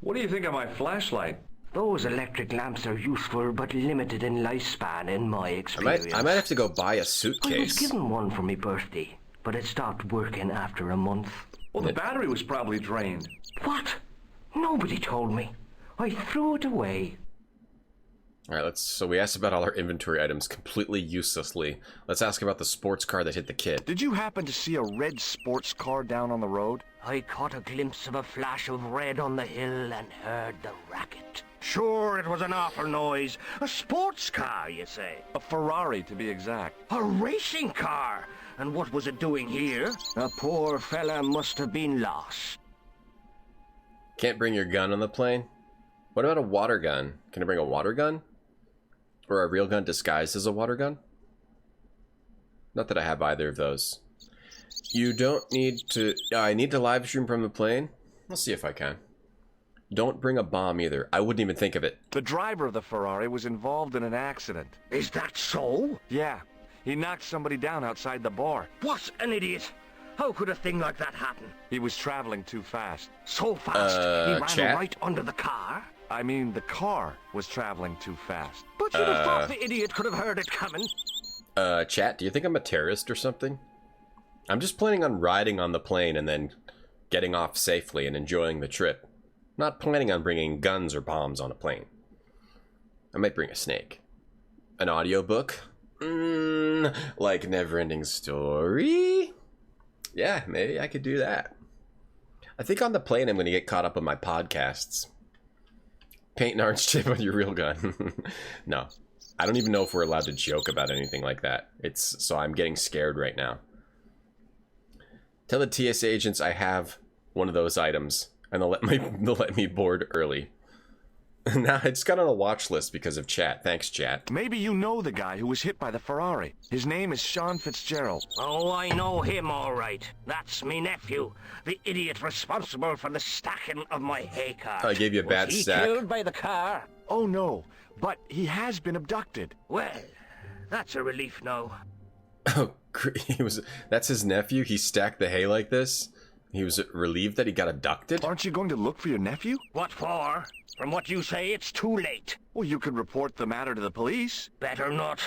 Speaker 2: What do you think of my flashlight?
Speaker 14: Those electric lamps are useful but limited in lifespan in my experience.
Speaker 1: I might have to go buy a
Speaker 14: I was
Speaker 1: suitcase.
Speaker 14: given one for my birthday, but it stopped working after a month.
Speaker 2: Well, the battery was probably drained.
Speaker 14: What? Nobody told me. I threw it away.
Speaker 1: Alright, so we asked about all our inventory items completely uselessly. Let's ask about the sports car that hit the kid.
Speaker 10: Did you happen to see a red sports car down on the road?
Speaker 14: I caught a glimpse of a flash of red on the hill and heard the racket. Sure, it was an awful noise. A sports car, you say?
Speaker 10: A Ferrari, to be exact.
Speaker 14: A racing car? And what was it doing here? A poor fella must have been lost.
Speaker 1: Can't bring your gun on the plane? What about a water gun? Can I bring a water gun? Or a real gun disguised as a water gun? Not that I have either of those. You don't need to... I need to live stream from the plane? I'll see if I can. Don't bring a bomb either. I wouldn't even think of it.
Speaker 2: The driver of the Ferrari was involved in an accident.
Speaker 11: Is that so?
Speaker 2: Yeah. He knocked somebody down outside the bar.
Speaker 11: What an idiot! How could a thing like that happen?
Speaker 2: He was traveling too fast.
Speaker 11: So fast, he ran
Speaker 1: chat?
Speaker 11: right under the car?
Speaker 2: I mean, the car was traveling too fast.
Speaker 11: But you'd have thought the idiot could have heard it coming.
Speaker 1: Chat, do you think I'm a terrorist or something? I'm just planning on riding on the plane and then getting off safely and enjoying the trip. Not planning on bringing guns or bombs on a plane. I might bring a snake. An audiobook? Like Neverending Story? Yeah, maybe I could do that. I think on the plane I'm going to get caught up on my podcasts. Paint an orange chip on your real gun. No. I don't even know if we're allowed to joke about anything like that. So I'm getting scared right now. Tell the TSA agents I have one of those items, and they'll let me board early. Now I just got on a watch list because of chat. Thanks, chat.
Speaker 2: Maybe you know the guy who was hit by the Ferrari. His name is Sean Fitzgerald.
Speaker 11: Oh, I know him all right. That's me nephew, the idiot responsible for the stacking of my hay cart.
Speaker 1: I gave you a bad stack.
Speaker 11: Was he killed by the car?
Speaker 2: Oh, no. But he has been abducted.
Speaker 11: Well, that's a relief now.
Speaker 1: Oh, that's his nephew? He stacked the hay like this? He was relieved that he got abducted?
Speaker 2: Aren't you going to look for your nephew?
Speaker 11: What for? From what you say, it's too late.
Speaker 2: Well, you could report the matter to the police.
Speaker 11: Better not.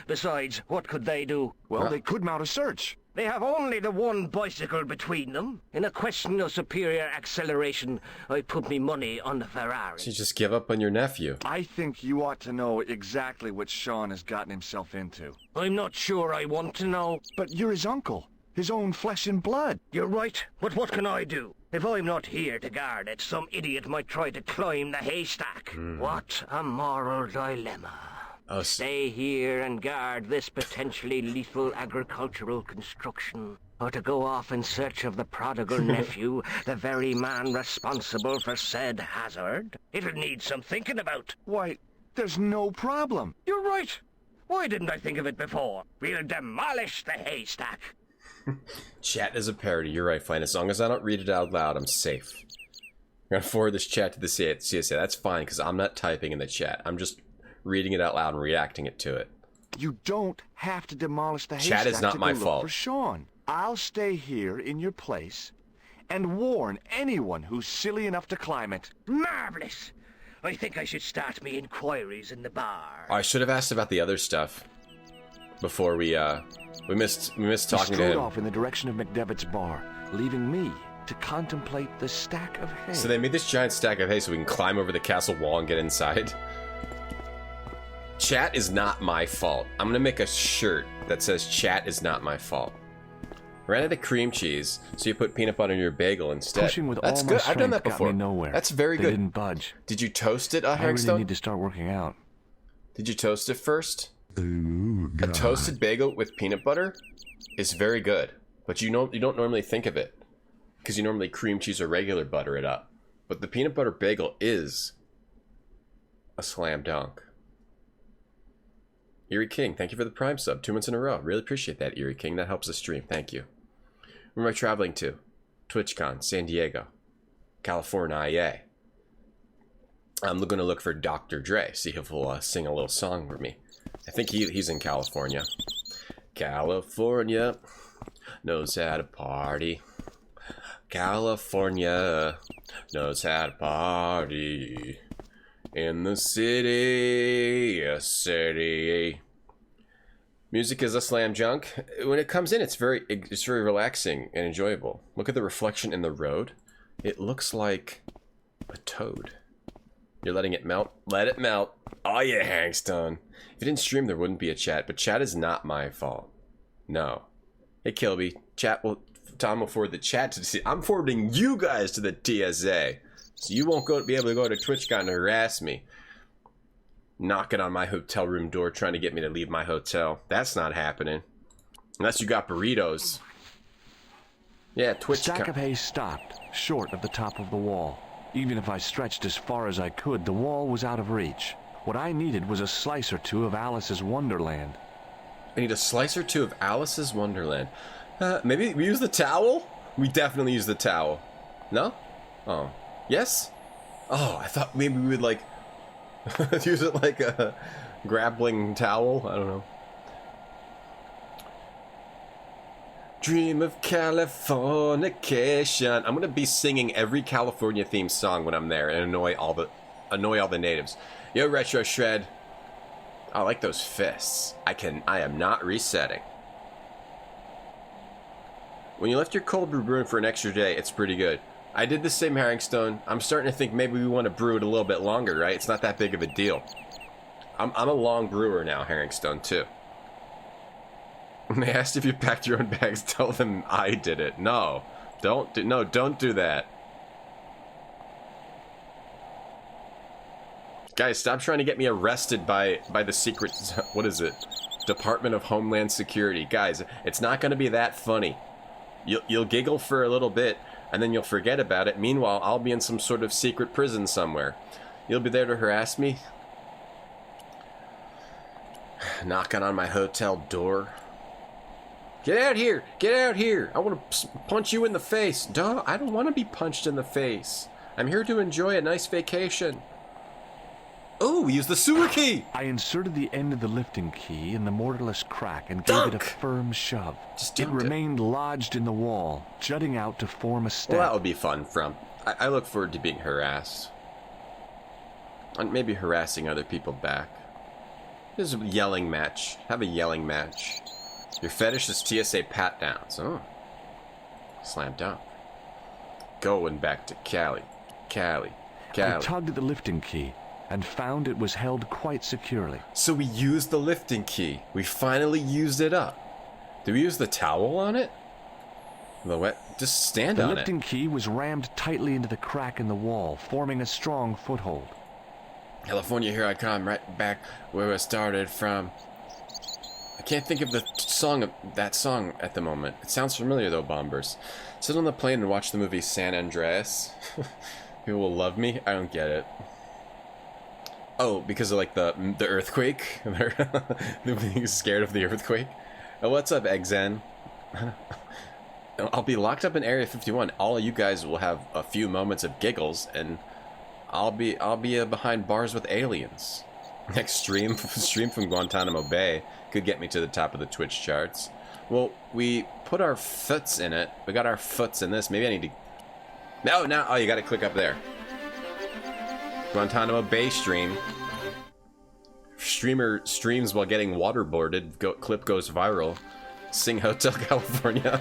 Speaker 11: Besides, what could they do?
Speaker 2: Well, they could mount a search.
Speaker 11: They have only the one bicycle between them. In a question of superior acceleration, I put me money on the Ferrari.
Speaker 1: So you just give up on your nephew.
Speaker 2: I think you ought to know exactly what Sean has gotten himself into.
Speaker 11: I'm not sure I want to know.
Speaker 2: But you're his uncle. His own flesh and blood.
Speaker 11: You're right, but what can I do? If I'm not here to guard it, some idiot might try to climb the haystack. What a moral dilemma. Stay here and guard this potentially lethal agricultural construction, or to go off in search of the prodigal nephew, the very man responsible for said hazard. It'll need some thinking about.
Speaker 2: Why, there's no problem.
Speaker 11: You're right. Why didn't I think of it before? We'll demolish the haystack.
Speaker 1: Chat is a parody. You're right, Flynn. As long as I don't read it out loud, I'm safe. I'm going to forward this chat to the CSA. That's fine, because I'm not typing in the chat. I'm just reading it out loud and reacting it to it.
Speaker 2: You don't have to demolish the haystack.
Speaker 1: Chat is not my
Speaker 2: look
Speaker 1: fault.
Speaker 2: For Sean. I'll stay here in your place and warn anyone who's silly enough to climb it.
Speaker 11: Marvelous. I think I should start me inquiries in the bar.
Speaker 1: I should have asked about the other stuff before we missed talking to him.
Speaker 2: He strode off in the direction of McDevitt's bar, leaving me to contemplate the stack of hay.
Speaker 1: So they made this giant stack of hay so we can climb over the castle wall and get inside. Chat is not my fault. I'm gonna make a shirt that says chat is not my fault. Ran out of cream cheese, so you put peanut butter in your bagel instead.
Speaker 2: Pushing with
Speaker 1: That's
Speaker 2: all
Speaker 1: good.
Speaker 2: my
Speaker 1: I've done that
Speaker 2: strength
Speaker 1: before.
Speaker 2: got me nowhere.
Speaker 1: That's very
Speaker 2: They
Speaker 1: good.
Speaker 2: didn't budge.
Speaker 1: Did you toast it,
Speaker 2: I really
Speaker 1: Herringstone?
Speaker 2: need to start working out.
Speaker 1: Did you toast it first?
Speaker 5: Ooh, God.
Speaker 1: A toasted bagel with peanut butter is very good, but you don't normally think of it because you normally cream cheese or regular butter it up. But the peanut butter bagel is a slam dunk. Erie King, thank you for the Prime sub. 2 months in a row. Really appreciate that, Erie King. That helps the stream. Thank you. Where am I traveling to? TwitchCon, San Diego, California. I'm going to look for Dr. Dre, see if he'll sing a little song for me. I think he's in California. California knows how to party. California knows how to party. In the city, a city. Music is a slam junk. When it comes in, it's very relaxing and enjoyable. Look at the reflection in the road. It looks like a toad. You're letting it melt? Let it melt. Oh yeah, Hangstone. If you didn't stream, there wouldn't be a chat, but chat is not my fault. No. Hey, Kilby. Tom will forward the chat to the... I'm forwarding you guys to the TSA. So you won't be able to go to TwitchCon and harass me. Knocking on my hotel room door trying to get me to leave my hotel. That's not happening. Unless you got burritos. Yeah, TwitchCon.
Speaker 2: The stack of hay stopped, short of the top of the wall. Even if I stretched as far as I could, the wall was out of reach. What I needed was a slice or two of Alice's Wonderland.
Speaker 1: I need a slice or two of Alice's Wonderland. Maybe we use the towel? We definitely use the towel. No? Oh. Yes? Oh, I thought maybe we would, like, use it like a grappling towel. I don't know. Dream of Californication. I'm gonna be singing every California themed song when I'm there and annoy all the natives. Yo, Retro Shred. I like those fists. I am not resetting. When you left your cold brew brewing for an extra day, it's pretty good. I did the same, Herringstone. I'm starting to think maybe we want to brew it a little bit longer, right? It's not that big of a deal. I'm a long brewer now, Herringstone, too. When they asked if you packed your own bags, tell them I did it. No. Don't do that. Guys, stop trying to get me arrested by the secret, what is it? Department of Homeland Security. Guys, it's not going to be that funny. You'll giggle for a little bit, and then you'll forget about it. Meanwhile, I'll be in some sort of secret prison somewhere. You'll be there to harass me? Knocking on my hotel door. Get out here! Get out here! I want to punch you in the face. Duh, I don't want to be punched in the face. I'm here to enjoy a nice vacation. Oh, we used the sewer key!
Speaker 2: I inserted the end of the lifting key in the mortarless crack and gave it a firm shove. It remained lodged in the wall, jutting out to form a step.
Speaker 1: Well, that would be fun, From. I look forward to being harassed. And maybe harassing other people back. There's a yelling match. Have a yelling match. Your fetish is TSA pat-downs. Oh. Slam dunk. Going back to Cali. Cali.
Speaker 2: I tugged at the lifting key and found it was held quite securely.
Speaker 1: So we used the lifting key. We finally used it up. Did we use the towel on it? Just stand on it.
Speaker 2: The lifting key was rammed tightly into the crack in the wall, forming a strong foothold.
Speaker 1: California, here I come, right back where I started from. I can't think of that song at the moment. It sounds familiar though, Bombers. Sit on the plane and watch the movie San Andreas. People will love me? I don't get it. Oh, because of like the earthquake? They're being scared of the earthquake? Oh, what's up, Exen? I'll be locked up in Area 51. All of you guys will have a few moments of giggles, and I'll be behind bars with aliens. Next stream from Guantanamo Bay could get me to the top of the Twitch charts. Well, we put our foots in it. We got our foots in this. Maybe I need to... No, oh, you gotta click up there. Guantanamo Bay stream. Streamer streams while getting waterboarded. Clip goes viral. Sing Hotel California.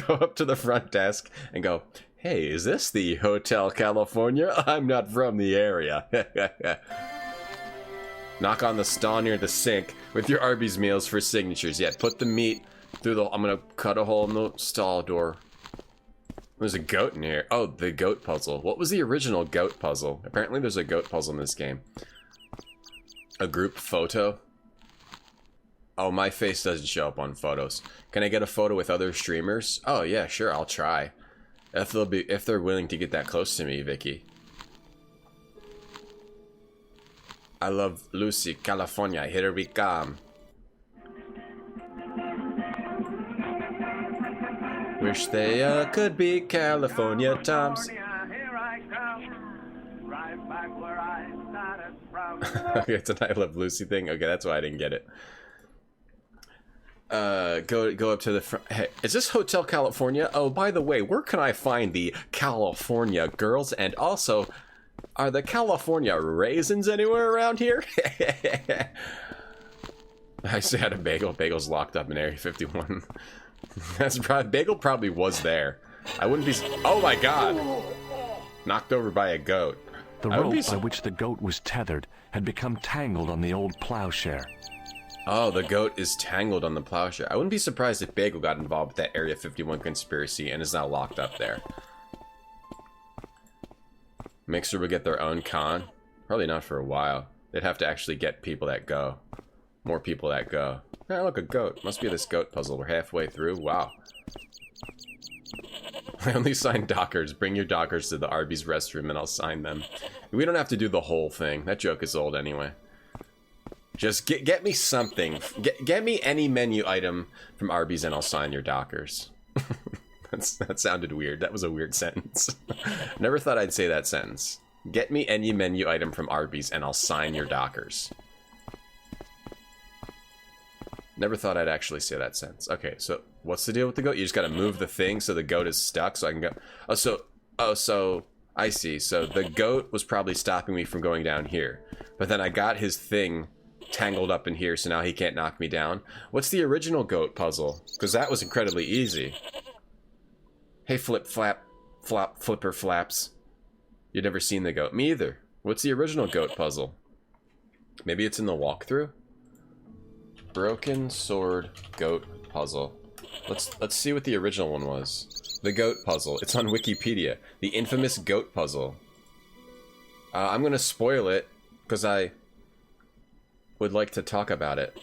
Speaker 1: Go up to the front desk and go, hey, is this the Hotel California? I'm not from the area. Knock on the stall near the sink with your Arby's meals for signatures. Yeah, put the meat through the... I'm gonna cut a hole in the stall door. There's a goat in here. Oh, the goat puzzle. What was the original goat puzzle? Apparently there's a goat puzzle in this game. A group photo. Oh, my face doesn't show up on photos. Can I get a photo with other streamers? Oh, yeah, sure, I'll try. If they're willing to get that close to me, Vicky. I love Lucy, California. Here we come. Wish they could be California Toms. Okay, it's an I Love Lucy thing. Okay, that's why I didn't get it. Go up to the front. Hey, is this Hotel California? Oh, by the way, where can I find the California girls? And also, are the California raisins anywhere around here? I just had a bagel. Bagel's locked up in Area 51. That's probably... Bagel probably was there. I wouldn't be... Oh my god! Knocked over by a goat.
Speaker 2: The rope by which the goat was tethered had become tangled on the old plowshare.
Speaker 1: Oh, the goat is tangled on the plowshare. I wouldn't be surprised if Bagel got involved with that Area 51 conspiracy and is now locked up there. Mixer will get their own con? Probably not for a while. They'd have to actually get people that go. More people that go. Oh, look, a goat. Must be this goat puzzle. We're halfway through. Wow. I only sign dockers. Bring your dockers to the Arby's restroom and I'll sign them. We don't have to do the whole thing. That joke is old anyway. Just get me something. Get me any menu item from Arby's and I'll sign your Dockers. That sounded weird. That was a weird sentence. Never thought I'd say that sentence. Get me any menu item from Arby's and I'll sign your Dockers. Never thought I'd actually say that sentence. Okay, so what's the deal with the goat? You just gotta move the thing so the goat is stuck so I can go... So I see. So the goat was probably stopping me from going down here. But then I got his thing tangled up in here, so now he can't knock me down. What's the original goat puzzle? Because that was incredibly easy. Hey, flipper flaps. You've never seen the goat. Me either. What's the original goat puzzle? Maybe it's in the walkthrough? Broken sword goat puzzle. Let's see what the original one was. The goat puzzle. It's on Wikipedia. The infamous goat puzzle. I'm gonna spoil it because I would like to talk about it.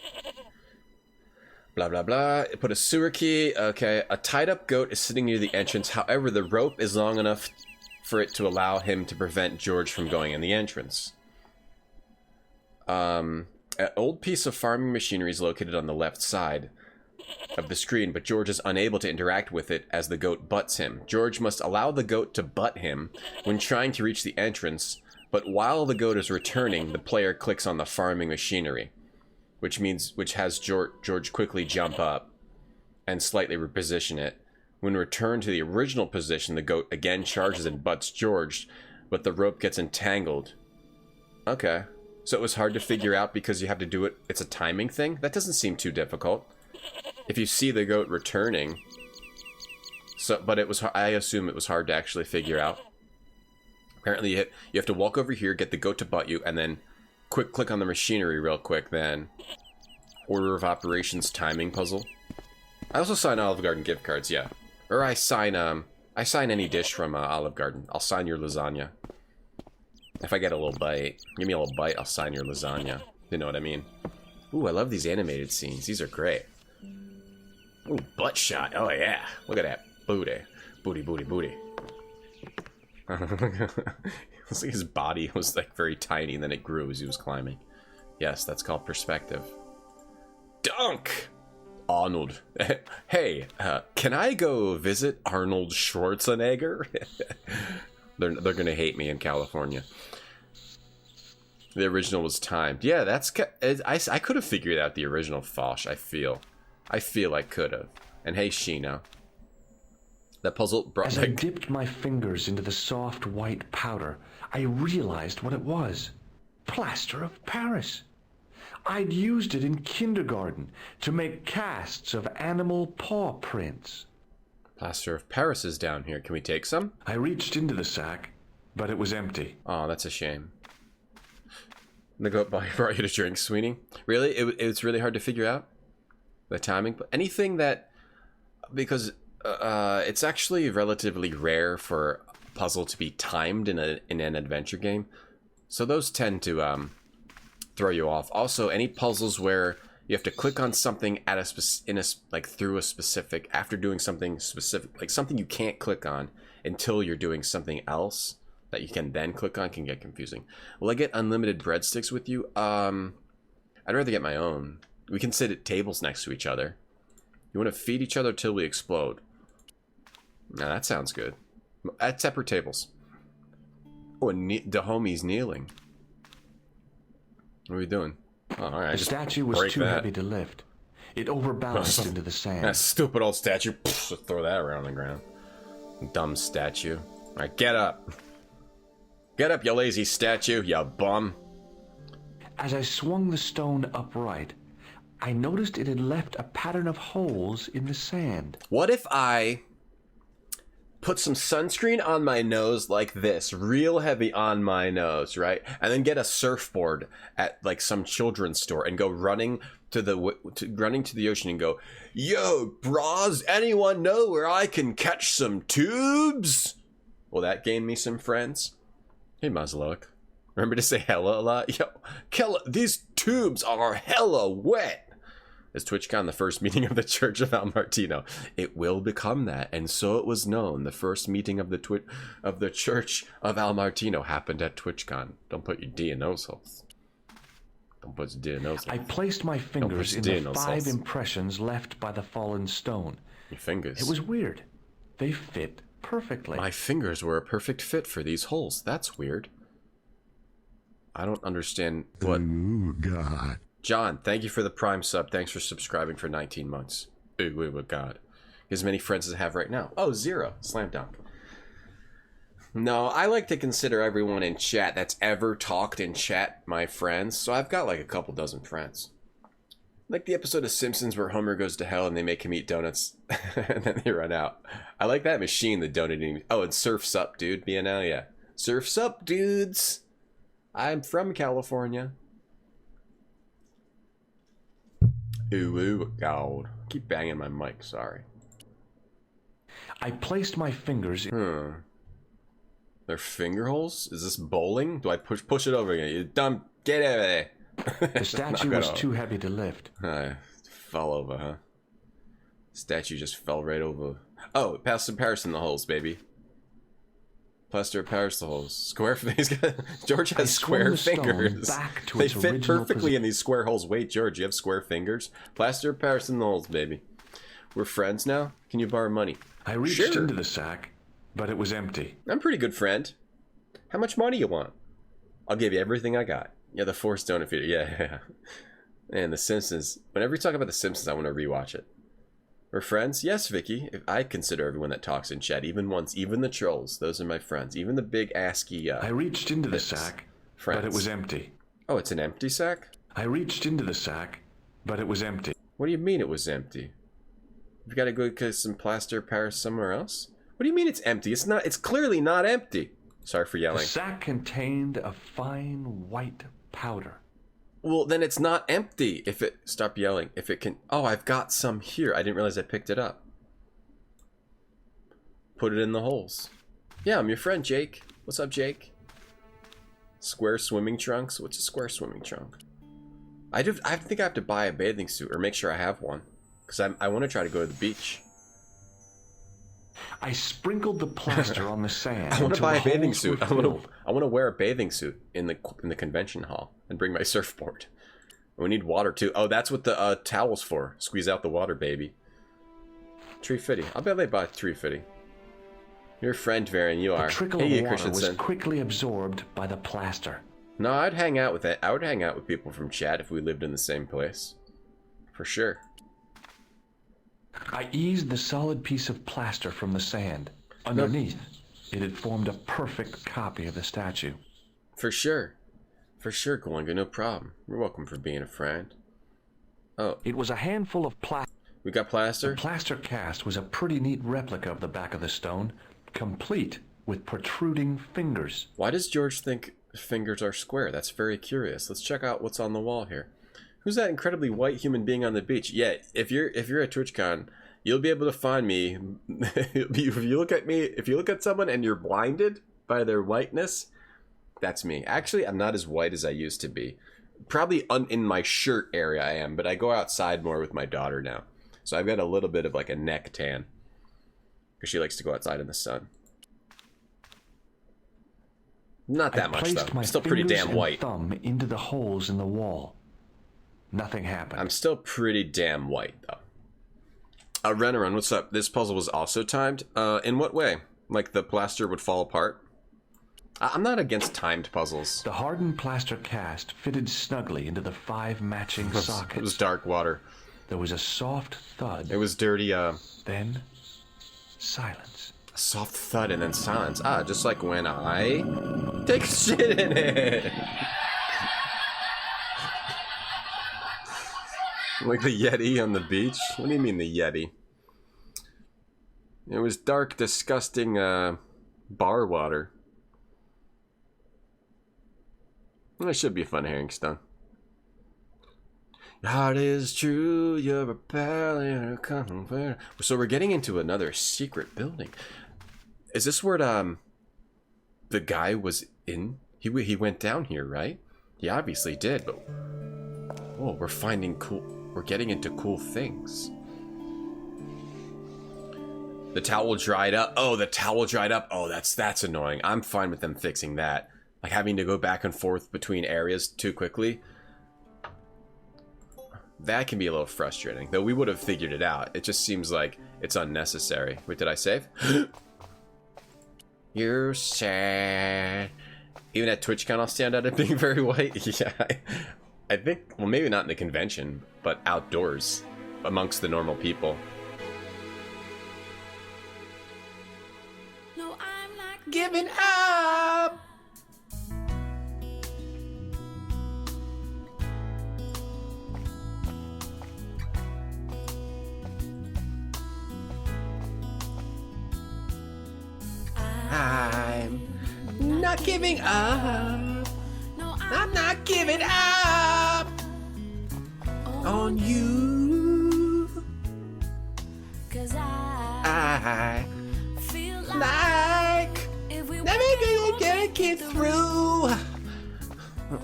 Speaker 1: Blah blah blah. Put a sewer key. Okay. A tied up goat is sitting near the entrance. However, the rope is long enough for it to allow him to prevent George from going in the entrance. An old piece of farming machinery is located on the left side of the screen, but George is unable to interact with it as the goat butts him. George must allow the goat to butt him when trying to reach the entrance, but while the goat is returning, the player clicks on the farming machinery, which has George quickly jump up and slightly reposition it. When returned to the original position, the goat again charges and butts George, but the rope gets entangled. Okay. So it was hard to figure out because you have to do it. It's a timing thing? That doesn't seem too difficult. If you see the goat returning. But it was. I assume it was hard to actually figure out. Apparently you have to walk over here, get the goat to butt you, and then click on the machinery real quick, then. Order of operations timing puzzle. I also sign Olive Garden gift cards, yeah. Or I sign any dish from Olive Garden. I'll sign your lasagna. If I get a little bite, give me a little bite, I'll sign your lasagna. You know what I mean? Ooh, I love these animated scenes. These are great. Ooh, butt shot. Oh, yeah. Look at that. Booty. Booty, booty, booty. It's like his body was like very tiny and then it grew as he was climbing. Yes, that's called perspective. Dunk! Arnold. Hey, can I go visit Arnold Schwarzenegger? They're gonna hate me in California. The original was timed. Yeah, that's... I could have figured out the original Fosh, I feel I could have. And hey, Sheena. That puzzle brought...
Speaker 10: As I dipped my fingers into the soft white powder, I realized what it was. Plaster of Paris. I'd used it in kindergarten to make casts of animal paw prints.
Speaker 1: Plaster of Paris is down here. Can we take some?
Speaker 10: I reached into the sack, but it was empty.
Speaker 1: Oh, that's a shame. The goat brought you to drink, Sweeney. Really? It's really hard to figure out? The timing? But anything that... Because it's actually relatively rare for a puzzle to be timed in an adventure game. So those tend to throw you off. Also, any puzzles where you have to click on something at through a specific, after doing something specific, like something you can't click on until you're doing something else that you can then click on, can get confusing. Will I get unlimited breadsticks with you? I'd rather get my own. We can sit at tables next to each other. You want to feed each other till we explode. Now that sounds good. At separate tables. Oh, and the homie's kneeling. What are we doing? Oh, all right,
Speaker 10: the statue was too heavy to lift. It overbalanced into the sand.
Speaker 1: That stupid old statue. Pfft, throw that around the ground. Dumb statue. All right, get up. Get up, you lazy statue, you bum.
Speaker 10: As I swung the stone upright, I noticed it had left a pattern of holes in the sand.
Speaker 1: What if I put some sunscreen on my nose like this, real heavy on my nose, right? And then get a surfboard at like some children's store and go running to the ocean and go, "Yo, bras, anyone know where I can catch some tubes?" Will that gain me some friends? Hey, Maslowick. Remember to say hella a lot? Yo, Kella, these tubes are hella wet. Is TwitchCon the first meeting of the Church of Almartino? It will become that, and so it was known. The first meeting of the Church of Almartino happened at TwitchCon. Don't put your D in those holes. Don't put the in those.
Speaker 10: I placed my fingers in the 5 impressions left by the fallen stone.
Speaker 1: Your fingers?
Speaker 10: It was weird. They fit perfectly.
Speaker 1: My fingers were a perfect fit for these holes. That's weird. I don't understand what...
Speaker 5: Ooh, God.
Speaker 1: John, thank you for the Prime sub. Thanks for subscribing for 19 months. Ooh, God. As many friends as I have right now. Oh, 0. Slam dunk. No, I like to consider everyone in chat that's ever talked in chat my friends, so I've got like a couple dozen friends. Like the episode of Simpsons where Homer goes to hell and they make him eat donuts, and then they run out. I like that machine, the donut eating. Oh, and Surf's Up, dude, BNL, yeah. Surf's Up, dudes! I'm from California. Ooh, God. Keep banging my mic, sorry.
Speaker 10: I placed my fingers in...
Speaker 1: They're finger holes? Is this bowling? Do I push it over again? You dumb... Get out of there!
Speaker 10: The statue was too heavy to lift.
Speaker 1: Fell over, huh? Statue just fell right over. Oh, plaster of Paris in the holes, baby. Plaster of Paris the holes. Square... George has square fingers. They fit perfectly in these square holes. Wait, George, you have square fingers? Plaster of Paris in the holes, baby. We're friends now? Can you borrow money?
Speaker 10: I reached into the sack, but it was empty.
Speaker 1: I'm a pretty good friend. How much money you want? I'll give you everything I got. Yeah, the Force Donut Feeder. Yeah. And The Simpsons. Whenever you talk about The Simpsons, I want to rewatch it. We're friends? Yes, Vicky. I consider everyone that talks in chat, even the trolls. Those are my friends. Even the big ASCII.
Speaker 10: I reached into the sack, but it was empty.
Speaker 1: Oh, it's an empty sack?
Speaker 10: I reached into the sack, but it was empty.
Speaker 1: What do you mean it was empty? You've got to go get some plaster of Paris somewhere else? What do you mean it's empty? It's not. It's clearly not empty. Sorry for yelling.
Speaker 10: The sack contained a fine white powder.
Speaker 1: Well, then it's not empty. If it... Stop yelling. If it can... Oh, I've got some here. I didn't realize I picked it up. Put it in the holes. Yeah, I'm your friend, Jake. What's up, Jake? Square swimming trunks? What's a square swimming trunk? I think I have to buy a bathing suit or make sure I have one. Because I want to try to go to the beach.
Speaker 10: I sprinkled the plaster on the sand.
Speaker 1: I want to buy a bathing suit. I want to wear a bathing suit in the convention hall and bring my surfboard. We need water too. Oh, that's what the towel's for. Squeeze out the water, baby. $3.50. I'll bet they bought $3.50. Your friend, Varian, you are.
Speaker 10: The trickle of water was quickly absorbed by the plaster.
Speaker 1: No, I'd hang out with it. I would hang out with people from chat if we lived in the same place, for sure.
Speaker 10: I eased the solid piece of plaster from the sand. Underneath, it had formed a perfect copy of the statue.
Speaker 1: For sure. For sure, Golinga, no problem. You're welcome for being a friend. Oh.
Speaker 10: It was a handful of plaster.
Speaker 1: We got plaster?
Speaker 10: The plaster cast was a pretty neat replica of the back of the stone, complete with protruding fingers.
Speaker 1: Why does George think fingers are square? That's very curious. Let's check out what's on the wall here. Who's that incredibly white human being on the beach? Yeah, if you're at TwitchCon, you'll be able to find me. If you look at me, if you look at someone and you're blinded by their whiteness, that's me. Actually, I'm not as white as I used to be. Probably in my shirt area I am, but I go outside more with my daughter now. So I've got a little bit of like a neck tan. Because she likes to go outside in the sun. Not that much, though. I'm still pretty damn white.
Speaker 10: Thumb into the holes in the wall. Nothing happened.
Speaker 1: I'm still pretty damn white, though. Renaron, what's up? This puzzle was also timed. In what way? Like the plaster would fall apart? I'm not against timed puzzles.
Speaker 10: The hardened plaster cast fitted snugly into the 5 matching sockets.
Speaker 1: It was dark water.
Speaker 10: There was a soft thud.
Speaker 1: It was dirty,
Speaker 10: Then, silence.
Speaker 1: A soft thud and then silence. Ah, just like when I take shit in it. Like the Yeti on the beach? What do you mean the Yeti? It was dark, disgusting, bar water. That should be fun, Herringstone. Your heart is true, you're a pal, comfort. So we're getting into another secret building. Is this where the guy was in? He went down here, right? He obviously did, but oh, we're getting into cool things. The towel dried up. Oh, the towel dried up. Oh, that's annoying. I'm fine with them fixing that. Like having to go back and forth between areas too quickly. That can be a little frustrating, though we would have figured it out. It just seems like it's unnecessary. Wait, did I save? You're sad. Even at TwitchCon, I'll stand out at being very white. Yeah, I think, well, maybe not in the convention, but outdoors, amongst the normal people.
Speaker 15: No, I'm not
Speaker 1: giving up. I'm not giving up.
Speaker 15: No,
Speaker 1: I'm not giving up on you.
Speaker 15: 'Cause
Speaker 1: I
Speaker 15: feel
Speaker 1: like
Speaker 15: if we
Speaker 1: never gonna get through.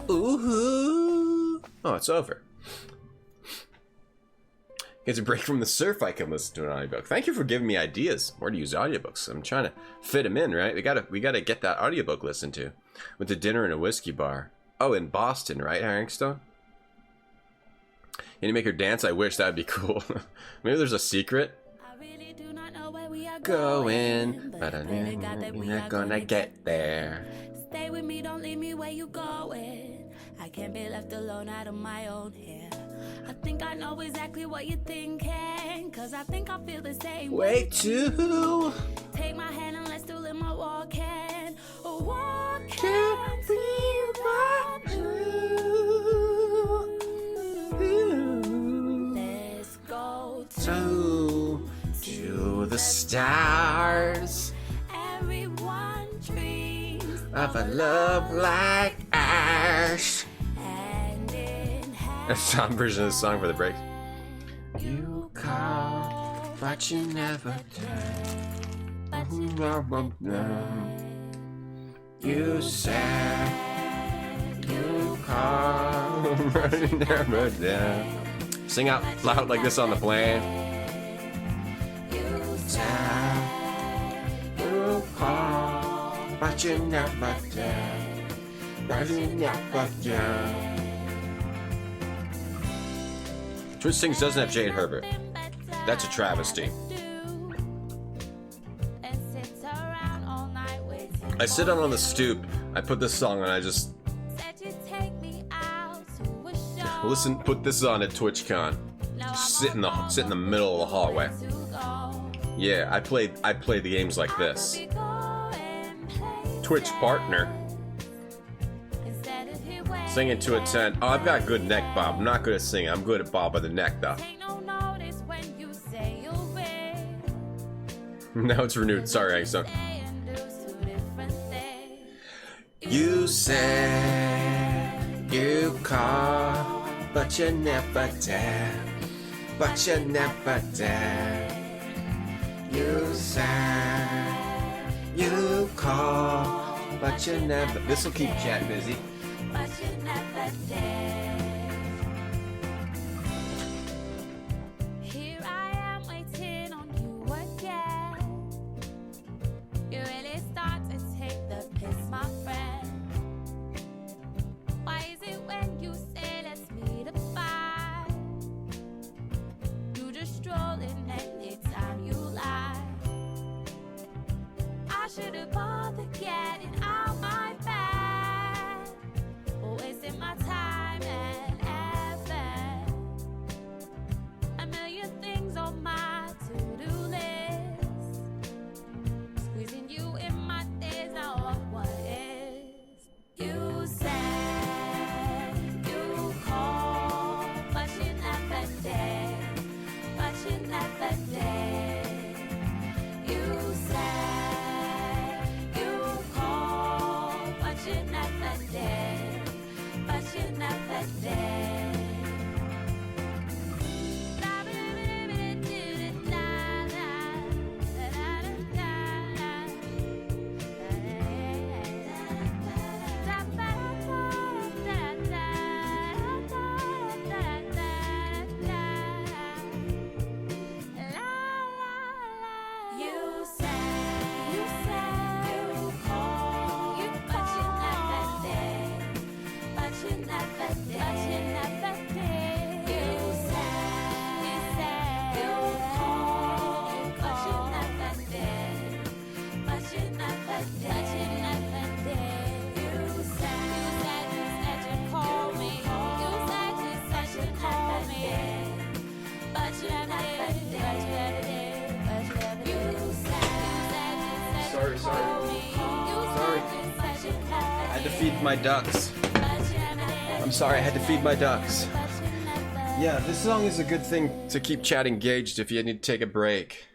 Speaker 1: Ooh. Oh, it's over. It's a break from the surf. I can listen to an audiobook. Thank you for giving me ideas where to use audiobooks. I'm trying to fit them in, right? We gotta get that audiobook listened to with the dinner and a whiskey bar. Oh, in Boston, right, Herringstone? You need to make her dance. I wish that'd be cool. Maybe there's a secret.
Speaker 15: I really do not know where we are
Speaker 1: Going, but I'm not gonna get there.
Speaker 15: Stay with me, don't leave me where you going. I can't be left alone out of my own hair. I think I know exactly what you're thinking, 'cause I think I feel the same
Speaker 1: way too.
Speaker 15: Take my hand and let's do it more walking. Walking
Speaker 1: Can't be right through.
Speaker 15: Let's go
Speaker 1: to the stars.
Speaker 15: Everyone dreams
Speaker 1: Of a love like ours. A song version of the song for the break. You call, but you never turn. You said you call, but you never done. Sing out loud like this on the plane. You said you call, but you never done. But you never done. Twitch Sings doesn't have Jade Herbert. That's a travesty. I sit down on the stoop, I put this song on, I just listen, put this on at TwitchCon. Just sit in the middle of the hallway. Yeah, I played the games like this. Twitch partner. Singing to a 10. Oh, I've got good neck bob. I'm not good at singing. I'm good at bob of the neck, though. Now it's renewed. Sorry, Angstone. You said you call, but you never dare. But you never dare. You said you call, but you never. This'll keep chat busy.
Speaker 15: But you never did. Here I am waiting on you again. You really start to take the piss, my friend. Why is it when you say let's meet at 5, you just stroll in anytime you like? I should have bothered getting out my bed, wasting my time and effort. A million things on my to-do list. Squeezing you in my days, now what is? You said you called, but you never did. But you never did. You said you called, but you never did. But you never did. You said you called, but you never did. But you never did. But you never did. You
Speaker 1: my ducks. I'm sorry, I had to feed my ducks. Yeah, this song is a good thing to keep chat engaged if you need to take a break.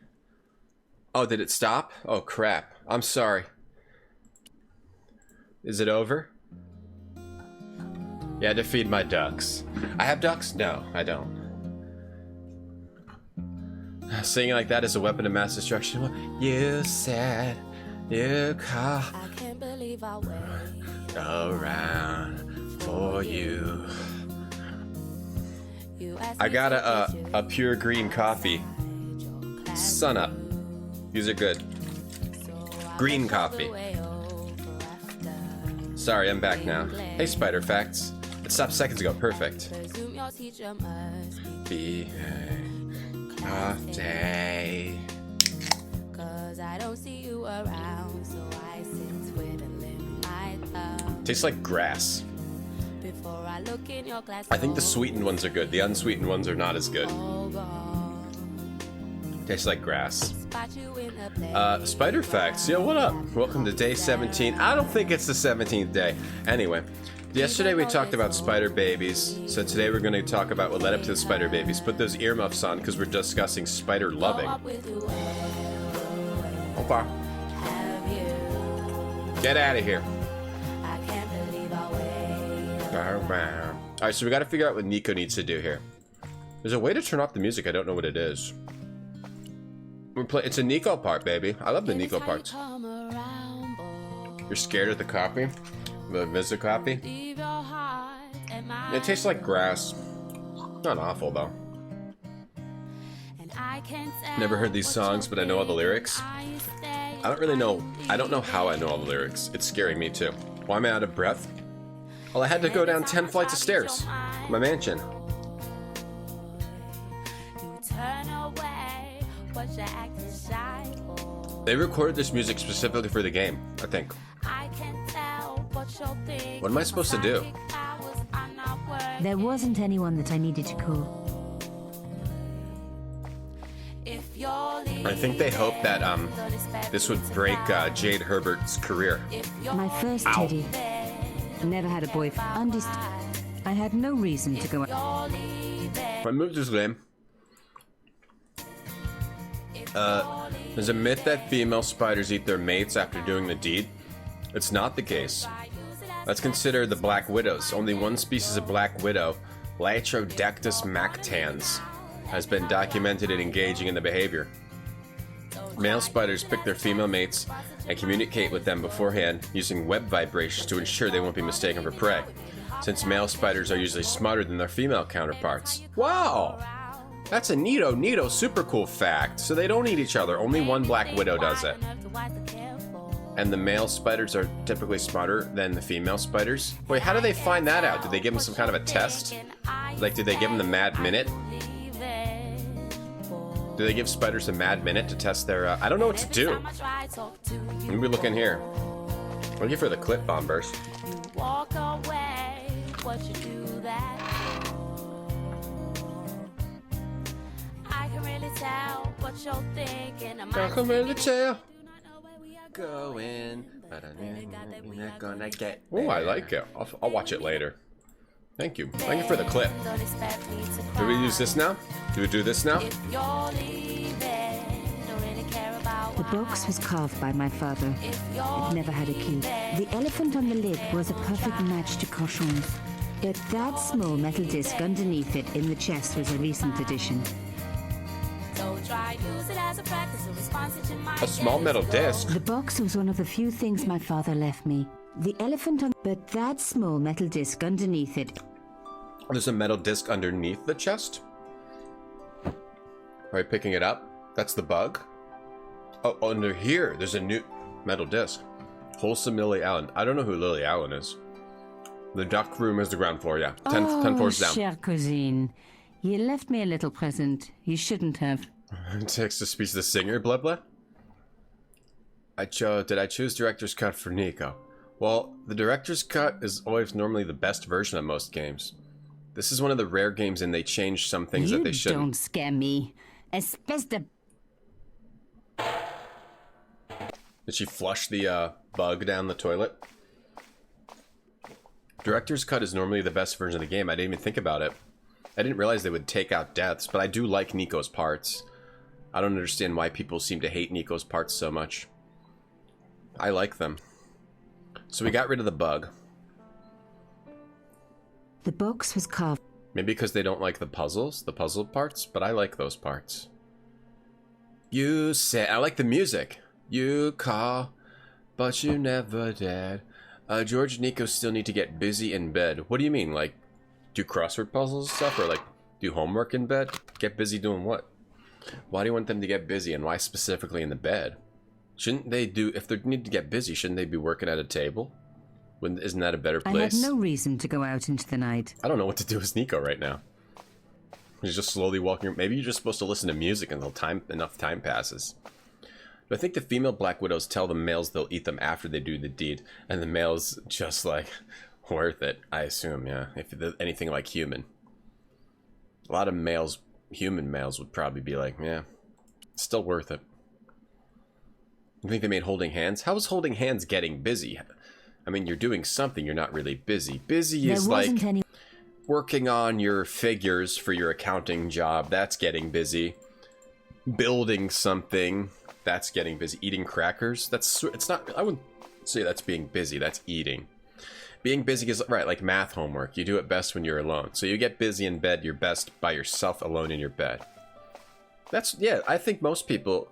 Speaker 1: Oh, did it stop? Oh, crap. I'm sorry. Is it over? Yeah, I had to feed my ducks. I have ducks? No, I don't. Singing like that is a weapon of mass destruction. You said you call
Speaker 15: I can't believe I wait
Speaker 1: around for you. I got a pure green coffee. Sun up. These are good. Green coffee. Sorry, I'm back now. Hey, Spider Facts. It stopped seconds ago. Perfect. Be a day.
Speaker 15: I don't see you around, so I sit twiddling my thumb.
Speaker 1: Tastes like grass.
Speaker 15: Before I look in your glass.
Speaker 1: I think the sweetened ones are good. The unsweetened ones are not as good. Tastes like grass. Spider Facts. Yo, what up? Welcome to day 17. I don't think it's the 17th day. Anyway, yesterday we talked about spider babies, so today we're going to talk about what led up to the spider babies. Put those earmuffs on because we're discussing spider loving. Okay. Get out of here. Alright, so we gotta figure out what Nico needs to do here. There's a way to turn off the music, I don't know what it is. It's a Nico part, baby. I love the Nico parts. You're scared of the coffee? The Vista coffee? It tastes like grass. Not awful, though. Never heard these songs, but I know all the lyrics. I don't really know. I don't know how I know all the lyrics. It's scaring me, too. Why am I out of breath? Well, I had to go down 10 flights of stairs. My mansion. They recorded this music specifically for the game, I think. What am I supposed to do?
Speaker 16: There wasn't anyone that I needed to call.
Speaker 1: I think they hoped that this would break Jade Herbert's career.
Speaker 16: My first teddy. Never had a boyfriend. I had no reason to go out.
Speaker 1: I moved this game. There's a myth that female spiders eat their mates after doing the deed. It's not the case. Let's consider the black widows. Only one species of black widow, Latrodectus mactans, has been documented in engaging in the behavior. Male spiders pick their female mates and communicate with them beforehand using web vibrations to ensure they won't be mistaken for prey, since male spiders are usually smarter than their female counterparts. Wow! That's a neato, super cool fact. So they don't eat each other, only one black widow does it. And the male spiders are typically smarter than the female spiders? Wait, how do they find that out? Did they give them some kind of a test? Like, did they give them the Mad Minute? Do they give spiders a Mad Minute to test their, I don't know what to do. Let me look in here. Thank you for the clip bomb burst.
Speaker 15: Walk away, what you do that? I can really tell what you're thinking.
Speaker 1: I can really tell. Going, but I'm not gonna get. Oh, I like it. I'll watch it later. Thank you. Thank you for the clip. Do we use this now? Do we do this now?
Speaker 16: The box was carved by my father. It never had a key. The elephant on the lid was a perfect match to Cochon's. But that small metal disc underneath it in the chest was a recent addition.
Speaker 1: A small metal disc?
Speaker 16: The box was one of the few things my father left me. The elephant on... But that small metal disc underneath it...
Speaker 1: There's a metal disc underneath the chest? Are you picking it up? That's the bug? Oh, under here, there's a new metal disc. Wholesome Lily Allen. I don't know who Lily Allen is. The duck room is the ground floor, yeah. 10 floors down.
Speaker 16: Chère cousine. You left me a little present. You shouldn't have.
Speaker 1: Text-to-speech the singer, blah blah. Did I choose director's cut for Nico? Well, the director's cut is always normally the best version of most games. This is one of the rare games and they changed some things that they shouldn't.
Speaker 16: You don't scare me. Espèce de...
Speaker 1: Did she flush the bug down the toilet? Director's cut is normally the best version of the game. I didn't even think about it. I didn't realize they would take out deaths, but I do like Nico's parts. I don't understand why people seem to hate Nico's parts so much. I like them. So we got rid of the bug.
Speaker 16: The box was carved.
Speaker 1: Maybe because they don't like the puzzle parts, but I like those parts. You say, I like the music. You call, but you never did. George and Nico still need to get busy in bed. What do you mean, like, do crossword puzzles and stuff, or like, do homework in bed? Get busy doing what? Why do you want them to get busy, and why specifically in the bed? Shouldn't they do, if they need to get busy, shouldn't they be working at a table? Isn't that a better place?
Speaker 16: I had no reason to go out into the night.
Speaker 1: I don't know what to do with Nico right now. He's just slowly walking. Maybe you're just supposed to listen to music until enough time passes. But I think the female Black Widows tell the males they'll eat them after they do the deed, and the males just like, worth it, I assume, yeah. If they're anything like human. A lot of males, human males, would probably be like, yeah, still worth it. You think they made holding hands? How is holding hands getting busy? I mean, you're doing something, you're not really busy. Busy is like working on your figures for your accounting job. That's getting busy. Building something. That's getting busy. Eating crackers. It's not, I wouldn't say that's being busy. That's eating. Being busy is, right, like math homework. You do it best when you're alone. So you get busy in bed, you're best by yourself alone in your bed. That's, yeah, I think most people,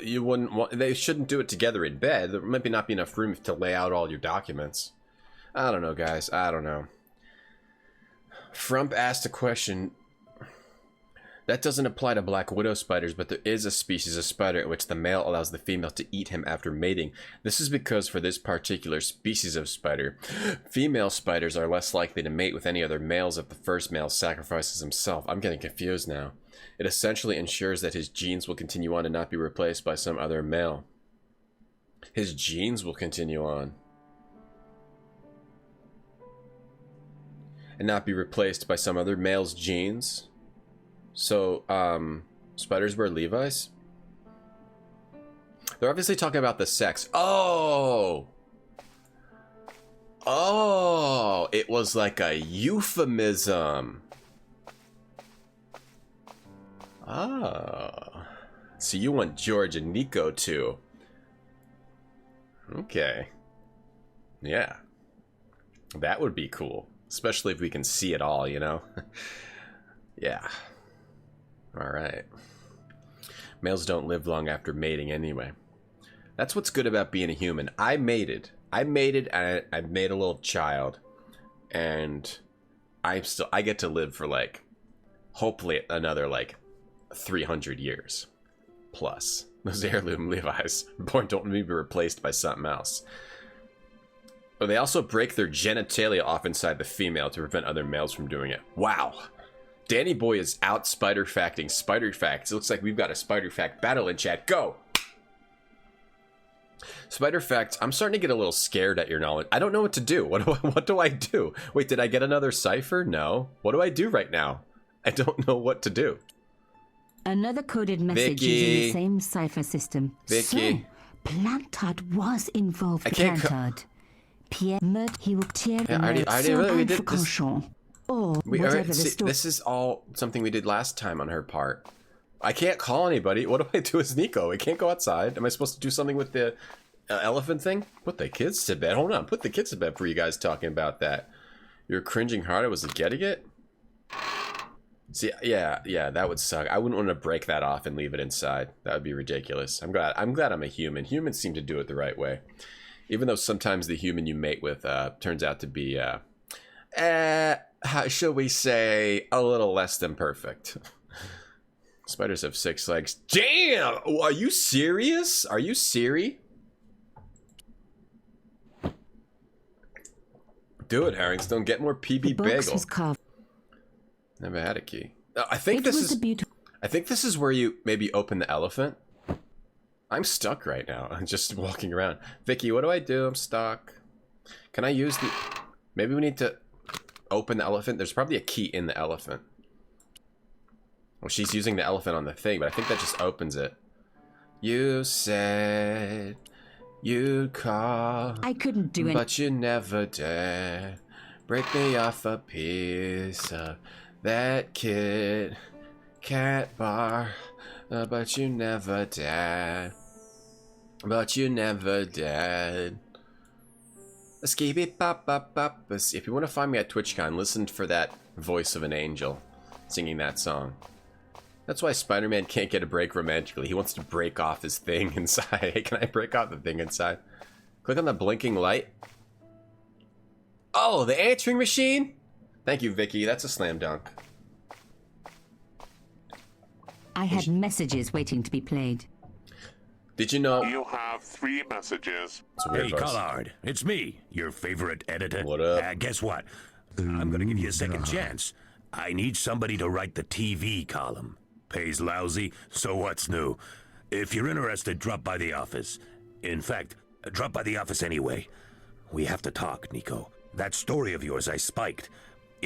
Speaker 1: you wouldn't want, they shouldn't do it together in bed. There might not be enough room to lay out all your documents. I don't know, guys. I don't know. Frump asked a question. That doesn't apply to Black Widow spiders, but there is a species of spider in which the male allows the female to eat him after mating. This is because for this particular species of spider, female spiders are less likely to mate with any other males if the first male sacrifices himself. I'm getting confused now. It essentially ensures that his genes will continue on and not be replaced by some other male. His genes will continue on. And not be replaced by some other male's genes. So, spiders wear Levi's? They're obviously talking about the sex. Oh! Oh! It was like a euphemism. Oh. So you want George and Nico too. Okay. Yeah. That would be cool. Especially if we can see it all, you know? Yeah. Alright. Males don't live long after mating anyway. That's what's good about being a human. I mated. And I made a little child. And I get to live for like, hopefully another like 300 years. Plus. Those heirloom Levi's. Boy, don't be replaced by something else. But they also break their genitalia off inside the female to prevent other males from doing it. Wow. Danny Boy is out spider-facting spider facts. It looks like we've got a spider fact battle in chat. Go! Spider facts. I'm starting to get a little scared at your knowledge. I don't know what to do. What do I do? Wait, did I get another cipher? No. What do I do right now? I don't know what to do.
Speaker 16: Another coded message using the same cipher system.
Speaker 1: Vicky.
Speaker 16: So, Plantard was involved.
Speaker 1: I can't
Speaker 16: Plantard. Pierre Murtier.
Speaker 1: Yeah, I already really did this.
Speaker 16: Or
Speaker 1: this is all something we did last time on her part. I can't call anybody. What do I do as Nico? I can't go outside. Am I supposed to do something with the elephant thing? Put the kids to bed. Hold on. Put the kids to bed for you guys talking about that. You're cringing hard. I was getting it. See, yeah, that would suck. I wouldn't want to break that off and leave it inside. That would be ridiculous. I'm glad I'm a human. Humans seem to do it the right way. Even though sometimes the human you mate with turns out to be, how shall we say, a little less than perfect. Spiders have 6 legs. Damn! Are you serious? Are you serious? Do it, Harrington. Get more PB bagel. Never had a key. I think this is where you maybe open the elephant. I'm stuck right now. I'm just walking around. Vicky, what do I do? I'm stuck. Can I use the... Maybe we need to open the elephant. There's probably a key in the elephant. Well, she's using the elephant on the thing, but I think that just opens it. You said you'd call.
Speaker 16: I couldn't do it.
Speaker 1: But you never did. Break me off a piece of that cat bar. But you never did. But you never did. Skibby pop pop pop. If you want to find me at TwitchCon, listen for that voice of an angel singing that song. That's why Spider-Man can't get a break romantically. He wants to break off his thing inside. Hey, can I break off the thing inside? Click on the blinking light. Oh, the answering machine? Thank you, Vicky. That's a slam dunk.
Speaker 16: I had messages waiting to be played.
Speaker 1: Did you know?
Speaker 17: You have 3 messages.
Speaker 18: Hey, Collard. It's me, your favorite editor.
Speaker 1: What up?
Speaker 18: Guess what? I'm gonna give you a second chance. I need somebody to write the TV column. Pays lousy, so what's new? If you're interested, drop by the office. In fact, drop by the office anyway. We have to talk, Nico. That story of yours I spiked.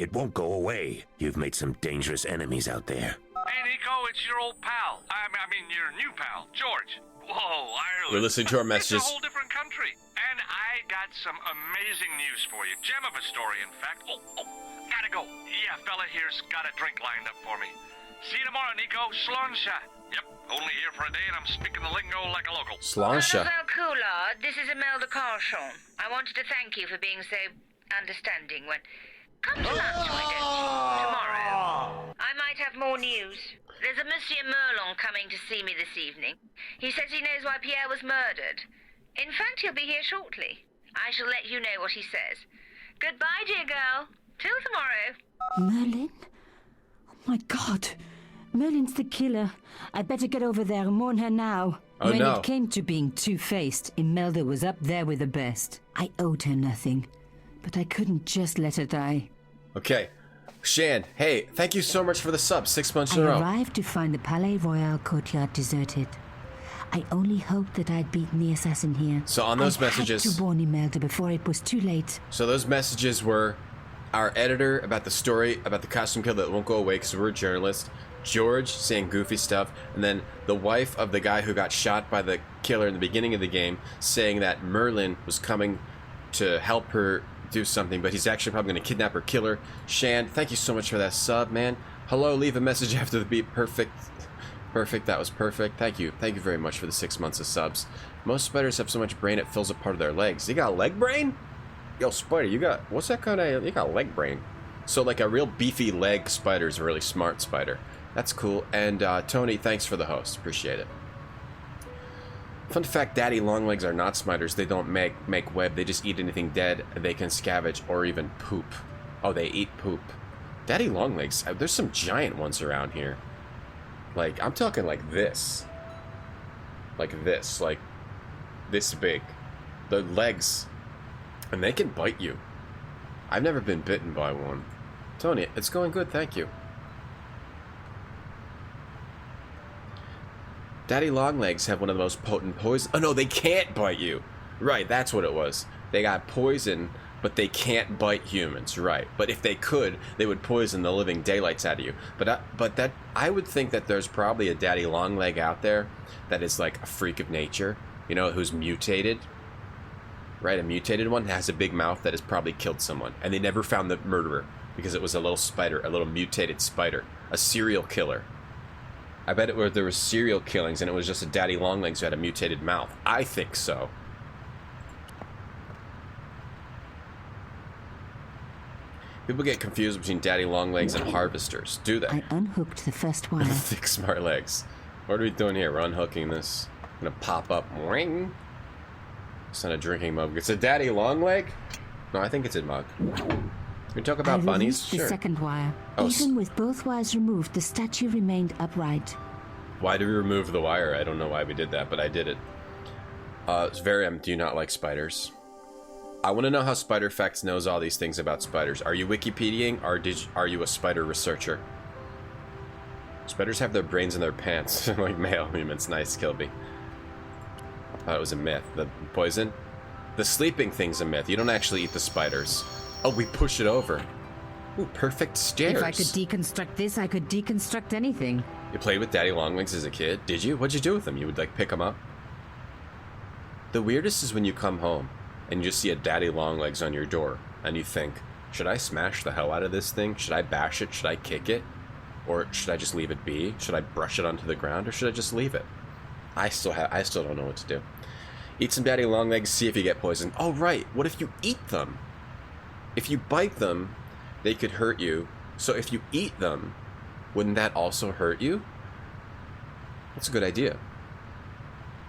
Speaker 18: It won't go away. You've made some dangerous enemies out there.
Speaker 2: Hey, Nico, it's your old pal. I mean, your new pal, George. Whoa, Ireland.
Speaker 1: We're listening to our messages.
Speaker 2: It's a whole different country. And I got some amazing news for you. Gem of a story, in fact. Oh, gotta go. Yeah, fella here's got a drink lined up for me. See you tomorrow, Nico. Slansha. Yep, only here for a day and I'm speaking the lingo like a local.
Speaker 1: Slansha.
Speaker 19: Coulard, this is Imelda Carchon. I wanted to thank you for being so understanding when... Come to lunch, why don't you? Tomorrow. I might have more news. There's a Monsieur Merlon coming to see me this evening. He says he knows why Pierre was murdered. In fact, he'll be here shortly. I shall let you know what he says. Goodbye, dear girl. Till tomorrow.
Speaker 16: Merlin? Oh my God. Merlin's the killer. I better get over there and warn her now.
Speaker 1: Oh,
Speaker 16: when
Speaker 1: no.
Speaker 16: it came to being two-faced, Imelda was up there with the best. I owed her nothing, but I couldn't just let her die.
Speaker 1: Okay. Shan, hey, thank you so much for the sub. 6 months in a
Speaker 16: I
Speaker 1: row.
Speaker 16: arrived to find the Palais Royal courtyard deserted. I only hoped that I'd beaten the assassin here.
Speaker 1: So on those
Speaker 16: I
Speaker 1: messages...
Speaker 16: had to warn Imelda before it was too late.
Speaker 1: So those messages were our editor about the story about the costume kill that won't go away because we're a journalist, George saying goofy stuff, and then the wife of the guy who got shot by the killer in the beginning of the game saying that Merlin was coming to help her do something, but he's actually probably going to kidnap or kill her. Shan, thank you so much for that sub, man. Hello, leave a message after the beep. Perfect. Perfect, that was perfect. Thank you. Thank you very much for the 6 months of subs. Most spiders have so much brain it fills a part of their legs. You got leg brain? Yo, spider, you got... What's that kind of... You got leg brain. So, like, a real beefy leg spider is a really smart spider. That's cool. And, Tony, thanks for the host. Appreciate it. Fun fact, daddy longlegs are not spiders. They don't make web. They just eat anything dead. They can scavenge or even poop. Oh, they eat poop. Daddy longlegs, there's some giant ones around here. Like, I'm talking like this. Like this. Like, this big. The legs. And they can bite you. I've never been bitten by one. Tony, it's going good, thank you. Daddy longlegs have one of the most potent poison... Oh, no, they can't bite you. Right, that's what it was. They got poison, but they can't bite humans. Right. But if they could, they would poison the living daylights out of you. But I would think that there's probably a daddy longleg out there that is like a freak of nature, you know, who's mutated. Right, a mutated one has a big mouth that has probably killed someone. And they never found the murderer because it was a little spider, a little mutated spider. A serial killer. I bet there was serial killings and it was just a daddy longlegs who had a mutated mouth. I think so. People get confused between daddy longlegs and harvesters, do they?
Speaker 16: I unhooked the first wire.
Speaker 1: Thick smart legs. What are we doing here? We're unhooking this. I'm gonna pop up. Ring. It's not a drinking mug. It's a daddy longleg? No, I think it's a mug. We talk about bunnies?
Speaker 16: The
Speaker 1: Sure.
Speaker 16: second wire.
Speaker 1: Oh,
Speaker 16: Even with both wires removed, the statue remained upright.
Speaker 1: Why did we remove the wire? I don't know why we did that, but I did it. It's very. Do you not like spiders? I want to know how Spider Facts knows all these things about spiders. Are you Wikipediaing, or are you a spider researcher? Spiders have their brains in their pants, like male humans. Nice, Kilby. I thought it was a myth. The poison? The sleeping thing's a myth. You don't actually eat the spiders. Oh, we push it over. Ooh, perfect stairs.
Speaker 16: If I could deconstruct this, I could deconstruct anything.
Speaker 1: You played with daddy longlegs as a kid? Did you? What'd you do with them? You would, like, pick them up? The weirdest is when you come home and you just see a daddy longlegs on your door and you think, Should I smash the hell out of this thing? Should I bash it? Should I kick it? Or should I just leave it be? Should I brush it onto the ground, or should I just leave it? I still don't know what to do. Eat some daddy long legs, see if you get poisoned. Oh, right. What if you eat them? If you bite them, they could hurt you. So if you eat them, wouldn't that also hurt you? That's a good idea.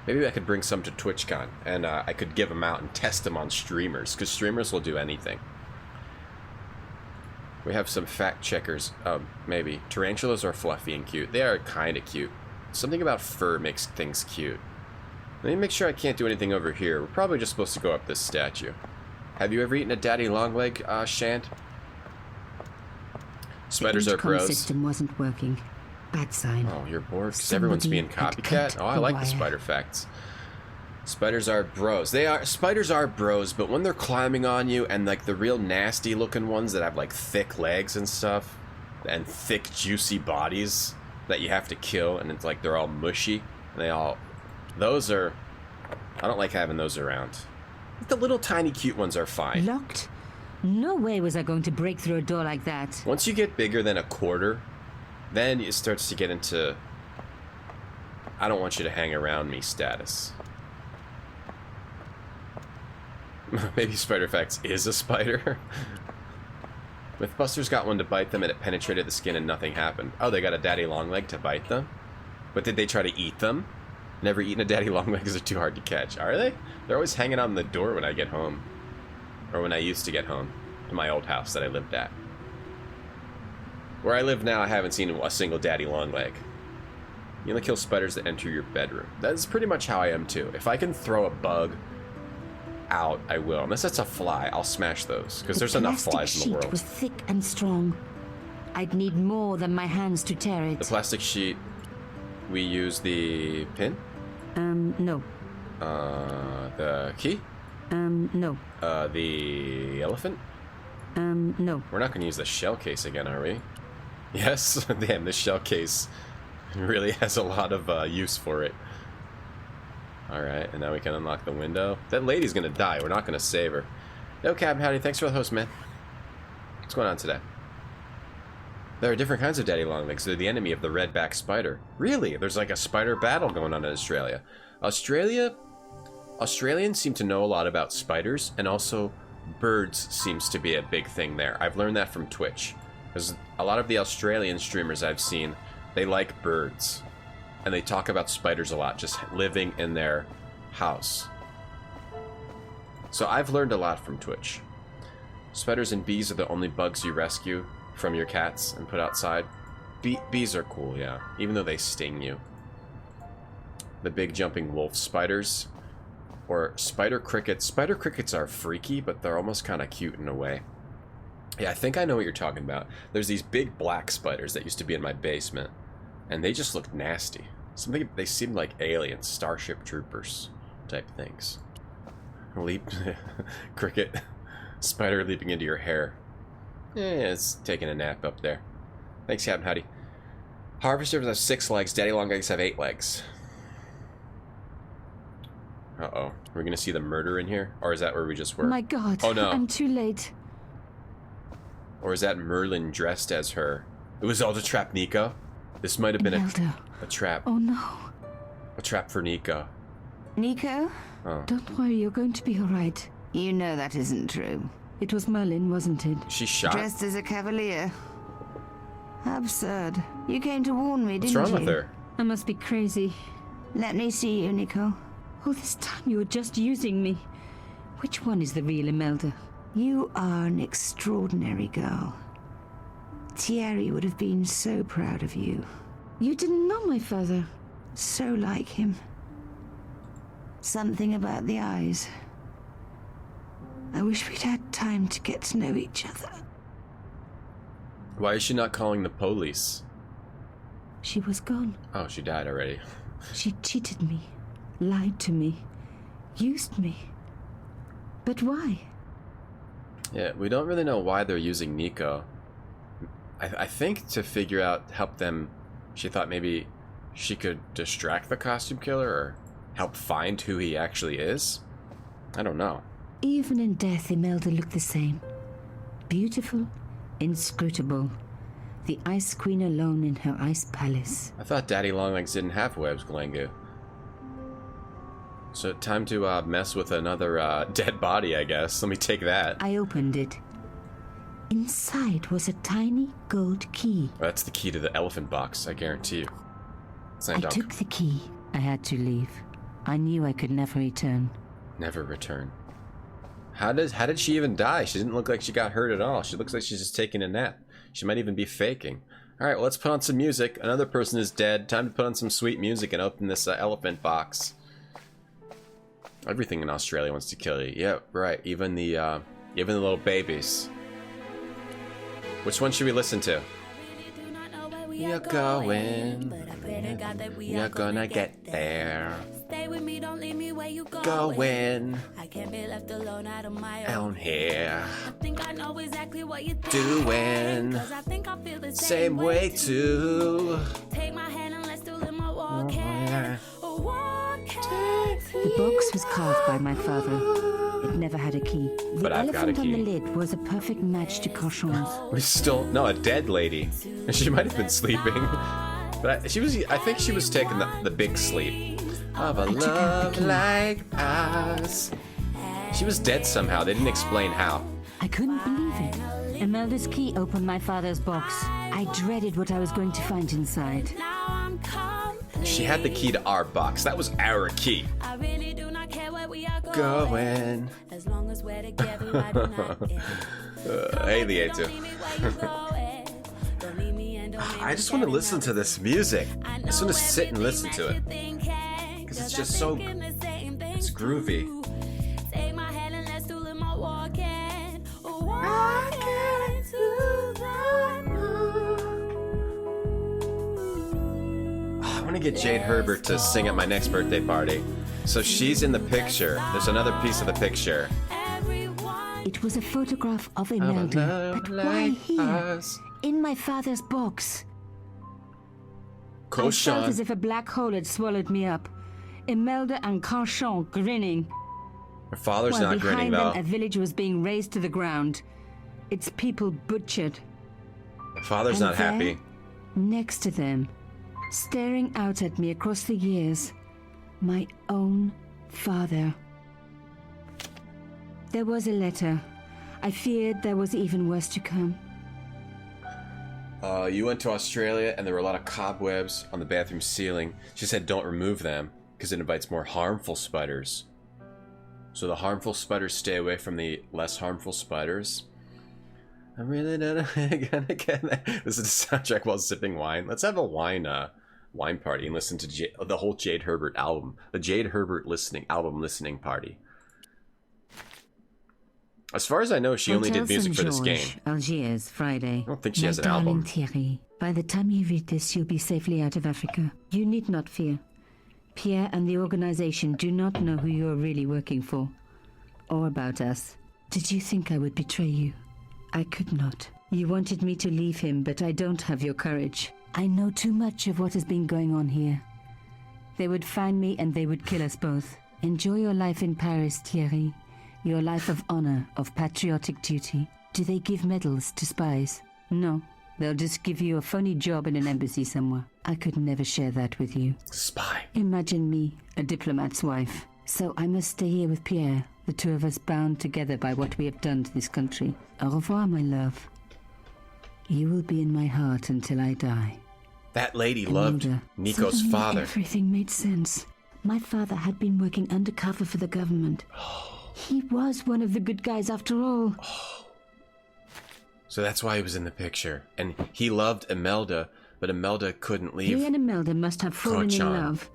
Speaker 1: Maybe I could bring some to TwitchCon, and I could give them out and test them on streamers, because streamers will do anything. We have some fact checkers. Maybe. Tarantulas are fluffy and cute. They are kind of cute. Something about fur makes things cute. Let me make sure I can't do anything over here. We're probably just supposed to go up this statue. Have you ever eaten a daddy longleg, Shant? Spiders are bros.
Speaker 16: The system wasn't working. Bad sign.
Speaker 1: Oh, you're bored because everyone's being copycat? Oh, I like the spider facts. Spiders are bros. Spiders are bros, but when they're climbing on you and like the real nasty looking ones that have like thick legs and stuff and thick juicy bodies that you have to kill, and it's like they're all mushy and those are, I don't like having those around. The little tiny cute ones are fine.
Speaker 16: Locked? No way was I going to break through a door like that.
Speaker 1: Once you get bigger than a quarter, then it starts to get into I don't want you to hang around me status. Maybe Spiderfax is a spider. Mythbusters got one to bite them and it penetrated the skin and nothing happened. Oh, they got a daddy longleg to bite them? But did they try to eat them? Never eaten a daddy longleg because they're too hard to catch. Are they? They're always hanging on the door when I get home. Or when I used to get home. To my old house that I lived at. Where I live now, I haven't seen a single daddy longleg. You only kill spiders that enter your bedroom. That's pretty much how I am too. If I can throw a bug out, I will. Unless that's a fly, I'll smash those. Because there's enough flies in the world.
Speaker 16: The plastic sheet was thick and strong. I'd need more than my hands to tear it.
Speaker 1: The plastic sheet, we use the pin?
Speaker 16: No.
Speaker 1: The key?
Speaker 16: No.
Speaker 1: The elephant?
Speaker 16: No.
Speaker 1: We're not going to use the shell case again, are we? Yes? Damn, this shell case really has a lot of use for it. Alright, and now we can unlock the window. That lady's going to die. We're not going to save her. No, Captain Howdy. Thanks for the host, man. What's going on today? There are different kinds of daddy longlegs. They're the enemy of the redback spider. Really? There's like a spider battle going on in Australia. Australians seem to know a lot about spiders, and also birds seems to be a big thing there. I've learned that from Twitch. Because a lot of the Australian streamers I've seen, they like birds. And they talk about spiders a lot, just living in their house. So I've learned a lot from Twitch. Spiders and bees are the only bugs you rescue from your cats and put outside. Bees are cool, yeah, even though they sting you. The big jumping wolf spiders, or spider crickets. Spider crickets are freaky, but they're almost kind of cute in a way. Yeah, I think I know what you're talking about. There's these big black spiders that used to be in my basement, and they just look nasty. They seem like aliens, Starship Troopers type things. Cricket, spider leaping into your hair. It's taking a nap up there. Thanks, Captain Howdy. Harvesters have 6 legs. Daddy longlegs have 8 legs. Uh-oh. We're gonna see the murder in here? Or is that where we just were?
Speaker 16: My God.
Speaker 1: Oh, no.
Speaker 16: I'm too late.
Speaker 1: Or is that Merlin dressed as her? It was all to trap Nico? This might have been a trap.
Speaker 16: Oh, no.
Speaker 1: A trap for Nico.
Speaker 16: Nico?
Speaker 1: Oh.
Speaker 16: Don't worry, you're going to be all right.
Speaker 20: You know that isn't true.
Speaker 16: It was Merlin, wasn't it?
Speaker 1: She shot?
Speaker 20: Dressed as a cavalier. How absurd. You came to warn me, didn't you?
Speaker 1: What's wrong with her?
Speaker 16: I must be crazy.
Speaker 20: Let me see you, Nico.
Speaker 16: All this time you were just using me. Which one is the real Imelda?
Speaker 20: You are an extraordinary girl. Thierry would have been so proud of you.
Speaker 16: You didn't know my father.
Speaker 20: So like him. Something about the eyes. I wish we'd had time to get to know each other.
Speaker 1: Why is she not calling the police?
Speaker 16: She was gone.
Speaker 1: Oh, she died already.
Speaker 16: She cheated me, lied to me, used me. But why?
Speaker 1: Yeah, we don't really know why they're using Nico. I think to figure out, help them, she thought maybe she could distract the costume killer or help find who he actually is? I don't know.
Speaker 16: Even in death, Imelda looked the same.
Speaker 20: Beautiful, inscrutable. The Ice Queen alone in her ice palace.
Speaker 1: I thought Daddy Longlegs didn't have webs, Glengu. So time to mess with another dead body, I guess. Let me take that.
Speaker 20: I opened it. Inside was a tiny gold key.
Speaker 1: That's the key to the elephant box, I guarantee you.
Speaker 20: I took the key. I had to leave. I knew I could never return.
Speaker 1: Never return. How did she even die? She didn't look like she got hurt at all. She looks like she's just taking a nap. She might even be faking. Alright, well, let's put on some music. Another person is dead. Time to put on some sweet music and open this elephant box. Everything in Australia wants to kill you. Yeah, right. Even the little babies. Which one should we listen to? We are going. We are gonna get there.
Speaker 15: Stay with me, don't leave me where you
Speaker 1: going.
Speaker 15: I can't be left alone out of my
Speaker 1: Down here.
Speaker 15: I think I know exactly what you're
Speaker 1: doing.
Speaker 15: 'Cause I think I feel the
Speaker 1: Same way too.
Speaker 15: Take my hand and let's do a little more walking.
Speaker 20: The box was carved by my father. It never had a key. The
Speaker 1: But I've got a
Speaker 20: elephant on
Speaker 1: key.
Speaker 20: the lid was a perfect match to Cochon's.
Speaker 1: We still no, a dead lady. She might have been sleeping, but I think she was taking the big sleep of a love like ours. She was dead somehow. They didn't explain how.
Speaker 20: I couldn't believe it. Imelda's key opened my father's box. I dreaded what I was going to find inside.
Speaker 1: She had the key to our box. That was our key.
Speaker 15: I really do not care where we are
Speaker 1: Going.
Speaker 15: As long as we're together, I do not care.
Speaker 1: Hey, Lietu. I just want to listen to this music. I just want to sit and listen to it. Because it's just so... It's groovy.
Speaker 15: Take my hand and let's do a little more walking.
Speaker 1: I want to get Jade Herbert to sing at my next birthday party. So she's in the picture. There's another piece of the picture.
Speaker 20: It was a photograph of Imelda. But why here? In my father's box. I felt
Speaker 1: Cochon.
Speaker 20: as if a black hole had swallowed me up. Imelda and Cochon grinning.
Speaker 1: Her father's
Speaker 20: While
Speaker 1: not grinning,
Speaker 20: behind
Speaker 1: though.
Speaker 20: them, a village was being razed to the ground. Its people butchered.
Speaker 1: Her father's
Speaker 20: And
Speaker 1: not
Speaker 20: there,
Speaker 1: happy.
Speaker 20: Next to them, staring out at me across the years, my own father. There was a letter. I feared there was even worse to come.
Speaker 1: You went to Australia and there were a lot of cobwebs on the bathroom ceiling. She said don't remove them because it invites more harmful spiders. So the harmful spiders stay away from the less harmful spiders. I really don't know how you're gonna get that. This is the soundtrack while sipping wine. Let's have a wine party and listen to the whole Jade Herbert album. The Jade Herbert album listening party. As far as I know, she only did music for this game.
Speaker 20: Algiers, Friday.
Speaker 1: I don't think she
Speaker 20: My
Speaker 1: has an
Speaker 20: darling
Speaker 1: album.
Speaker 20: Thierry, by the time you read this, you'll be safely out of Africa. You need not fear. Pierre and the organization do not know who you're really working for. Or about us. Did you think I would betray you? I could not. You wanted me to leave him, but I don't have your courage. I know too much of what has been going on here. They would find me and they would kill us both. Enjoy your life in Paris, Thierry. Your life of honor, of patriotic duty. Do they give medals to spies? No. They'll just give you a phony job in an embassy somewhere. I could never share that with you.
Speaker 1: Spy.
Speaker 20: Imagine me, a diplomat's wife. So I must stay here with Pierre, the two of us bound together by what we have done to this country. Au revoir, my love. You will be in my heart until I die.
Speaker 1: That lady loved
Speaker 20: Imelda,
Speaker 1: Nico's
Speaker 20: suddenly
Speaker 1: father.
Speaker 20: Everything made sense. My father had been working undercover for the government. He was one of the good guys after all.
Speaker 1: So that's why he was in the picture. And he loved Imelda, but Imelda couldn't leave.
Speaker 20: He and Imelda must have fallen in
Speaker 1: Cochon.
Speaker 20: love.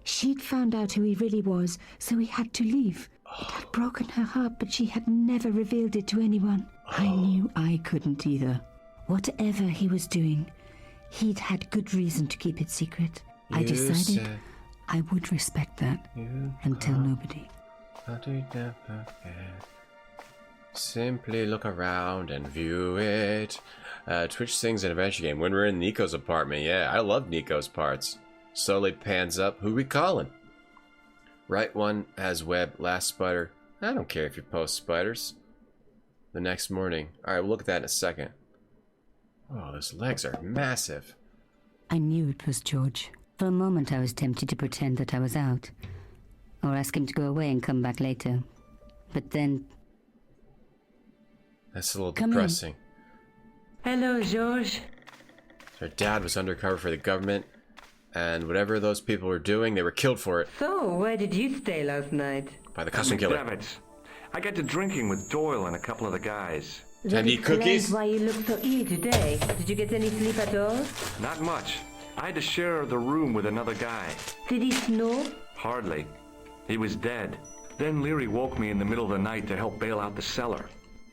Speaker 20: She'd found out who he really was, so he had to leave. It had broken her heart, but she had never revealed it to anyone. I knew I couldn't either. Whatever he was doing, he'd had good reason to keep it secret. I
Speaker 1: You
Speaker 20: decided
Speaker 1: said
Speaker 20: I would respect that and tell nobody.
Speaker 1: Simply look around and view it. Twitch sings an adventure game. When we're in Nico's apartment, yeah, I love Nico's parts. Slowly pans up. Who we calling? Right one has web. Last spider. I don't care if you post spiders. the next morning. Alright, we'll look at that in a second. Oh, those legs are massive.
Speaker 20: I knew it was George. For a moment I was tempted to pretend that I was out, or ask him to go away and come back later. But then...
Speaker 1: That's a little
Speaker 6: Come
Speaker 1: depressing.
Speaker 6: Hello, George.
Speaker 1: Her dad was undercover for the government, and whatever those people were doing, they were killed for it.
Speaker 6: So, where did you stay last night?
Speaker 1: By the custom killer.
Speaker 2: Damn it. I got to drinking with Doyle and a couple of the guys.
Speaker 1: Time to eat cookies?
Speaker 6: Why you look so ill today? Did you get any sleep at all?
Speaker 2: Not much. I had to share the room with another guy.
Speaker 6: Did he snore?
Speaker 2: Hardly. He was dead. Then Leary woke me in the middle of the night to help bail out the cellar.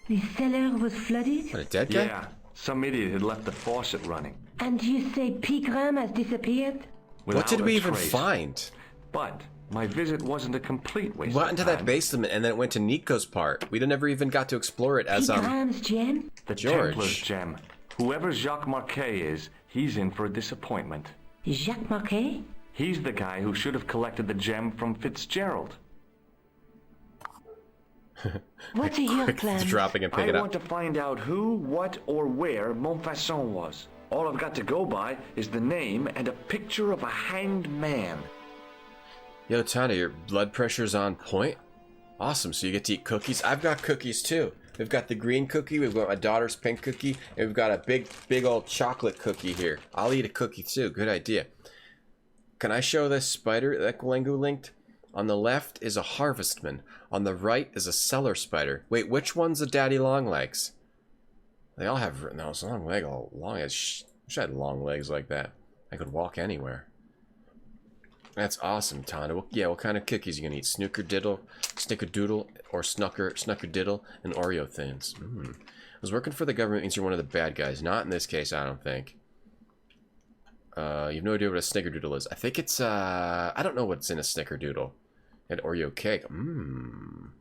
Speaker 6: The cellar was flooded?
Speaker 1: What, a dead guy?
Speaker 2: Yeah. Some idiot had left the faucet running.
Speaker 6: And you say Pegram has disappeared?
Speaker 1: What did
Speaker 2: Without
Speaker 1: we
Speaker 2: a
Speaker 1: even
Speaker 2: trace.
Speaker 1: find?
Speaker 2: But my visit wasn't a complete waste
Speaker 1: We went
Speaker 2: of
Speaker 1: into
Speaker 2: time.
Speaker 1: that basement and then it went to Nico's part. We never even got to explore it as
Speaker 6: Pegram's gem?
Speaker 2: The
Speaker 1: George.
Speaker 2: Templar's gem. Whoever Jacques Marquet is, he's in for a disappointment.
Speaker 6: Jacques Marquet?
Speaker 2: He's the guy who should have collected the gem from Fitzgerald.
Speaker 6: What are your plans?
Speaker 1: dropping and picking
Speaker 2: I
Speaker 1: up.
Speaker 2: want to find out who, what, or where Montfaucon was. All I've got to go by is the name and a picture of a hanged man.
Speaker 1: Yo, Tana, your blood pressure's on point? Awesome, so you get to eat cookies? I've got cookies too. We've got the green cookie, we've got my daughter's pink cookie, and we've got a big old chocolate cookie here. I'll eat a cookie too, good idea. Can I show this spider that Glengu linked? On the left is a harvestman. On the right is a cellar spider. Wait, which one's a daddy long legs? They all have... No, it's a long leg. Long as... Wish I had long legs like that. I could walk anywhere. That's awesome, Tana. Yeah, what kind of cookies you gonna eat? Snickerdoodle, or Snuckerdiddle, and Oreo Thins. I was working for the government means you're one of the bad guys. Not in this case, I don't think. You have no idea what a Snickerdoodle is. I think it's, I don't know what's in a Snickerdoodle. And Oreo cake.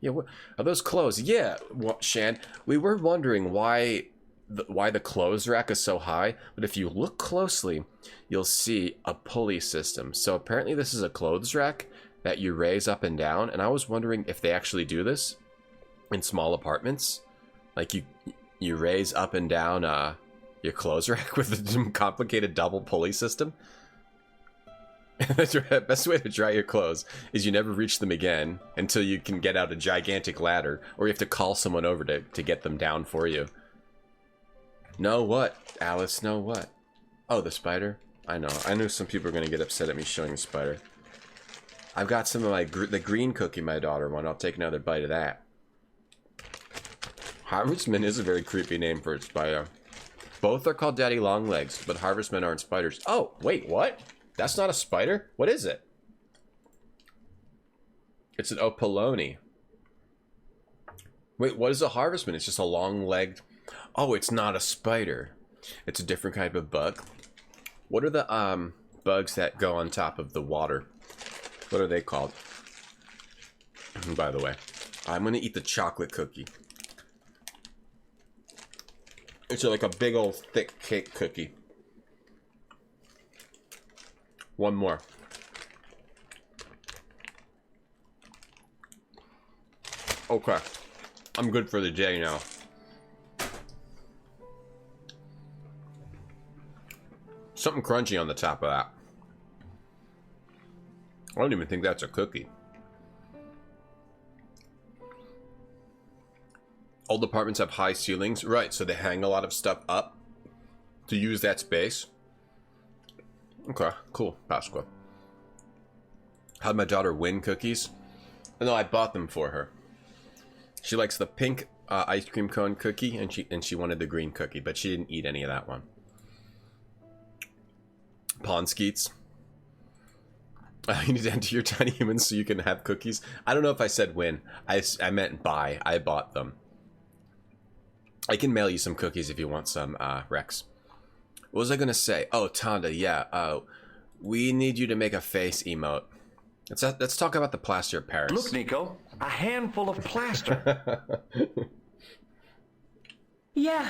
Speaker 1: Yeah, what are those clothes? Yeah, Shan, we were wondering why the clothes rack is so high, but if you look closely, you'll see a pulley system. So apparently this is a clothes rack that you raise up and down, and I was wondering if they actually do this in small apartments. Like you raise up and down your clothes rack with a complicated double pulley system. The best way to dry your clothes is you never reach them again until you can get out a gigantic ladder, or you have to call someone over to get them down for you. Know what, Alice? Know what? Oh, the spider? I know. I knew some people were going to get upset at me showing the spider. I've got some of the green cookie my daughter wanted. I'll take another bite of that. Harvestman is a very creepy name for a spider. Both are called daddy long legs, but harvestmen aren't spiders. Oh, wait, what? That's not a spider? What is it? It's an opalone. Wait, what is a harvestman? It's just a long-legged... Oh, it's not a spider. It's a different kind of bug. What are the bugs that go on top of the water? What are they called? By the way, I'm going to eat the chocolate cookie. It's like a big old thick cake cookie. One more. Okay. I'm good for the day now. Something crunchy on the top of that. I don't even think that's a cookie. Old apartments have high ceilings. Right, so they hang a lot of stuff up to use that space. Okay, cool, Pasqua. How'd my daughter win cookies? No, I bought them for her. She likes the pink ice cream cone cookie, and she wanted the green cookie, but she didn't eat any of that one. Pawn skeets. You need to enter your tiny humans so you can have cookies. I don't know if I said win. I meant buy. I bought them. I can mail you some cookies if you want some, Rex. What was I gonna say? Oh, Tonda, yeah. We need you to make a face emote. Let's talk about the plaster of Paris.
Speaker 2: Look, Nico, a handful of plaster.
Speaker 6: Yeah.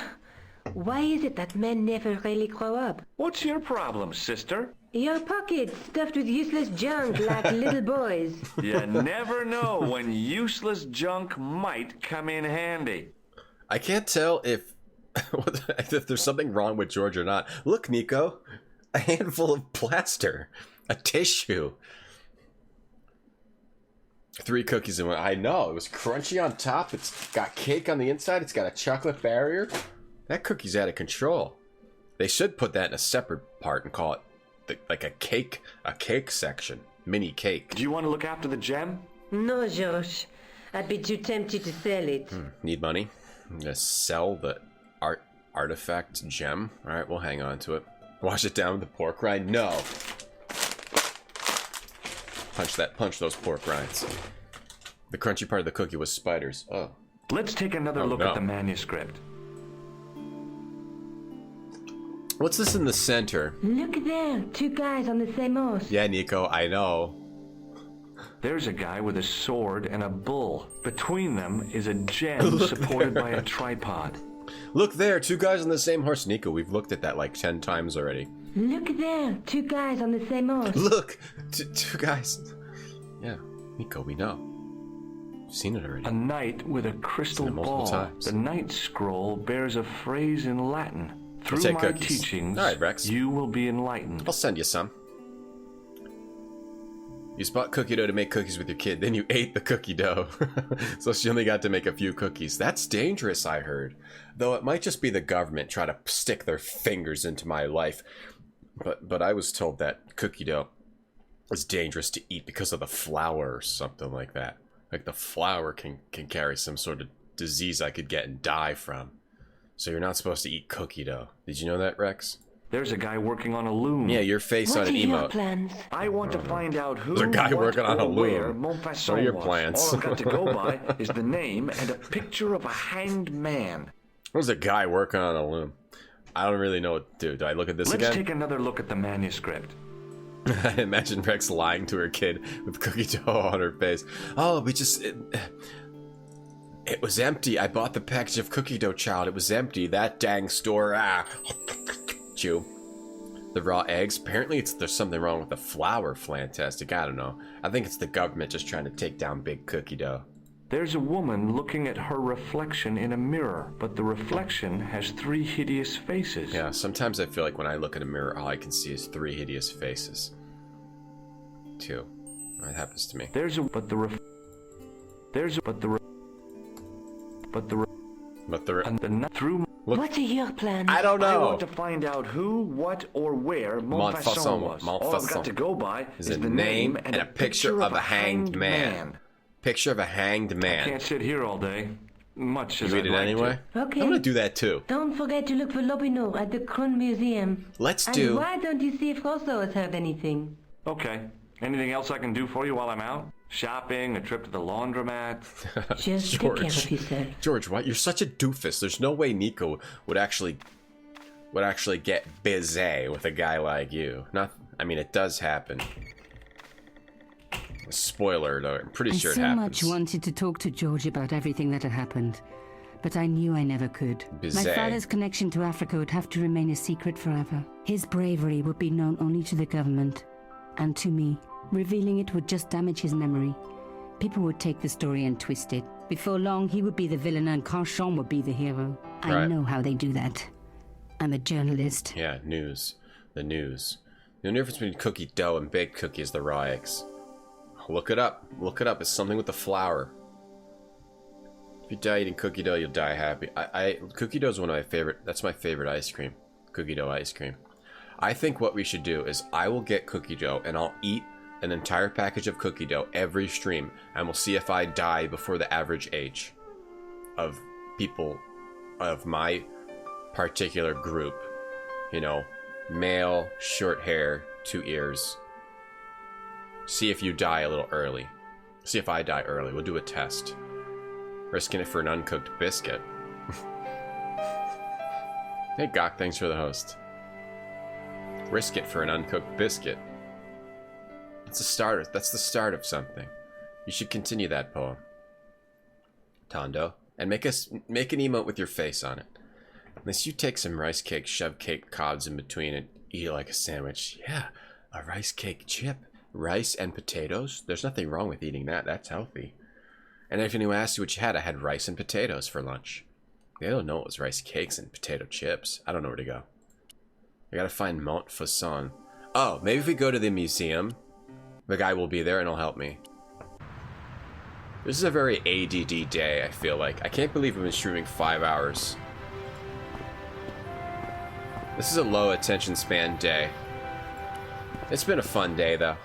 Speaker 6: Why is it that men never really grow up?
Speaker 2: What's your problem, sister?
Speaker 6: Your pockets stuffed with useless junk like little boys.
Speaker 2: You never know when useless junk might come in handy.
Speaker 1: I can't tell if there's something wrong with George or not. Look, Nico, a handful of plaster, a tissue. 3 cookies in one. I know, it was crunchy on top. It's got cake on the inside. It's got a chocolate barrier. That cookie's out of control. They should put that in a separate part and call it like a cake section, mini cake.
Speaker 10: Do you want to look after the gem?
Speaker 6: No, Josh. I'd be too tempted to sell it.
Speaker 1: Need money? I'm gonna sell the artifact gem. All right, we'll hang on to it. Wash it down with the pork rind. No. Punch those pork rinds. The crunchy part of the cookie was spiders. Oh.
Speaker 10: Let's take another look at the manuscript.
Speaker 1: What's this in the center?
Speaker 6: Look there, 2 guys on the same horse.
Speaker 1: Yeah, Nico, I know.
Speaker 10: There's a guy with a sword and a bull. Between them is a gem supported by a tripod.
Speaker 1: Look there, 2 guys on the same horse. Nico, we've looked at that like 10 times already.
Speaker 6: Look there, 2 guys on the same horse.
Speaker 1: Look, 2 guys. Yeah, Nico, we know. We've seen it already.
Speaker 10: A knight with a crystal ball.
Speaker 1: Times.
Speaker 10: The knight scroll bears a phrase in Latin. Through my
Speaker 1: cookies.
Speaker 10: teachings,
Speaker 1: all right, Rex.
Speaker 10: You will be enlightened.
Speaker 1: I'll send you some. You bought cookie dough to make cookies with your kid, then you ate the cookie dough. So she only got to make a few cookies. That's dangerous, I heard. Though it might just be the government trying to stick their fingers into my life. But I was told that cookie dough is dangerous to eat because of the flour or something like that. Like the flour can carry some sort of disease I could get and die from. So you're not supposed to eat cookie dough. Did you know that, Rex?
Speaker 10: There's a guy working on a loom.
Speaker 1: Yeah, your face on an emote.
Speaker 6: Plans?
Speaker 10: I want to find out who,
Speaker 1: There's a guy working on a loom.
Speaker 10: What
Speaker 1: are your plans?
Speaker 10: All I've got to go by is the name and a picture of a hanged man.
Speaker 1: There's a guy working on a loom. I don't really know what to do. Do I look at this again?
Speaker 10: Let's take another look at the manuscript.
Speaker 1: I imagine Rex lying to her kid with cookie dough on her face. Oh, it was empty. I bought the package of cookie dough, child. It was empty. That dang store. Chew. The raw eggs. Apparently there's something wrong with the flour. Fantastic. I don't know. I think it's the government just trying to take down big cookie dough.
Speaker 10: There's a woman looking at her reflection in a mirror, but the reflection has 3 hideous faces.
Speaker 1: Yeah, sometimes I feel like when I look at a mirror, all I can see is 3 hideous faces. 2. That happens to me.
Speaker 6: What are your plans?
Speaker 1: I don't know.
Speaker 10: I want to find out who, what, or where Montfaucon was. All I've got to go by is the name and a picture of a hanged man.
Speaker 1: Picture of a hanged man.
Speaker 10: I can't sit here all day. Much as
Speaker 1: you read it anyway?
Speaker 6: Okay.
Speaker 1: I'm gonna do that too.
Speaker 6: Don't forget to look for Lobino at the Krun Museum.
Speaker 1: Let's
Speaker 6: and
Speaker 1: do.
Speaker 6: Why don't you see if Rosso has heard anything?
Speaker 10: Okay. Anything else I can do for you while I'm out? Shopping, a trip to the laundromat?
Speaker 6: Just
Speaker 1: George.
Speaker 6: take care of yourself.
Speaker 1: George, what? You're such a doofus. There's no way Nico would actually get busy with a guy like you. I mean, it does happen. Spoiler alert, I'm pretty sure it happens.
Speaker 20: I so much wanted to talk to George about everything that had happened, but I knew I never could.
Speaker 1: Bizet.
Speaker 20: My father's connection to Africa would have to remain a secret forever. His bravery would be known only to the government and to me. Revealing it would just damage his memory. People would take the story and twist it. Before long, he would be the villain and Carchon would be the hero.
Speaker 1: Right.
Speaker 20: I know how they do that. I'm a journalist.
Speaker 1: Yeah, news. The news. The only difference between cookie dough and baked cookie is the raw eggs. Look it up. Look it up. It's something with the flour. If you die eating cookie dough, you'll die happy. Cookie dough is one of my favorite. That's my favorite ice cream. Cookie dough ice cream. I think what we should do is I will get cookie dough and I'll eat an entire package of cookie dough every stream, and we'll see if I die before the average age of people of my particular group. You know, male, short hair, 2 ears. See if you die a little early. See if I die early. We'll do a test. Risking it for an uncooked biscuit. Hey Gok, thanks for the host. Risk it for an uncooked biscuit. That's the start. That's the start of something. You should continue that poem, Tondo, and make an emote with your face on it. Unless you take some rice cake, shove cake cobs in between, and eat it like a sandwich. Yeah, a rice cake chip. Rice and potatoes? There's nothing wrong with eating that. That's healthy. And if anyone asked you what you had, I had rice and potatoes for lunch. They don't know it was rice cakes and potato chips. I don't know where to go. I gotta find Montfaucon. Oh, maybe if we go to the museum, the guy will be there and he'll help me. This is a very ADD day, I feel like. I can't believe we've been streaming 5 hours. This is a low attention span day. It's been a fun day, though.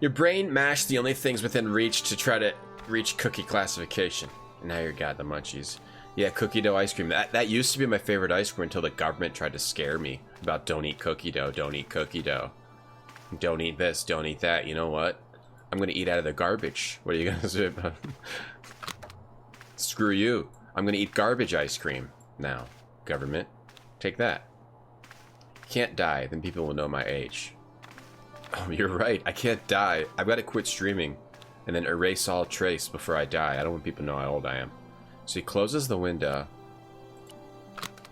Speaker 1: Your brain mashed the only things within reach to try to reach cookie classification. And now you got the munchies. Yeah, cookie dough ice cream. That used to be my favorite ice cream until the government tried to scare me about don't eat cookie dough, don't eat cookie dough. Don't eat this, don't eat that. You know what? I'm gonna eat out of the garbage. What are you gonna say about it? Screw you. I'm gonna eat garbage ice cream now. Government, take that. Can't die, then people will know my age. Oh, you're right. I can't die. I've got to quit streaming and then erase all trace before I die. I don't want people to know how old I am. So he closes the window.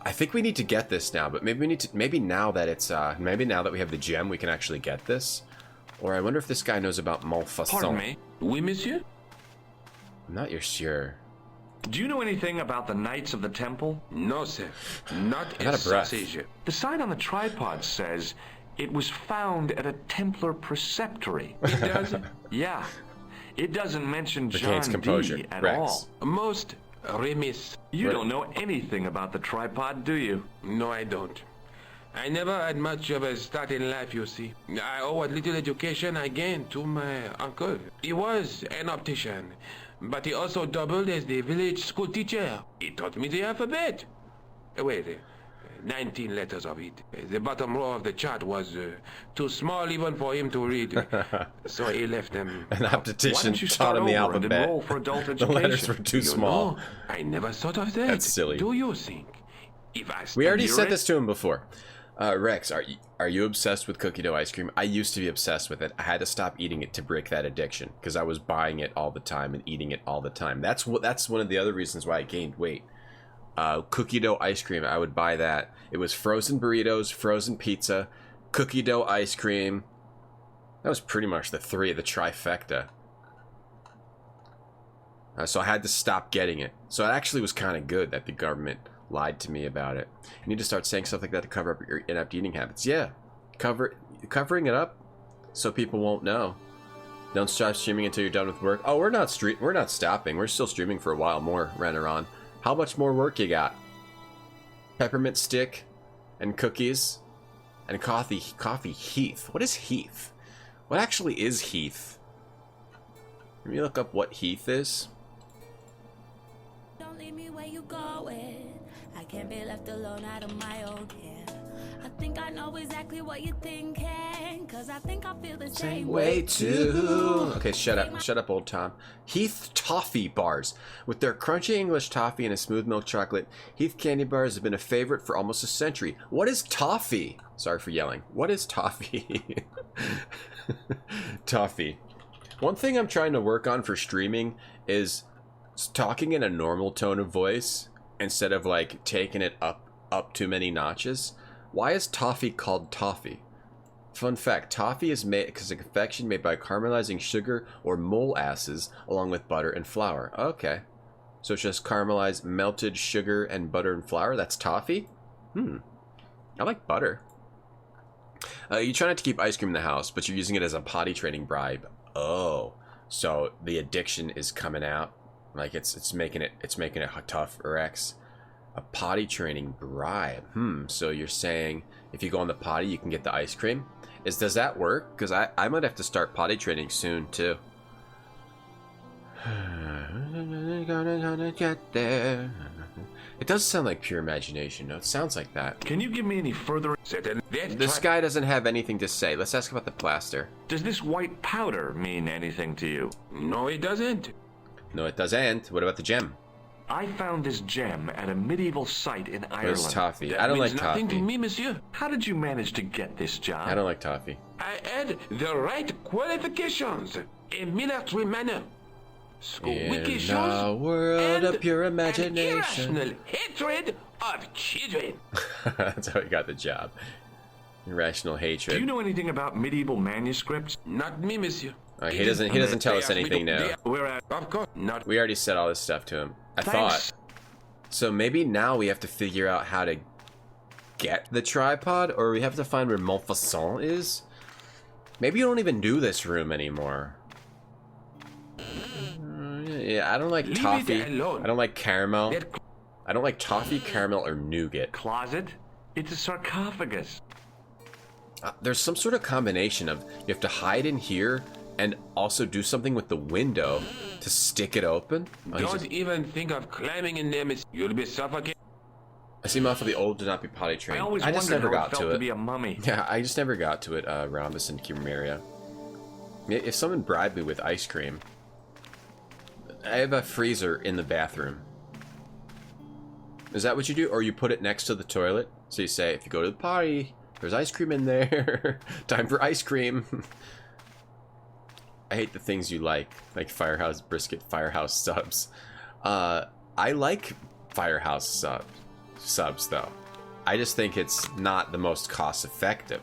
Speaker 1: I think we need to get this now, but maybe we need to. Maybe now that it's maybe now that we have the gem, we can actually get this. Or I wonder if this guy knows about Montfaucon.
Speaker 2: Pardon me. Oui, monsieur?
Speaker 1: I'm not sure.
Speaker 2: Do you know anything about the Knights of the Temple?
Speaker 9: No, sir. Not
Speaker 1: I'm out of breath.
Speaker 9: sausage.
Speaker 2: The sign on the tripod says it was found at a Templar preceptory.
Speaker 9: It does?
Speaker 2: Yeah. It doesn't mention
Speaker 1: Retains
Speaker 2: John
Speaker 1: composure.
Speaker 2: D at
Speaker 1: Rex.
Speaker 2: all.
Speaker 9: Most remiss.
Speaker 2: You don't know anything about the tripod, do you?
Speaker 9: No, I don't. I never had much of a start in life, you see. I owe what little education I gained to my uncle. He was an optician, but he also doubled as the village school teacher. He taught me the alphabet. Wait, 19 letters of it. The bottom row of the chart was too small even for him to read. So he left them.
Speaker 1: An optician taught him the alphabet.
Speaker 2: For adult
Speaker 1: The letters were too small.
Speaker 9: know, I never thought of that.
Speaker 1: That's silly.
Speaker 9: Do you think? If I
Speaker 1: We already
Speaker 9: study
Speaker 1: said
Speaker 9: right-
Speaker 1: this to him before. Rex, are you obsessed with cookie dough ice cream? I used to be obsessed with it. I had to stop eating it to break that addiction because I was buying it all the time and eating it all the time. That's one of the other reasons why I gained weight. Cookie dough ice cream, I would buy that. It was frozen burritos, frozen pizza, cookie dough ice cream. That was pretty much the trifecta. So I had to stop getting it. So it actually was kind of good that the government lied to me about it. You need to start saying stuff like that to cover up your inept eating habits. Yeah, covering it up so people won't know. Don't stop streaming until you're done with work. Oh, we're not stopping. We're still streaming for a while more, Reneron. How much more work you got? Peppermint stick and cookies and coffee Heath. What is Heath? What actually is Heath? Let me look up what Heath is.
Speaker 15: Don't leave me where you going. I can't be left alone out of my own hair. I think I know exactly what you're thinking, cause I think I feel the same way
Speaker 1: too. Okay, shut up, old Tom. Heath toffee bars. With their crunchy English toffee and a smooth milk chocolate, Heath candy bars have been a favorite for almost a century. What is toffee? Sorry for yelling. What is toffee? Toffee. One thing I'm trying to work on for streaming is talking in a normal tone of voice instead of like taking it up too many notches. Why is toffee called toffee? Fun fact, toffee is made because a confection made by caramelizing sugar or molasses along with butter and flour. Okay. So it's just caramelized melted sugar and butter and flour? That's toffee? I like butter. You try not to keep ice cream in the house, but you're using it as a potty training bribe. Oh. So the addiction is coming out. Like it's making it tough, Rex. A potty training bribe. So you're saying if you go on the potty, you can get the ice cream? Does that work? Because I might have to start potty training soon, too. Gonna get there. It does sound like pure imagination. No, it sounds like that.
Speaker 2: Can you give me any further...
Speaker 1: This guy doesn't have anything to say. Let's ask about the plaster.
Speaker 2: Does this white powder mean anything to you?
Speaker 9: No, it doesn't.
Speaker 1: No, it doesn't. What about the gem?
Speaker 2: I found this gem at a medieval site in Ireland.
Speaker 1: Where's toffee? I don't like toffee.
Speaker 9: Nothing to me, monsieur.
Speaker 2: How did you manage to get this job?
Speaker 1: I don't like toffee.
Speaker 9: I had the right qualifications. A military manner.
Speaker 1: In a world of pure imagination.
Speaker 9: An irrational hatred of children.
Speaker 1: That's how he got the job. Irrational hatred.
Speaker 2: Do you know anything about medieval manuscripts?
Speaker 9: Not me, monsieur.
Speaker 1: He doesn't tell us anything now.
Speaker 9: Of course, not.
Speaker 1: We already said all this stuff to him. I
Speaker 2: Thanks.
Speaker 1: thought. So maybe now we have to figure out how to get the tripod, or we have to find where Montfaucon is. Maybe you don't even do this room anymore. Yeah, I don't like toffee. I don't like caramel. I don't like toffee, caramel, or nougat.
Speaker 2: Closet? It's a sarcophagus.
Speaker 1: There's some sort of combination of you have to hide in here and also do something with the window to stick it open.
Speaker 9: Don't even think of climbing in there, miss. You'll be suffocated.
Speaker 1: I seem awfully old to not be potty trained.
Speaker 2: I
Speaker 1: just never got to it.
Speaker 2: To be a mummy.
Speaker 1: Yeah, I just never got to it, Rhombus and Cumaria. If someone bribed me with ice cream, I have a freezer in the bathroom. Is that what you do? Or you put it next to the toilet? So you say, if you go to the potty, there's ice cream in there. Time for ice cream. I hate the things you like Firehouse Brisket, Firehouse subs. I like Firehouse subs though. I just think it's not the most cost-effective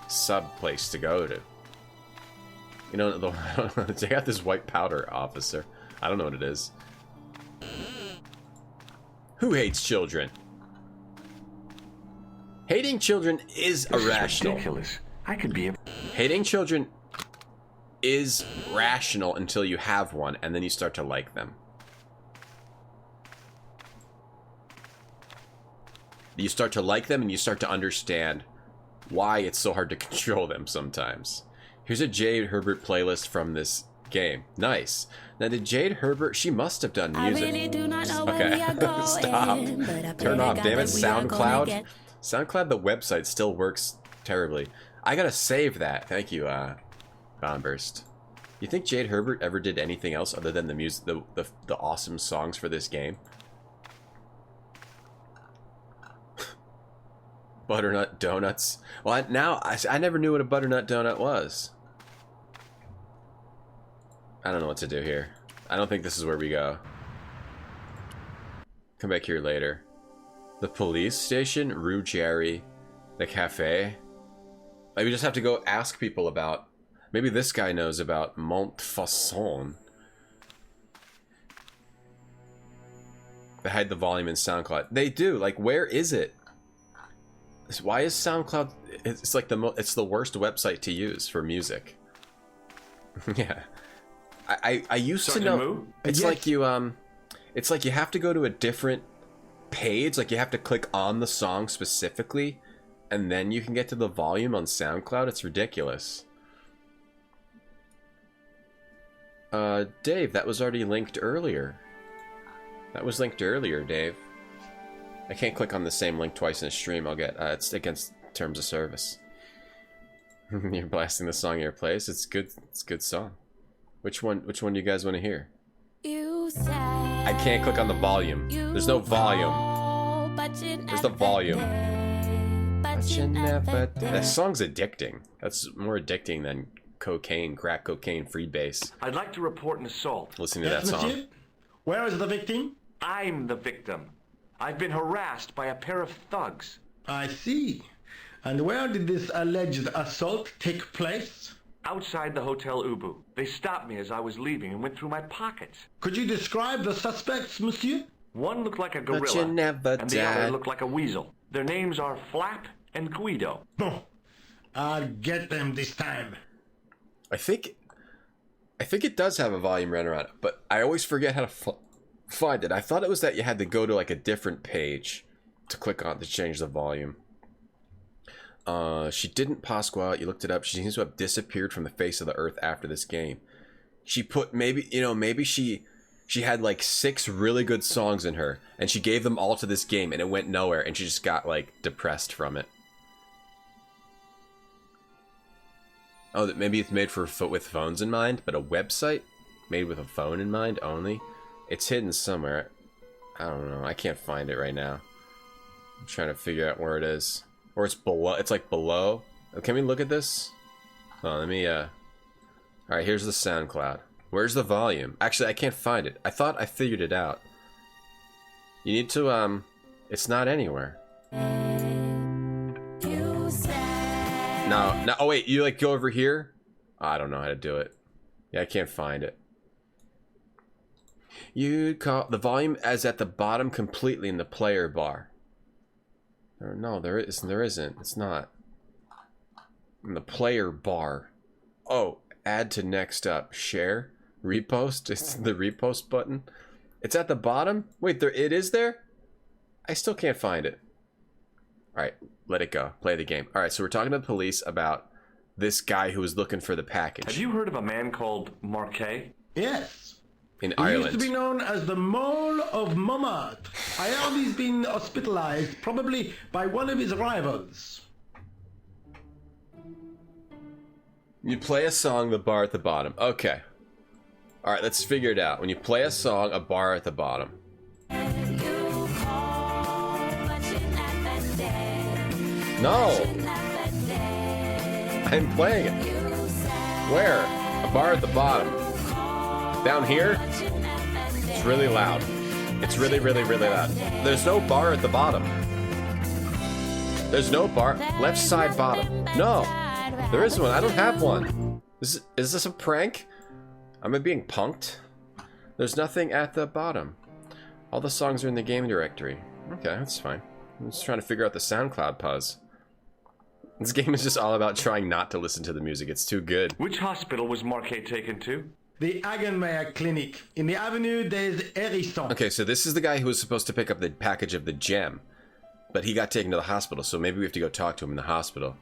Speaker 1: sub place to go to. You know, they got this white powder, officer. I don't know what it is. Who hates children? Hating children is irrational.
Speaker 2: Ridiculous. I could be a...
Speaker 1: Hating children is rational until you have one, and then you start to like them. You start to like them, and you start to understand why it's so hard to control them sometimes. Here's a Jade Herbert playlist from this game. Nice. Now, did Jade Herbert... She must have done music.
Speaker 15: I really do not know where we are going,
Speaker 1: Stop. Turn off, damn it. SoundCloud. SoundCloud, the website, still works terribly. I gotta save that. Thank you, Bombburst. You think Jade Herbert ever did anything else other than the music, the awesome songs for this game? Butternut donuts. Well, now I never knew what a butternut donut was. I don't know what to do here. I don't think this is where we go. Come back here later. The police station, Rue Jerry, the cafe. Like, we just have to go ask people about. Maybe this guy knows about Montfaucon. They hide the volume in SoundCloud. They do. Like, where is it? Why is SoundCloud? It's like it's the worst website to use for music. Yeah, I used to know. It's like you it's like you have to go to a different page. Like you have to click on the song specifically, and then you can get to the volume on SoundCloud. It's ridiculous. Dave, that was already linked earlier. That was linked earlier, Dave. I can't click on the same link twice in a stream. I'll get it's against terms of service. You're blasting the song in your place. It's good. It's a good song. Which one do you guys want to hear? I can't click on the volume. There's no volume. There's the volume. That song's addicting. That's more addicting than cocaine, crack cocaine, freebase.
Speaker 2: I'd like to report an assault.
Speaker 1: Listen to that song.
Speaker 5: Monsieur? Where is the victim?
Speaker 2: I'm the victim. I've been harassed by a pair of thugs.
Speaker 5: I see. And where did this alleged assault take place?
Speaker 2: Outside the Hotel Ubu. They stopped me as I was leaving and went through my pockets.
Speaker 5: Could you describe the suspects, monsieur?
Speaker 2: One looked like a gorilla,
Speaker 1: but you never
Speaker 2: and the other looked like a weasel. Their names are Flap and Guido.
Speaker 5: Bon. I'll get them this time.
Speaker 1: I think it does have a volume runner on it, but I always forget how to find it. I thought it was that you had to go to like a different page to click on to change the volume. She didn't Pasqua. You looked it up. She seems to have disappeared from the face of the earth after this game. She put maybe she had like 6 really good songs in her, and she gave them all to this game, and it went nowhere, and she just got like depressed from it. Oh, that maybe it's made for with phones in mind, but a website made with a phone in mind only. It's hidden somewhere. I don't know. I can't find it right now. I'm trying to figure out where it is. Or it's below. It's like below. Can we look at this? Oh, let me, Alright, here's the SoundCloud. Where's the volume? Actually, I can't find it. I thought I figured it out. You need to, it's not anywhere. No, oh wait, you like go over here? Oh, I don't know how to do it. Yeah, I can't find it. You'd call the volume as at the bottom completely in the player bar. No, there isn't. It's not. In the player bar. Oh, add to next up. Share? Repost? It's the repost button. It's at the bottom? Wait, it is there? I still can't find it. Alright, let it go. Play the game. Alright, so we're talking to the police about this guy who was looking for the package.
Speaker 2: Have you heard of a man called Marquet?
Speaker 5: Yes.
Speaker 1: In
Speaker 5: He
Speaker 1: Ireland.
Speaker 5: used to be known as the Mole of Montmartre. I heard he's been hospitalized, probably by one of his rivals.
Speaker 1: You play a song, the bar at the bottom. Okay. Alright, let's figure it out. When you play a song, a bar at the bottom. No! I'm playing it. Where? A bar at the bottom. Down here? It's really loud. It's really, really, really loud. There's no bar at the bottom. There's no bar. Left side bottom. No! There is one. I don't have one. Is this a prank? Am I being punked? There's nothing at the bottom. All the songs are in the game directory. Okay, that's fine. I'm just trying to figure out the SoundCloud puzz. This game is just all about trying not to listen to the music. It's too good.
Speaker 2: Which hospital was Marquet taken to?
Speaker 5: The Hagenmeyer Clinic. In the Avenue des Hérissons.
Speaker 1: Okay, so this is the guy who was supposed to pick up the package of the gem. But he got taken to the hospital, so maybe we have to go talk to him in the hospital.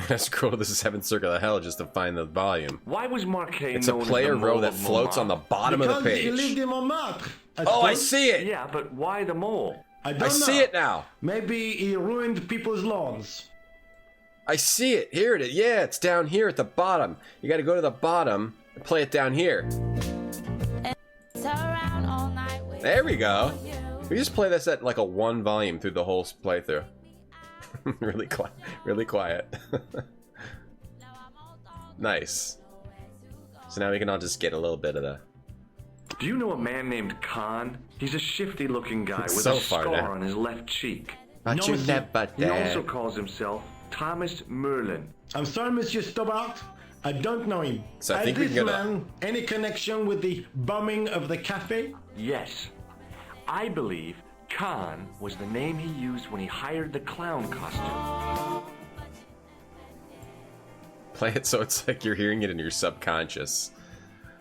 Speaker 1: Let's go to the 7th Circle of Hell just to find the volume.
Speaker 2: Why was Marquet
Speaker 1: It's a player row that floats on the bottom of the page.
Speaker 5: Because he lived in Montmartre.
Speaker 1: Oh, I see it!
Speaker 2: Yeah, but why the mole?
Speaker 1: I see it now.
Speaker 5: Maybe he ruined people's lawns.
Speaker 1: I see it. Here it is. Yeah, it's down here at the bottom. You got to go to the bottom and play it down here. There we go. We just play this at like a 1 volume through the whole playthrough. Really quiet. Really quiet. Nice. So now we can all just get a little bit of the...
Speaker 2: Do you know a man named Khan? He's a shifty-looking guy with
Speaker 1: so
Speaker 2: a scar
Speaker 1: now.
Speaker 2: on his left cheek.
Speaker 1: But you never
Speaker 2: He also calls himself Thomas Merlin.
Speaker 5: I'm sorry, Monsieur Stobart. I don't know him.
Speaker 1: So I
Speaker 5: Has
Speaker 1: think we
Speaker 5: this
Speaker 1: can get
Speaker 5: man any connection with the bombing of the cafe?
Speaker 2: Yes. I believe Khan was the name he used when he hired the clown costume.
Speaker 1: Play it so it's like you're hearing it in your subconscious.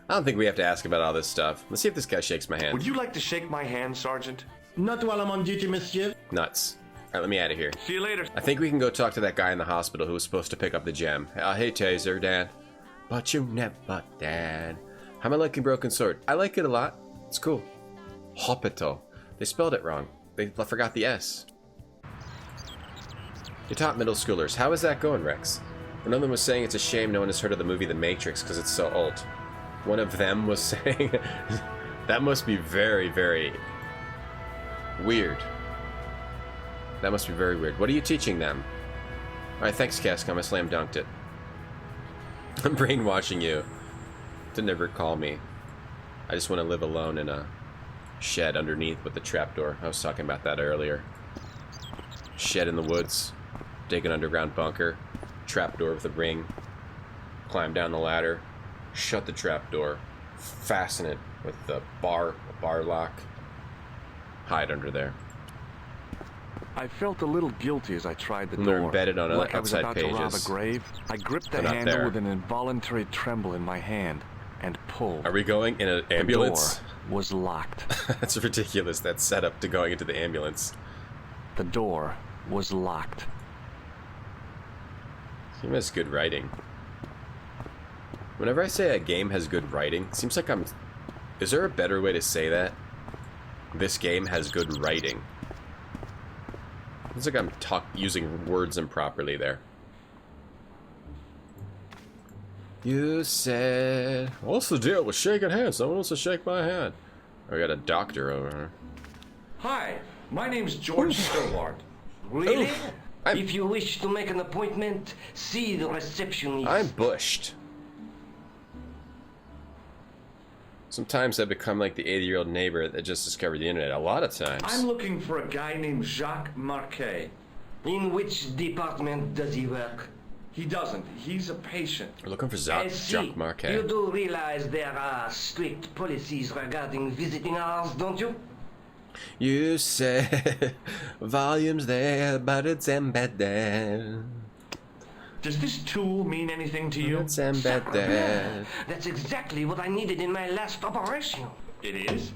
Speaker 1: I don't think we have to ask about all this stuff. Let's see if this guy shakes my hand.
Speaker 2: Would you like to shake my hand, Sergeant?
Speaker 5: Not while I'm on duty, monsieur.
Speaker 1: Nuts. Alright, let me out of here.
Speaker 2: See you later.
Speaker 1: I think we can go talk to that guy in the hospital who was supposed to pick up the gem. Hey, Taser, Dad. But you never, Dad. How am I liking Broken Sword? I like it a lot. It's cool. Hospital. They spelled it wrong. They forgot the S. You taught middle schoolers. How is that going, Rex? One of them was saying it's a shame no one has heard of the movie The Matrix because it's so old. One of them was saying... that must be very, very... weird. That must be very weird. What are you teaching them? Alright, thanks, Cascom. I slam dunked it. I'm brainwashing you to never call me. I just want to live alone in a shed underneath with the trapdoor. I was talking about that earlier. Shed in the woods. Dig an underground bunker. Trapdoor with a ring. Climb down the ladder. Shut the trapdoor. Fasten it with the bar lock. Hide under there.
Speaker 2: I felt a little guilty as I tried the
Speaker 1: And
Speaker 2: door.
Speaker 1: they're embedded on
Speaker 2: like I was
Speaker 1: outside
Speaker 2: about to rob a
Speaker 1: pages.
Speaker 2: grave. I gripped the
Speaker 1: They're not
Speaker 2: handle
Speaker 1: there.
Speaker 2: with an involuntary tremble in my hand and pulled.
Speaker 1: Are we going in an ambulance?
Speaker 2: The door was locked.
Speaker 1: That's ridiculous. That's set up to going into the ambulance.
Speaker 2: The door was locked.
Speaker 1: Game has good writing. Whenever I say a game has good writing, it seems like I'm... Is there a better way to say that? This game has good writing. It's like I'm using words improperly there. You said... What's the deal with shaking hands? Someone wants to shake my hand. I got a doctor over here.
Speaker 4: Hi, my name's George Stewart. Really? If you wish to make an appointment, see the receptionist.
Speaker 1: I'm bushed. Sometimes I become like the 80-year-old neighbor that just discovered the internet. A lot of times.
Speaker 4: I'm looking for a guy named Jacques Marquet. In which department does he work?
Speaker 2: He doesn't. He's a patient.
Speaker 1: We're looking for
Speaker 13: I see.
Speaker 1: Jacques Marquet.
Speaker 13: You do realize there are strict policies regarding visiting hours, don't you?
Speaker 1: You say volumes there, but it's embedded.
Speaker 2: Does this tool mean anything to you?
Speaker 1: It's embedded.
Speaker 13: That's exactly what I needed in my last operation.
Speaker 2: It is?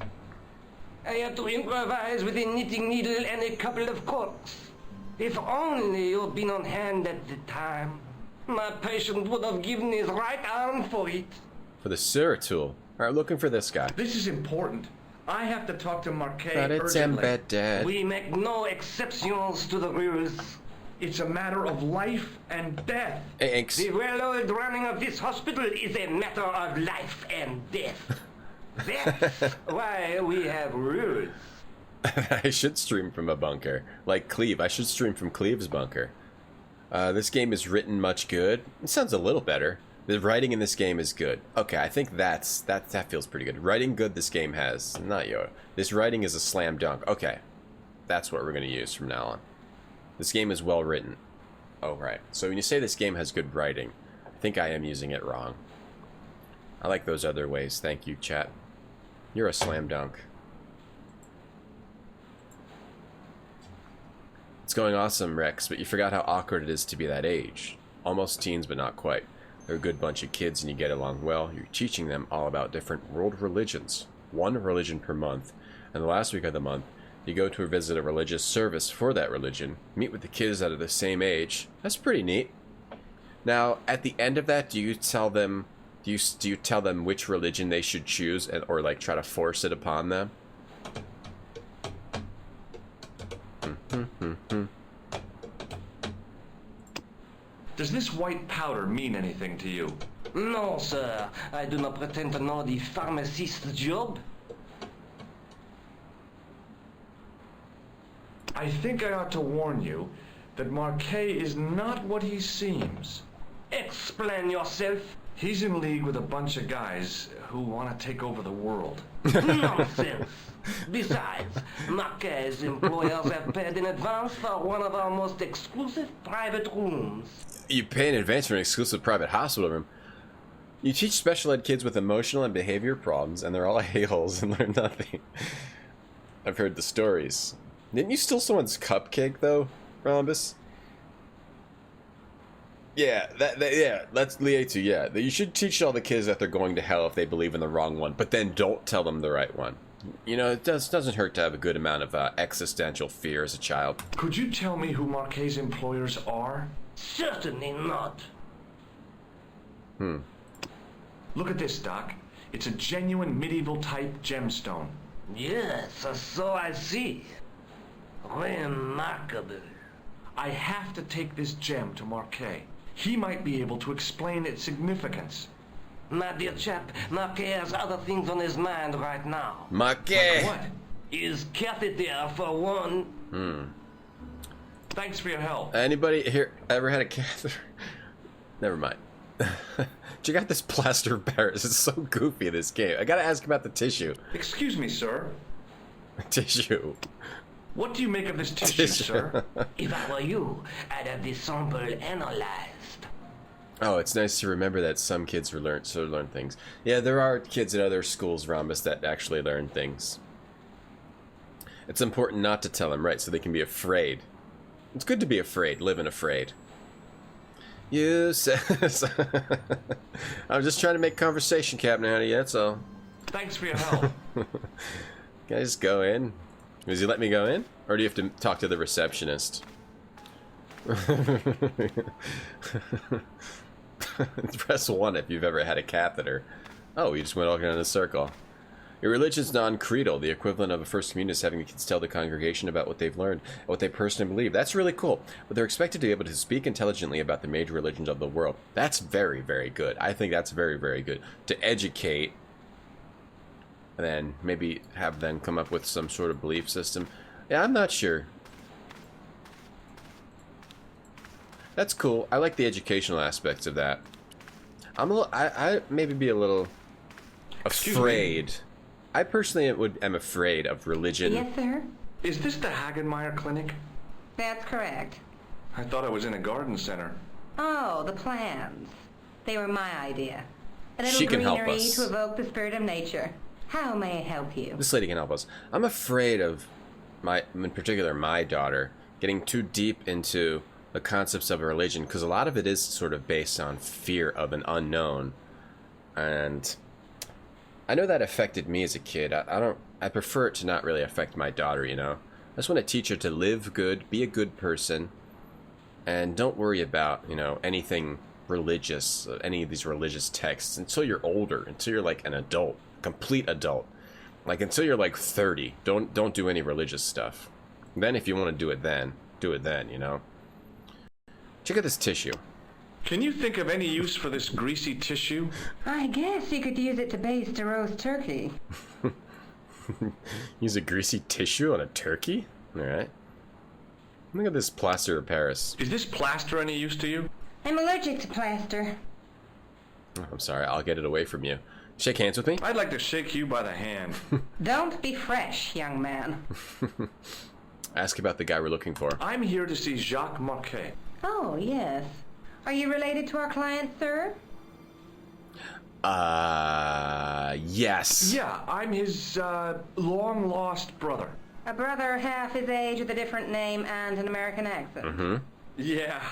Speaker 13: I had to improvise with a knitting needle and a couple of corks. If only you'd been on hand at the time. My patient would have given his right arm for it.
Speaker 1: For the sewer tool. Alright, looking for this guy.
Speaker 2: This is important. I have to talk to Marquet
Speaker 1: But it's
Speaker 2: urgently.
Speaker 1: embedded.
Speaker 13: We make no exceptions to the rules.
Speaker 2: It's a matter of life and death.
Speaker 1: Thanks.
Speaker 13: The well-oiled running of this hospital is a matter of life and death. That's why we have rules.
Speaker 1: I should stream from a bunker. Like Cleve. I should stream from Cleve's bunker. This game is written much good. It sounds a little better. The writing in this game is good. Okay, I think that feels pretty good. Writing good this game has. Not Yoda. This writing is a slam dunk. Okay. That's what we're going to use from now on. This game is well written. Oh, right. So when you say this game has good writing, I think I am using it wrong. I like those other ways. Thank you, chat. You're a slam dunk. It's going awesome, Rex, but you forgot how awkward it is to be that age. Almost teens, but not quite. They're a good bunch of kids and you get along well. You're teaching them all about different world religions. One religion per month. And the last week of the month, you go to visit a religious service for that religion. Meet with the kids that are the same age. That's pretty neat. Now, at the end of that, do you tell them... Do you tell them which religion they should choose, or like try to force it upon them?
Speaker 2: Does this white powder mean anything to you?
Speaker 13: No, sir. I do not pretend to know the pharmacist's job.
Speaker 2: I think I ought to warn you that Marquet is not what he seems.
Speaker 13: Explain yourself.
Speaker 2: He's in league with a bunch of guys who want to take over the world.
Speaker 13: Nonsense. Besides, Marquet's employers have paid in advance for one of our most exclusive private rooms.
Speaker 1: You pay in advance for an exclusive private hospital room. You teach special ed kids with emotional and behavior problems, and they're all a-holes and learn nothing. I've heard the stories. Didn't you steal someone's cupcake, though, Rhombus? Yeah, that's Lietu, yeah. You should teach all the kids that they're going to hell if they believe in the wrong one, but then don't tell them the right one. You know, it doesn't hurt to have a good amount of existential fear as a child.
Speaker 2: Could you tell me who Marquet's employers are?
Speaker 13: Certainly not.
Speaker 2: Look at this, Doc. It's a genuine medieval-type gemstone.
Speaker 13: Yes, so I see. Remarkable.
Speaker 2: I have to take this gem to Marquet. He might be able to explain its significance.
Speaker 13: My dear chap, Marquet has other things on his mind right now.
Speaker 1: Marquet!
Speaker 2: Like what?
Speaker 13: His catheter, for one.
Speaker 2: Thanks for your help.
Speaker 1: Anybody here ever had a catheter? Never mind. Check out this plaster of Paris. It's so goofy in this game. I gotta ask about the tissue.
Speaker 2: Excuse me, sir.
Speaker 1: Tissue.
Speaker 2: What do you make of this tissue, sir?
Speaker 13: If I were you, I'd have this sample analyzed.
Speaker 1: Oh, it's nice to remember that some kids learn things. Yeah, there are kids at other schools, Rhombus, that actually learn things. It's important not to tell them, right, so they can be afraid. It's good to be afraid, living afraid. You said... I'm just trying to make conversation, Captain Howdy, that's all.
Speaker 2: Thanks for your help.
Speaker 1: Can I just go in? Does he let me go in? Or do you have to talk to the receptionist? Press 1 if you've ever had a catheter. Oh, we just went all around in a circle. Your religion's non-creedal. The equivalent of a first communion is having the kids tell the congregation about what they've learned, what they personally believe. That's really cool. But they're expected to be able to speak intelligently about the major religions of the world. That's very, very good. I think that's very, very good. To educate, and then maybe have them come up with some sort of belief system. Yeah, I'm not sure. That's cool. I like the educational aspects of that. I maybe be a little afraid. I personally am afraid of religion.
Speaker 6: Yes, sir?
Speaker 2: Is this the Hagenmeyer Clinic?
Speaker 6: That's correct.
Speaker 2: I thought I was in a garden center.
Speaker 6: Oh, the plans. They were my idea. A little
Speaker 1: She can help
Speaker 6: greenery
Speaker 1: us.
Speaker 6: to evoke the spirit of nature. How may I help you?
Speaker 1: This lady can help us. I'm afraid of in particular, my daughter getting too deep into the concepts of a religion, because a lot of it is sort of based on fear of an unknown. And I know that affected me as a kid. I prefer it to not really affect my daughter, you know? I just want to teach her to live good, be a good person, and don't worry about, you know, anything religious, any of these religious texts until you're older, until you're like an adult, complete adult. Like until you're like 30, don't do any religious stuff. Then if you want to do it then, you know? Check out this tissue.
Speaker 2: Can you think of any use for this greasy tissue?
Speaker 6: I guess you could use it to baste a roast turkey.
Speaker 1: Use a greasy tissue on a turkey? Alright. Look at this plaster of Paris.
Speaker 2: Is this plaster any use to you?
Speaker 6: I'm allergic to plaster.
Speaker 1: Oh, I'm sorry, I'll get it away from you. Shake hands with me?
Speaker 2: I'd like to shake you by the hand.
Speaker 6: Don't be fresh, young man.
Speaker 1: Ask about the guy we're looking for.
Speaker 2: I'm here to see Jacques Marquet.
Speaker 6: Oh, yes. Are you related to our client, sir?
Speaker 1: Yes.
Speaker 2: Yeah, I'm his, long-lost brother.
Speaker 6: A brother half his age with a different name and an American accent.
Speaker 1: Mm-hmm.
Speaker 2: Yeah,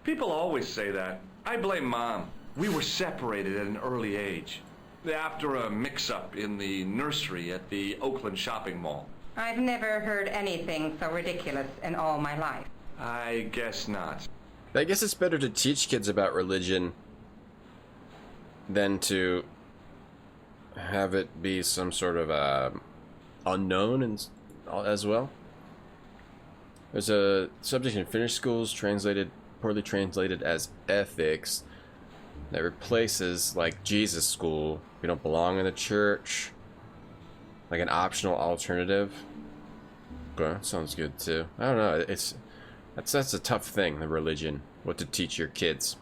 Speaker 2: people always say that. I blame Mom. We were separated at an early age. After a mix-up in the nursery at the Oakland shopping mall.
Speaker 6: I've never heard anything so ridiculous in all my life.
Speaker 2: I guess not.
Speaker 1: I guess it's better to teach kids about religion than to have it be some sort of unknown and as well. There's a subject in Finnish schools poorly translated as ethics that replaces like Jesus school. You don't belong in the church. Like an optional alternative. Okay, sounds good too. I don't know. That's a tough thing. The religion, what to teach your kids.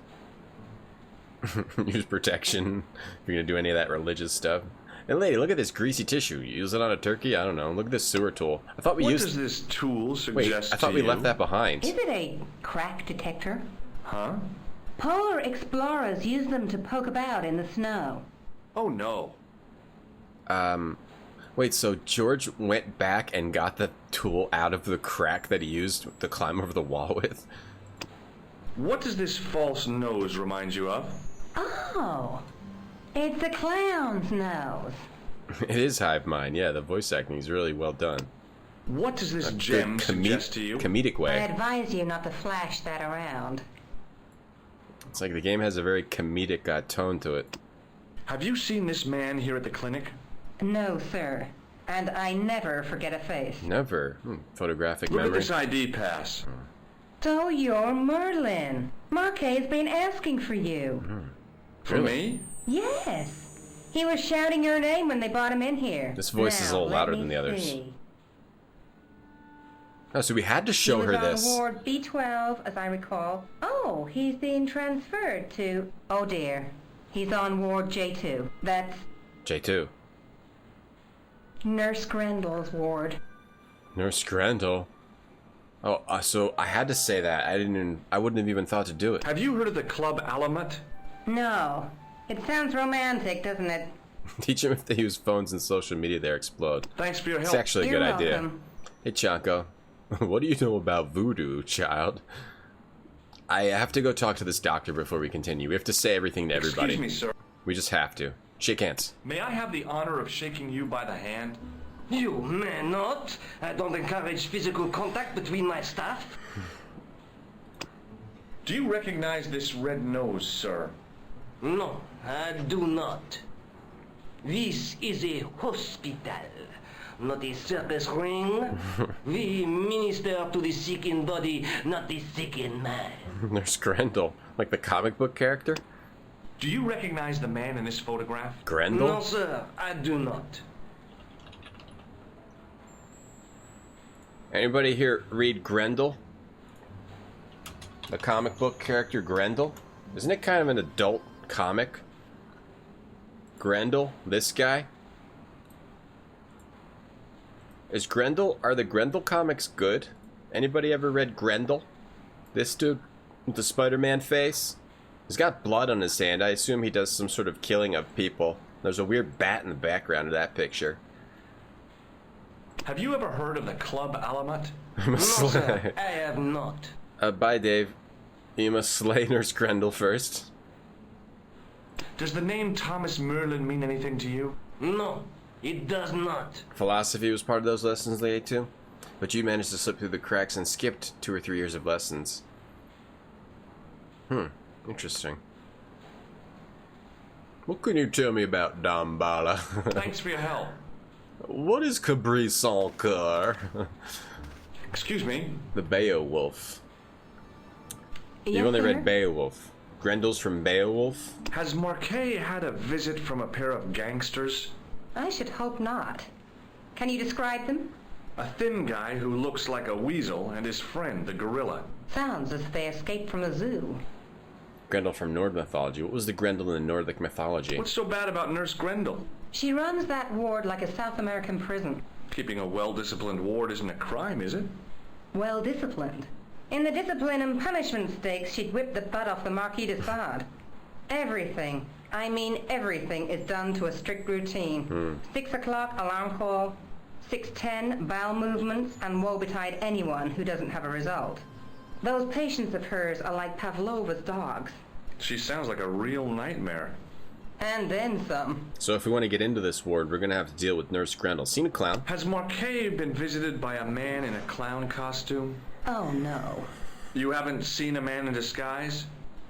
Speaker 1: Use protection. If you're gonna do any of that religious stuff. And lady, look at this greasy tissue. Use it on a turkey? I don't know. Look at this sewer tool. I thought we
Speaker 2: what
Speaker 1: used.
Speaker 2: What does this tool suggest?
Speaker 1: Wait, I thought we left that behind.
Speaker 6: Is it a crack detector?
Speaker 2: Huh?
Speaker 6: Polar explorers use them to poke about in the snow.
Speaker 2: Oh no.
Speaker 1: Wait, so George went back and got the tool out of the crack that he used to climb over the wall with?
Speaker 2: What does this false nose remind you of?
Speaker 6: Oh, it's a clown's nose.
Speaker 1: It is hive mind, yeah. The voice acting is really well done.
Speaker 2: What does this gem suggest to you?
Speaker 1: Comedic way.
Speaker 6: I advise you not to flash that around.
Speaker 1: It's like the game has a very comedic tone to it.
Speaker 2: Have you seen this man here at the clinic?
Speaker 6: No, sir. And I never forget a face.
Speaker 1: Never. Photographic
Speaker 2: Look
Speaker 1: memory.
Speaker 2: at this ID pass.
Speaker 6: So you're Merlin. Marquet's been asking for you.
Speaker 2: For me?
Speaker 6: Yes. He was shouting your name when they brought him in here.
Speaker 1: This voice is a little louder than the others. Oh, so we had to show her this.
Speaker 6: He was on Ward B12, as I recall. Oh, he's being transferred to... Oh, dear. He's on Ward J2. That's...
Speaker 1: J2.
Speaker 6: Nurse Grendel's ward.
Speaker 1: Nurse Grendel? Oh, so I had to say that. I wouldn't have even thought to do it.
Speaker 2: Have you heard of the Club Alamet?
Speaker 6: No. It sounds romantic, doesn't it?
Speaker 1: Teach them if they use phones and social media, they explode.
Speaker 2: Thanks for your help.
Speaker 1: It's actually a good idea.
Speaker 6: Welcome.
Speaker 1: Hey, Chanko. What do you know about voodoo, child? I have to go talk to this doctor before we continue. We have to say everything to everybody.
Speaker 2: Excuse me, sir.
Speaker 1: We just have to. Shake hands.
Speaker 2: May I have the honor of shaking you by the hand?
Speaker 13: You may not. I don't encourage physical contact between my staff.
Speaker 2: Do you recognize this red nose, sir?
Speaker 13: No, I do not. This is a hospital, not a circus ring. We minister to the sick in body, not the sick in mind.
Speaker 1: There's Grendel, like the comic book character.
Speaker 2: Do you recognize the man in this photograph?
Speaker 1: Grendel?
Speaker 13: No, sir, I do not.
Speaker 1: Anybody here read Grendel? The comic book character Grendel? Isn't it kind of an adult comic? Grendel? This guy? Are the Grendel comics good? Anybody ever read Grendel? This dude? With the Spider-Man face. He's got blood on his hand. I assume he does some sort of killing of people. There's a weird bat in the background of that picture.
Speaker 2: Have you ever heard of the Club Alamat?
Speaker 13: No, sir, I have not.
Speaker 1: Bye, Dave. You must slay Nurse Grendel first.
Speaker 2: Does the name Thomas Merlin mean anything to you?
Speaker 13: No, it does not.
Speaker 1: Philosophy was part of those lessons they ate too? But you managed to slip through the cracks and skipped 2 or 3 years of lessons. Interesting. What can you tell me about Dambala?
Speaker 2: Thanks for your help.
Speaker 1: What is Cabrice encore?
Speaker 2: Excuse me?
Speaker 1: The Beowulf.
Speaker 6: Yes,
Speaker 1: You've only
Speaker 6: sir?
Speaker 1: read Beowulf. Grendel's from Beowulf?
Speaker 2: Has Marquet had a visit from a pair of gangsters?
Speaker 6: I should hope not. Can you describe them?
Speaker 2: A thin guy who looks like a weasel and his friend, the gorilla.
Speaker 6: Sounds as if they escaped from a zoo.
Speaker 1: Grendel from Nord mythology. What was the Grendel in the Nordic mythology?
Speaker 2: What's so bad about Nurse Grendel?
Speaker 6: She runs that ward like a South American prison.
Speaker 2: Keeping a well-disciplined ward isn't a crime, is it?
Speaker 6: Well disciplined. In the discipline and punishment stakes, she'd whip the butt off the Marquis de Sade. Everything, I mean everything, is done to a strict routine. 6 o'clock, alarm call. 6:10, bowel movements, and woe betide anyone who doesn't have a result. Those patients of hers are like Pavlova's dogs.
Speaker 2: She sounds like a real nightmare.
Speaker 6: And then some.
Speaker 1: So if we want to get into this ward, we're going to have to deal with Nurse Grendel. Seen a clown?
Speaker 2: Has Marquet been visited by a man in a clown costume?
Speaker 6: Oh, no.
Speaker 2: You haven't seen a man in disguise?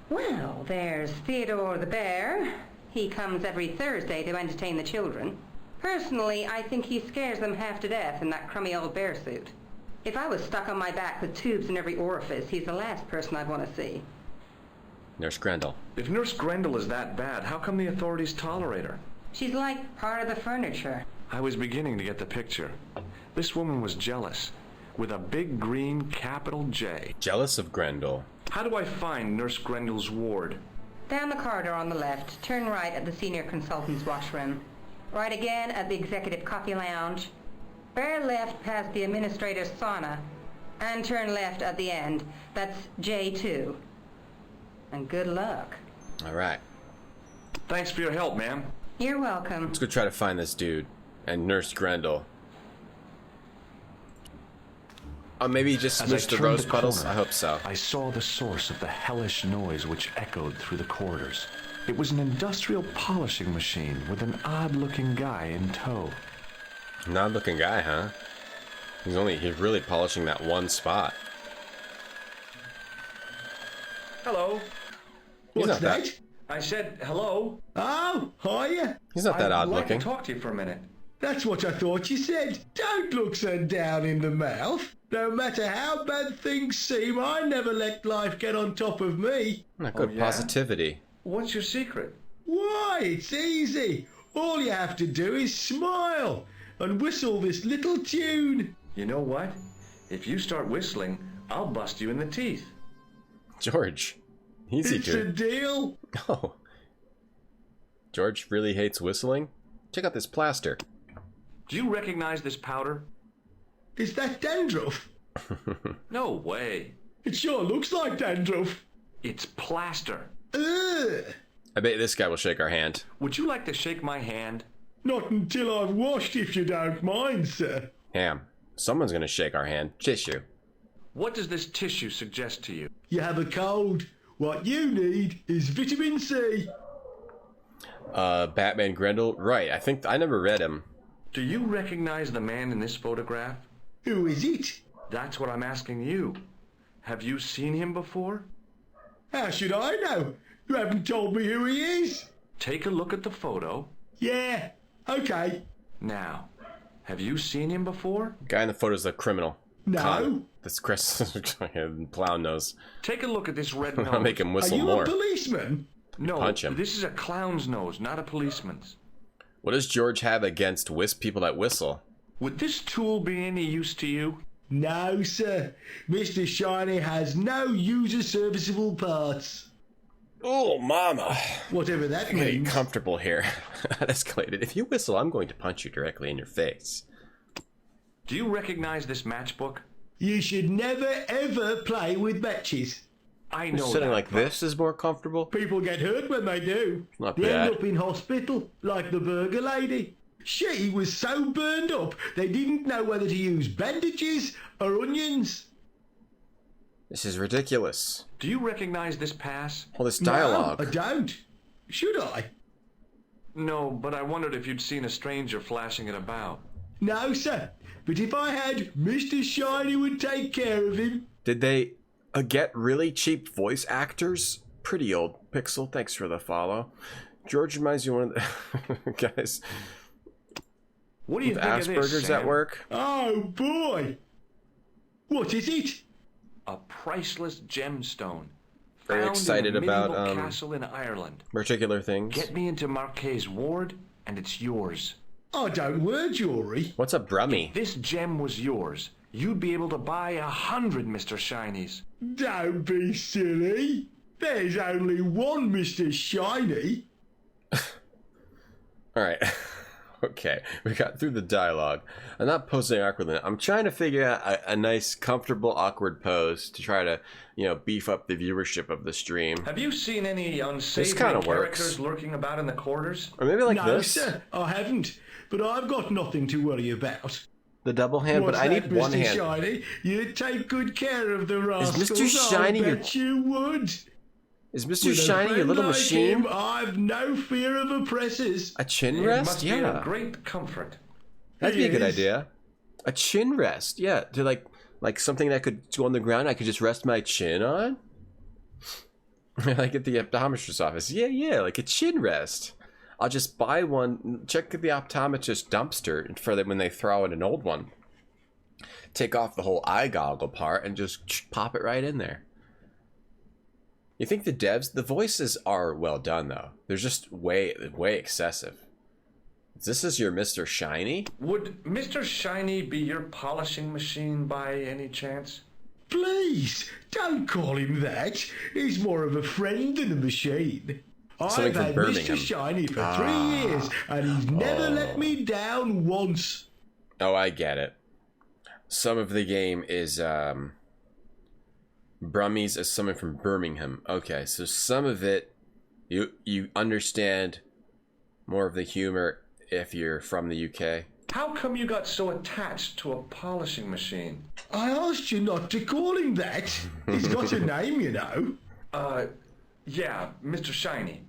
Speaker 6: Well, there's Theodore the Bear. He comes every Thursday to entertain the children. Personally, I think he scares them half to death in that crummy old bear suit. If I was stuck on my back with tubes in every orifice, he's the last person I'd want to see.
Speaker 1: Nurse Grendel.
Speaker 2: If Nurse Grendel is that bad, how come the authorities tolerate her?
Speaker 6: She's like part of the furniture.
Speaker 2: I was beginning to get the picture. This woman was jealous, with a big green capital J.
Speaker 1: Jealous of Grendel.
Speaker 2: How do I find Nurse Grendel's ward?
Speaker 6: Down the corridor on the left, turn right at the senior consultant's washroom. Right again at the executive coffee lounge. Bear left past the administrator's sauna. And turn left at the end. That's J2. And good luck.
Speaker 1: Alright.
Speaker 2: Thanks for your help, ma'am.
Speaker 6: You're welcome.
Speaker 1: Let's go try to find this dude. And Nurse Grendel. Oh, maybe he just smooshed the rose petals? I hope so.
Speaker 10: I saw the source of the hellish noise which echoed through the corridors. It was an industrial polishing machine with an odd-looking guy in tow.
Speaker 1: An odd-looking guy, huh? He's really polishing that one spot.
Speaker 2: Hello.
Speaker 1: He's not that.
Speaker 2: I said hello.
Speaker 5: Oh, hiya.
Speaker 1: He's not that odd looking.
Speaker 2: I'd like to talk to you for a minute.
Speaker 5: That's what I thought you said. Don't look so down in the mouth. No matter how bad things seem, I never let life get on top of me.
Speaker 1: Not good positivity.
Speaker 2: What's your secret?
Speaker 5: Why, it's easy. All you have to do is smile and whistle this little tune.
Speaker 2: You know what? If you start whistling, I'll bust you in the teeth.
Speaker 1: George. Easy,
Speaker 5: It's a deal.
Speaker 1: Oh. George really hates whistling? Check out this plaster.
Speaker 2: Do you recognize this powder?
Speaker 5: Is that dandruff?
Speaker 2: No way.
Speaker 5: It sure looks like dandruff.
Speaker 2: It's plaster.
Speaker 5: Ugh.
Speaker 1: I bet this guy will shake our hand.
Speaker 2: Would you like to shake my hand?
Speaker 5: Not until I've washed, if you don't mind, sir.
Speaker 1: Ham. Someone's gonna shake our hand. Tissue.
Speaker 2: What does this tissue suggest to you?
Speaker 5: You have a cold. What you need is vitamin C.
Speaker 1: Batman Grendel? Right, I think I never read him.
Speaker 2: Do you recognize the man in this photograph?
Speaker 5: Who is it?
Speaker 2: That's what I'm asking you. Have you seen him before?
Speaker 5: How should I know? You haven't told me who he is.
Speaker 2: Take a look at the photo.
Speaker 5: Yeah, okay.
Speaker 2: Now, have you seen him before?
Speaker 1: Guy in the photo's the criminal.
Speaker 5: No.
Speaker 1: That's Chris plow nose.
Speaker 2: Take a look at this red nose.
Speaker 1: I'll make him whistle
Speaker 5: Are you
Speaker 1: more.
Speaker 5: a policeman?
Speaker 2: No,
Speaker 1: Punch him.
Speaker 2: This is a clown's nose, not a policeman's.
Speaker 1: What does George have against people that whistle?
Speaker 2: Would this tool be any use to you?
Speaker 5: No, sir. Mr. Shiny has no user-serviceable parts.
Speaker 1: Oh, mama.
Speaker 5: Whatever that
Speaker 1: I'm getting
Speaker 5: means.
Speaker 1: comfortable here. That escalated. If you whistle, I'm going to punch you directly in your face.
Speaker 2: Do you recognize this matchbook?
Speaker 5: You should never, ever play with matches.
Speaker 10: I know
Speaker 1: Sitting
Speaker 10: that,
Speaker 1: like
Speaker 10: but
Speaker 1: this is more comfortable.
Speaker 5: People get hurt when they do.
Speaker 1: Not
Speaker 5: They
Speaker 1: bad.
Speaker 5: end up in hospital, like the burger lady. She was so burned up, they didn't know whether to use bandages or onions.
Speaker 1: This is ridiculous.
Speaker 10: Do you recognize this pass?
Speaker 1: All this dialogue.
Speaker 5: No, I don't. Should I?
Speaker 10: No, but I wondered if you'd seen a stranger flashing it about.
Speaker 5: No, sir. But if I had, Mr. Shiny would take care of him.
Speaker 1: Did they get really cheap voice actors? Pretty old Pixel, thanks for the follow. George reminds you of one of the guys
Speaker 10: What do you
Speaker 1: with
Speaker 10: think of
Speaker 1: Asperger's
Speaker 10: this,
Speaker 1: at
Speaker 10: Sam?
Speaker 1: work.
Speaker 5: Oh, boy. What is it?
Speaker 10: A priceless gemstone.
Speaker 1: Very
Speaker 10: Found
Speaker 1: excited
Speaker 10: in a
Speaker 1: about
Speaker 10: medieval castle in Ireland.
Speaker 1: particular things.
Speaker 10: Get me into Marquet's ward, and it's yours.
Speaker 5: I don't wear jewelry.
Speaker 1: What's a Brummy?
Speaker 10: If this gem was yours, you'd be able to buy 100 Mr. Shinies.
Speaker 5: Don't be silly. There's only one Mr. Shiny.
Speaker 1: Alright. Okay, we got through the dialogue. I'm not posing awkwardly. I'm trying to figure out a nice, comfortable, awkward pose to try to, beef up the viewership of the stream.
Speaker 2: Have you seen any unsavory
Speaker 1: kinda
Speaker 2: characters
Speaker 1: works.
Speaker 2: lurking about in the quarters?
Speaker 1: Or maybe like
Speaker 5: no,
Speaker 1: this.
Speaker 5: sir, I haven't. But I've got nothing to worry about.
Speaker 1: The double hand,
Speaker 5: What's
Speaker 1: but I
Speaker 5: that,
Speaker 1: need one
Speaker 5: Mr.
Speaker 1: hand.
Speaker 5: Shiny? You'd take good care of the rascals.
Speaker 1: Mr. Shiny
Speaker 5: I
Speaker 1: your-
Speaker 5: bet you would.
Speaker 1: Is Mr.
Speaker 5: With a
Speaker 1: Shiny your
Speaker 5: friend
Speaker 1: little
Speaker 5: like
Speaker 1: machine?
Speaker 5: him, I've no fear of oppressors.
Speaker 1: A chin
Speaker 2: It
Speaker 1: rest?
Speaker 2: must be
Speaker 1: Yeah.
Speaker 2: a great comfort.
Speaker 1: That'd be a good
Speaker 5: Yes.
Speaker 1: idea. A chin rest, yeah. To like something that could go on the ground I could just rest my chin on? Like at the optometrist's office. Yeah, like a chin rest. I'll just buy one, check the optometrist dumpster for them when they throw in an old one. Take off the whole eye goggle part and just pop it right in there. You think the voices are well done though. They're just way excessive. This is your Mr. Shiny?
Speaker 2: Would Mr. Shiny be your polishing machine by any chance?
Speaker 5: Please, don't call him that. He's more of a friend than a machine.
Speaker 1: Something
Speaker 5: I've
Speaker 1: from
Speaker 5: had
Speaker 1: Birmingham.
Speaker 5: Mr. Shiny for 3 years, and he's never let me down once.
Speaker 1: Oh, I get it. Some of the game is Brummies is someone from Birmingham. Okay, so some of it you understand more of the humor if you're from the UK.
Speaker 2: How come you got so attached to a polishing machine?
Speaker 5: I asked you not to call him that. He's got a name, you know.
Speaker 2: Yeah, Mr. Shiny.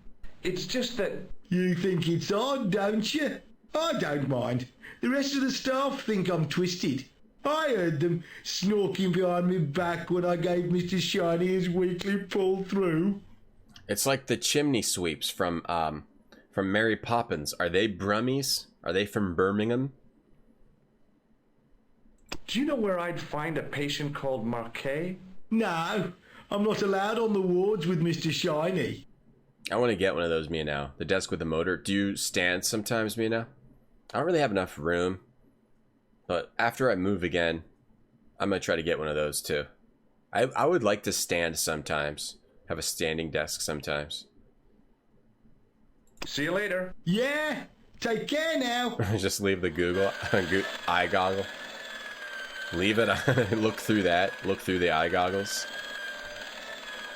Speaker 2: It's just that...
Speaker 5: You think it's odd, don't you? I don't mind. The rest of the staff think I'm twisted. I heard them snorking behind me back when I gave Mr. Shiny his weekly pull through.
Speaker 1: It's like the chimney sweeps from Mary Poppins. Are they Brummies? Are they from Birmingham?
Speaker 2: Do you know where I'd find a patient called Marquet?
Speaker 5: No, I'm not allowed on the wards with Mr. Shiny.
Speaker 1: I want to get one of those, Mia now. The desk with the motor. Do you stand sometimes, Mia now? I don't really have enough room. But after I move again, I'm going to try to get one of those too. I would like to stand sometimes. Have a standing desk sometimes.
Speaker 2: See you later.
Speaker 5: Yeah, take care now.
Speaker 1: Just leave the eye goggle. Leave it. Look through that. Look through the eye goggles.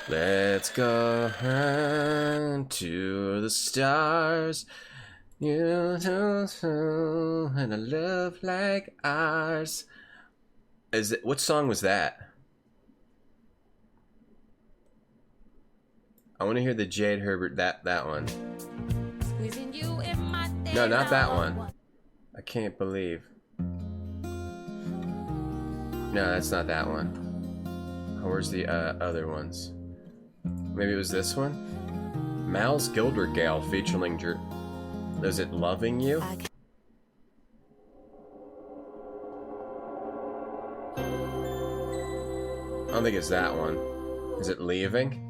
Speaker 1: Let's go to the stars. You don't know, and a love like ours. What song was that? I want to hear the Jade Herbert that one. No, not that one. I can't believe. No, that's not that one. Where's the other ones? Maybe it was this one? Mal's Gildergale featuring is it Loving You? I don't think it's that one. Is it Leaving?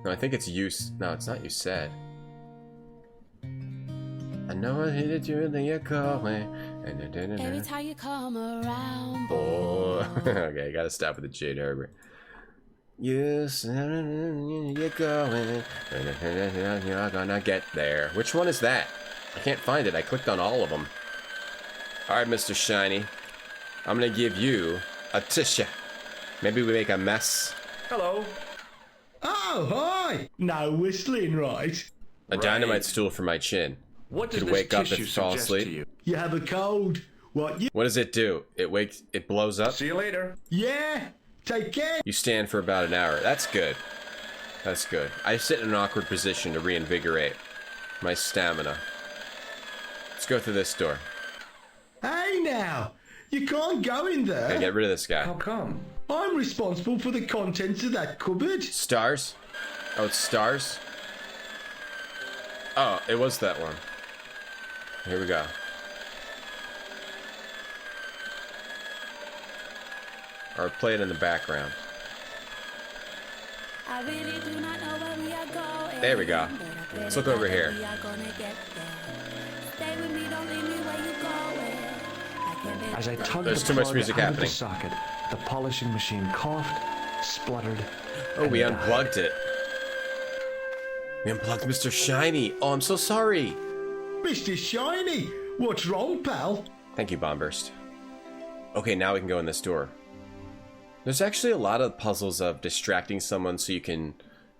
Speaker 1: No, I think it's You. No, it's not You Said. I know I hated you and then you're going.
Speaker 15: Every time you come around,
Speaker 1: boy. Okay, I gotta stop with the Jade Herbert. You said you're going. You're gonna get there. Which one is that? I can't find it. I clicked on all of them. Alright, Mr. Shiny. I'm gonna give you a tissue. Maybe we make a mess
Speaker 2: Hello.
Speaker 5: Oh, hi! No whistling, right?
Speaker 1: A dynamite stool for my chin.
Speaker 2: What does
Speaker 1: Could
Speaker 2: this
Speaker 1: wake up
Speaker 2: tissue
Speaker 1: and fall
Speaker 2: suggest
Speaker 1: asleep.
Speaker 2: to you?
Speaker 5: You have a cold. What
Speaker 1: does it do? It blows up?
Speaker 2: See you later.
Speaker 5: Yeah, take care.
Speaker 1: You stand for about an hour. That's good. That's good. I sit in an awkward position to reinvigorate my stamina. Let's go through this door.
Speaker 5: Hey now, you can't go in there.
Speaker 1: Okay, get rid of this guy.
Speaker 2: How come?
Speaker 5: I'm responsible for the contents of that cupboard.
Speaker 1: Stars? Oh, it's stars? Oh, it was that one. Here we go. Or play it in the background.
Speaker 15: I really do not know where we are going.
Speaker 1: There we go. Let's look over here.
Speaker 15: Stay with me, don't leave me where you going.
Speaker 10: As I tugged
Speaker 1: There's
Speaker 10: the
Speaker 1: too much
Speaker 10: plug
Speaker 1: music
Speaker 10: out of the
Speaker 1: happening.
Speaker 10: socket, the polishing machine coughed, spluttered.
Speaker 1: Oh, we
Speaker 10: and
Speaker 1: unplugged it. We unplugged Mr. Shiny. Oh, I'm so sorry.
Speaker 5: Mr. Shiny, what's wrong, pal?
Speaker 1: Thank you, Bombburst. Okay, now we can go in this door. There's actually a lot of puzzles of distracting someone so you can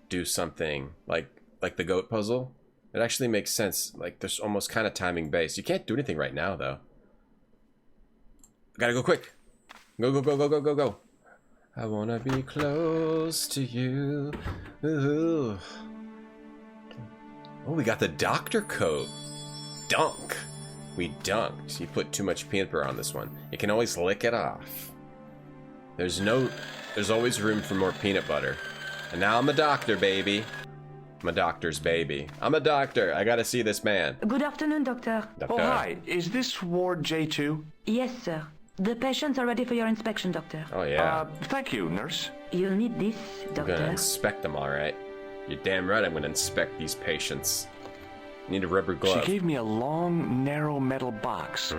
Speaker 1: do something like the goat puzzle. It actually makes sense. Like, there's almost kind of timing based. You can't do anything right now, though. Gotta go quick. Go, go, go, go, go, go, go. I wanna be close to you. Ooh. Oh, we got the doctor coat. Dunk. We dunked. You put too much peanut butter on this one. You can always lick it off. There's always room for more peanut butter. And now I'm a doctor, baby. I'm a doctor's baby. I'm a doctor. I gotta see this man.
Speaker 8: Good afternoon, Doctor.
Speaker 10: Oh, hi. Is this Ward J2?
Speaker 8: Yes, sir. The patients are ready for your inspection, Doctor.
Speaker 1: Oh, yeah.
Speaker 10: Thank you, nurse.
Speaker 8: You'll need this,
Speaker 1: I'm
Speaker 8: Doctor.
Speaker 1: gonna inspect them, alright. You're damn right I'm gonna inspect these patients. Need a rubber glove.
Speaker 10: She gave me a long, narrow metal box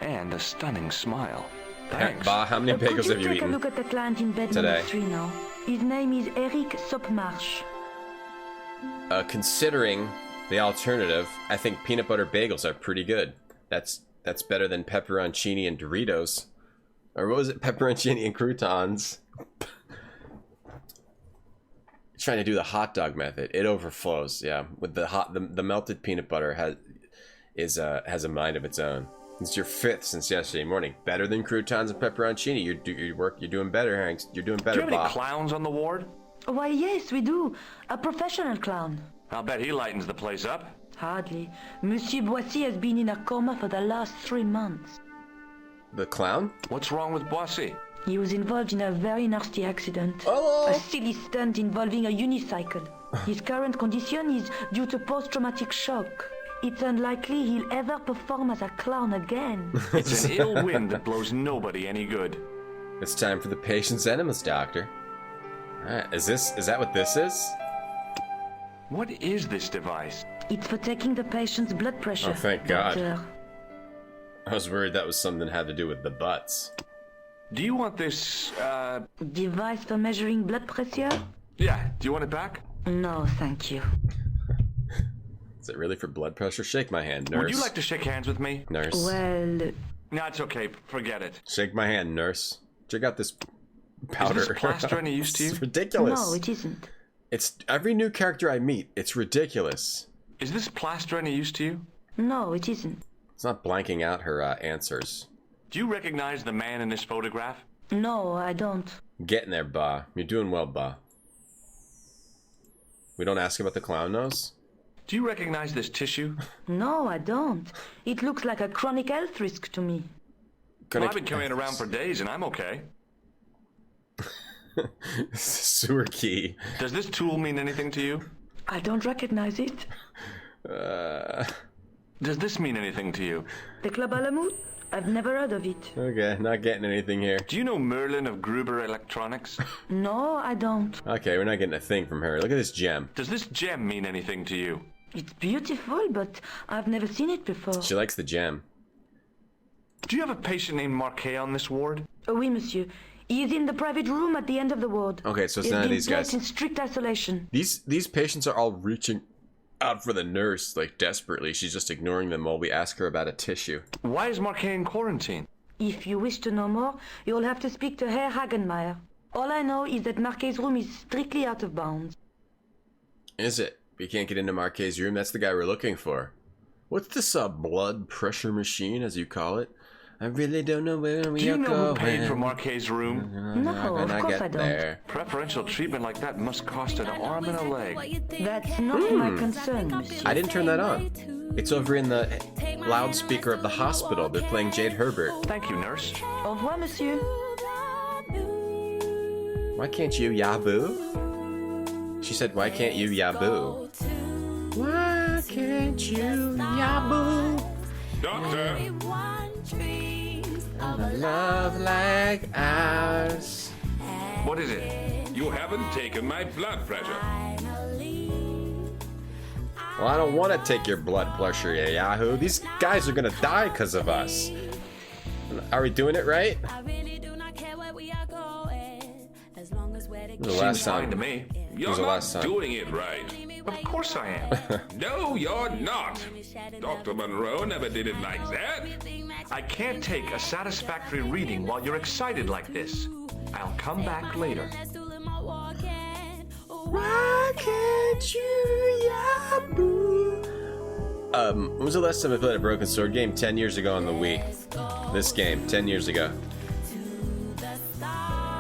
Speaker 10: and a stunning smile. Thanks.
Speaker 1: Bah, how many bagels have you
Speaker 8: Could you take a
Speaker 1: eaten
Speaker 8: look at the client in bed
Speaker 1: today?
Speaker 8: number 3 now? His name is Eric Sopmarsh.
Speaker 1: Considering the alternative, I think peanut butter bagels are pretty good. That's better than pepperoncini and Doritos. Or what was it? Pepperoncini and croutons. Trying to do the hot dog method. It overflows, yeah. With the melted peanut butter has a mind of its own. It's your 5th since yesterday morning. Better than croutons and pepperoncini. You're doing better, Hanks. You're doing better,
Speaker 2: Do you have
Speaker 1: Bob.
Speaker 2: any clowns on the ward?
Speaker 8: Why, yes, we do. A professional clown.
Speaker 2: I'll bet he lightens the place up.
Speaker 8: Hardly. Monsieur Boissy has been in a coma for the last 3 months.
Speaker 1: The clown?
Speaker 2: What's wrong with Boissy?
Speaker 8: He was involved in a very nasty accident.
Speaker 1: Oh.
Speaker 8: A silly stunt involving a unicycle. His current condition is due to post-traumatic shock. It's unlikely he'll ever perform as a clown again.
Speaker 2: It's an ill wind that blows nobody any good.
Speaker 1: It's time for the patient's enemas, doctor. Alright, is that what this is?
Speaker 2: What is this device?
Speaker 8: It's for taking the patient's blood pressure.
Speaker 1: Oh, thank God.
Speaker 8: Doctor.
Speaker 1: I was worried that was something that had to do with the butts.
Speaker 2: Do you want this,
Speaker 8: Device for measuring blood pressure?
Speaker 2: Yeah, do you want it back?
Speaker 8: No, thank you.
Speaker 1: Is it really for blood pressure? Shake my hand, nurse.
Speaker 2: Would you like to shake hands with me?
Speaker 1: Nurse.
Speaker 8: Well...
Speaker 2: No, it's okay. Forget it.
Speaker 1: Shake my hand, nurse. Check out this powder.
Speaker 2: Is this plaster any use to you?
Speaker 1: It's ridiculous.
Speaker 8: No, it isn't.
Speaker 1: It's every new character I meet. It's ridiculous.
Speaker 2: Is this plaster any use to you?
Speaker 8: No, it isn't.
Speaker 1: It's not blanking out her answers.
Speaker 2: Do you recognize the man in this photograph?
Speaker 8: No, I don't.
Speaker 1: Getting there, Ba. You're doing well, Ba. We don't ask about the clown nose?
Speaker 2: Do you recognize this tissue?
Speaker 8: No, I don't. It looks like a chronic health risk to me.
Speaker 2: Well, I've been carrying it around for days and I'm okay.
Speaker 1: Sewer key.
Speaker 2: Does this tool mean anything to you?
Speaker 8: I don't recognize it.
Speaker 2: Does this mean anything to you?
Speaker 8: The Club Alamut? I've never heard of it.
Speaker 1: Okay, not getting anything here.
Speaker 2: Do you know Merlin of Gruber Electronics?
Speaker 8: No, I don't.
Speaker 1: Okay, we're not getting a thing from her. Look at this gem.
Speaker 2: Does this gem mean anything to you?
Speaker 8: It's beautiful, but I've never seen it before.
Speaker 1: She likes the gem.
Speaker 2: Do you have a patient named Marquet on this ward?
Speaker 8: Oui, monsieur. He is in the private room at the end of the ward.
Speaker 1: Okay, so it's
Speaker 8: He's
Speaker 1: none of
Speaker 8: been
Speaker 1: these guys.
Speaker 8: placed in strict isolation.
Speaker 1: These patients are all reaching out for the nurse, like desperately. She's just ignoring them while we ask her about a tissue.
Speaker 2: Why is Marquet in quarantine?
Speaker 8: If you wish to know more, you'll have to speak to Herr Hagenmeier.
Speaker 11: All I know is that Marquet's room is strictly out of bounds.
Speaker 1: Is it? We can't get into Marquet's room. That's the guy we're looking for. What's this blood pressure machine, as you call it? I really don't know where we are going.
Speaker 10: Do you know who paid for Marquet's room?
Speaker 11: No, of course I don't.
Speaker 1: There.
Speaker 10: Preferential treatment like that must cost an arm and a leg.
Speaker 11: That's not my concern, monsieur.
Speaker 1: I didn't turn that on. It's over in the loudspeaker of the hospital. They're playing Jade Herbert.
Speaker 10: Thank you, nurse.
Speaker 11: Au revoir, monsieur.
Speaker 1: Why can't you yaboo? She said, why can't you yaboo? Why can't you yaboo?
Speaker 12: Doctor!
Speaker 1: Love like ours.
Speaker 10: What is it?
Speaker 12: You haven't taken my blood pressure.
Speaker 1: Well, I don't want to take your blood pressure, you yahoo. These guys are gonna die because of us. Are we doing it right? The last
Speaker 10: Seems fine
Speaker 1: time
Speaker 10: to me.
Speaker 12: You're not doing it right.
Speaker 10: Of course I am.
Speaker 12: No, you're not. Dr. Monroe never did it like that.
Speaker 10: I can't take a satisfactory reading while you're excited like this. I'll come back later.
Speaker 1: Why can't you yaboo? When was the last time I played a Broken Sword game? 10 years ago on the Wii. This game, 10 years ago.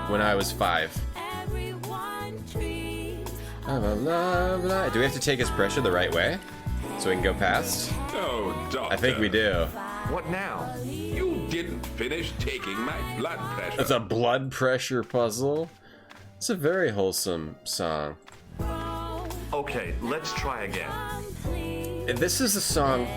Speaker 1: When I was 5. Do we have to take his pressure the right way? So we can go past?
Speaker 12: Oh, doctor.
Speaker 1: I think we do.
Speaker 10: What now?
Speaker 12: You didn't finish taking my blood pressure.
Speaker 1: It's a blood pressure puzzle. It's a very wholesome song.
Speaker 10: Okay, let's try again.
Speaker 1: This is a song.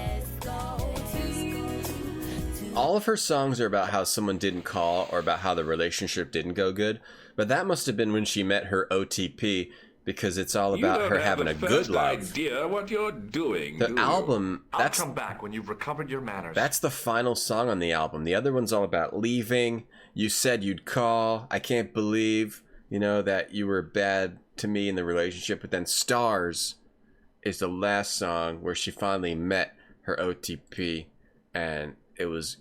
Speaker 1: All of her songs are about how someone didn't call or about how the relationship didn't go good. But that must have been when she met her OTP, because it's all about her having a good life.
Speaker 12: Idea what you're doing.
Speaker 1: The album.
Speaker 10: I'll come back when you've recovered your manners.
Speaker 1: That's the final song on the album. The other one's all about leaving. You said you'd call. I can't believe, that you were bad to me in the relationship. But then Stars is the last song where she finally met her OTP, and it was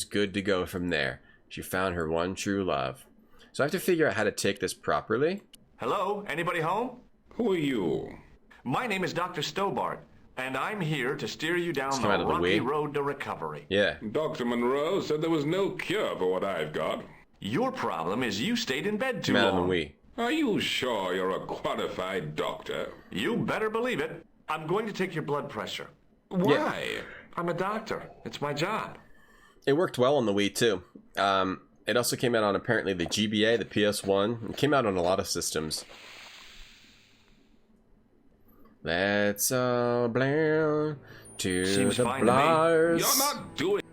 Speaker 1: good to go from there. She found her one true love. So I have to figure out how to take this properly.
Speaker 10: Hello? Anybody home?
Speaker 12: Who are you?
Speaker 10: My name is Dr. Stobart, and I'm here to steer you down the
Speaker 1: out of the
Speaker 10: rocky
Speaker 1: way.
Speaker 10: road to recovery.
Speaker 1: Yeah.
Speaker 12: Dr. Monroe said there was no cure for what I've got.
Speaker 10: Your problem is you stayed in bed too
Speaker 1: Come out of
Speaker 10: long.
Speaker 1: the way.
Speaker 12: Are you sure you're a qualified doctor?
Speaker 10: You better believe it. I'm going to take your blood pressure.
Speaker 12: Why?
Speaker 10: I'm a doctor. It's my job.
Speaker 1: It worked well on the Wii too. It also came out on apparently the GBA, the PS1. It came out on a lot of systems. Let's all blow to
Speaker 10: Seems
Speaker 1: the
Speaker 10: fine to me.
Speaker 1: blars.
Speaker 12: You're not doing.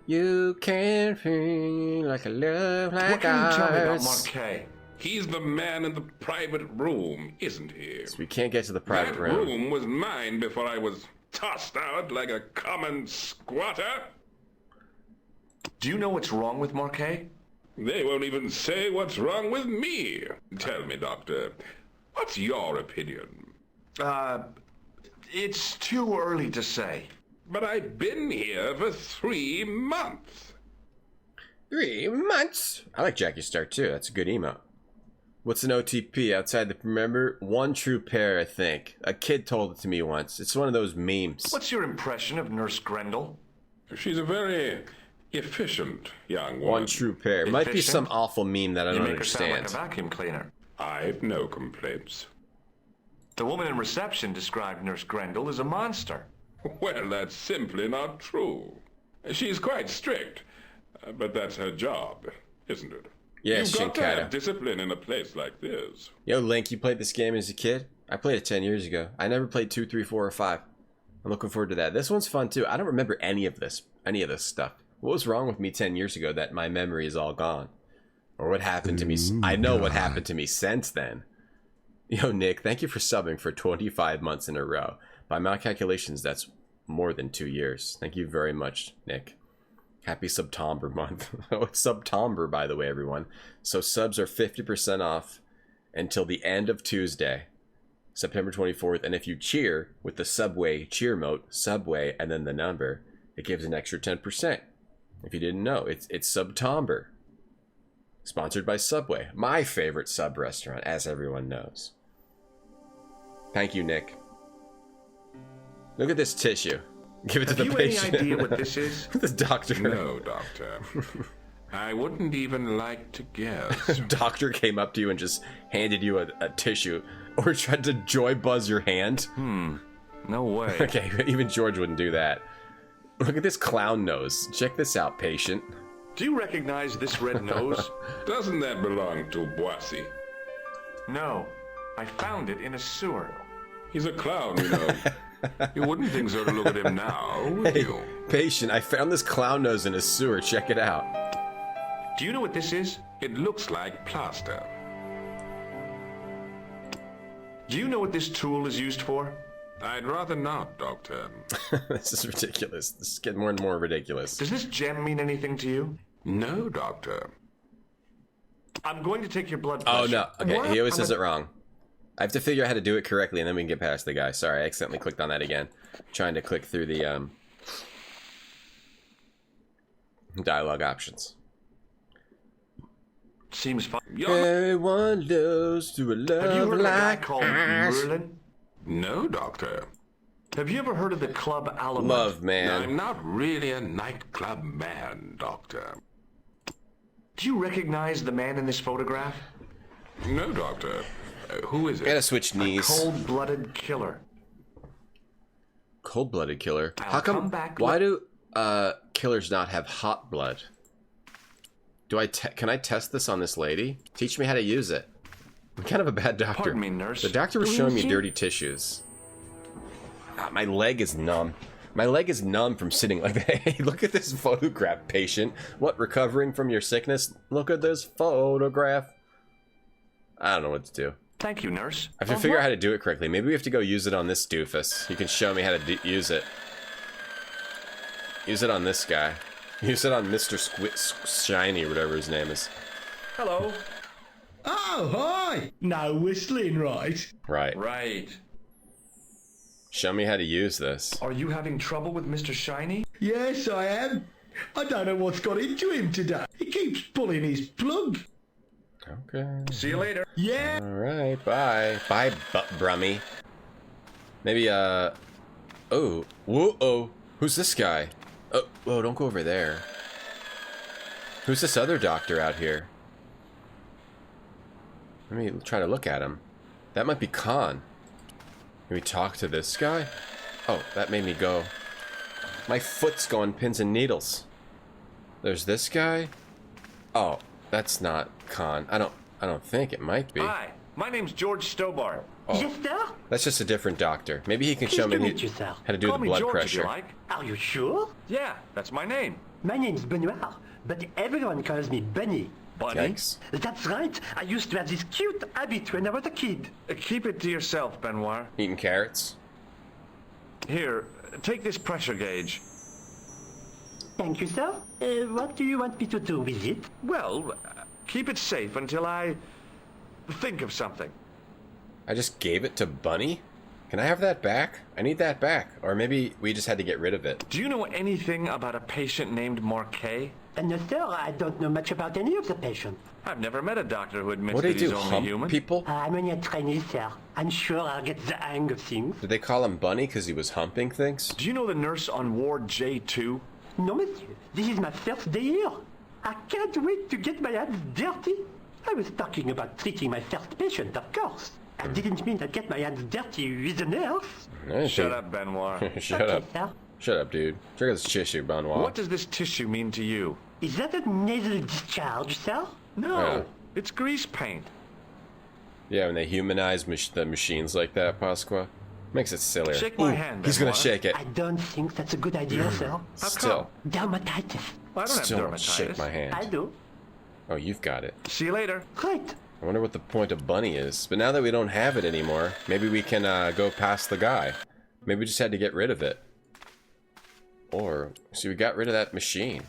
Speaker 1: You can feel like a love like
Speaker 10: What can you tell me about
Speaker 1: ours.
Speaker 10: Marquet?
Speaker 12: He's the man in the private room, isn't he?
Speaker 1: So we can't get to the private
Speaker 12: That
Speaker 1: room.
Speaker 12: room was mine before I was tossed out like a common squatter.
Speaker 10: Do you know what's wrong with Marquet?
Speaker 12: They won't even say what's wrong with me. Tell me, Doctor, what's your opinion?
Speaker 10: It's too early to say.
Speaker 12: But I've been here for 3 months.
Speaker 1: 3 months? I like Jackie Star too. That's a good emote. What's an OTP outside the... Remember? One true pair, I think. A kid told it to me once. It's one of those memes.
Speaker 10: What's your impression of Nurse Grendel?
Speaker 12: She's a very efficient young woman.
Speaker 1: One true pair. It might be
Speaker 10: Efficient?
Speaker 1: some awful meme that I
Speaker 10: You
Speaker 1: don't
Speaker 10: make her sound like
Speaker 1: understand.
Speaker 10: a vacuum cleaner.
Speaker 12: I've no complaints.
Speaker 10: The woman in reception described Nurse Grendel as a monster.
Speaker 12: Well, that's simply not true. She's quite strict, but that's her job, isn't it?
Speaker 1: Yeah,
Speaker 12: You've got to
Speaker 1: Shinkata.
Speaker 12: have discipline in a place like this.
Speaker 1: Yo, Link, you played this game as a kid? I played it 10 years ago. I never played 2, 3, 4, or 5. I'm looking forward to that. This one's fun too. I don't remember any of this stuff. What was wrong with me 10 years ago that my memory is all gone? Or what happened to me? I know what happened to me since then. Yo, Nick, thank you for subbing for 25 months in a row. By my calculations, that's more than 2 years. Thank you very much, Nick. Happy September month. Oh, it's September, by the way, everyone. So subs are 50% off until the end of Tuesday, September 24th. And if you cheer with the Subway cheer emote, Subway, and then the number, it gives an extra 10%. If you didn't know, it's September. Sponsored by Subway, my favorite sub restaurant, as everyone knows. Thank you, Nick. Look at this tissue. Give it to the patient.
Speaker 12: Have you any idea what this is?
Speaker 1: The doctor.
Speaker 12: No, doctor. I wouldn't even like to guess.
Speaker 1: Doctor came up to you and just handed you a tissue, or tried to joy buzz your hand.
Speaker 2: No way.
Speaker 1: Okay, even George wouldn't do that. Look at this clown nose. Check this out, patient.
Speaker 2: Do you recognize this red nose?
Speaker 12: Doesn't that belong to Boissy?
Speaker 2: No. I found it in a sewer.
Speaker 12: He's a clown, you know. You wouldn't think so to look at him now, would
Speaker 1: Hey,
Speaker 12: you?
Speaker 1: patient, I found this clown nose in a sewer. Check it out.
Speaker 2: Do you know what this is?
Speaker 12: It looks like plaster.
Speaker 2: Do you know what this tool is used for?
Speaker 12: I'd rather not, Doctor.
Speaker 1: This is ridiculous. This is getting more and more ridiculous.
Speaker 2: Does this gem mean anything to you?
Speaker 12: No, Doctor.
Speaker 2: I'm going to take your blood pressure.
Speaker 1: Oh, no. Okay,
Speaker 2: What?
Speaker 1: he always says it wrong. I have to figure out how to do it correctly, and then we can get past the guy. Sorry, I accidentally clicked on that again. Trying to click through the dialogue options.
Speaker 2: Seems fun.
Speaker 1: Everyone loves to a love
Speaker 2: Have you heard of a guy
Speaker 1: like
Speaker 2: called
Speaker 1: ours.
Speaker 2: Merlin?
Speaker 12: No, Doctor.
Speaker 2: Have you ever heard of the Club Alamut?
Speaker 1: Love, man.
Speaker 12: I'm not really a nightclub man, Doctor.
Speaker 2: Do you recognize the man in this photograph?
Speaker 12: No, Doctor. Who is it?
Speaker 1: Gotta switch knees.
Speaker 2: Cold-blooded killer.
Speaker 1: Cold-blooded killer?
Speaker 2: I'll
Speaker 1: How come?
Speaker 2: come back
Speaker 1: Why do killers not have hot blood? Do I can I test this on this lady? Teach me how to use it. I'm kind of a bad doctor.
Speaker 2: Pardon me, nurse.
Speaker 1: The doctor was showing me dirty tissues. Ah, my leg is numb. My leg is numb from sitting like that. Hey, look at this photograph, patient. What, recovering from your sickness? Look at this photograph. I don't know what to do.
Speaker 2: Thank you, nurse.
Speaker 1: I have to figure out how to do it correctly. Maybe we have to go use it on this doofus. You can show me how to use it. Use it on this guy. Use it on Mr. Shiny, or whatever his name is.
Speaker 2: Hello.
Speaker 5: Oh, hi! No whistling, right?
Speaker 1: Right.
Speaker 2: Right.
Speaker 1: Show me how to use this.
Speaker 2: Are you having trouble with Mr. Shiny?
Speaker 5: Yes, I am. I don't know what's got into him today. He keeps pulling his plug.
Speaker 1: Okay.
Speaker 2: See you later.
Speaker 5: Yeah.
Speaker 1: Alright, bye. Bye, Brummy. Maybe, oh. Whoa-oh. Who's this guy? Oh, whoa, don't go over there. Who's this other doctor out here? Let me try to look at him. That might be Khan. Can we talk to this guy? Oh, that made me go. My foot's going pins and needles. There's this guy. Oh, that's not Khan. I don't think it might be.
Speaker 2: Hi, my name's George Stobart.
Speaker 1: Oh,
Speaker 11: Yes, sir?
Speaker 1: that's just a different doctor. Maybe he can
Speaker 11: Pleased
Speaker 1: show
Speaker 11: to
Speaker 1: me
Speaker 11: meet you, sir.
Speaker 1: how to do
Speaker 2: Call
Speaker 1: the
Speaker 2: me
Speaker 1: blood
Speaker 2: George
Speaker 1: pressure.
Speaker 2: if you like.
Speaker 11: Are you sure?
Speaker 2: Yeah, that's my name.
Speaker 11: My name's Benoit, but everyone calls me Bunny.
Speaker 2: Bunny?
Speaker 1: Yikes.
Speaker 11: That's right. I used to have this cute habit when I was a kid.
Speaker 2: Keep it to yourself, Benoit.
Speaker 1: Eating carrots?
Speaker 2: Here, take this pressure gauge.
Speaker 11: Thank you, sir. What do you want me to do with it?
Speaker 2: Well, keep it safe until I think of something.
Speaker 1: I just gave it to Bunny? Can I have that back? I need that back. Or maybe we just had to get rid of it.
Speaker 2: Do you know anything about a patient named Marquet?
Speaker 11: No, sir, I don't know much about any of the patients.
Speaker 2: I've never met a doctor who admits
Speaker 1: What do
Speaker 2: that
Speaker 1: they
Speaker 2: he's
Speaker 1: do,
Speaker 2: only
Speaker 1: hump
Speaker 2: human.
Speaker 1: people?
Speaker 11: I'm only a trainee, sir. I'm sure I'll get the hang of things.
Speaker 1: Did they call him Bunny because he was humping things?
Speaker 2: Do you know the nurse on Ward J2?
Speaker 11: No, monsieur. This is my first day here. I can't wait to get my hands dirty. I was talking about treating my first patient, of course. I didn't mean to get my hands dirty with a nurse.
Speaker 2: Shut up, Benoit.
Speaker 1: Shut
Speaker 11: Okay,
Speaker 1: up.
Speaker 11: sir.
Speaker 1: Shut up, dude. Check out this tissue, Benoit.
Speaker 2: What does this tissue mean to you?
Speaker 11: Is that a nasal discharge, sir?
Speaker 2: No,
Speaker 1: Yeah.
Speaker 2: it's grease paint.
Speaker 1: Yeah, when they humanize the machines like that, Pasqua. Makes it sillier.
Speaker 2: Shake my
Speaker 1: Ooh,
Speaker 2: hand,
Speaker 1: he's gonna
Speaker 2: Benoit.
Speaker 1: shake it.
Speaker 11: I don't think that's a good idea, sir.
Speaker 1: Still.
Speaker 11: Dermatitis.
Speaker 2: I don't
Speaker 1: Still
Speaker 2: have
Speaker 1: don't
Speaker 2: dermatitis.
Speaker 1: shake my hand.
Speaker 11: I do.
Speaker 1: Oh, you've got it.
Speaker 2: See you later.
Speaker 11: Right.
Speaker 1: I wonder what the point of Bunny is. But now that we don't have it anymore, maybe we can go past the guy. Maybe we just had to get rid of it. Or, see, we got rid of that machine.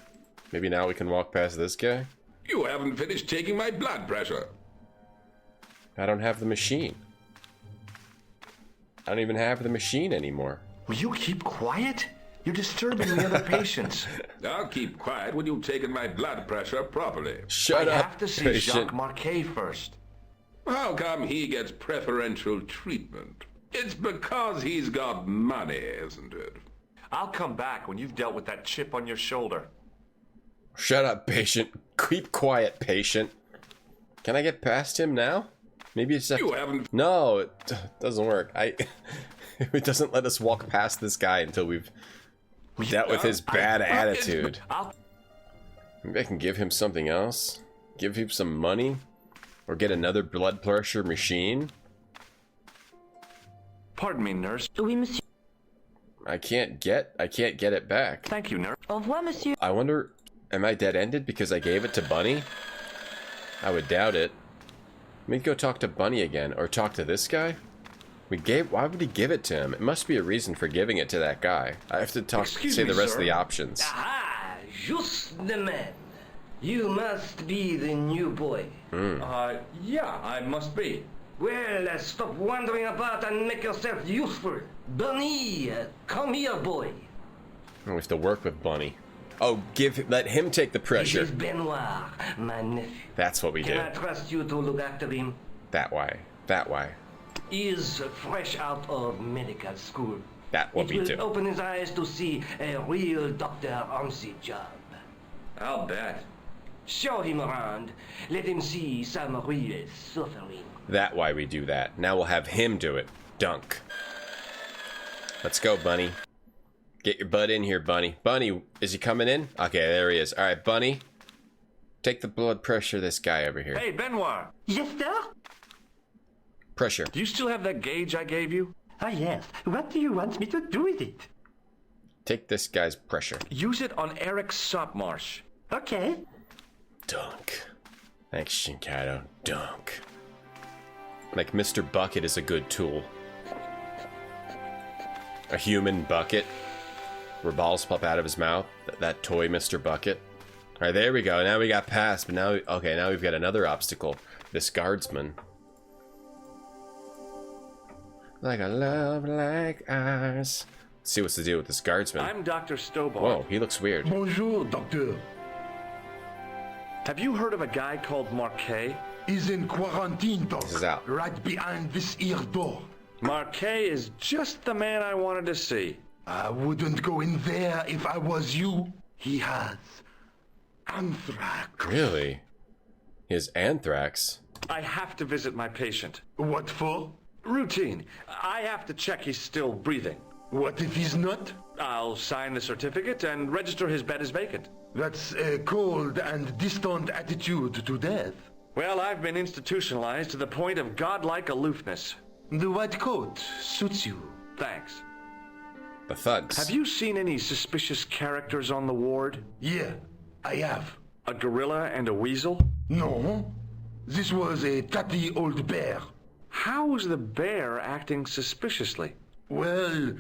Speaker 1: Maybe now we can walk past this guy?
Speaker 12: You haven't finished taking my blood pressure.
Speaker 1: I don't have the machine. I don't even have the machine anymore.
Speaker 2: Will you keep quiet?
Speaker 10: You're disturbing the other patients.
Speaker 12: I'll keep quiet when you've taken my blood pressure properly.
Speaker 1: Shut up,
Speaker 10: I have to see
Speaker 1: patient.
Speaker 10: Jacques Marquet first.
Speaker 12: How come he gets preferential treatment? It's because he's got money, isn't it?
Speaker 10: I'll come back when you've dealt with that chip on your shoulder.
Speaker 1: Shut up, patient. Keep quiet, patient. Can I get past him now? Maybe it's
Speaker 12: You haven't.
Speaker 1: No, it doesn't work. It doesn't let us walk past this guy until we've dealt with his bad attitude. Maybe I can give him something else. Give him some money, or get another blood pressure machine.
Speaker 10: Pardon me, nurse.
Speaker 8: Oui, monsieur.
Speaker 1: I can't get it back.
Speaker 10: Thank you, nurse.
Speaker 8: Au revoir, monsieur.
Speaker 1: I wonder, am I dead-ended because I gave it to Bunny? I would doubt it. Let me go talk to Bunny again, or talk to this guy. Why would he give it to him? It must be a reason for giving it to that guy. I have to say the rest of the options.
Speaker 13: Aha! Just the man. You must be the new boy.
Speaker 2: Yeah, I must be.
Speaker 13: Well, stop wandering about and make yourself useful. Bunny, come here, boy.
Speaker 1: We have to work with Bunny. Oh, let him take the pressure.
Speaker 13: This is Benoit, my nephew.
Speaker 1: That's what we do.
Speaker 13: Can I trust you to look after him?
Speaker 1: That way. That way.
Speaker 13: He is fresh out of medical school.
Speaker 1: That's what we do.
Speaker 13: It will open his eyes to see a real doctor on the job.
Speaker 4: I'll bet.
Speaker 13: Show him around. Let him see some real suffering.
Speaker 1: That why we do that. Now we'll have him do it. Dunk. Let's go, Bunny. Get your butt in here, Bunny. Bunny, is he coming in? Okay, there he is. All right, Bunny. Take the blood pressure of this guy over here.
Speaker 10: Hey, Benoit.
Speaker 6: Yes, sir?
Speaker 1: Pressure.
Speaker 10: Do you still have that gauge I gave you?
Speaker 6: Ah, yes. What do you want me to do with it?
Speaker 1: Take this guy's pressure.
Speaker 10: Use it on Eric Sopmarsh.
Speaker 6: Okay.
Speaker 1: Dunk. Thanks, Shinkato. Dunk. Like Mr. Bucket is a good tool. A human bucket. Where balls pop out of his mouth. That toy Mr. Bucket. Alright, there we go. Now we got past, but now we've got another obstacle. This guardsman. Like a love like ours. Let's see what's the deal with this guardsman.
Speaker 10: I'm Dr. Stobart.
Speaker 1: Whoa, he looks weird.
Speaker 5: Bonjour, doctor.
Speaker 10: Have you heard of a guy called Marquet?
Speaker 5: He's in quarantine, doc.
Speaker 1: This is out.
Speaker 5: Right behind this here door.
Speaker 2: Marquet is just the man I wanted to see.
Speaker 5: I wouldn't go in there if I was you. He has anthrax.
Speaker 1: Really? He has anthrax?
Speaker 2: I have to visit my patient.
Speaker 5: What for?
Speaker 2: Routine. I have to check he's still breathing.
Speaker 5: What if he's not?
Speaker 2: I'll sign the certificate and register his bed as vacant.
Speaker 5: That's a cold and distant attitude to death.
Speaker 2: Well, I've been institutionalized to the point of godlike aloofness.
Speaker 5: The white coat suits you.
Speaker 2: Thanks.
Speaker 1: The thugs.
Speaker 2: Have you seen any suspicious characters on the ward?
Speaker 5: Yeah, I have.
Speaker 2: A gorilla and a weasel?
Speaker 5: No. This was a tatty old bear.
Speaker 2: How was the bear acting suspiciously?
Speaker 5: Well,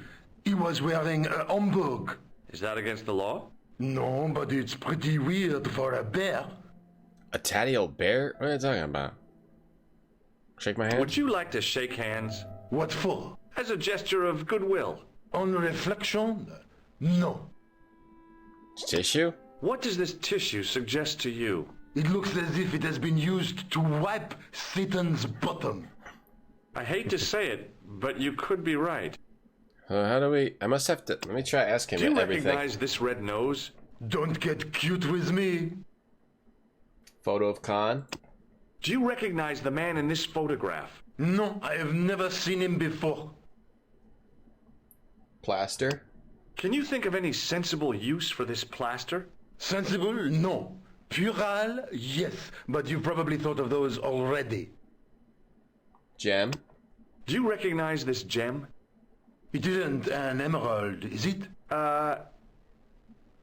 Speaker 5: he was wearing a homburg.
Speaker 2: Is that against the law?
Speaker 5: No, but it's pretty weird for a bear.
Speaker 1: A tatty old bear? What are you talking about? Shake my hand?
Speaker 2: Would you like to shake hands?
Speaker 5: What for?
Speaker 2: As a gesture of goodwill.
Speaker 5: On reflection, no.
Speaker 1: Tissue?
Speaker 2: What does this tissue suggest to you?
Speaker 5: It looks as if it has been used to wipe Satan's bottom.
Speaker 2: I hate to say it, but you could be right.
Speaker 1: How do we... I must have to... Let me try ask him
Speaker 2: everything. Do you
Speaker 1: everything.
Speaker 2: recognize this red nose?
Speaker 5: Don't get cute with me.
Speaker 1: Photo of Khan?
Speaker 2: Do you recognize the man in this photograph?
Speaker 5: No, I have never seen him before.
Speaker 1: Plaster?
Speaker 2: Can you think of any sensible use for this plaster?
Speaker 5: Sensible? No. Puerile? Yes, but you've probably thought of those already.
Speaker 1: Gem?
Speaker 2: Do you recognize this gem?
Speaker 5: It isn't an emerald, is it?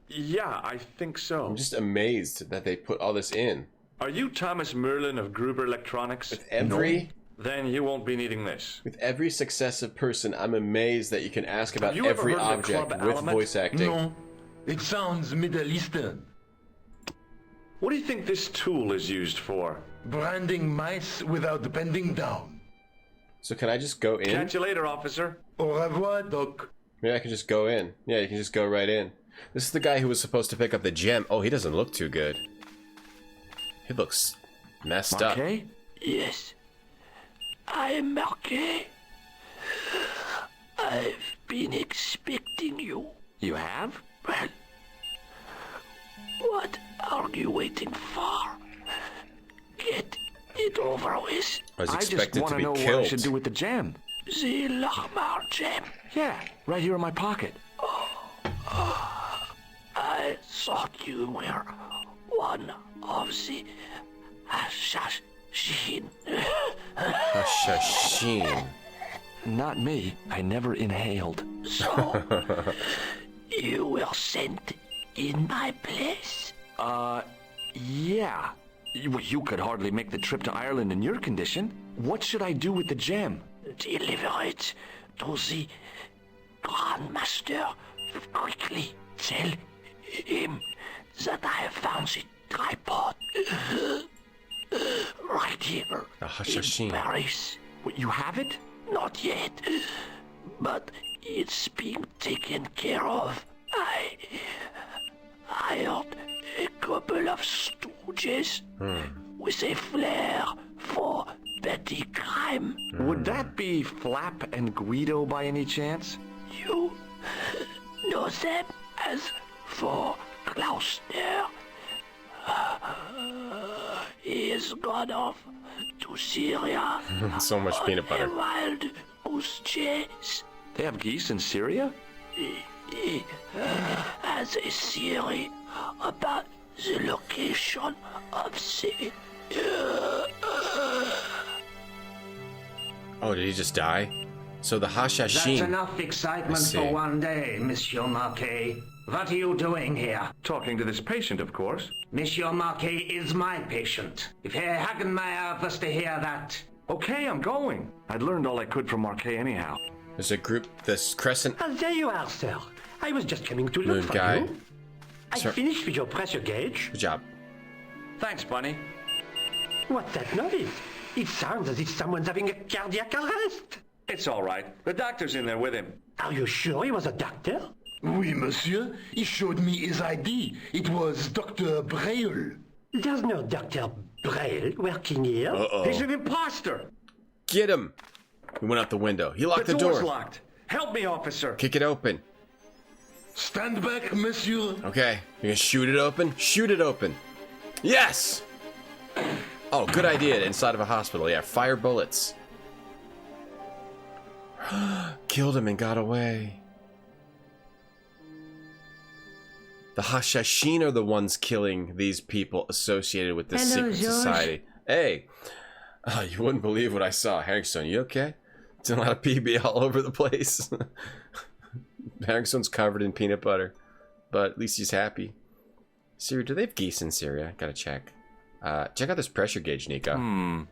Speaker 2: Yeah, I think so.
Speaker 1: I'm just amazed that they put all this in.
Speaker 2: Are you Thomas Merlin of Gruber Electronics?
Speaker 1: With every...
Speaker 2: No. Then you won't be needing this.
Speaker 1: With every successive person, I'm amazed that you can ask about
Speaker 2: Have you
Speaker 1: every
Speaker 2: ever heard of the
Speaker 1: object
Speaker 2: Club
Speaker 1: with
Speaker 2: Element?
Speaker 1: voice acting.
Speaker 5: No. It sounds Middle Eastern.
Speaker 2: What do you think this tool is used for?
Speaker 5: Branding mice without bending down.
Speaker 1: So can I just go in?
Speaker 2: Catch you later, officer.
Speaker 5: Au revoir, Doc.
Speaker 1: Maybe I can just go in. Yeah, you can just go right in. This is the guy who was supposed to pick up the gem. Oh, he doesn't look too good. He looks messed up.
Speaker 9: Marquet?
Speaker 11: Yes. I am Marquet. I've been expecting you.
Speaker 9: You have?
Speaker 11: Well, what are you waiting for? Get it over with.
Speaker 1: I was
Speaker 9: just
Speaker 1: expected
Speaker 9: want
Speaker 1: to
Speaker 9: to
Speaker 1: be
Speaker 9: know
Speaker 1: killed.
Speaker 9: what I should do with the gem.
Speaker 11: The Lahmar gem.
Speaker 9: Yeah, right here in my pocket.
Speaker 11: I thought you were one of the assassin.
Speaker 1: Assassin.
Speaker 9: Not me. I never inhaled.
Speaker 11: So, you were sent in my place?
Speaker 9: Yeah. You could hardly make the trip to Ireland in your condition. What should I do with the gem?
Speaker 11: Deliver it to the Grandmaster. Quickly tell him that I have found the tripod. Right here in Paris.
Speaker 9: What, you have it?
Speaker 11: Not yet, but it's being taken care of. I hired a couple of stooges with a flair for petty crime.
Speaker 9: Would that be Flap and Guido by any chance?
Speaker 11: You know them as for Gloucester. He has gone off to Syria.
Speaker 1: So much peanut butter.
Speaker 11: A wild goose chase.
Speaker 9: They have geese in Syria?
Speaker 11: He has a theory about the location of the...
Speaker 1: Oh, did he just die? So the Hashashin...
Speaker 13: That's enough excitement for one day, Monsieur Marquet. What are you doing here?
Speaker 2: Talking to this patient, of course.
Speaker 13: Monsieur Marquet is my patient. If Herr Hagenmeyer was to hear that...
Speaker 2: Okay, I'm going. I'd learned all I could from Marquet anyhow.
Speaker 1: There's a group, this crescent...
Speaker 11: Oh, there you are, sir. I was just coming to look for
Speaker 1: guy.
Speaker 11: you. I finished with your pressure gauge.
Speaker 1: Good job.
Speaker 2: Thanks, Bunny.
Speaker 11: What's that noise? It sounds as if someone's having a cardiac arrest.
Speaker 2: It's all right. The doctor's in there with him.
Speaker 11: Are you sure he was a doctor?
Speaker 5: Oui, monsieur. He showed me his ID. It was Dr. Braille.
Speaker 11: There's no Dr. Braille working here.
Speaker 1: Uh-oh.
Speaker 2: He's an imposter.
Speaker 1: Get him! He went out the window. He locked the door.
Speaker 2: door's locked. Help me, officer.
Speaker 1: Kick it open.
Speaker 5: Stand back, monsieur.
Speaker 1: Okay. You gonna shoot it open? Shoot it open. Yes! Oh, good idea. Inside of a hospital. Yeah, fire bullets. Killed him and got away. The Hashashin are the ones killing these people associated with this secret society. Hey, you wouldn't believe what I saw. Harrington, you okay? It's a lot of PB all over the place. Harrington's covered in peanut butter, but at least he's happy. Syria, do they have geese in Syria? Gotta check. Check out this pressure gauge, Nico.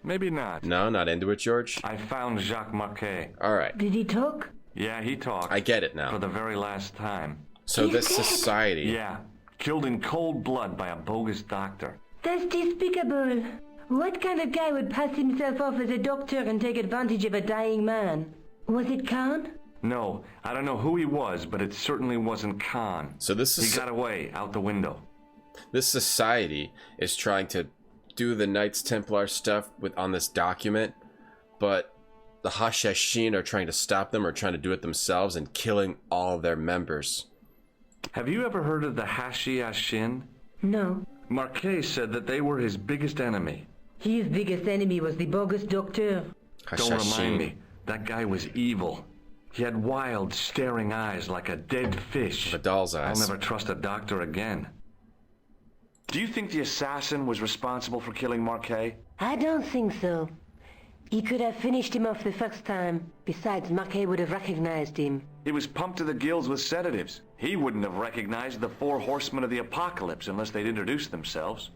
Speaker 2: Maybe not.
Speaker 1: No, not into it, George.
Speaker 2: I found Jacques Marquet.
Speaker 1: All right.
Speaker 8: Did he talk?
Speaker 2: Yeah, he talked.
Speaker 1: I get it now.
Speaker 2: For the very last time.
Speaker 1: So this society...
Speaker 2: Yeah. Killed in cold blood by a bogus doctor.
Speaker 8: That's despicable. What kind of guy would pass himself off as a doctor and take advantage of a dying man? Was it Khan?
Speaker 2: No, I don't know who he was, but it certainly wasn't Khan.
Speaker 1: So this is...
Speaker 2: He got away, out the window.
Speaker 1: This society is trying to do the Knights Templar stuff on this document, but the Hashashin are trying to stop them or trying to do it themselves and killing all their members.
Speaker 2: Have you ever heard of the Hashashin?
Speaker 8: No.
Speaker 2: Marquet said that they were his biggest enemy.
Speaker 8: His biggest enemy was the bogus doctor.
Speaker 2: Don't remind me. That guy was evil. He had wild, staring eyes like a dead fish.
Speaker 1: A doll's eyes.
Speaker 2: I'll never trust a doctor again. Do you think the assassin was responsible for killing Marquet?
Speaker 8: I don't think so. He could have finished him off the first time. Besides, Marquet would have recognized him.
Speaker 2: He was pumped to the gills with sedatives. He wouldn't have recognized the 4 horsemen of the apocalypse unless they'd introduced themselves.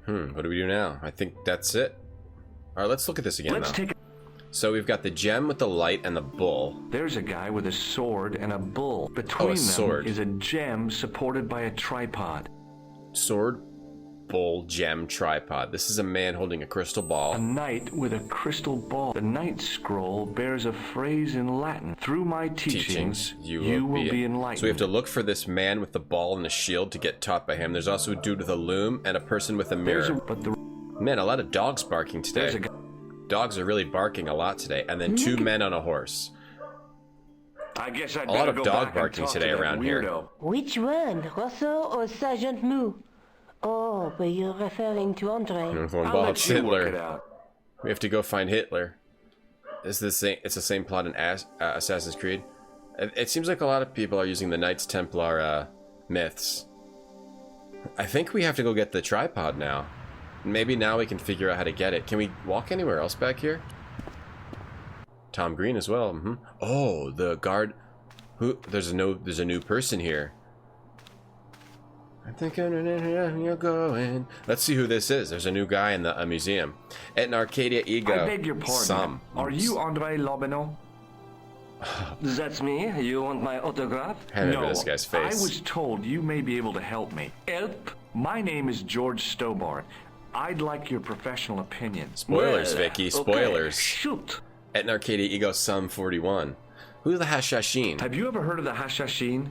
Speaker 1: What do we do now? I think that's it. Alright, let's look at this again, So we've got the gem with the light and the bull.
Speaker 2: There's a guy with a sword and a bull. Between them is a gem supported by a tripod.
Speaker 1: Sword? bull gem tripod. This is a man holding a crystal ball.
Speaker 2: A knight with a crystal ball. The knight scroll bears a phrase in Latin. Through my teachings you will be enlightened.
Speaker 1: So we have to look for this man with the ball and a shield to get taught by him. There's also a dude with a loom and a person with a mirror. Man, a lot of dogs barking today. Dogs are really barking a lot today. And then 2 men on a horse.
Speaker 13: I guess I'd
Speaker 1: a lot of dog barking today around here.
Speaker 11: Which one, Rousseau or Sergeant Moo? Oh, but you're referring to Andre.
Speaker 1: It's Hitler. We have to go find Hitler. It's the same plot in Assassin's Creed. It seems like a lot of people are using the Knights Templar myths. I think we have to go get the tripod now. Maybe now we can figure out how to get it. Can we walk anywhere else back here? Tom Green as well. Oh, the guard. Who? There's a new person here. I think you're going. Let's see who this is. There's a new guy in the museum. At an Arcadia Ego.
Speaker 2: I beg your pardon. Are you Andre Lobineau?
Speaker 13: That's me. You want my autograph?
Speaker 1: No, this guy's face.
Speaker 2: I was told you may be able to help me.
Speaker 13: Help?
Speaker 2: My name is George Stobart. I'd like your professional opinion.
Speaker 1: Spoilers, Vicky. Spoilers.
Speaker 13: Okay, shoot.
Speaker 1: At an Arcadia Ego Sum 41. Who's the Hashashin?
Speaker 2: Have you ever heard of the Hashashin?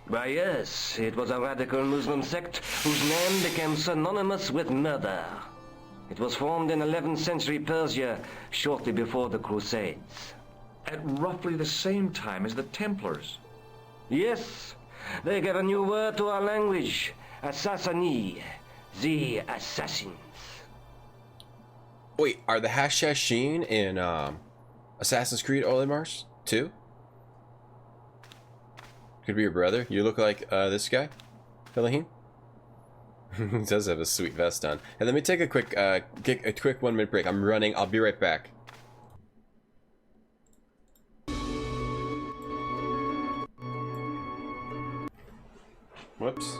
Speaker 13: Why, yes. It was a radical Muslim sect whose name became synonymous with murder. It was formed in 11th century Persia, shortly before the Crusades.
Speaker 2: At roughly the same time as the Templars.
Speaker 13: Yes. They gave a new word to our language. Assassini. The assassins.
Speaker 1: Wait, are the Hashashin in Assassin's Creed Olimars 2? Could be your brother. You look like this guy, Philaheen. He does have a sweet vest on. And let me take a quick 1 minute break. I'm running. I'll be right back. Whoops.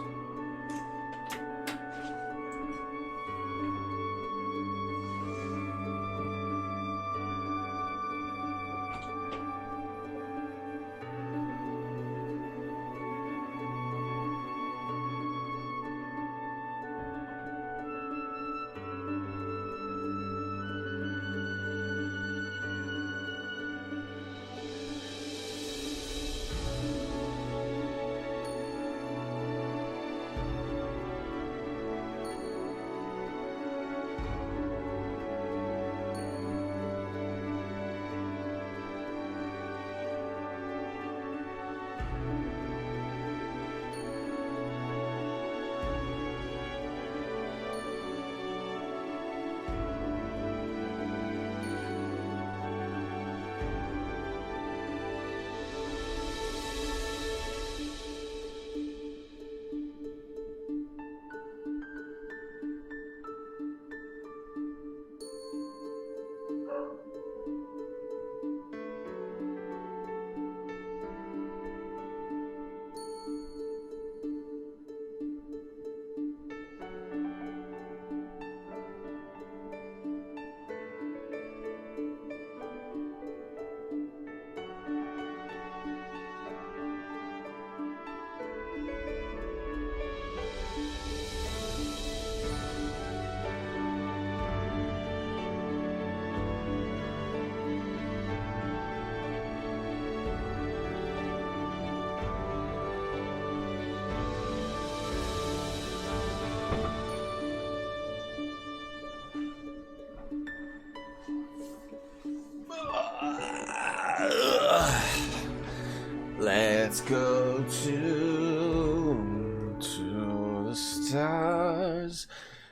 Speaker 1: Let's go to the stars.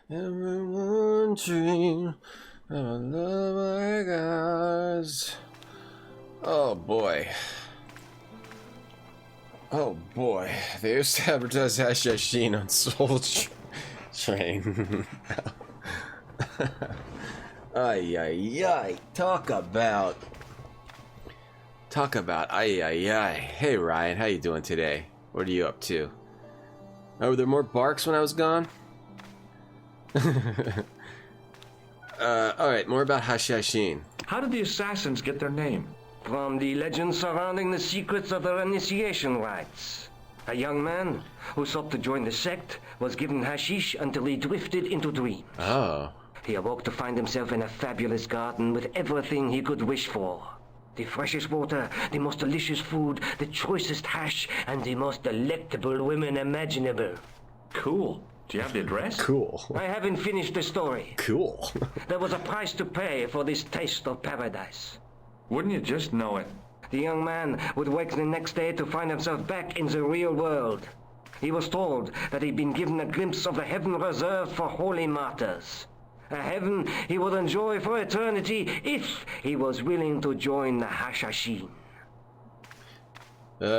Speaker 1: Everyone dream of a love like ours. Oh boy. Oh boy. They used to advertise Hashashin on Soul Train. Ay ay ay. Talk about ay ay ay. Hey Ryan, how you doing today? What are you up to? Oh, were there more barks when I was gone? Alright, more about Hashashin.
Speaker 2: How did the assassins get their name?
Speaker 13: From the legends surrounding the secrets of their initiation rites. A young man who sought to join the sect was given hashish until he drifted into dreams.
Speaker 1: Oh.
Speaker 13: He awoke to find himself in a fabulous garden with everything he could wish for. The freshest water, the most delicious food, the choicest hash, and the most delectable women imaginable.
Speaker 2: Cool. Do you have the address?
Speaker 1: Cool.
Speaker 13: I haven't finished the story.
Speaker 1: Cool.
Speaker 13: There was a price to pay for this taste of paradise.
Speaker 2: Wouldn't you just know it?
Speaker 13: The young man would wake the next day to find himself back in the real world. He was told that he'd been given a glimpse of the heaven reserved for holy martyrs. A heaven he would enjoy for eternity if he was willing to join the Hashashin.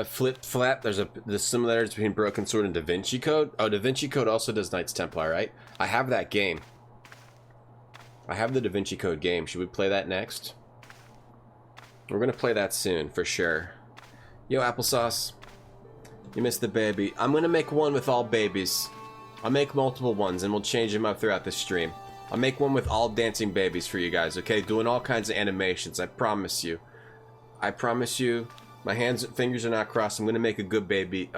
Speaker 1: Flip flap, there's similarities between Broken Sword and Da Vinci Code. Oh, Da Vinci Code also does Knights Templar, right? I have that game. I have the Da Vinci Code game. Should we play that next? We're gonna play that soon, for sure. Yo, Applesauce. You missed the baby. I'm gonna make one with all babies. I'll make multiple ones, and we'll change them up throughout the stream. I'll make one with all dancing babies for you guys, okay? Doing all kinds of animations, I promise you. I promise you. My hands and fingers are not crossed. I'm gonna make a good baby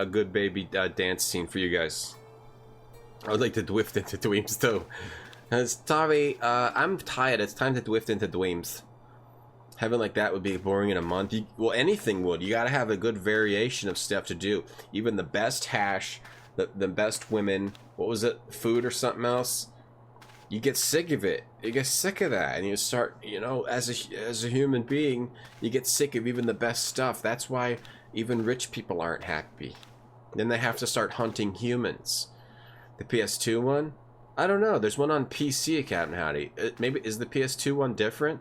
Speaker 1: dance scene for you guys. I would like to dwift into Dweems too. Sorry, I'm tired. It's time to dwift into Dweems. Having like that would be boring in a month. Well, anything would. You gotta have a good variation of stuff to do. Even the best hash, the best women. What was it? Food or something else? You get sick of it. You get sick of that, and you start, you know, as a human being, you get sick of even the best stuff. That's why even rich people aren't happy. Then they have to start hunting humans. The PS2 one? I don't know. There's one on PC, Captain Howdy. Maybe is the PS2 one different?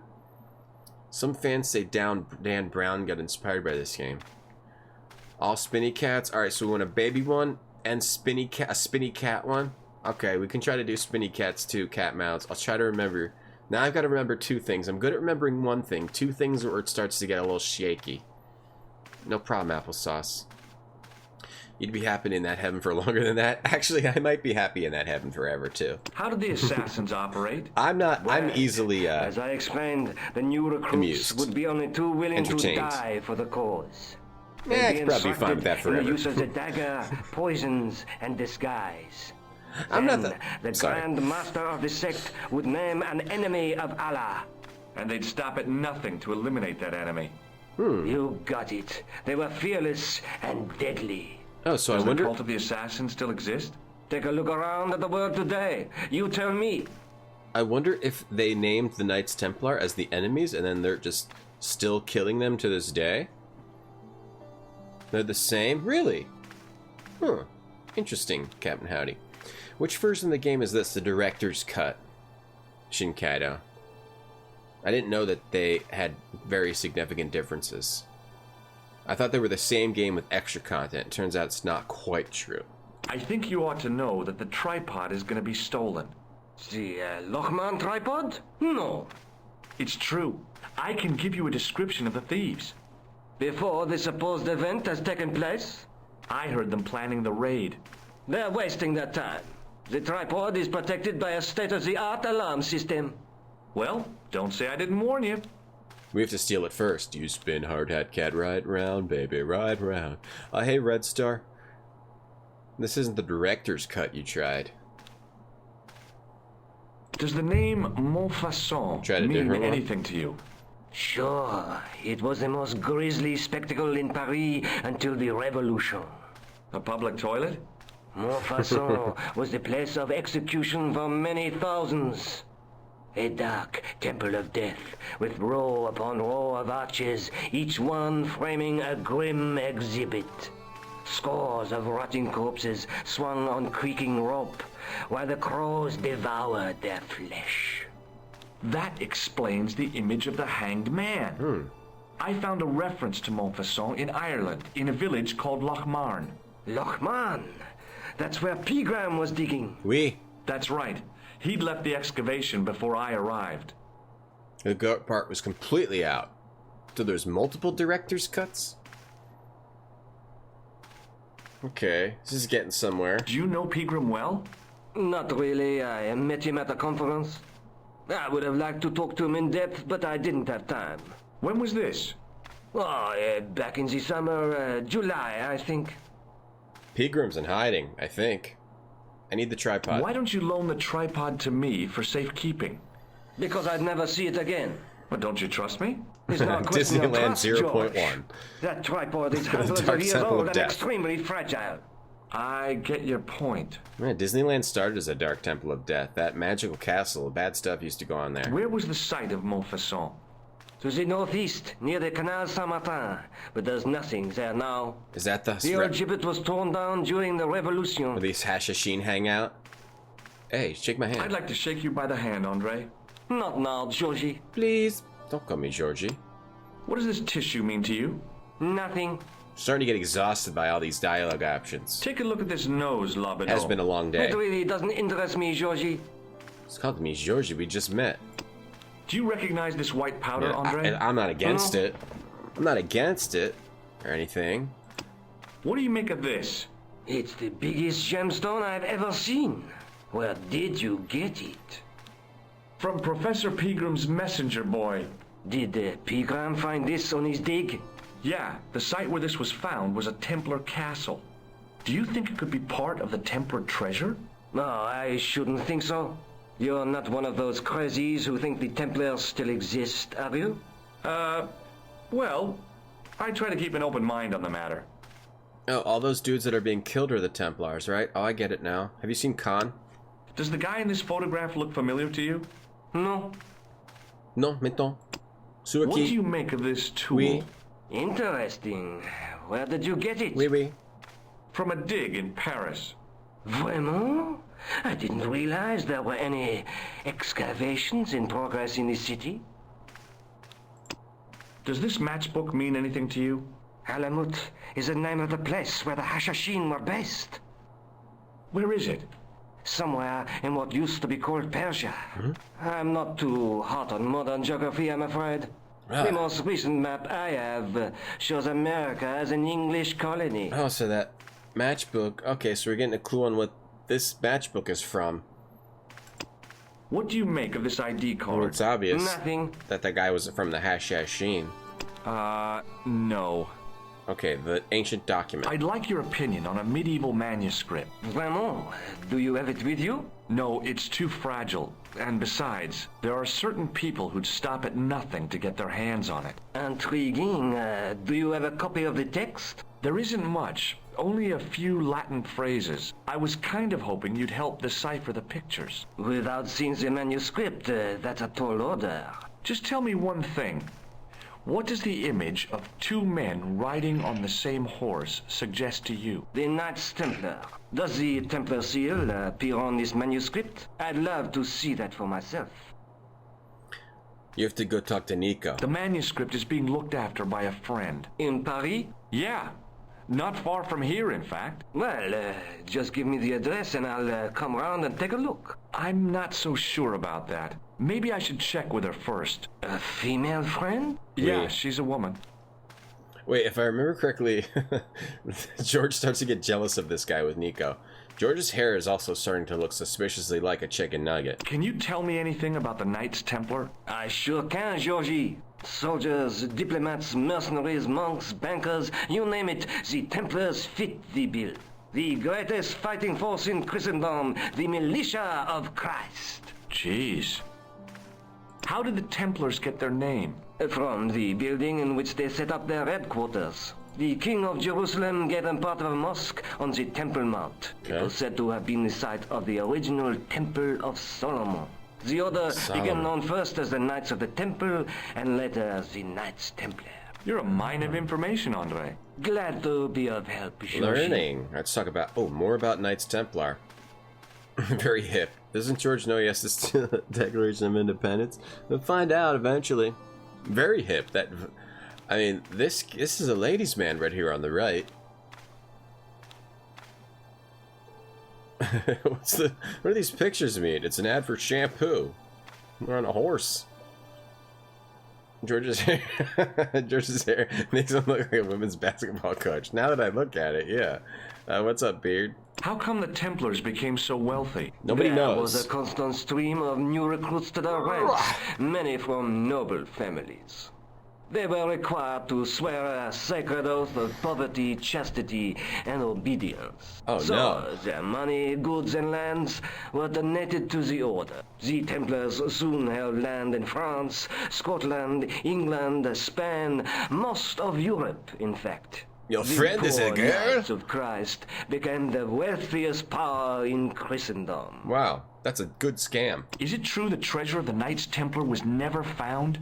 Speaker 1: Some fans say Dan Brown got inspired by this game. All spinny cats. All right, so we want a baby one and a spinny cat one. Okay, we can try to do spinny cats too, cat mounts. I'll try to remember. Now I've got to remember two things. I'm good at remembering one thing. Two things where it starts to get a little shaky. No problem, Applesauce. You'd be happy in that heaven for longer than that. Actually, I might be happy in that heaven forever too.
Speaker 2: How do the assassins operate?
Speaker 1: I'm not. Well, I'm easily.
Speaker 13: As I explained, the new recruits
Speaker 1: amused.
Speaker 13: Would be only too willing to die for the cause.
Speaker 1: Yeah, I could probably be fine with that forever.
Speaker 13: In the use of the dagger, poisons, and disguise.
Speaker 1: I'm not
Speaker 13: the Grand Master of the sect would name an enemy of Allah.
Speaker 2: And they'd stop at nothing to eliminate that enemy.
Speaker 13: You got it. They were fearless and deadly.
Speaker 1: Oh, so
Speaker 2: Does
Speaker 1: I wonder...
Speaker 2: the cult of the assassins still exist?
Speaker 13: Take a look around at the world today. You tell me.
Speaker 1: I wonder if they named the Knights Templar as the enemies and then they're just still killing them to this day? They're the same? Really? Huh. Interesting, Captain Howdy. Which version of the game is this? The director's cut. Shinkaido. I didn't know that they had very significant differences. I thought they were the same game with extra content. Turns out it's not quite true.
Speaker 2: I think you ought to know that the tripod is going to be stolen.
Speaker 13: The Lochman tripod? No.
Speaker 2: It's true. I can give you a description of the thieves.
Speaker 13: Before the supposed event has taken place?
Speaker 2: I heard them planning the raid.
Speaker 13: They're wasting their time. The tripod is protected by a state-of-the-art alarm system.
Speaker 2: Well, don't say I didn't warn you.
Speaker 1: We have to steal it first. You spin hard hat cat right round, baby, right round. Hey, Red Star. This isn't the director's cut you tried.
Speaker 2: Does the name Montfaucon mean anything to you?
Speaker 13: Sure. It was the most grisly spectacle in Paris until the Revolution.
Speaker 2: A public toilet?
Speaker 13: Montfaucon was the place of execution for many thousands. A dark temple of death, with row upon row of arches, each one framing a grim exhibit. Scores of rotting corpses swung on creaking rope, while the crows devoured their flesh.
Speaker 2: That explains the image of the hanged man. I found a reference to Montfaucon in Ireland, in a village called Lochmarn.
Speaker 13: Lochmarn? That's where Pegram was digging.
Speaker 1: Oui.
Speaker 2: That's right. He'd left the excavation before I arrived.
Speaker 1: The goat part was completely out. So there's multiple director's cuts? Okay, this is getting somewhere.
Speaker 2: Do you know Pegram well?
Speaker 13: Not really. I met him at a conference. I would have liked to talk to him in depth, but I didn't have time.
Speaker 2: When was this?
Speaker 13: Oh, back in the summer, July, I think.
Speaker 1: Peagrim's in hiding, I think. I need the tripod.
Speaker 10: Why don't you loan the tripod to me for safekeeping?
Speaker 13: Because I'd never see it again.
Speaker 10: But don't you trust me?
Speaker 13: It's not a question of
Speaker 1: Disneyland
Speaker 13: trust,
Speaker 1: 0.1.
Speaker 13: George. That tripod is hundreds
Speaker 1: Dark
Speaker 13: of years
Speaker 1: Temple of
Speaker 13: old and
Speaker 1: Death.
Speaker 13: extremely fragile.
Speaker 10: I get your point.
Speaker 1: Man, Disneyland started as a Dark Temple of Death. That magical castle, bad stuff used to go on there.
Speaker 10: Where was the site of Montfaucon?
Speaker 13: To the northeast, near the Canal Saint-Martin. But there's nothing there now.
Speaker 1: Is that the...
Speaker 13: The old gibbet was torn down during the Revolution.
Speaker 1: Where these Hashashin hang out? Hey, shake my hand.
Speaker 10: I'd like to shake you by the hand, Andre.
Speaker 13: Not now, Georgie.
Speaker 1: Please. Don't call me Georgie.
Speaker 10: What does this tissue mean to you?
Speaker 13: Nothing.
Speaker 1: Starting to get exhausted by all these dialogue options.
Speaker 10: Take a look at this nose, Labrador.
Speaker 1: Has been a long day.
Speaker 13: It really doesn't interest me, Georgie.
Speaker 1: It's called me Georgie. We just met.
Speaker 10: Do you recognize this white powder, Andre?
Speaker 1: I'm not against it. I'm not against it or anything.
Speaker 10: What do you make of this?
Speaker 13: It's the biggest gemstone I've ever seen. Where did you get it?
Speaker 10: From Professor Peagrim's messenger boy.
Speaker 13: Did Pegram find this on his dig?
Speaker 10: Yeah, the site where this was found was a Templar castle. Do you think it could be part of the Templar treasure?
Speaker 13: No, I shouldn't think so. You're not one of those crazies who think the Templars still exist, are you?
Speaker 10: Well, I try to keep an open mind on the matter.
Speaker 1: Oh, all those dudes that are being killed are the Templars, right? Oh, I get it now. Have you seen Khan?
Speaker 10: Does the guy in this photograph look familiar to you?
Speaker 13: No.
Speaker 1: No, mettons.
Speaker 10: What do you make of this tool?
Speaker 1: Oui.
Speaker 13: Interesting. Where did you get it?
Speaker 1: Oui, oui.
Speaker 10: From a dig in Paris.
Speaker 13: Vraiment? I didn't realize there were any excavations in progress in the city.
Speaker 10: Does this matchbook mean anything to you?
Speaker 13: Alamut is the name of the place where the Hashashin were based.
Speaker 10: Where is it?
Speaker 13: Somewhere in what used to be called Persia. I'm not too hot on modern geography, I'm afraid. The most recent map I have shows America as an English colony.
Speaker 1: Oh, so that matchbook. Okay, so we're getting a clue on what this matchbook is from.
Speaker 10: What do you make of this ID card?
Speaker 1: Well, it's obvious
Speaker 13: Nothing.
Speaker 1: that guy was from the Hashashin.
Speaker 10: No.
Speaker 1: Okay, the ancient document.
Speaker 10: I'd like your opinion on a medieval manuscript.
Speaker 13: Vraiment? Do you have it with you?
Speaker 10: No, it's too fragile. And besides, there are certain people who'd stop at nothing to get their hands on it.
Speaker 13: Intriguing. Do you have a copy of the text?
Speaker 10: There isn't much. Only a few Latin phrases. I was kind of hoping you'd help decipher the pictures.
Speaker 13: Without seeing the manuscript, that's a tall order.
Speaker 10: Just tell me one thing. What does the image of two men riding on the same horse suggest to you?
Speaker 13: The Knights Templar. Does the Templar seal appear on this manuscript? I'd love to see that for myself.
Speaker 1: You have to go talk to Nico.
Speaker 10: The manuscript is being looked after by a friend.
Speaker 13: In Paris?
Speaker 10: Yeah. Not far from here, in fact.
Speaker 13: Well, just give me the address and I'll come around and take a look.
Speaker 10: I'm not so sure about that. Maybe I should check with her first.
Speaker 13: A female friend?
Speaker 10: Yeah, she's a woman.
Speaker 1: Wait, if I remember correctly, George starts to get jealous of this guy with Nico. George's hair is also starting to look suspiciously like a chicken nugget.
Speaker 10: Can you tell me anything about the Knights Templar?
Speaker 13: I sure can, Georgie. Soldiers, diplomats, mercenaries, monks, bankers, you name it, the Templars fit the bill. The greatest fighting force in Christendom, the militia of Christ.
Speaker 10: Jeez. How did the Templars get their name?
Speaker 13: From the building in which they set up their headquarters. The King of Jerusalem gave them part of a mosque on the Temple Mount. It was said to have been the site of the original Temple of Solomon. The order became known first as the Knights of the Temple, and later as the Knights Templar.
Speaker 10: You're a mine of information, Andre.
Speaker 13: Glad to be of help, Georgie.
Speaker 1: Learning. Let's talk about, more about Knights Templar. Very hip. Doesn't George know he has to steal the Declaration of Independence? We'll find out eventually. Very hip. I mean, this is a ladies' man right here on the right. What do these pictures mean? It's an ad for shampoo. We're on a horse. George's hair makes him look like a women's basketball coach. Now that I look at it, yeah. What's up, Beard?
Speaker 10: How come the Templars became so wealthy?
Speaker 1: Nobody knows.
Speaker 13: There was a constant stream of new recruits to their ranks, many from noble families. They were required to swear a sacred oath of poverty, chastity, and obedience.
Speaker 1: Oh,
Speaker 13: so,
Speaker 1: no.
Speaker 13: their money, goods, and lands were donated to the order. The Templars soon held land in France, Scotland, England, Spain, most of Europe, in fact.
Speaker 1: Your
Speaker 13: The
Speaker 1: friend is a
Speaker 13: poor
Speaker 1: girl?
Speaker 13: Knights of Christ became the wealthiest power in Christendom.
Speaker 1: Wow, that's a good scam.
Speaker 10: Is it true the treasure of the Knights Templar was never found?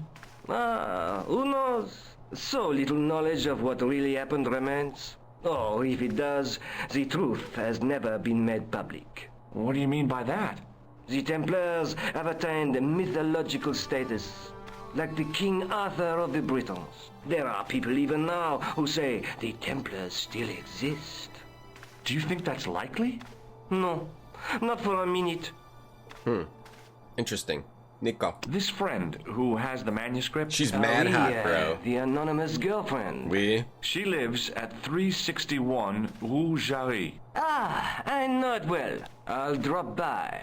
Speaker 13: Ah, who knows? So little knowledge of what really happened remains. Or if it does, the truth has never been made public.
Speaker 10: What do you mean by that?
Speaker 13: The Templars have attained mythological status, like the King Arthur of the Britons. There are people even now who say the Templars still exist.
Speaker 10: Do you think that's likely?
Speaker 13: No, not for a minute.
Speaker 1: Interesting. Nico.
Speaker 10: This friend who has the manuscript...
Speaker 1: She's mad hot, bro.
Speaker 13: The anonymous girlfriend.
Speaker 1: We?
Speaker 10: She lives at 361 Rue Jarry.
Speaker 13: Ah, I know it well. I'll drop by.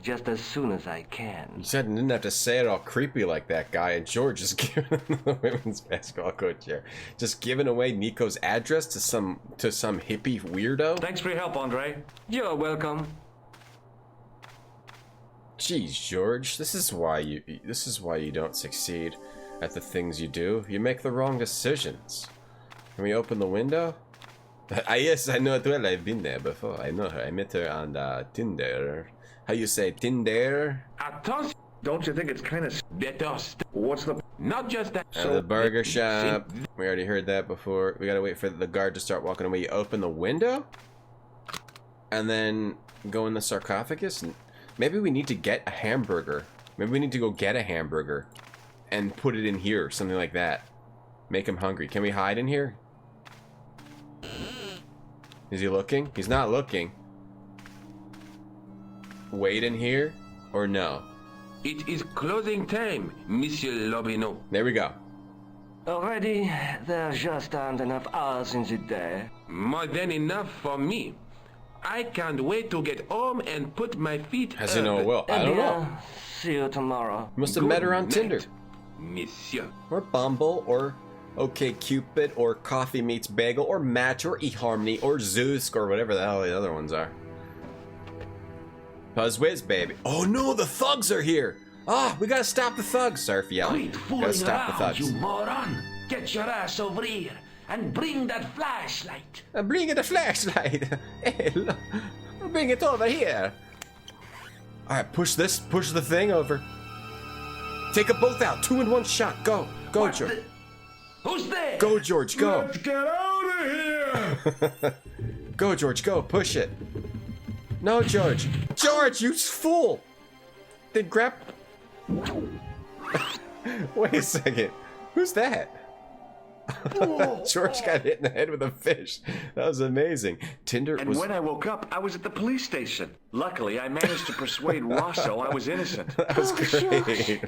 Speaker 13: Just as soon as I can.
Speaker 1: You said you didn't have to say it all creepy like that guy, and George is giving the women's basketball coach here. Just giving away Nico's address to some hippie weirdo?
Speaker 10: Thanks for your help, Andre.
Speaker 13: You're welcome.
Speaker 1: Jeez, George, this is why you don't succeed at the things you do. You make the wrong decisions. Can we open the window? Yes, I know it well. I've been there before. I know her. I met her on Tinder. How you say Tinder?
Speaker 9: Atos, don't you think it's kind of What's the... Not just that...
Speaker 1: The burger shop. We already heard that before. We gotta wait for the guard to start walking away. You open the window? And then go in the sarcophagus? Maybe we need to get a hamburger. Maybe we need to go get a hamburger and put it in here, something like that. Make him hungry. Can we hide in here? Is he looking? He's not looking. Wait in here? Or no?
Speaker 9: It is closing time, Monsieur Lobineau.
Speaker 1: There we go.
Speaker 13: Already, there just aren't enough hours in the day.
Speaker 9: More than enough for me. I can't wait to get home and put my feet
Speaker 1: How's he know? Well, I don't know.
Speaker 13: See you tomorrow.
Speaker 1: Must have met her on Tinder.
Speaker 9: Monsieur.
Speaker 1: Or Bumble, or OkCupid, or Coffee Meets Bagel, or Match, or eHarmony, or Zoosk, or whatever the hell the other ones are. Buzzwiz, baby. Oh no, the thugs are here! Ah, we gotta stop the thugs. Sorry for yelling. Gotta stop the thugs.
Speaker 11: You moron! Get your ass over here and bring that flashlight.
Speaker 1: Bring the flashlight. Hey, look. Bring it over here. Alright, push the thing over. Take them both out. 2 in 1 shot. Go. Go, George.
Speaker 11: Who's there?
Speaker 1: Go, George, go.
Speaker 5: Let's get out of here!
Speaker 1: Go, George, go. Push it. No, George. George, you fool. Then grab... Wait a second. Who's that? George got hit in the head with a fish. That was amazing. Tinder
Speaker 10: And
Speaker 1: was...
Speaker 10: when I woke up, I was at the police station. Luckily, I managed to persuade Rosso I was innocent.
Speaker 1: That was great.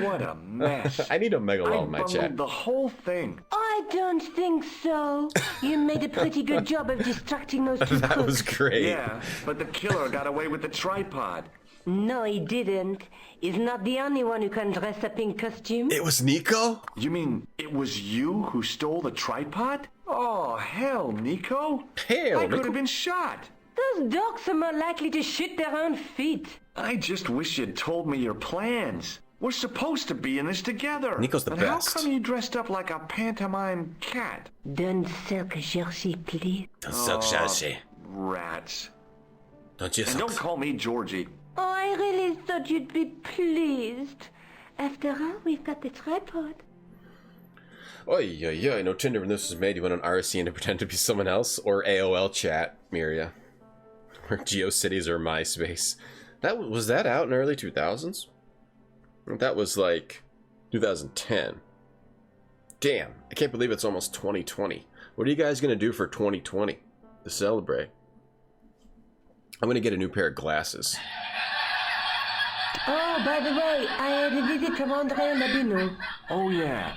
Speaker 10: What a mess.
Speaker 1: I need a megalol in my
Speaker 10: bungled
Speaker 1: chat.
Speaker 10: the whole thing.
Speaker 6: I don't think so. You made a pretty good job of distracting those two
Speaker 1: That was
Speaker 6: crooks.
Speaker 1: great.
Speaker 10: Yeah, but the killer got away with the tripod.
Speaker 6: No, he didn't. He's not the only one who can dress up in costume.
Speaker 1: It was Nico?
Speaker 10: You mean it was you who stole the tripod? Oh, hell, Nico.
Speaker 1: Hell,
Speaker 10: I could
Speaker 1: Nico.
Speaker 10: have been shot.
Speaker 6: Those dogs are more likely to shoot their own feet.
Speaker 10: I just wish you'd told me your plans. We're supposed to be in this together.
Speaker 1: Nico's the
Speaker 10: and
Speaker 1: best.
Speaker 10: How come you dressed up like a pantomime cat?
Speaker 6: Don't sulk, Georgie, please.
Speaker 1: Don't suck, Georgie.
Speaker 10: Rats.
Speaker 1: Don't you
Speaker 10: And don't call me Georgie.
Speaker 6: Oh, I really thought you'd be pleased. After all, we've got the tripod.
Speaker 1: Oy, oy, oy. No Tinder when this was made. You went on RSC to pretend to be someone else? Or AOL chat, Miria. Or GeoCities or MySpace. Was that out in early 2000s? That was like 2010. Damn, I can't believe it's almost 2020. What are you guys going to do for 2020 to celebrate? I'm going to get a new pair of glasses.
Speaker 6: Oh, by the way, I had a visit from Andre Labino.
Speaker 10: Oh, yeah.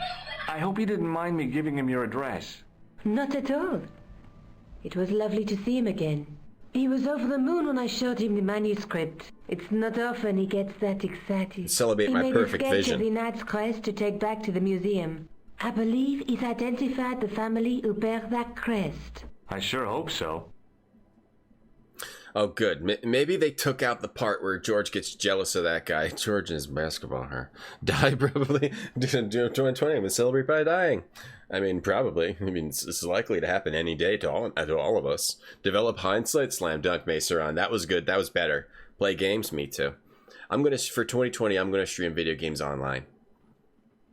Speaker 10: I hope you didn't mind me giving him your address.
Speaker 6: Not at all. It was lovely to see him again. He was over the moon when I showed him the manuscript. It's not often he gets that excited.
Speaker 1: Celebrate my perfect
Speaker 6: He made a sketch
Speaker 1: vision.
Speaker 6: of the knight's crest to take back to the museum. I believe he's identified the family who bear that crest.
Speaker 10: I sure hope so.
Speaker 1: Oh, good. Maybe they took out the part where George gets jealous of that guy. George and his basketball hair. Die probably. 2020 would celebrate by dying. I mean, probably. I mean, it's likely to happen any day to all of us. Develop hindsight, slam dunk, Maceron. That was good. That was better. Play games, me too. For 2020, I'm gonna stream video games online.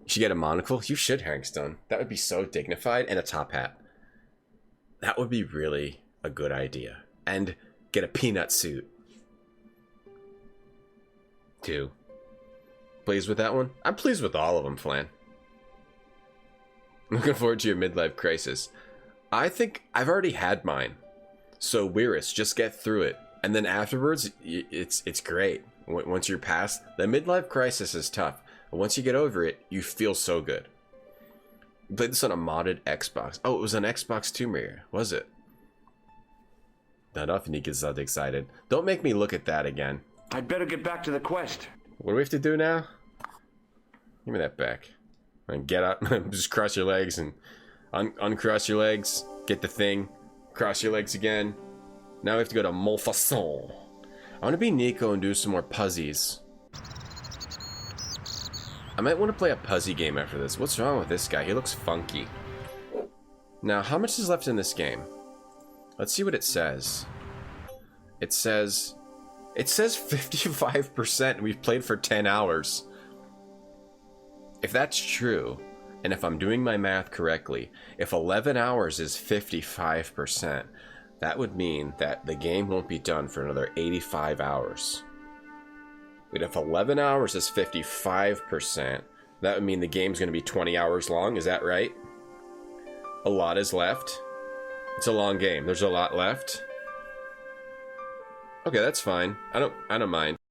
Speaker 1: You should get a monocle. You should, Harringstone. That would be so dignified, and a top hat. That would be really a good idea. And get a peanut suit. 2. Pleased with that one? I'm pleased with all of them, Flan. Looking forward to your midlife crisis. I think I've already had mine. So, Weirus, just get through it. And then afterwards, it's great. Once you're past, the midlife crisis is tough. But once you get over it, you feel so good. You played this on a modded Xbox. Oh, it was an Xbox Tomb Raider, was it? Not often he gets that excited. Don't make me look at that again.
Speaker 2: I'd better get back to the quest.
Speaker 1: What do we have to do now? Give me that back. And get up. Just cross your legs and uncross your legs. Get the thing. Cross your legs again. Now we have to go to Montfaucon. I want to be Nico and do some more puzzies. I might want to play a puzzy game after this. What's wrong with this guy? He looks funky. Now, how much is left in this game? Let's see what it says. It says 55%. We've played for 10 hours. If that's true, and if I'm doing my math correctly, if 11 hours is 55%, that would mean that the game won't be done for another 85 hours. But if 11 hours is 55%, that would mean the game's going to be 20 hours long. Is that right? A lot is left. It's a long game. There's a lot left. Okay, that's fine. I don't mind.